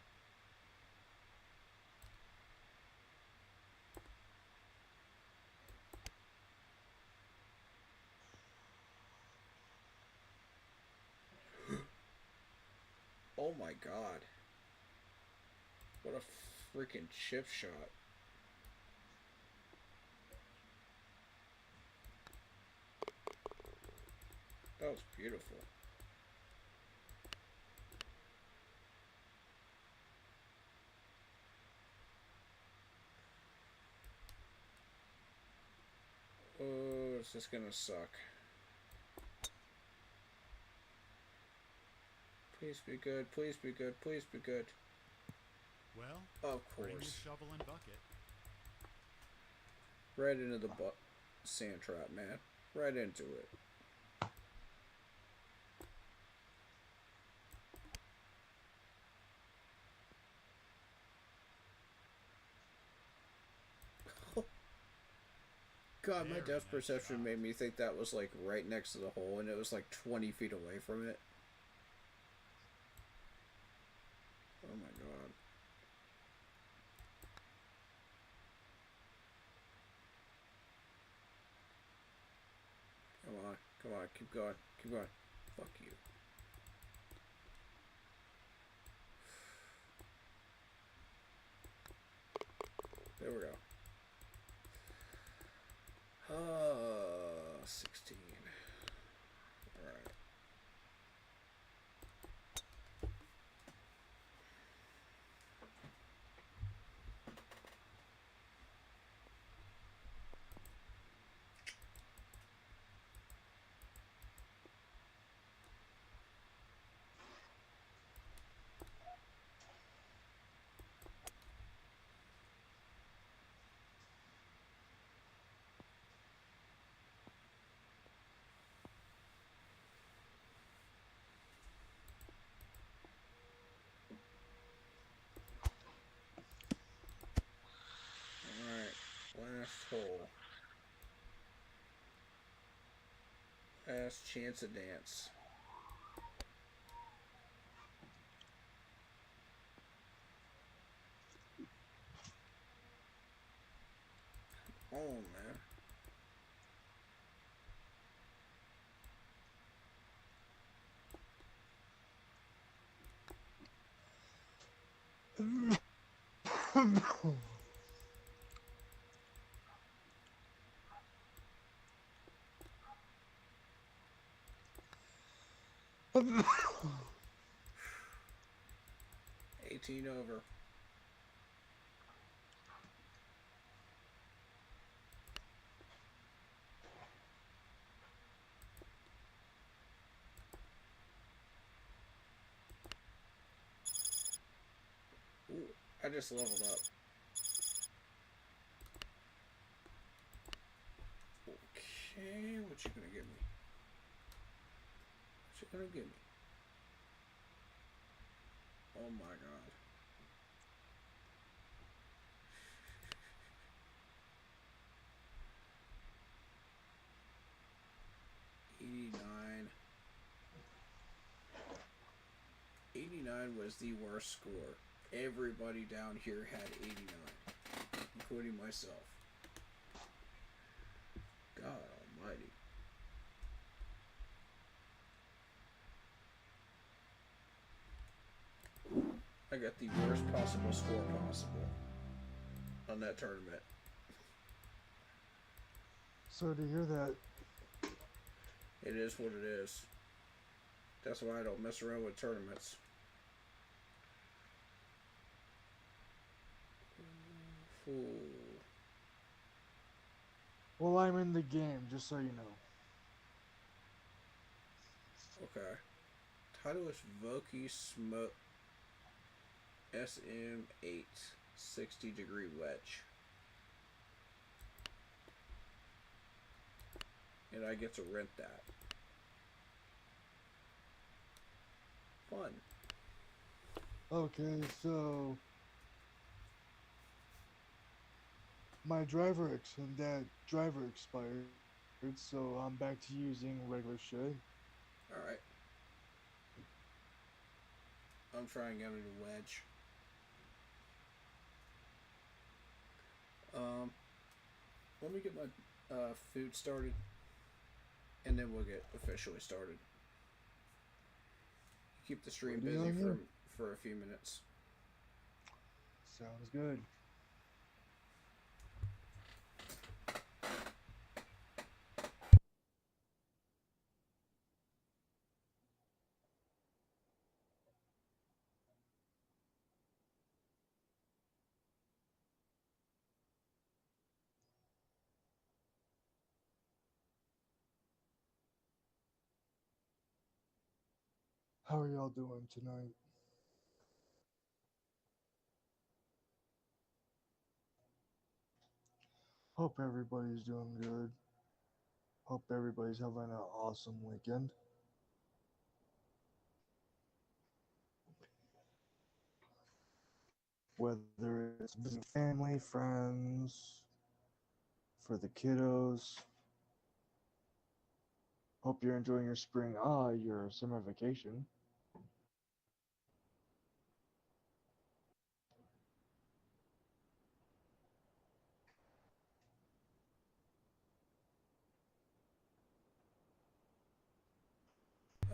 Oh my god. What a freaking chip shot. That was beautiful. Oh, this is gonna suck. Please be good, please be good, please be good. Well, Of bring your course. shovel and bucket. Right into the sand trap, man. Right into it. God, my Very depth nice perception shot. made me think that was like right next to the hole, and it was like 20 feet away from it. Oh my god. Come on, keep going, keep going. Fuck you. There we go. 16. Alright. Alright. Last hole. Last chance to dance. Oh man. $18 over. Ooh, I just leveled up. Okay, what you gonna give me? What you gonna give me? Oh my god. $89 was the worst score. Everybody down here had 89, including myself. God almighty. I got the worst possible score possible on that tournament. Sorry to hear that. It is what it is. That's why I don't mess around with tournaments. Ooh. Well, I'm in the game, just so you know. Okay. Title is Voki Smoke SM8 60-degree wedge. And I get to rent that. Fun. Okay, so my that driver expired, so I'm back to using regular shit. Alright. I'm trying out a new wedge. Um, let me get my food started, and then we'll get officially started. Keep the stream Waiting busy on you. for a few minutes. Sounds good. How are y'all doing tonight? Hope everybody's doing good. Hope everybody's having an awesome weekend. Whether it's visiting family, friends, for the kiddos. Hope you're enjoying your spring, your summer vacation.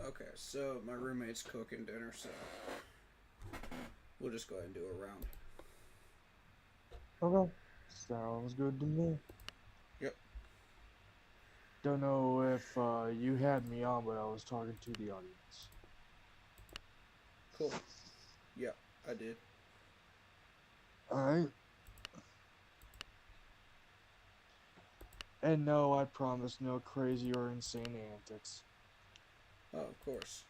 Okay, so my roommate's cooking dinner, so we'll just go ahead and do a round. Okay. Sounds good to me. Yep. Don't know if you had me on, but I was talking to the audience. Cool. Yep, I did. Alright. And no, I promise no crazy or insane antics. Oh, of course.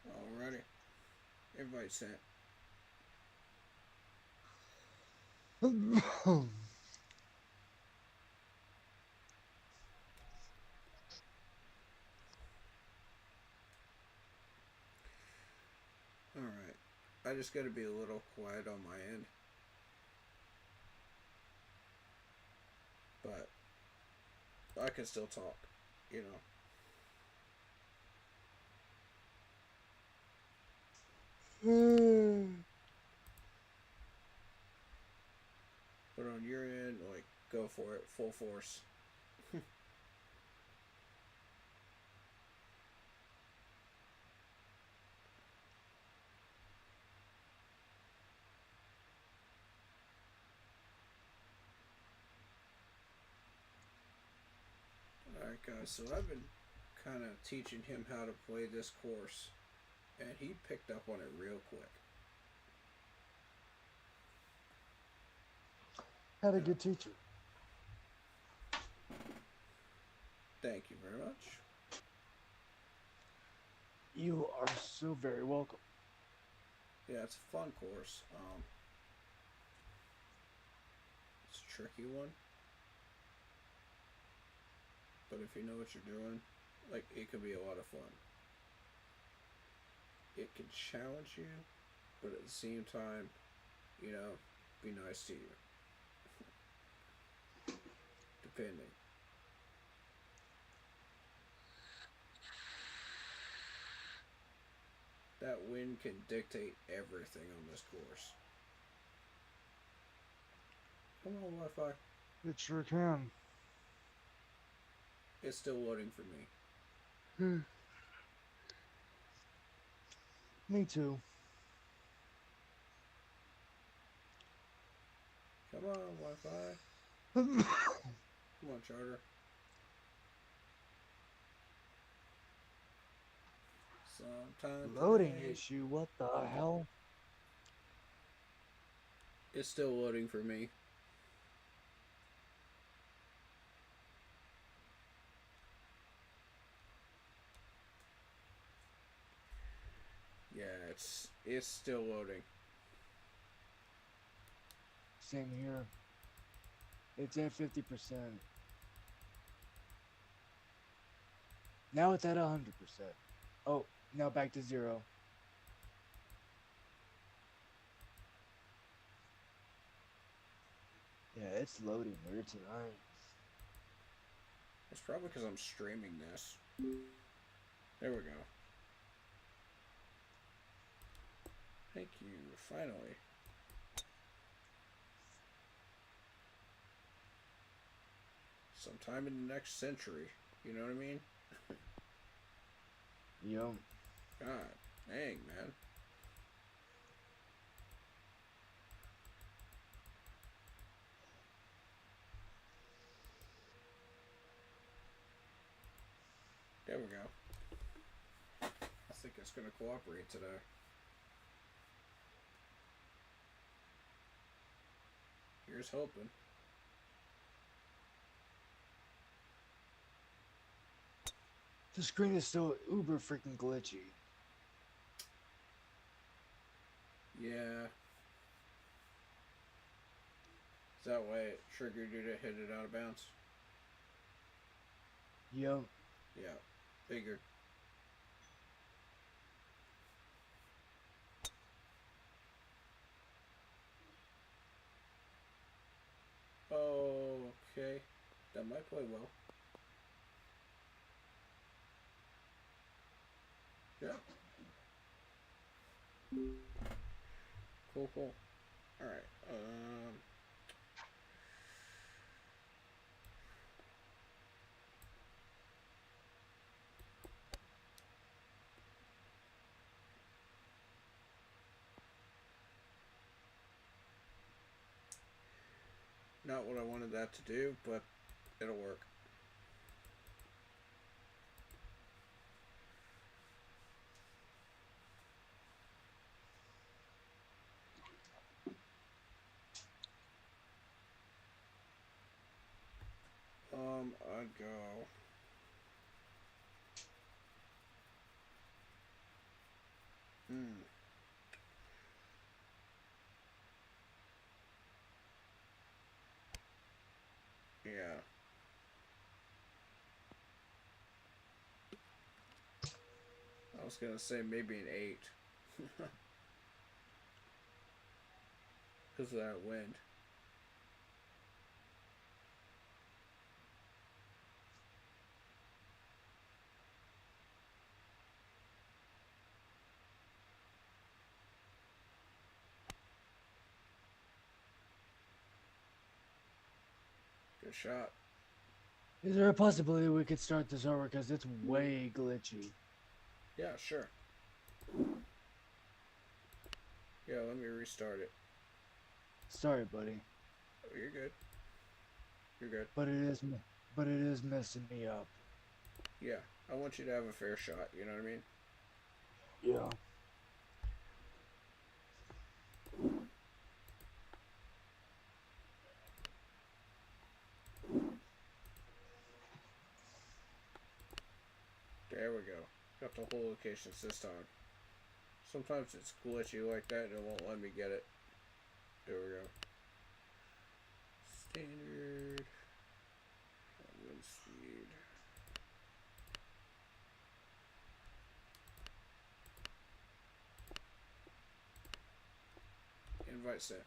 Alrighty. Invite sent. Alright. I just gotta be a little quiet on my end. But I can still talk, you know. But on your end, like, go for it, full force. Alright, guys, so I've been kind of teaching him how to play this course, and he picked up on it real quick. Had a good teacher. Thank you very much. You are so very welcome. Yeah, it's a fun course. It's a tricky one. But if you know what you're doing, like, it could be a lot of fun. It can challenge you, but at the same time, you know, be nice to you. Depending. That wind can dictate everything on this course. Come on, Wi-Fi. It sure can. It's still loading for me. Me too. Come on, Wi-Fi. Come on, Charter. Sometime Loading today. issue, what the hell? It's still loading for me. Yeah, it's still loading. same here. It's at 50%. Now it's at 100%. Oh, now back to 0. Yeah, it's loading weird tonight. It's probably because I'm streaming this. There we go. Thank you, finally. Sometime in the next century. You know what I mean? Yup. God, dang, man. There we go. I think it's going to cooperate today. Here's hoping. The screen is still uber freaking glitchy. Yeah. Is that why it triggered you to hit it out of bounds? Yup. Yeah, figured. Okay. That might play well. Yeah. Cool, cool. Alright. Not what I wanted that to do, but it'll work. I'd go. Yeah. I was gonna say maybe an 8. Because of that wind. Good shot. Is there a possibility we could start this over because it's way glitchy? Yeah, sure. Yeah, let me restart it. Sorry, buddy. Oh, you're good. You're good. But it is messing me up. Yeah, I want you to have a fair shot, you know what I mean? Yeah. There we go. Got the whole locations this time. Sometimes it's glitchy like that and it won't let me get it. There we go. Standard. Wind speed. Invite sent.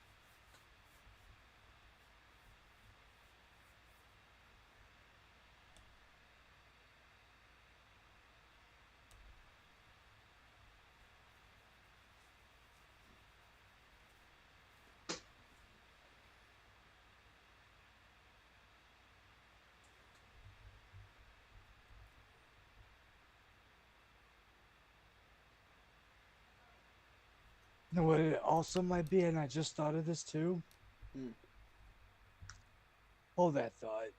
You know what it also might be, and I just thought of this too? Hmm. Hold that thought.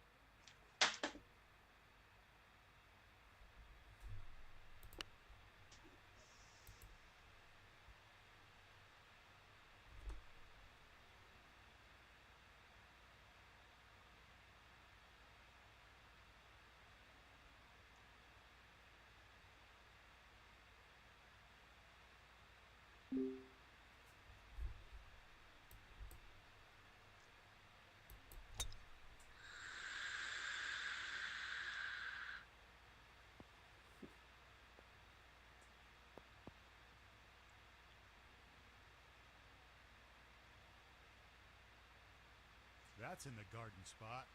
That's in the garden spot.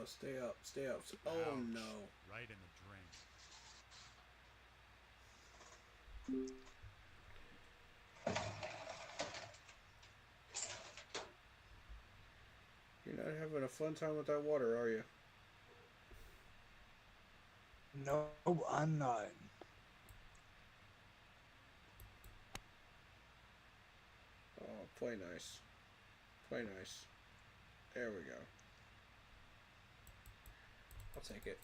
Stay up, stay up. Oh Ouch. no. Right in the drain. You're not having a fun time with that water, are you? No, I'm not. Oh, play nice. Play nice. There we go. I'll take it.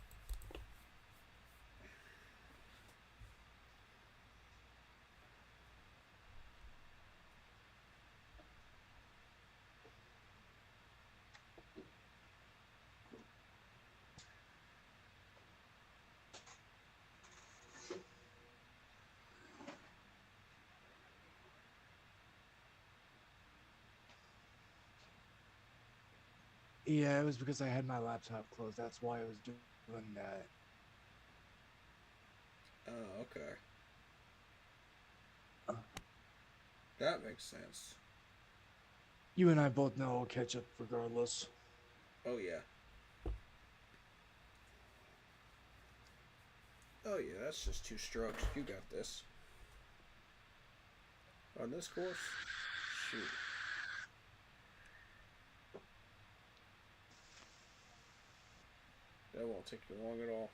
Yeah, it was because I had my laptop closed. That's why I was doing that. Oh, okay. Uh. That makes sense. You and I both know I'll catch up regardless. Oh, yeah. Oh, yeah, that's just 2 strokes. You got this. On this course? Shoot. That won't take you long at all.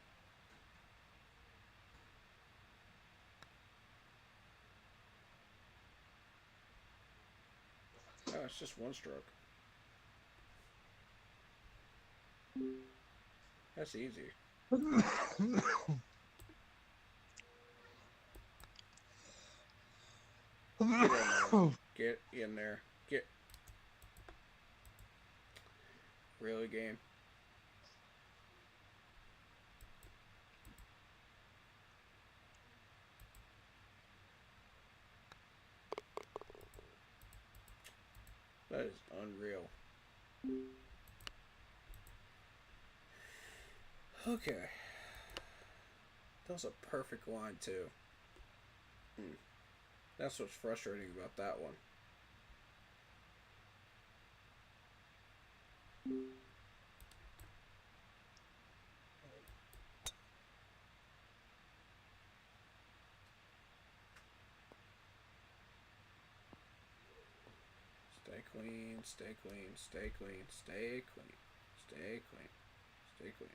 Oh, it's just 1 stroke. That's easy. Get in there. Get. Really, game? That is unreal. Okay. That was a perfect line, too. That's what's frustrating about that one. Stay clean, stay clean, stay clean, stay clean, stay clean, stay clean.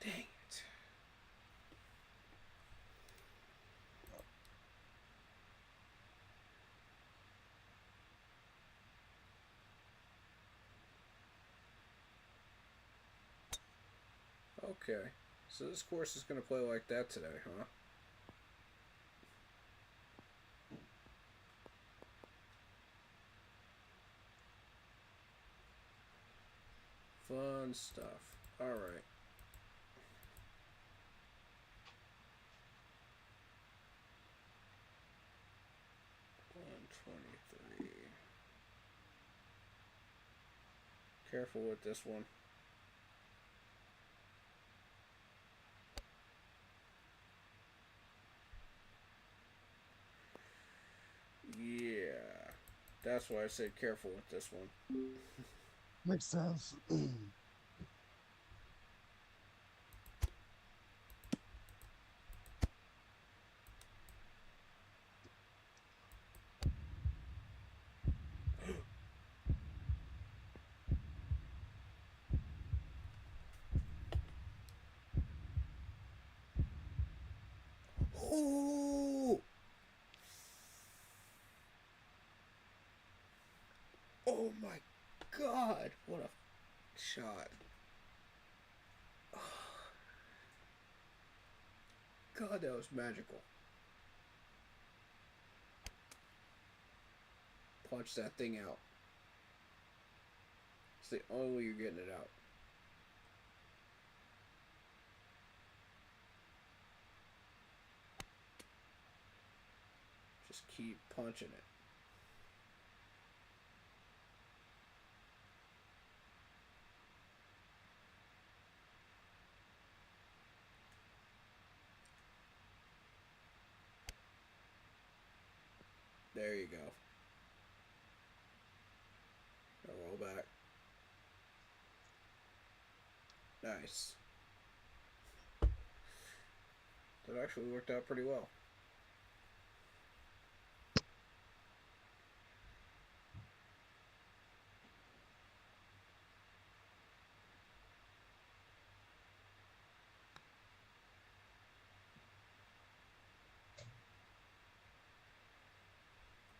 Dang it. Okay, so this course is going to play like that today, huh? Fun stuff. Alright. Careful with this one. Yeah. That's why I said careful with this one. Makes sense. Oh! Oh my god! What a shot. God, that was magical. Punch that thing out. It's the only way you're getting it out. Just keep punching it. There you go. Now roll back. Nice. That actually worked out pretty well.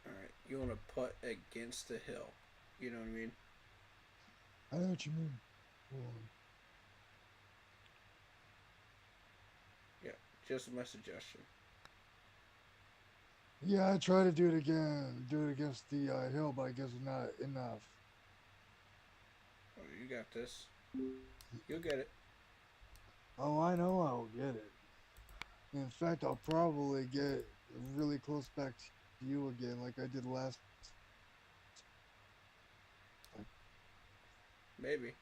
Alright, you want to putt against the hill. You know what I mean? I know what you mean. Hold on. Yeah, just my suggestion. Yeah, I try to do it again. Do it against the hill, but I guess it's not enough. Oh, you got this. You'll get it. Oh, I know I'll get it. In fact, I'll probably get really close back to you again, like I did last. Maybe.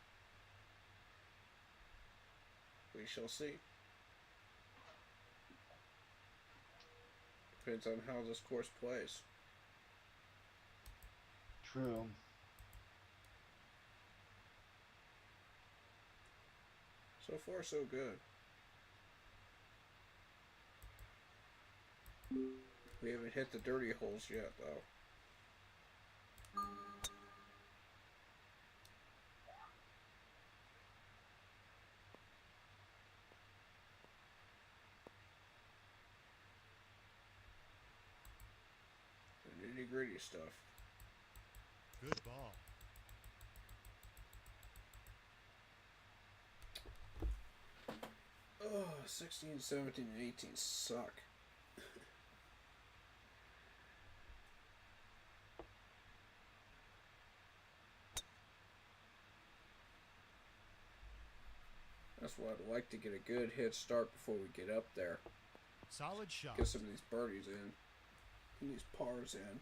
We shall see. Depends on how this course plays. True. So far, so good. We haven't hit the dirty holes yet, though. The nitty-gritty stuff. Good ball. Oh, 16, 17, and 18 suck. That's why I'd like to get a good head start before we get up there. Solid shot. Get some of these birdies in. And these pars in.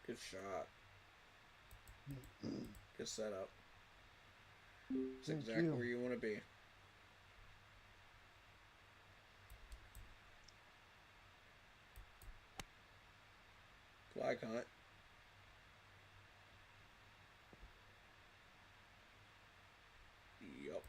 Good shot. Good setup. It's Thank exactly you. where you want to be. Flag hunt. Yup.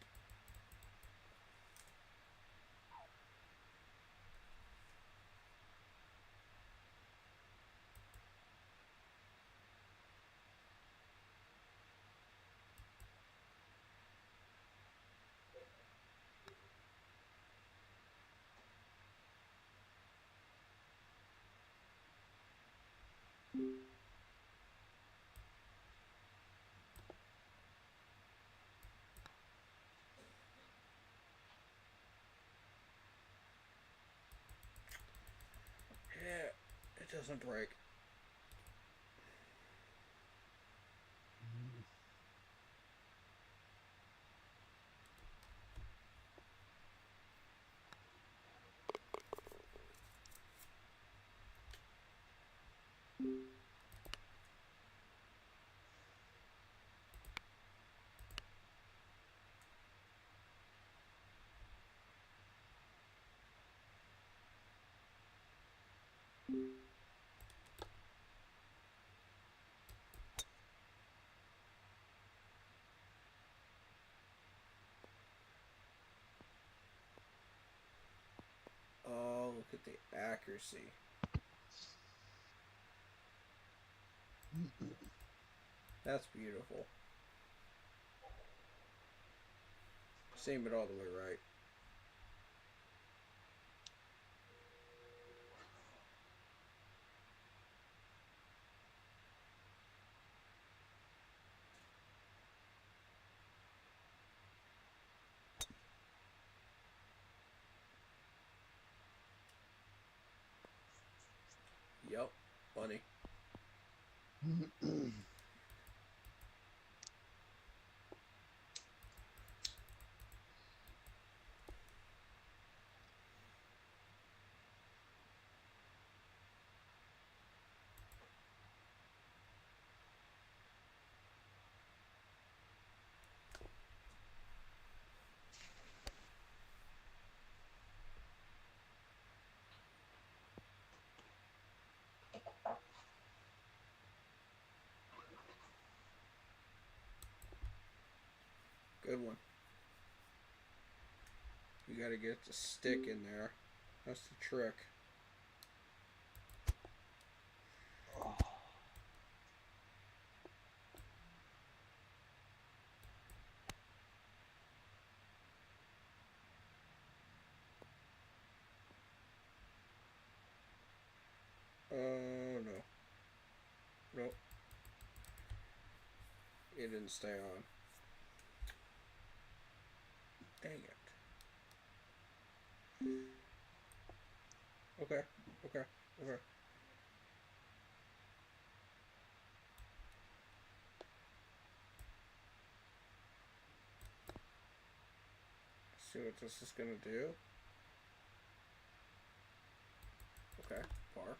Yeah, it doesn't break. Oh, look at the accuracy. That's beautiful. Same it all the way right. funny. Good one. You gotta get the stick in there. That's the trick. Oh no. Nope. It didn't stay on. Dang it. Okay, okay, okay. See what this is gonna do. Okay, par.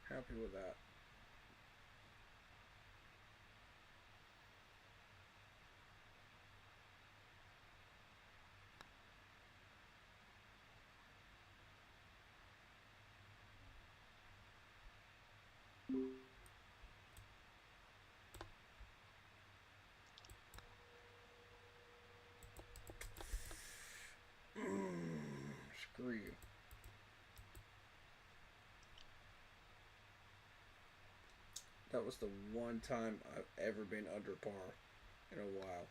Happy with that. Screw you. That was the one time I've ever been under par in a while.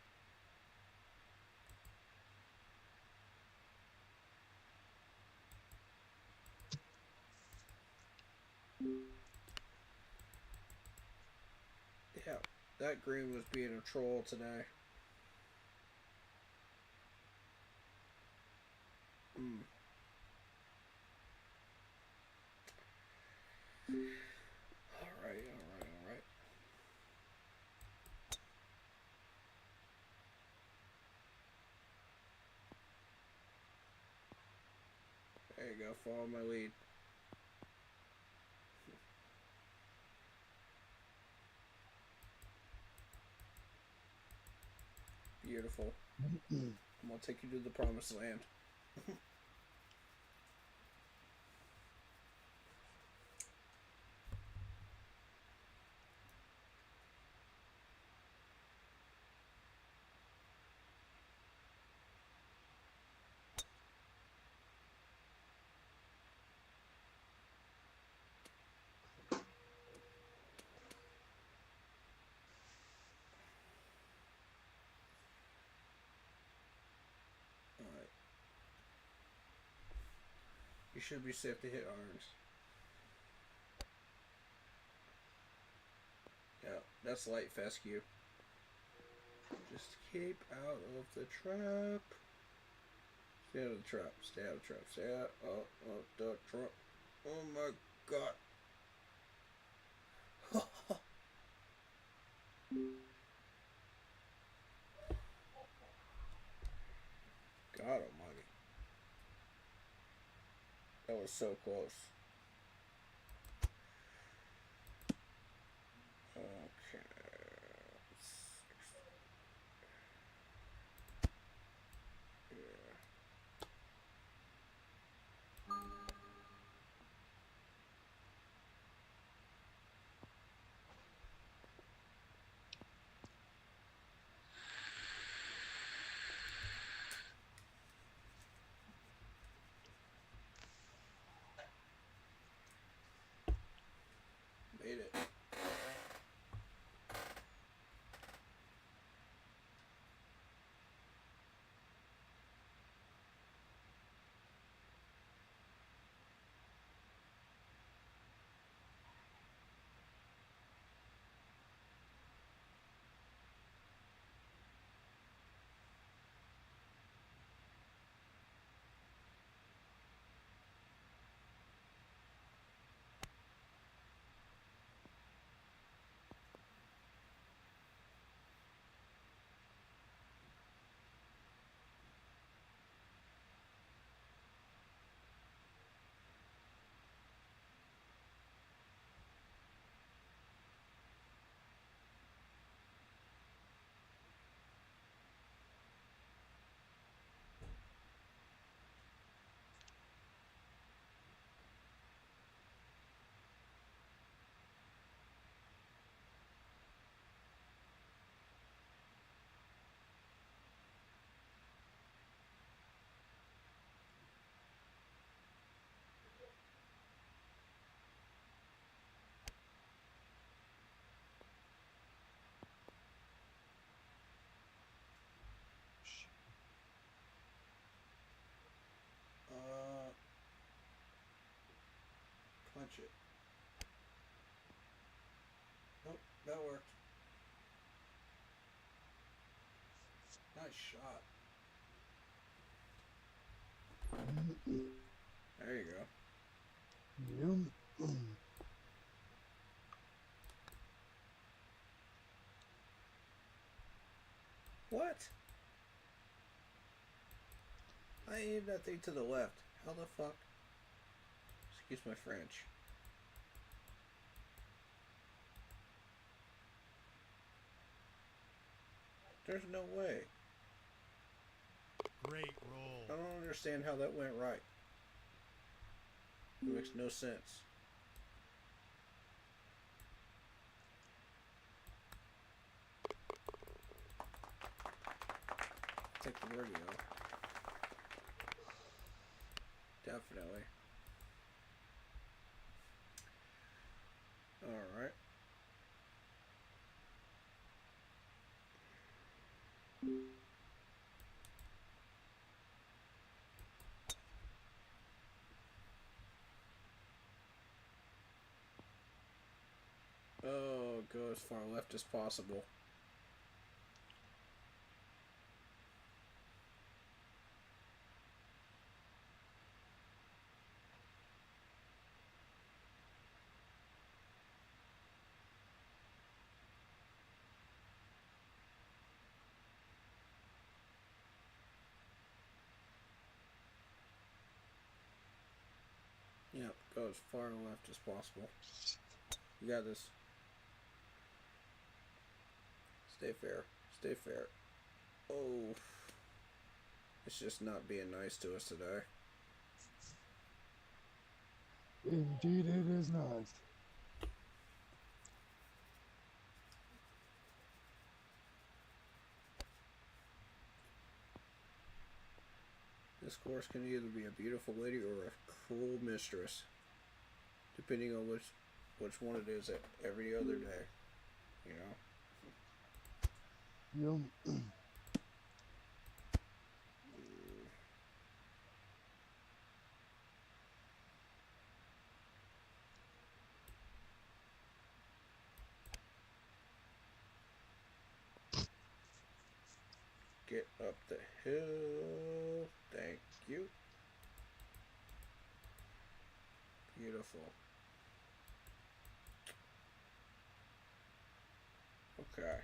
Yeah, that green was being a troll today. Alright, alright, alright. There you go, follow my lead. Beautiful. I'm gonna take you to the promised land. Alright. You should be safe to hit irons. Yeah, that's light fescue. Just keep out of the trap. Stay out of the trap. Stay out of the trap. Stay out of the trap. Oh my god. God almighty. That was so close. Okay. Yeah. punch it. Nope, that worked. Nice shot. There you go. Yep. What? I aimed that thing to the left. How the fuck? Excuse my French. There's no way. Great roll. I don't understand how that went right. It makes no sense. Take the radio. Definitely. Alright. Oh, go as far left as possible. Yep, go as far left as possible. You got this. Stay fair. Stay fair. Oh. It's just not being nice to us today. Indeed it is not. This course can either be a beautiful lady or a cruel mistress, depending on which one it is every other day. You know? Yep. Get up the hill. Thank you. Beautiful. Okay.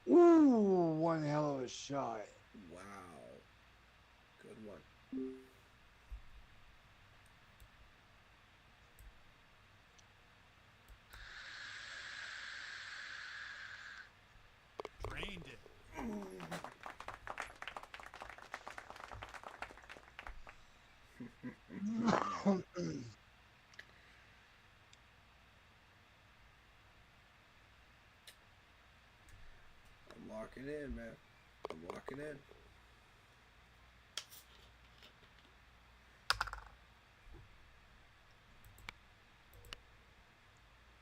Ooh, one hell of a shot. Wow. Good one. Drained it. I'm locking in, man. I'm locking in.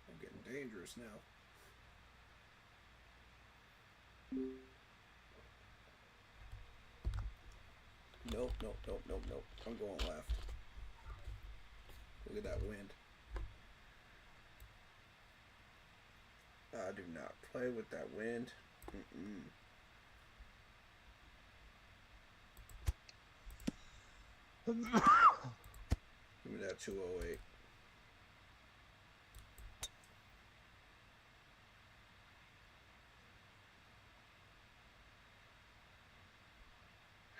I'm getting dangerous now. Nope, nope, nope, nope, nope. I'm going left. Look at that wind. I do not play with that wind. Mm-mm. Give me that 208.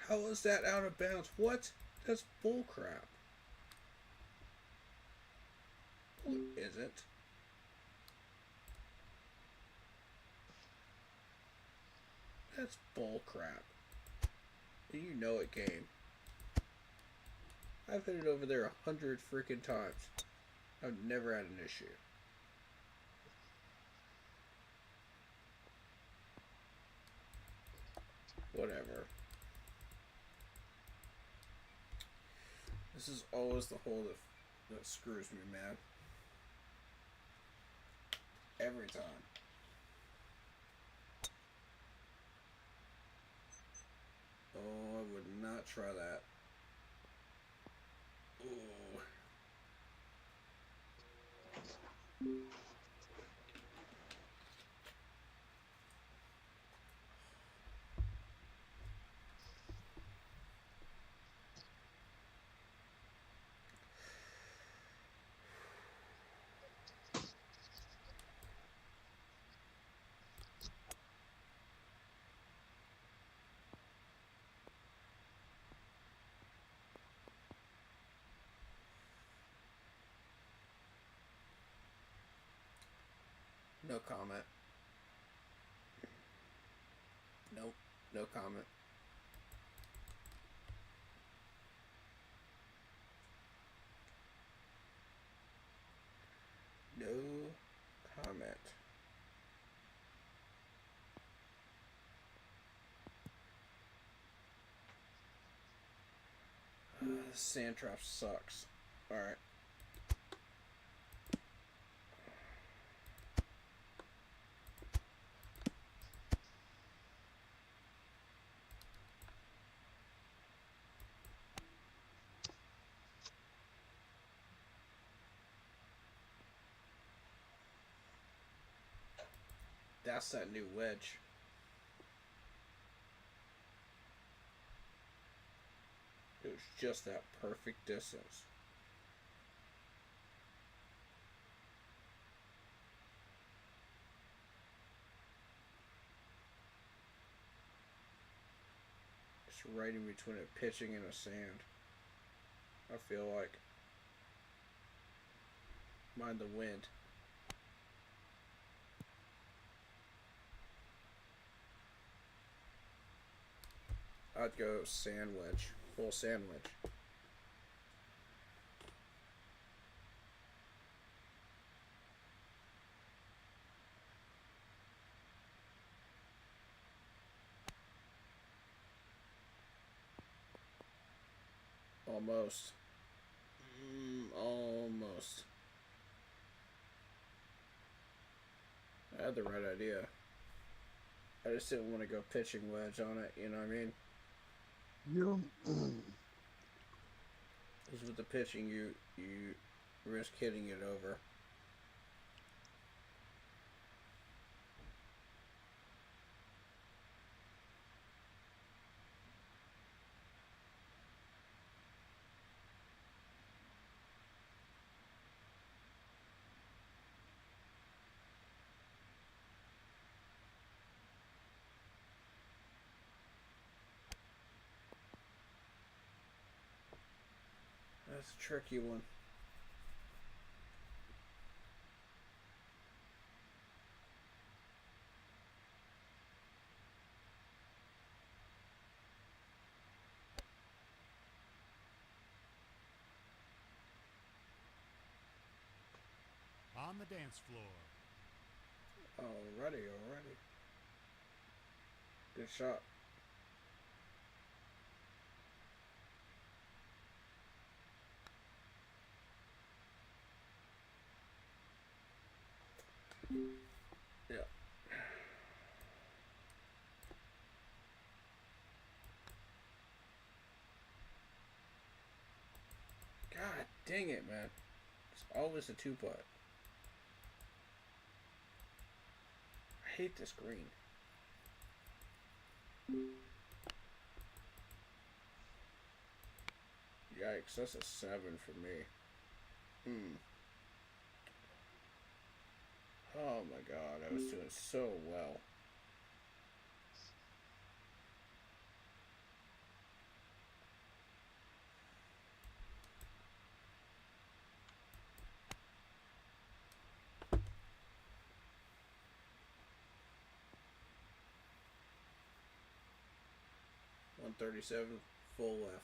How is that out of bounds? What? That's bullcrap. What is it? That's bullcrap. You know it, game. I've hit it over there 100 freaking times. I've never had an issue. Whatever. This is always the hole that screws me, man. Every time. Oh, I would not try that. Ooh. No comment. Nope. No comment. No comment. Sand trap sucks. Alright. That's that new wedge. It was just that perfect distance. It's right in between a pitching and a sand. I feel like. Mind the wind. I'd go sand wedge. Full sand wedge. Almost. Almost. I had the right idea. I just didn't want to go pitching wedge on it, you know what I mean? Yeah. Because with the pitching, you risk hitting it over. That's a tricky one. On the dance floor. Alrighty. Good shot. Yeah. God dang it, man. It's always a two-putt. I hate this green. Yikes, that's a 7 for me. Oh my god, I was doing so well. .137, full left.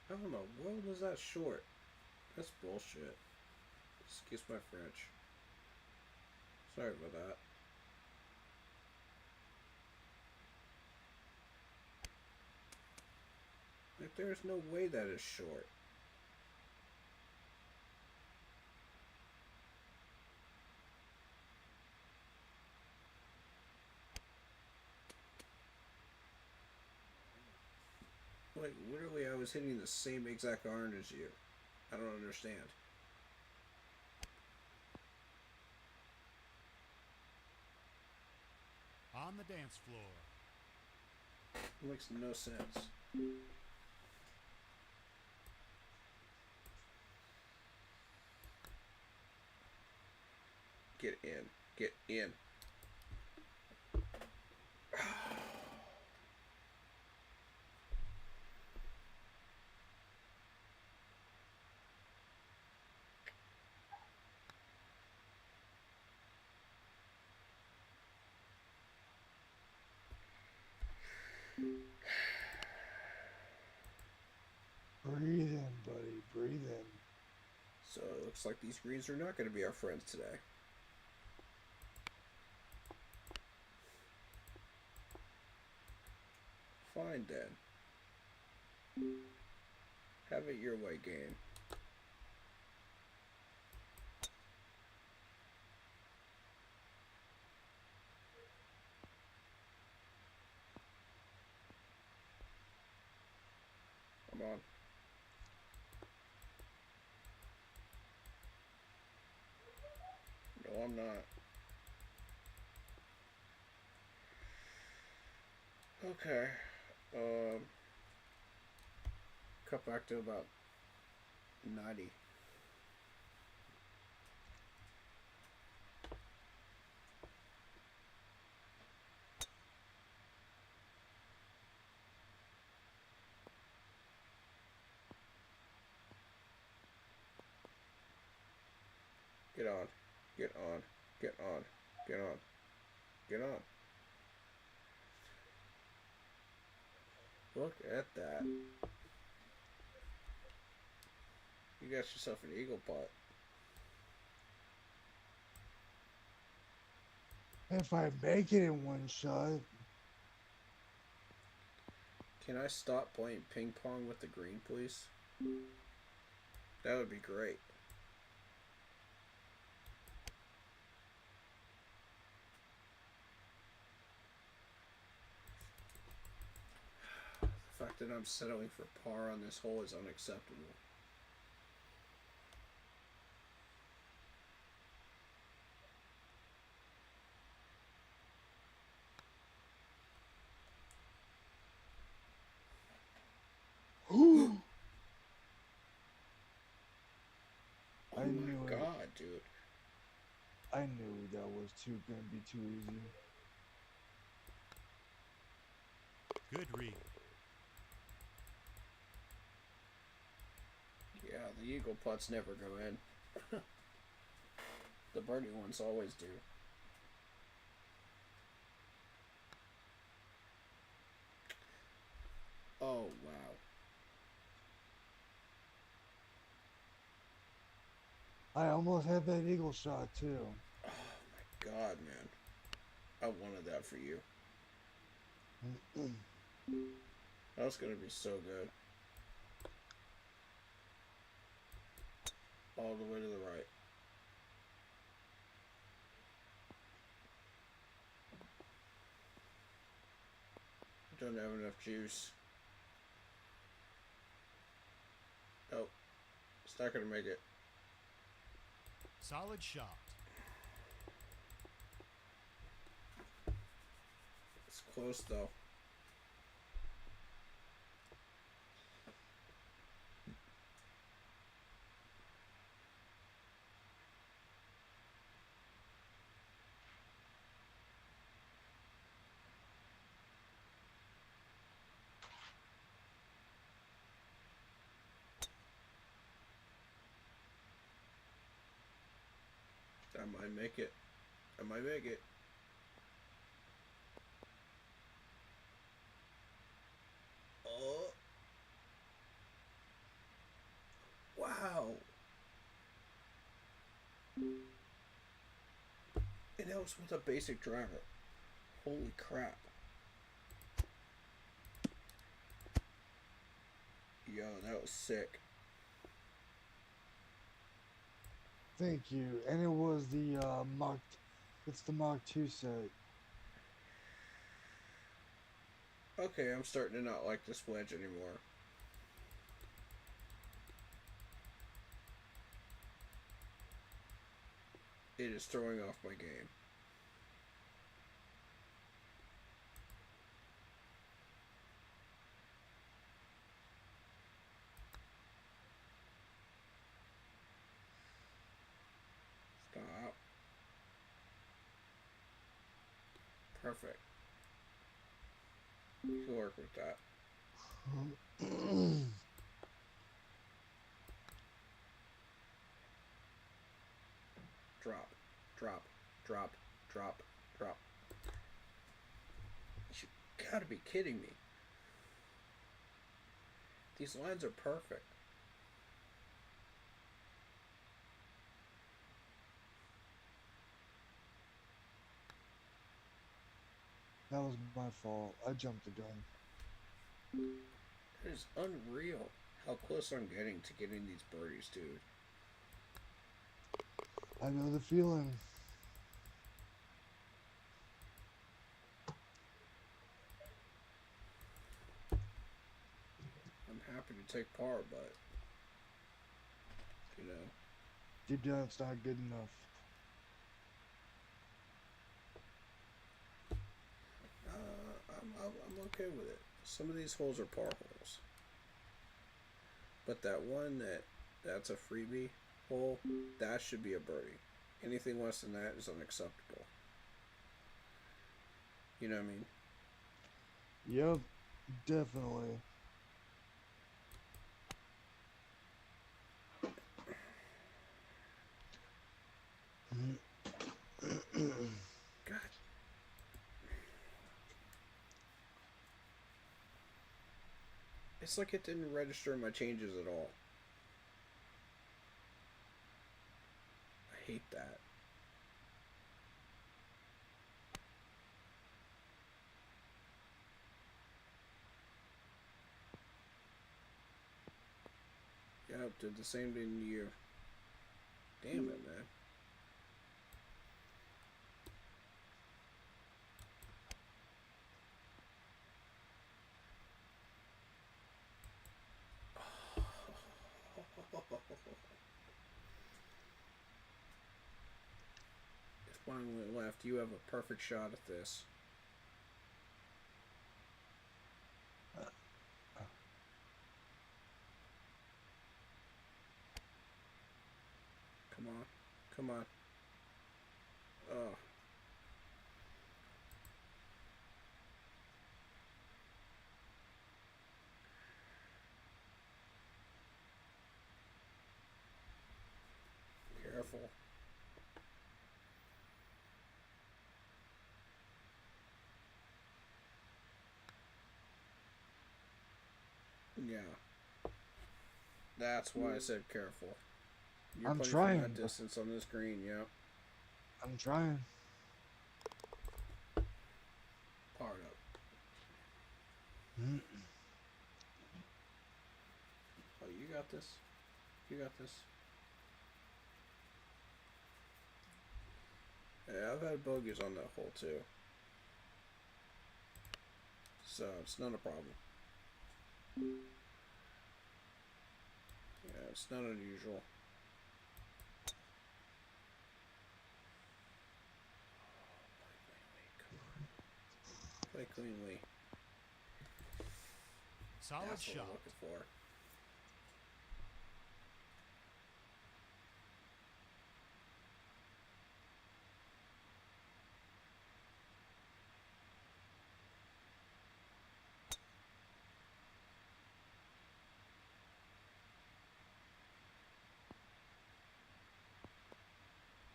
How in the world is that short? That's bullshit. Excuse my French. Sorry about that. Like, there's no way that is short. Like, literally, I was hitting the same exact iron as you. I don't understand. On the dance floor. It makes no sense. Get in. Get in. Breathe in, buddy. Breathe in. So it looks like these greens are not going to be our friends today. Fine then. Have it your way, game. Come on. No, I'm not. Okay. Cut back to about 90. Get on. Get on. Get on. Get on. Get on. Look at that. You got yourself an eagle putt. If I make it in one shot. Can I stop playing ping pong with the green, please? That would be great. The fact that I'm settling for par on this hole is unacceptable. I Oh knew my it. god, dude. I knew that was gonna be too easy. Good read. Yeah, the eagle putts never go in. The birdie ones always do. Oh, wow. I almost had that eagle shot too. Oh my god, man. I wanted that for you. That was gonna be so good. All the way to the right. Don't have enough juice. Nope. It's not gonna make it. Solid shot. It's close though. I might make it. I might make it. Oh. that was with a basic driver. Holy crap. Yo, that was sick. Thank you. And it was the it's the Mark II set. Okay, I'm starting to not like this wedge anymore. It is throwing off my game. Stop. Perfect. You can work with that. Drop, drop, drop, drop, drop. You gotta be kidding me. These lines are perfect. That was my fault. I jumped the gun. It is unreal how close I'm getting to getting these birdies, dude. I know the feeling. I'm happy to take par, but you know. Deep down, it's not good enough. I'm okay with it. Some of these holes are par holes, but that one that's a freebie hole, that should be a birdie. Anything less than that is unacceptable. You know what I mean? Yep, definitely. God. It's like it didn't register my changes at all. I hate that. Yep, did the same thing to you. Damn it, man. If one went left, you have a perfect shot at this. Come on. Come on. Oh. Careful. Yeah. That's why I said careful. You're I'm putting trying. from that distance on this green, yeah. I'm trying. Part up. Oh, you got this. You got this. Yeah, I've had bogeys on that hole too. So it's not a problem. Yeah, it's not unusual. Play cleanly. Solid That's what shot. I'm looking for.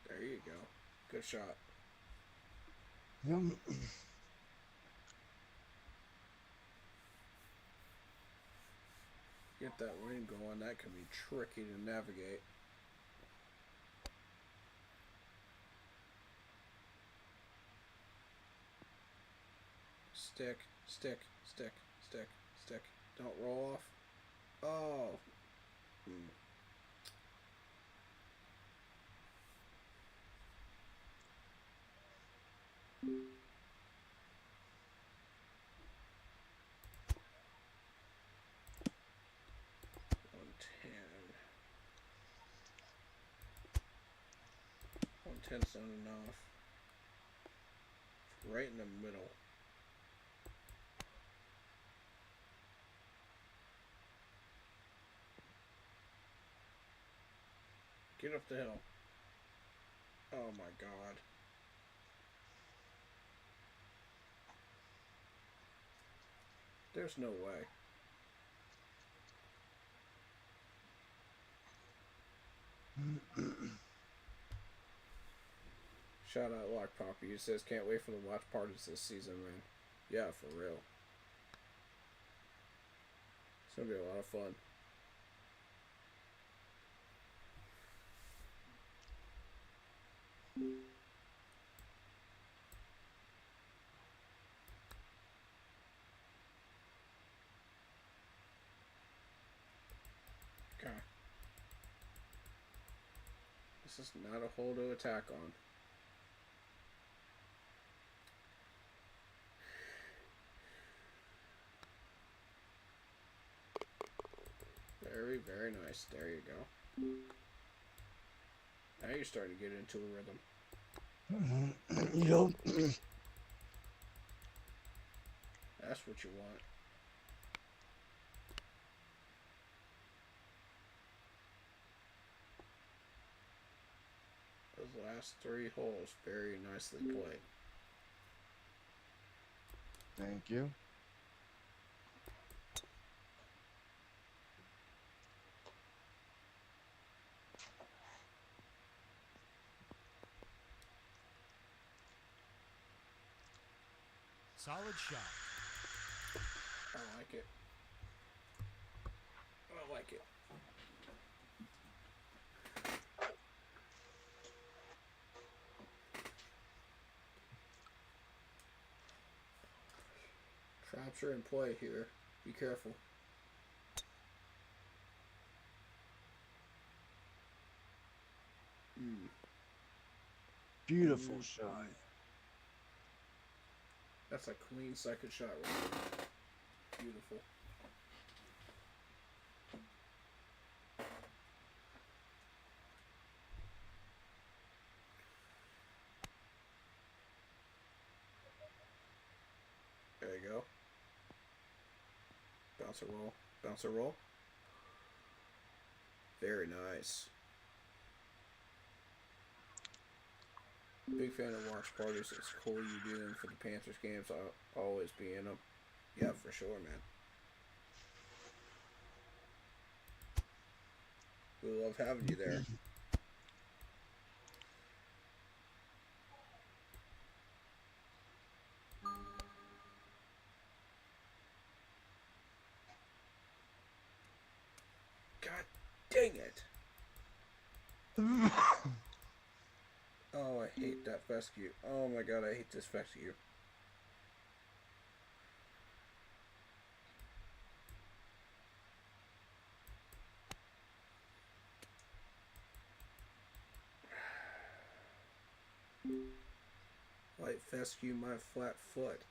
There you go. Good shot. Yep. Get that wind going. That can be tricky to navigate. Stick, stick, stick, stick, stick. Don't roll off. Oh. Hmm. One ten's not enough. Right in the middle. Get up the hill. Oh my god. There's no way. Shout out Lock Poppy. He says, can't wait for the watch parties this season, man. Yeah, for real. It's gonna be a lot of fun. Okay. This is not a hole to attack on. Very, very nice. There you go. Now you're starting to get into a rhythm. Yup. That's what you want. Those last 3 holes, very nicely played. Thank you. Solid shot. I like it. I like it. Traps are in play here. Be careful. Beautiful shot. That's a clean second shot right there. Beautiful. There you go. Bouncer roll. Bouncer roll. Very nice. Big fan of watch parties. It's cool you do them for the Panthers games. I'll always be in them. Yeah, for sure, man. We love having you there. God dang it. Oh, I hate that fescue. Oh my god, I hate this fescue. White fescue my flat foot.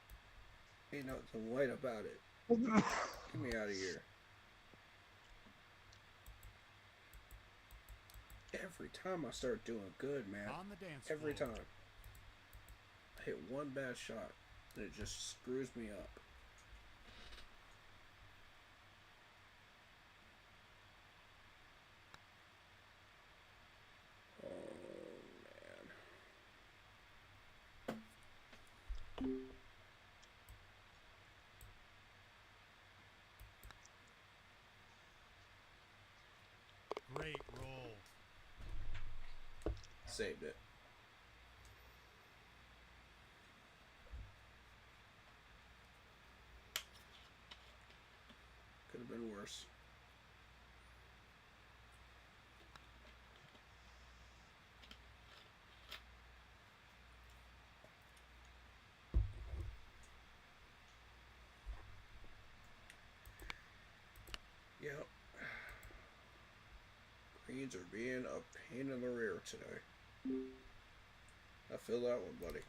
Ain't nothing white about it. Get me out of here. Every time I start doing good, man. On the dance Every floor. time. I hit one bad shot and it just screws me up. Oh, man. Great roll. Saved it. Could have been worse. Dudes are being a pain in the rear today. I feel that one, buddy.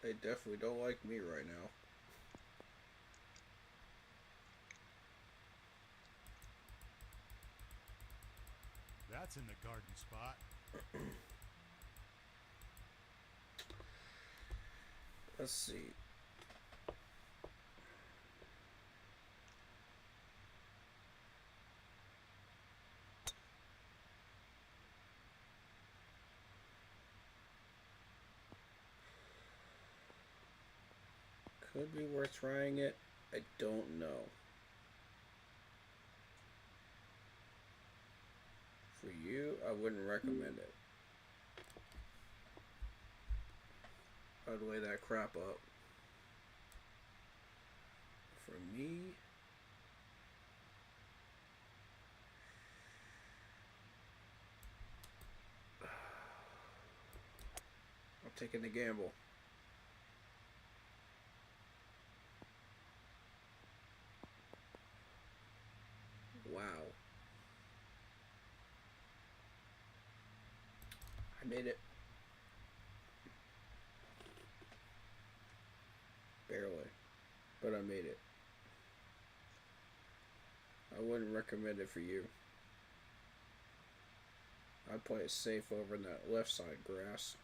They definitely don't like me right now. That's in the garden spot. Let's see. Could be worth trying it. I don't know. For you, I wouldn't recommend it. I'd weigh that crap up. For me, I'm taking the gamble. Wow. I made it. Barely. But I made it. I wouldn't recommend it for you. I'd play it safe over in that left side grass.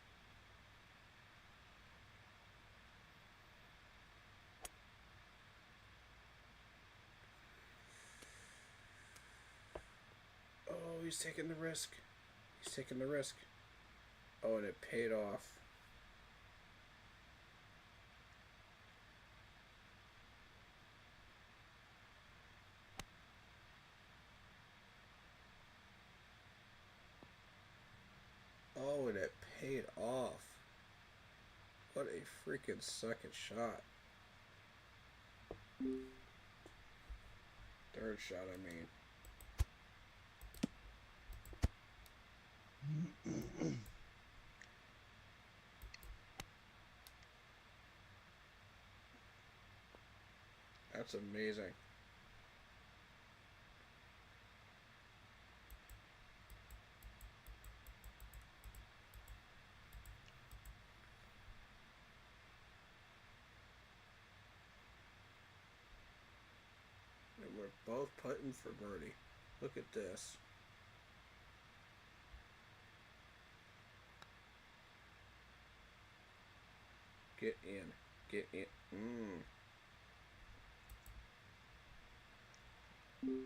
Oh, he's taking the risk. He's taking the risk. Oh, and it paid off. Oh, and it paid off. What a freaking second shot. Third shot, I mean. That's amazing. And we're both putting for birdie. Look at this. Get in. Get in. Thank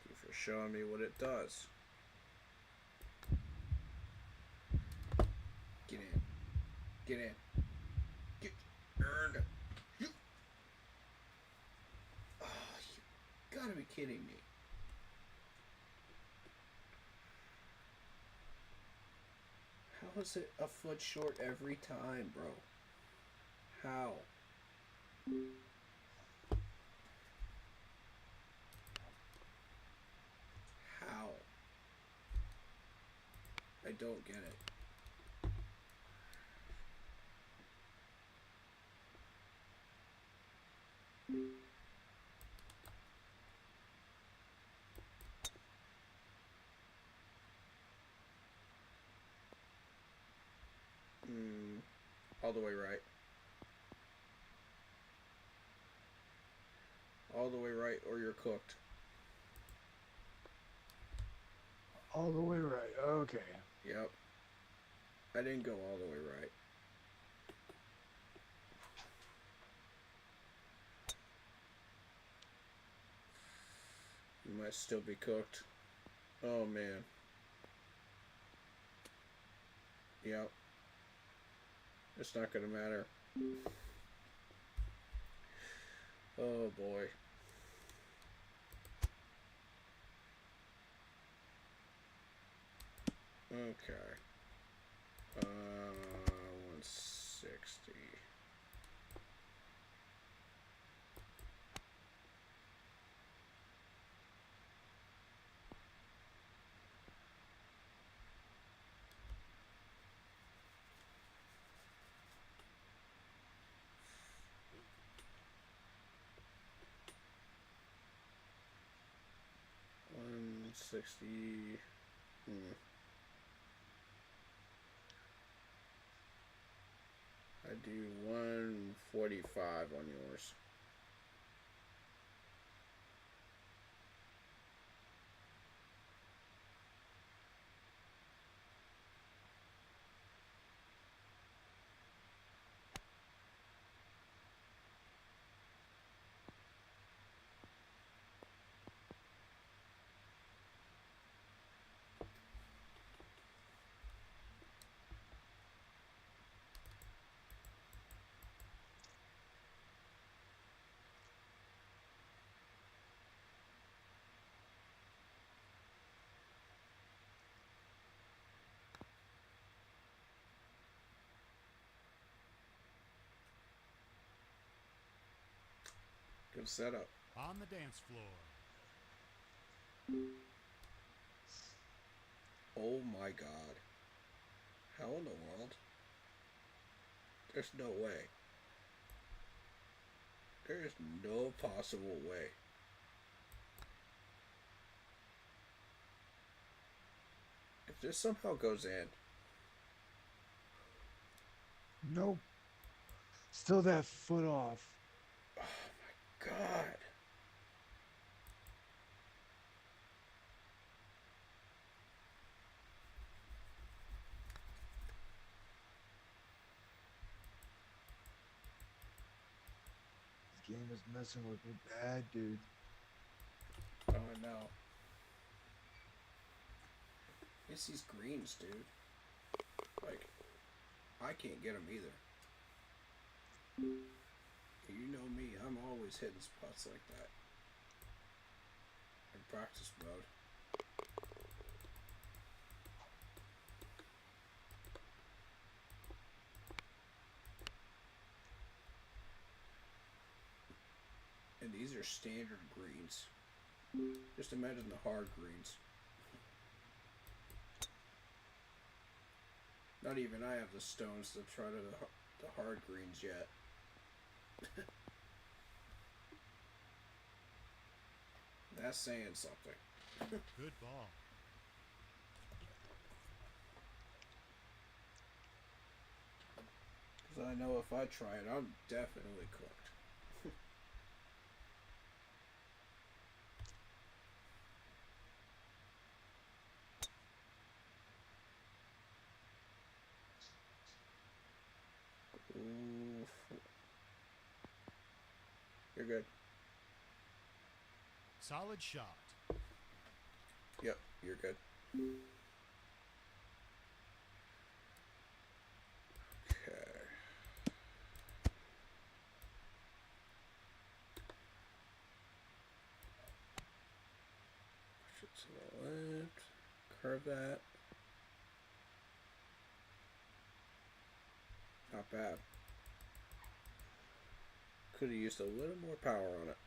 you for showing me what it does. Get in. Get in. Get earned. You. Oh, you gotta be kidding me. How is it a foot short every time, bro? How? How? I don't get it. All the way right. All the way right, or you're cooked. All the way right. Okay. Yep. I didn't go all the way right. You might still be cooked. Oh, man. Yep. It's not gonna matter. Oh, boy. Okay. 160. 60. I do 145 on yours. Good setup. On the dance floor. Oh my god. How in the world? There's no way. There is no possible way. If this somehow goes in. Nope. Still that foot off. Oh my god. This game is messing with me bad, dude. Oh, I know. It's these greens, dude. Like, I can't get them either. You know me, I'm always hitting spots like that. In practice mode. And these are standard greens. Just imagine the hard greens. Not even I have the stones to try to the hard greens yet. That's saying something. Good ball. Because I know if I try it, I'm definitely cooked. Ooh. You're good. Solid shot. Yep, you're good. Okay. Push it to the left. Curve that. Not bad. Could have used a little more power on it.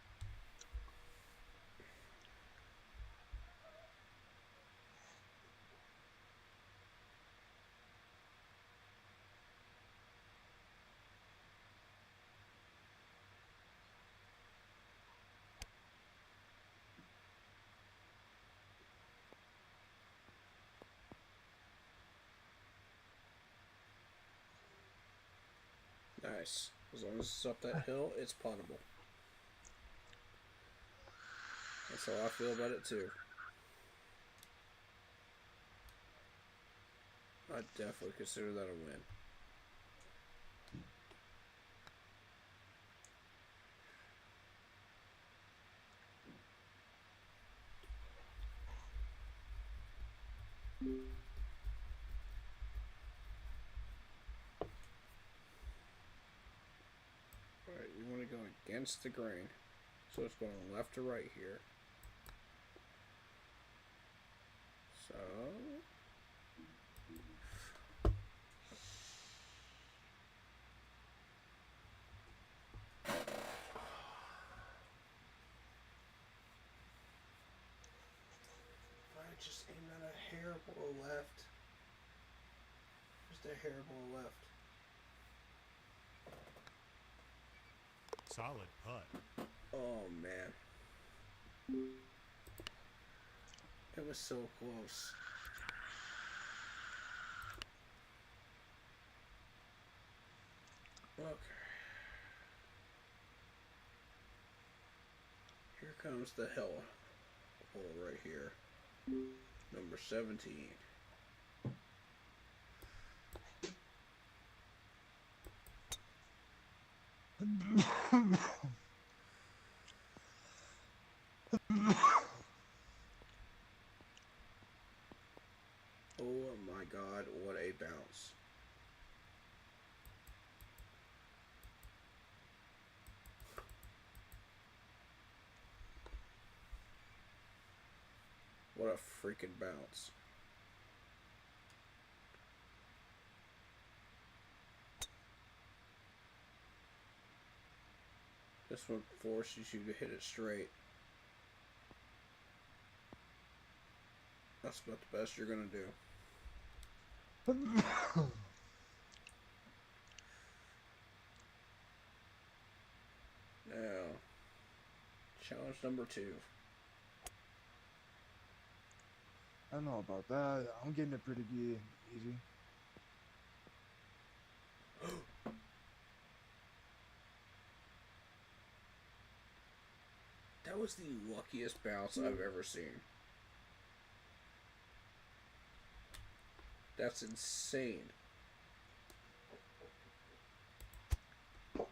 Nice. As long as it's up that hill, it's puttable. That's how I feel about it too. I'd definitely consider that a win. Alright, you want to go against the grain. So it's going left to right here. So... I just aimed at a hair below left. Just a hair below left. Solid putt. Oh man. It was so close. Okay. Here comes the hell hole right here. Number 17. Oh my god, what a bounce. What a freaking bounce. This one forces you to hit it straight. That's about the best you're gonna do. Now, challenge number 2. I don't know about that. I'm getting it pretty easy. That was the luckiest bounce I've ever seen. That's insane. Okay.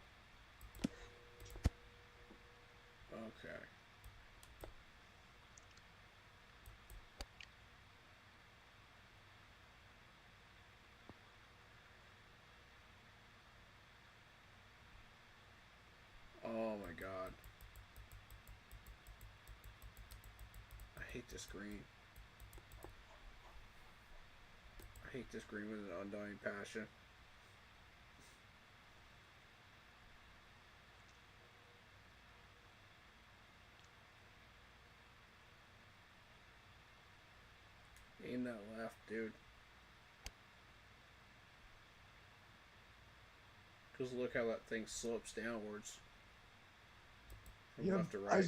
Oh my god. I hate this green. I hate this green with an undying passion. Aim that left, dude. Because look how that thing slopes downwards. From Yeah, left to right.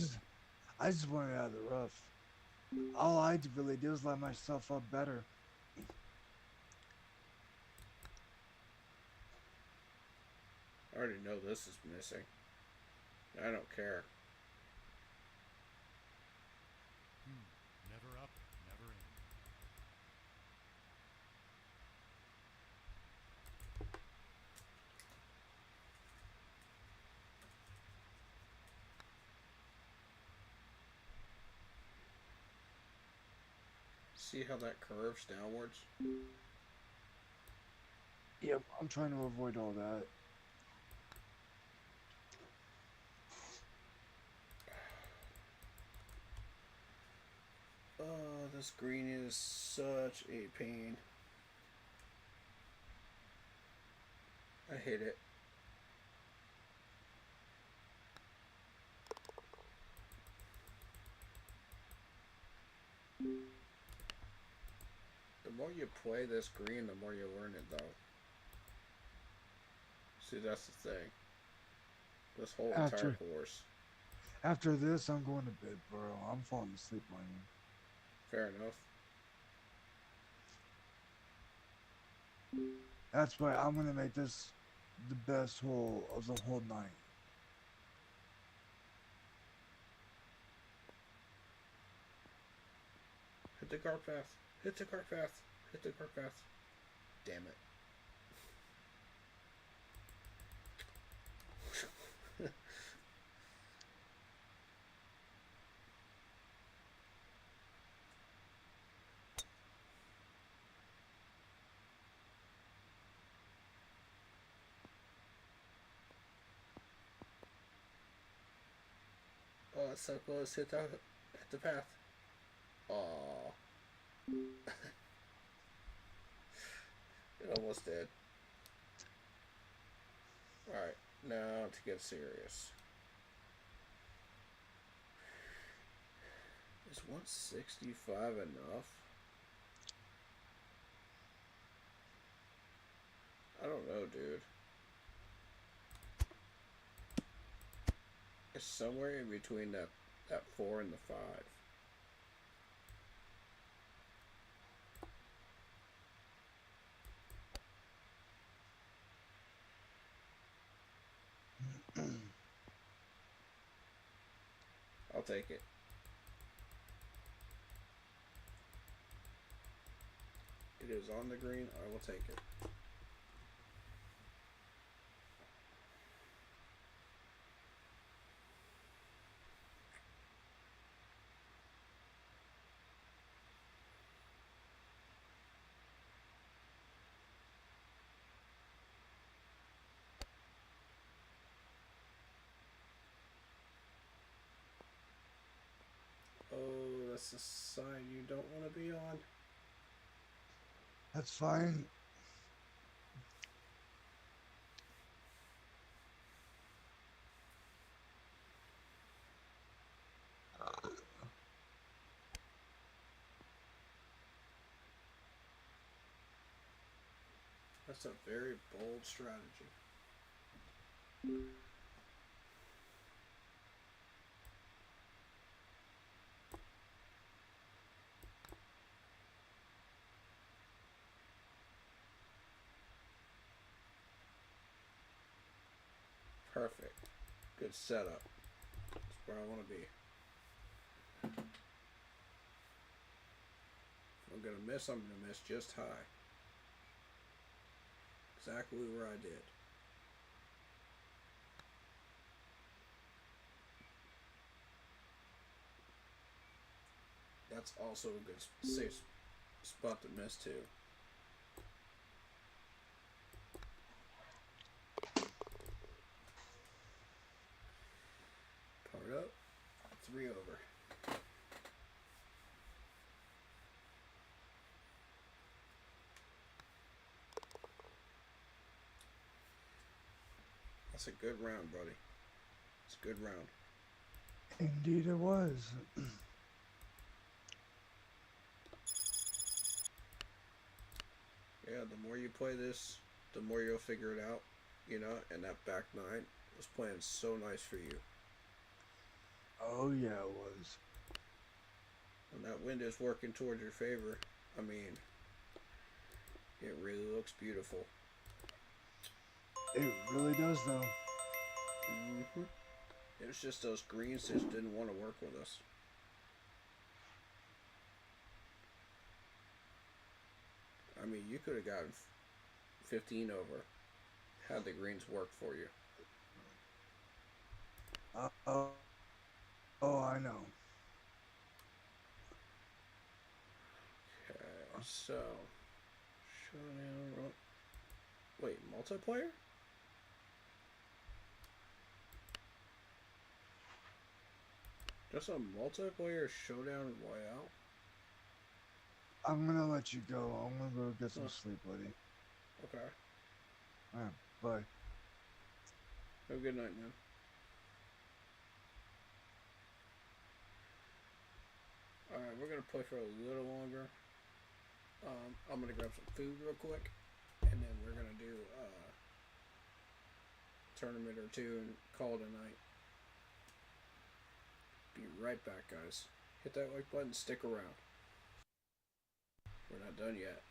I just want it out of the rough. All I really do is let myself up better. I already know this is missing. I don't care. Never up, never in. See how that curves downwards? Yep, I'm trying to avoid all that. Oh, this green is such a pain. I hate it. The more you play this green, the more you learn it, though. See, that's the thing. This whole entire course. After this, I'm going to bed, bro. I'm falling asleep on you. Fair enough. That's why I'm gonna make this the best hole of the whole night. Hit the cart path. Hit the cart path. Hit the cart path. Damn it. Oh, it's so close. Hit the path. Aww. It almost did. Alright, now to get serious. Is 165 enough? I don't know, dude. It's somewhere in between that 4 and the 5. take it. It is on the green. I will take it. Oh, that's the side you don't want to be on. That's fine. That's a very bold strategy. Perfect. Good setup. That's where I want to be. If I'm going to miss, I'm going to miss just high. Exactly where I did. That's also a good safe spot to miss too. Part up. 3 over. That's a good round, buddy. It's a good round. Indeed it was. Yeah, the more you play this, the more you'll figure it out. You know, and that back 9 was playing so nice for you. Oh yeah, it was. When that wind is working towards your favor, I mean, it really looks beautiful. It really does, though. Mm-hmm. It was just those greens just didn't want to work with us. I mean, you could have gotten 15 over had the greens work for you. Oh, I know. Okay, so showdown. Wait, multiplayer? Just a multiplayer showdown royale? I'm gonna let you go. I'm gonna go get some sleep, buddy. Okay. Alright, bye. Have a good night, man. Alright, we're gonna play for a little longer. I'm gonna grab some food real quick, and then we're gonna do a tournament or two and call it a night. Be right back, guys. Hit that like button, stick around. We're not done yet.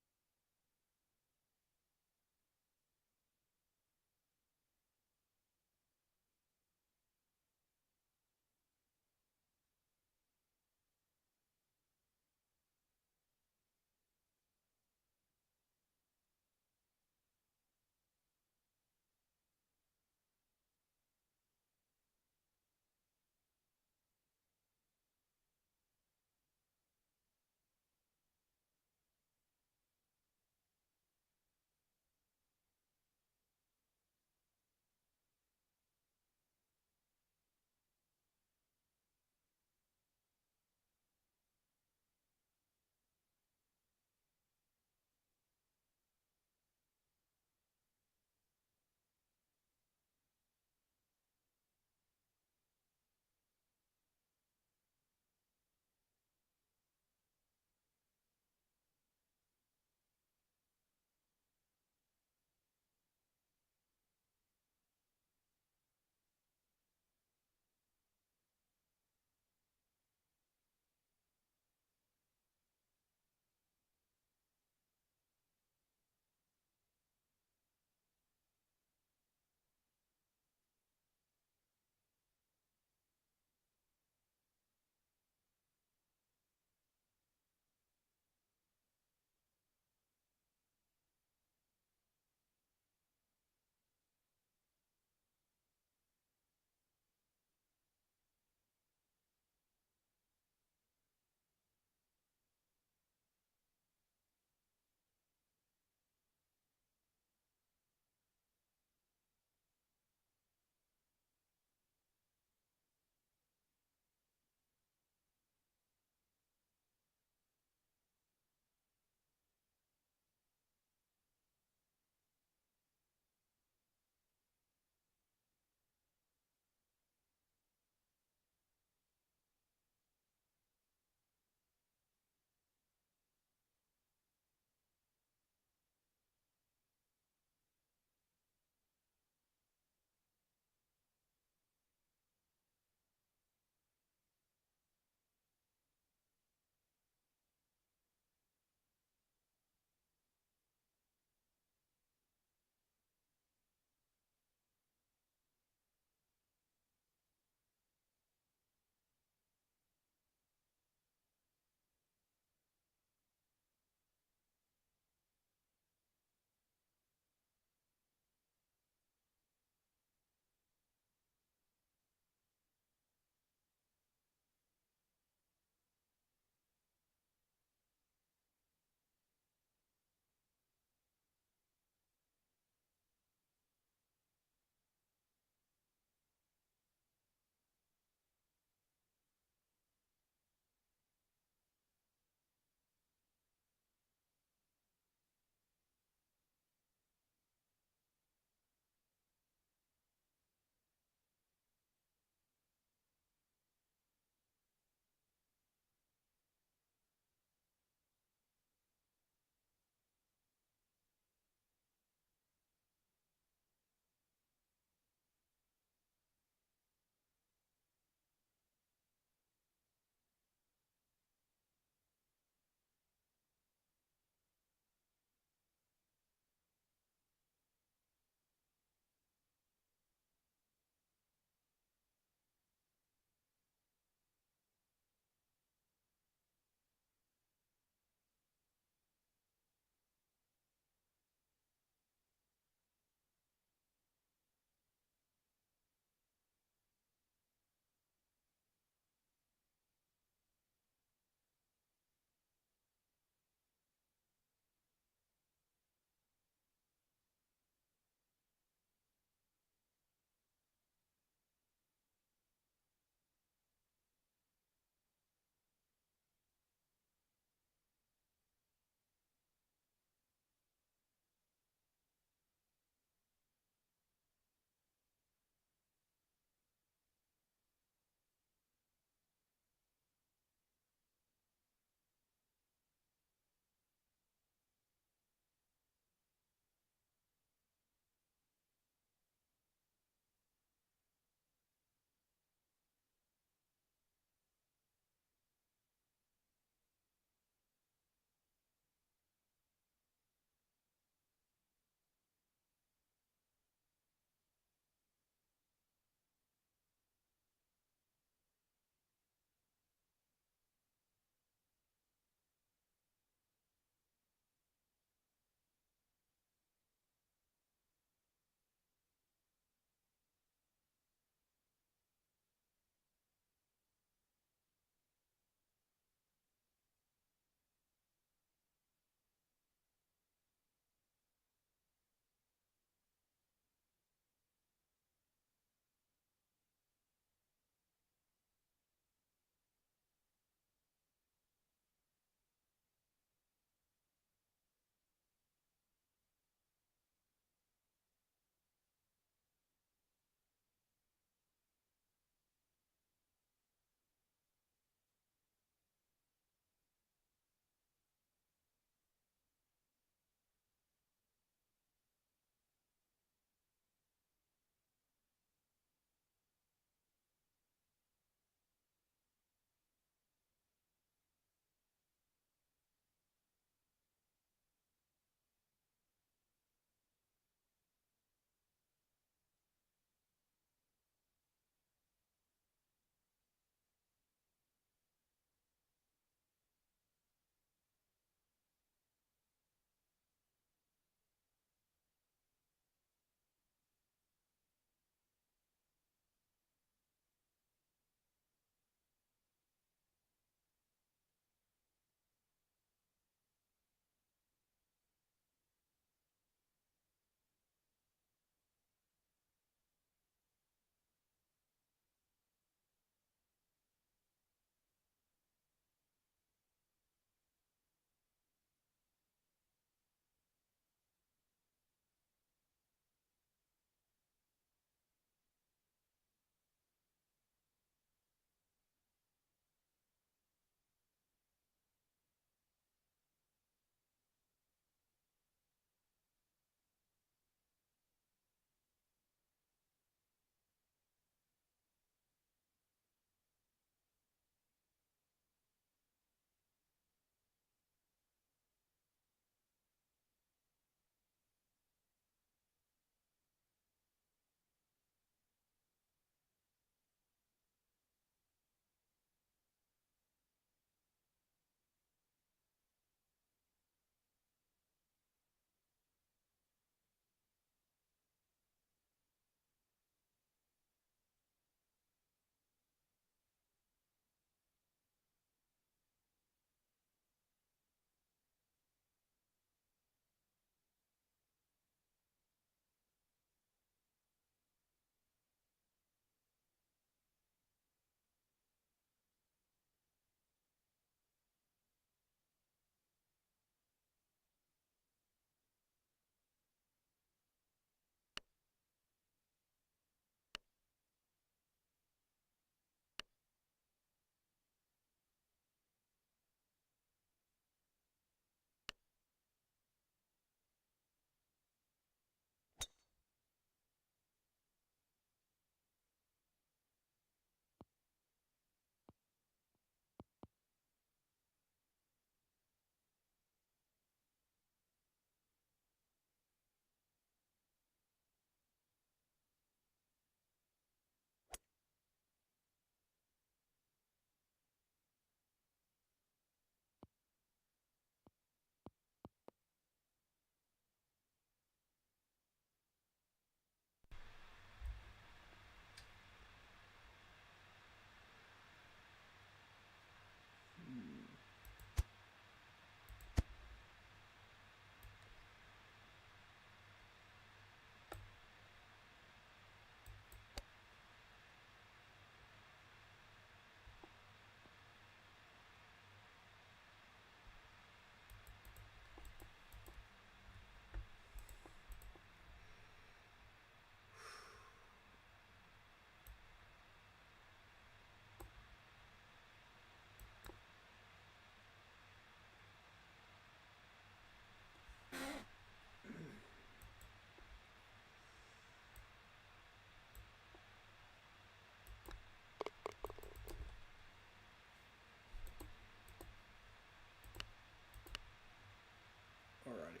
Alrighty.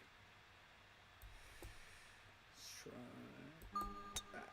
Let's try that.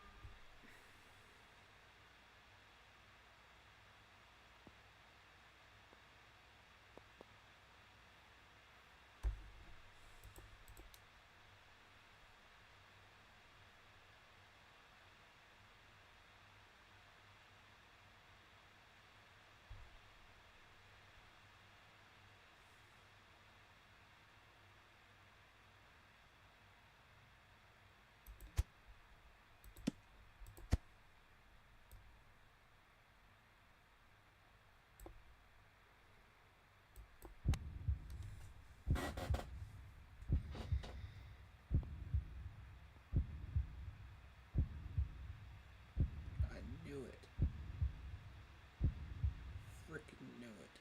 I knew it. Freaking knew it.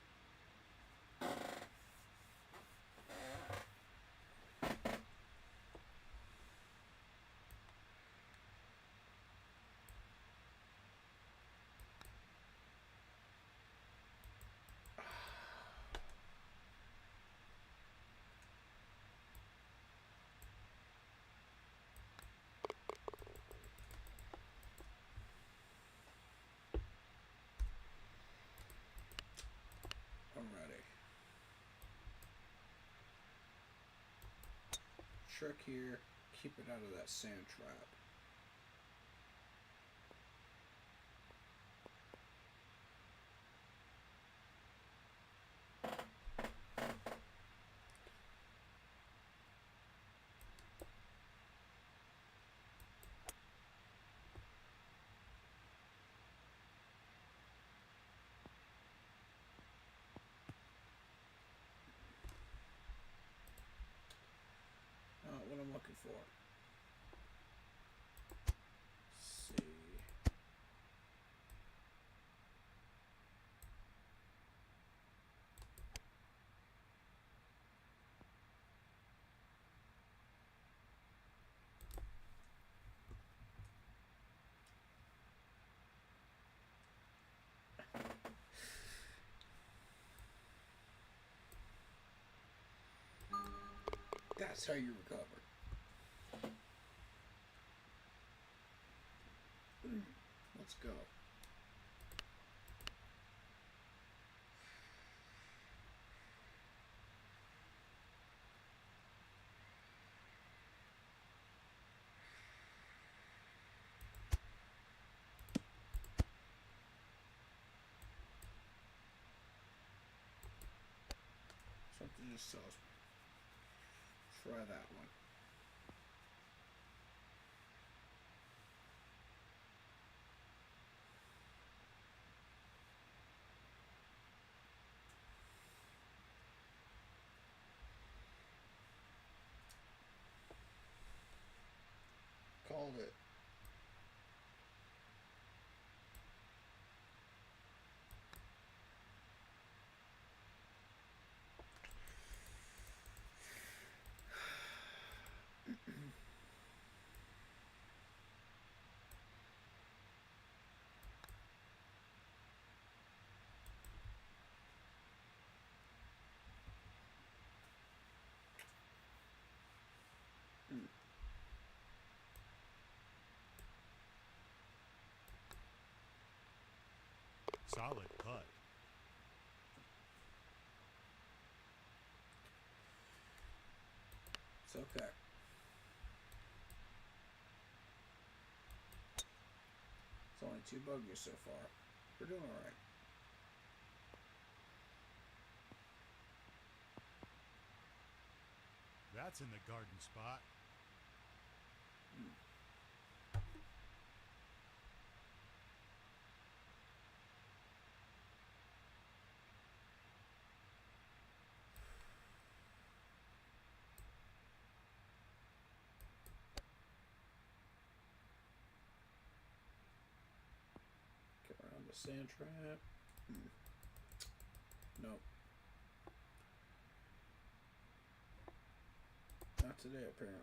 Alrighty. Trick here. Keep it out of that sand trap. What I'm looking for. Let's see. That's how you recover. Let's go. Something just tells me. Try that one. Called it. Solid putt. It's okay. It's only 2 bogeys so far. We're doing alright. That's in the garden spot. Get around the sand trap. Nope. Not today, apparently.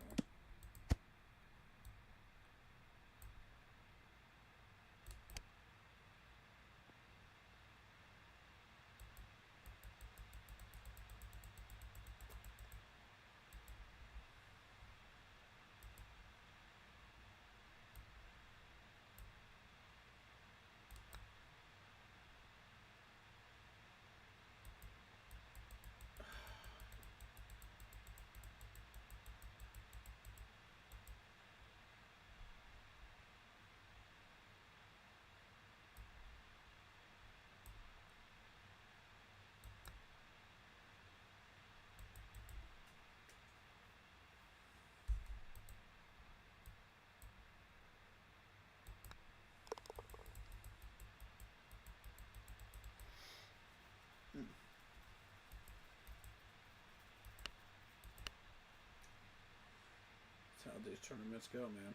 these tournaments go, man.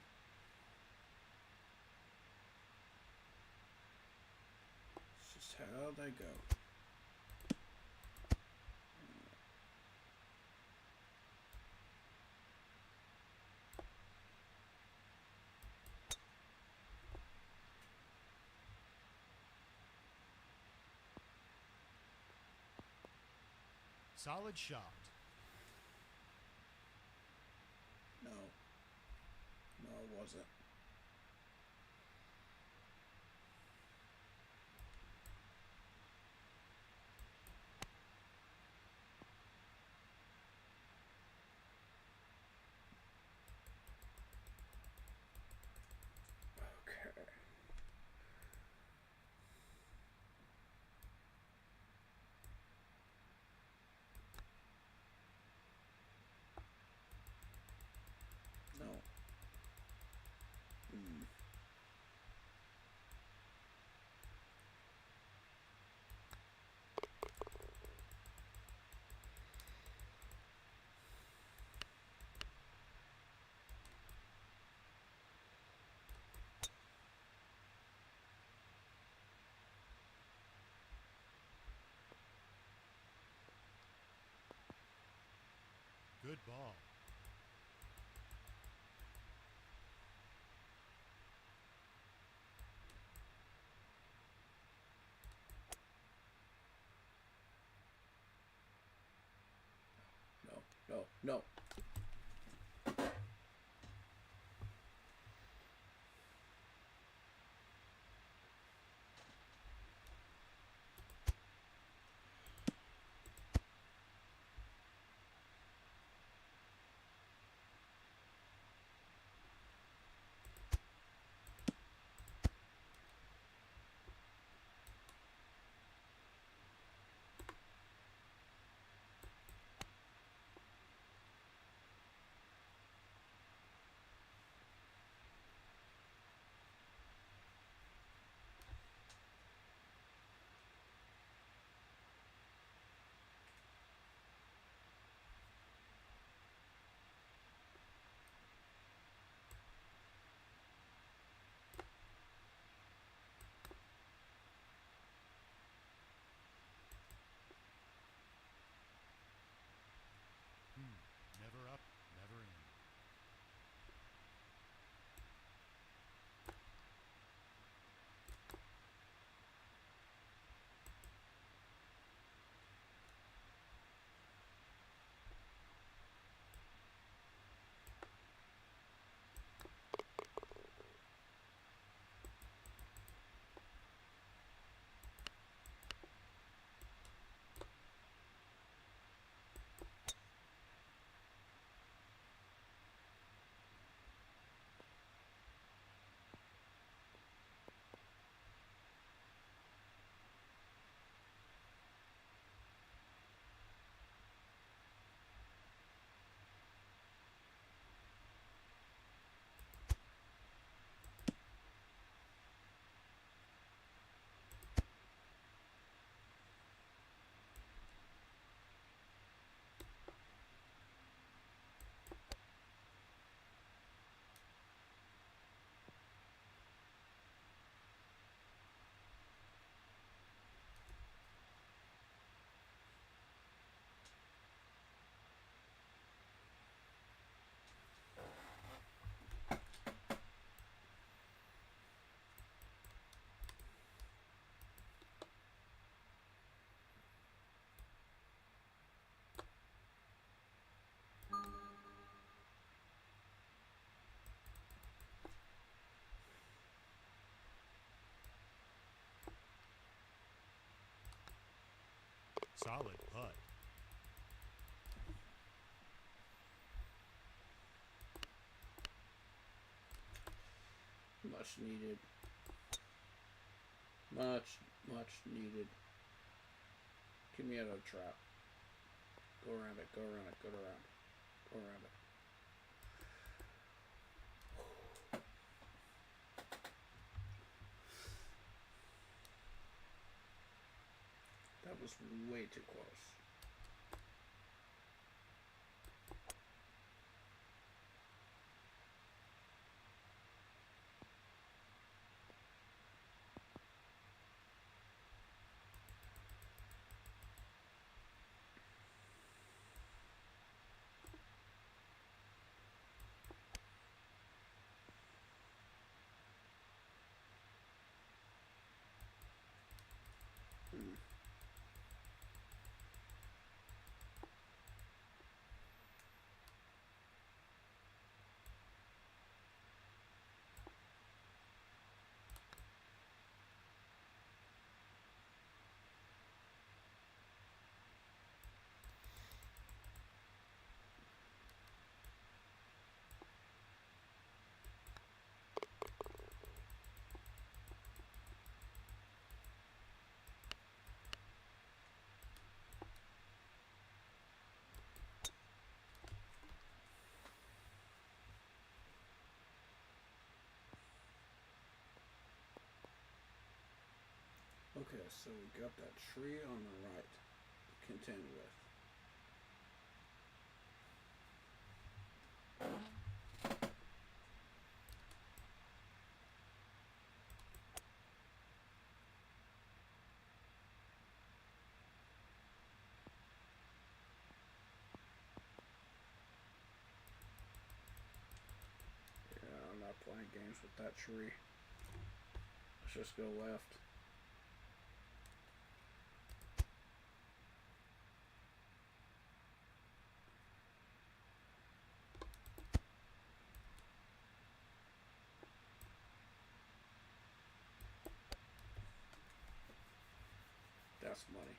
It's just how they go. Solid shot. No. No, it wasn't. Okay. No. Good ball. No. No. No. Never up, never in. Solid putt. Much needed. Much needed. Get me out of a trap. Go around it, go around it, go around. Go around it. That was way too close. so we got that tree on the right to contend with. Yeah, I'm not playing games with that tree. Let's just go left. That's money.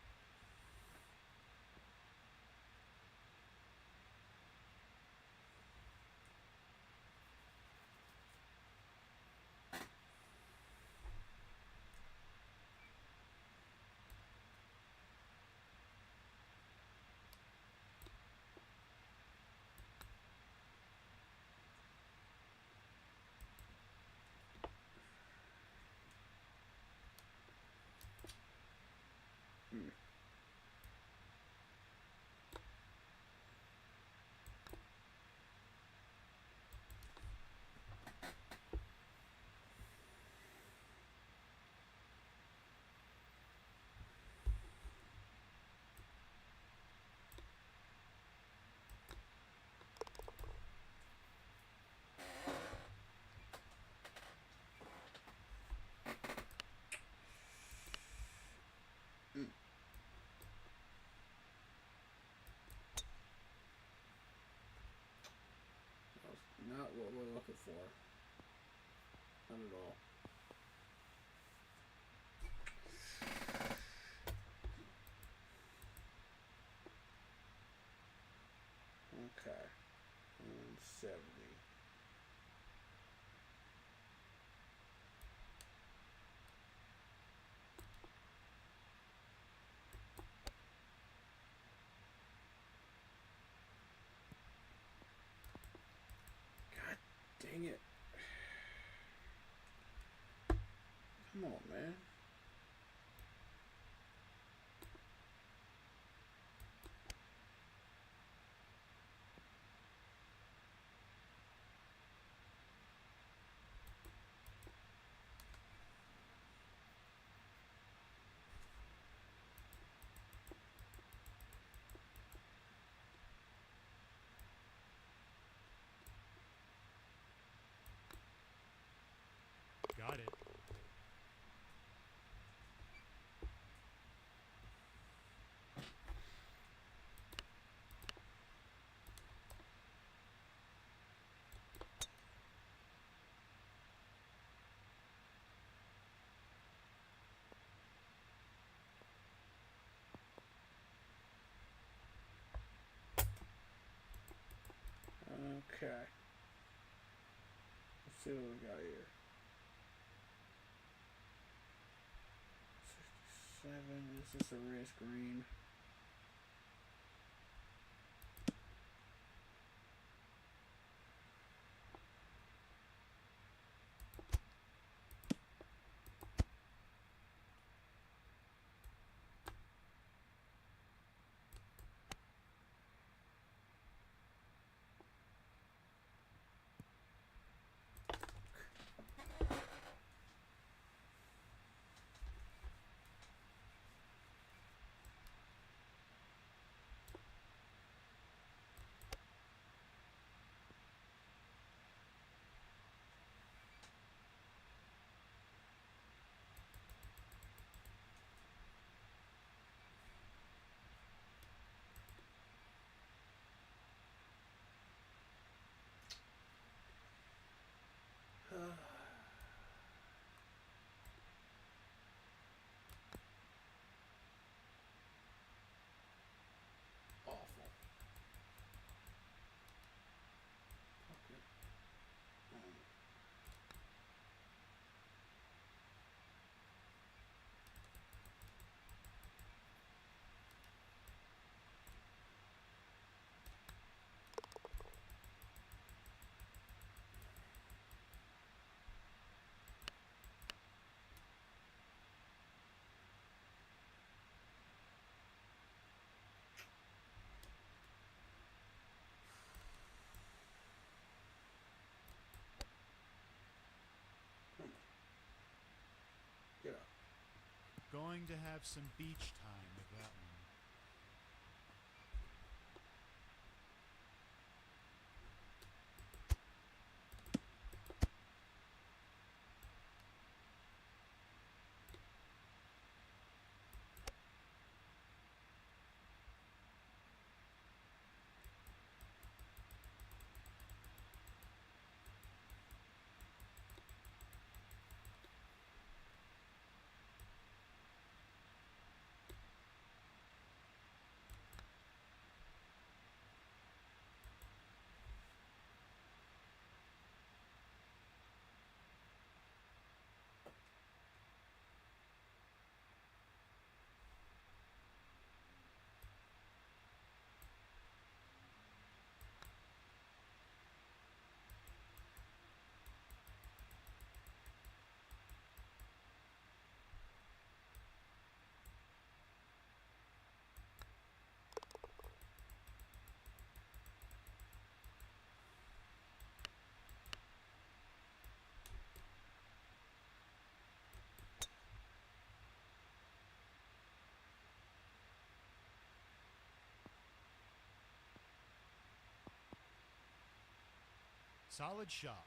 That's not what we're looking for. Not at all. Okay. 170. God dang it. Come on, man. Got it. Okay. Let's see what we got here. 67. Is this a race green? Going to have some beach time with that one. Solid shot.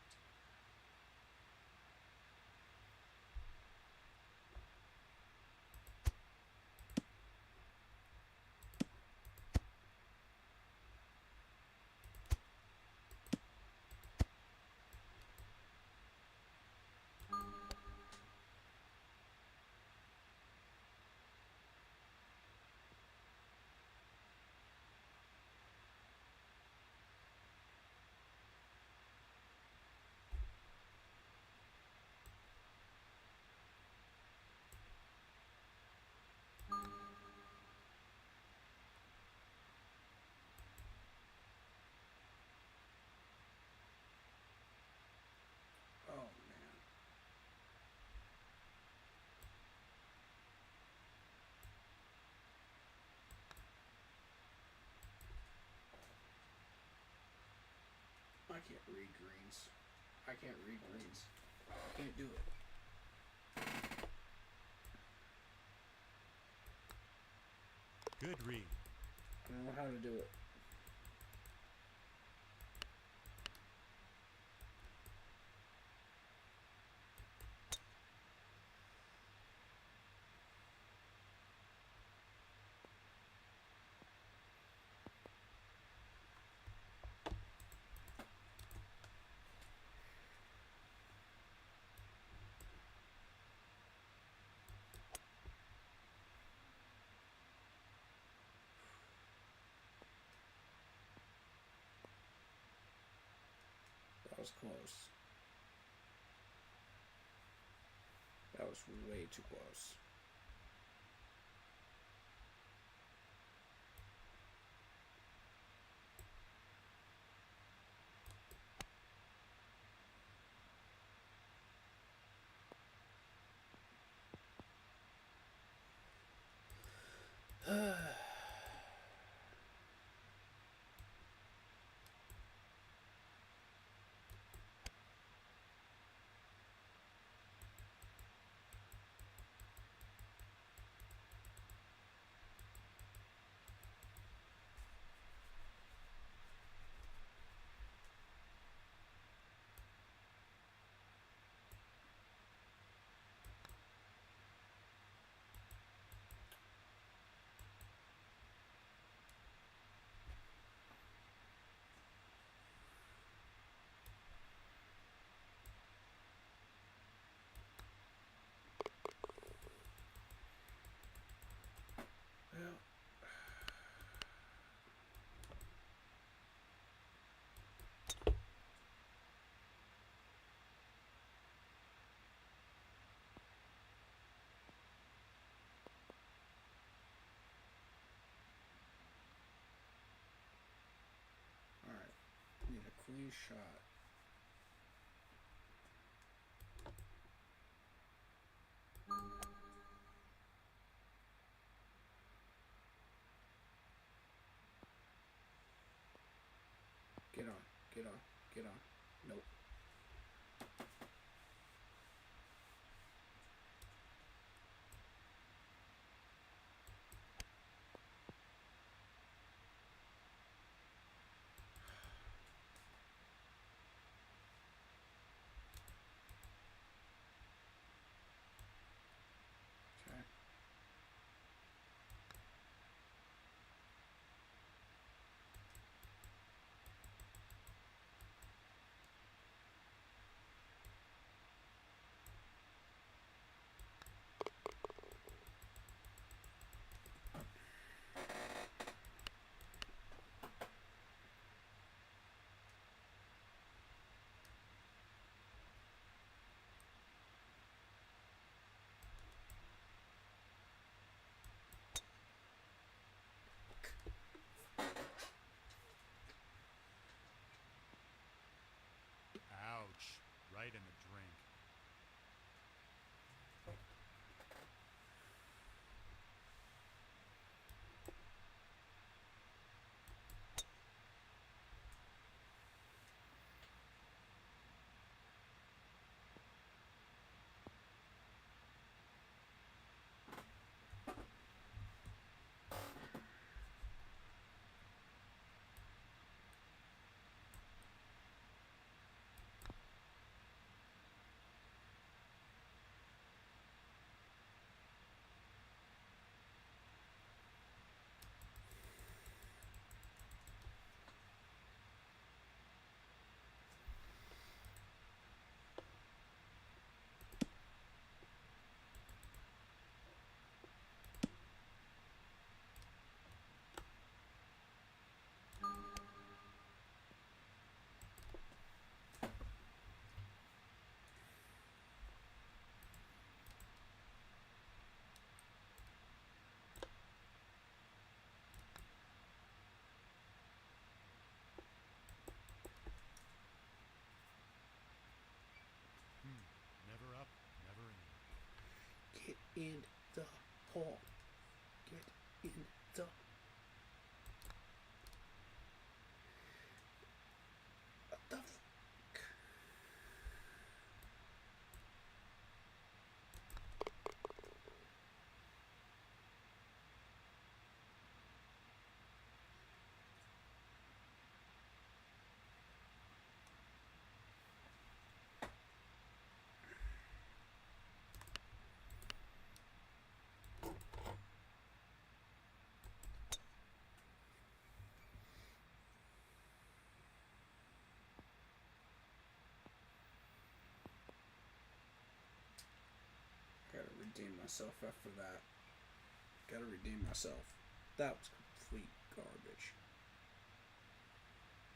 Oh man. I can't read greens. I can't read greens. I can't do it. Good read. I don't know how to do it. That was close. That was way too close. Well, all right. Need a clean shot. Get on, get on, get on. Nope. in the hole. Get in the. What the fuck? Gotta redeem myself after that. Gotta redeem myself. That was complete garbage.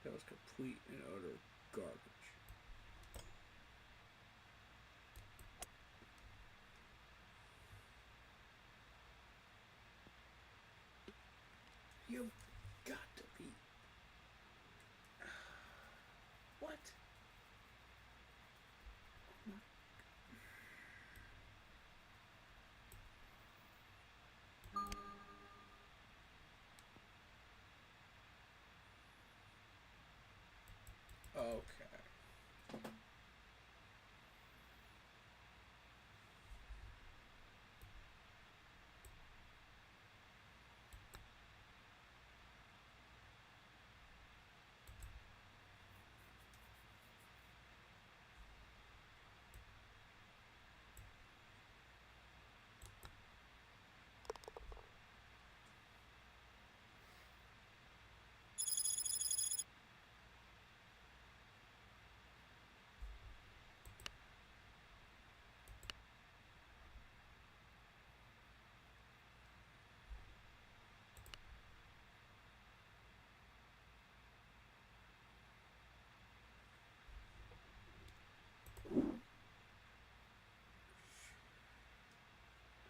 That was complete and utter garbage. You've got to be. What? Okay.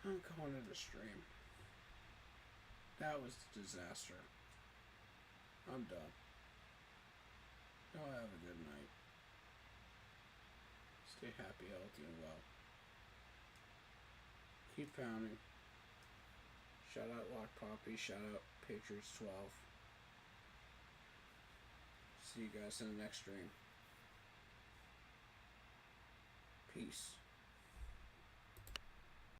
I'm calling it a stream. That was a disaster. I'm done. Y'all have a good night. Stay happy, healthy, and well. Keep pounding. Shout out Lock Poppy. Shout out Patriots 12. See you guys in the next stream. Peace.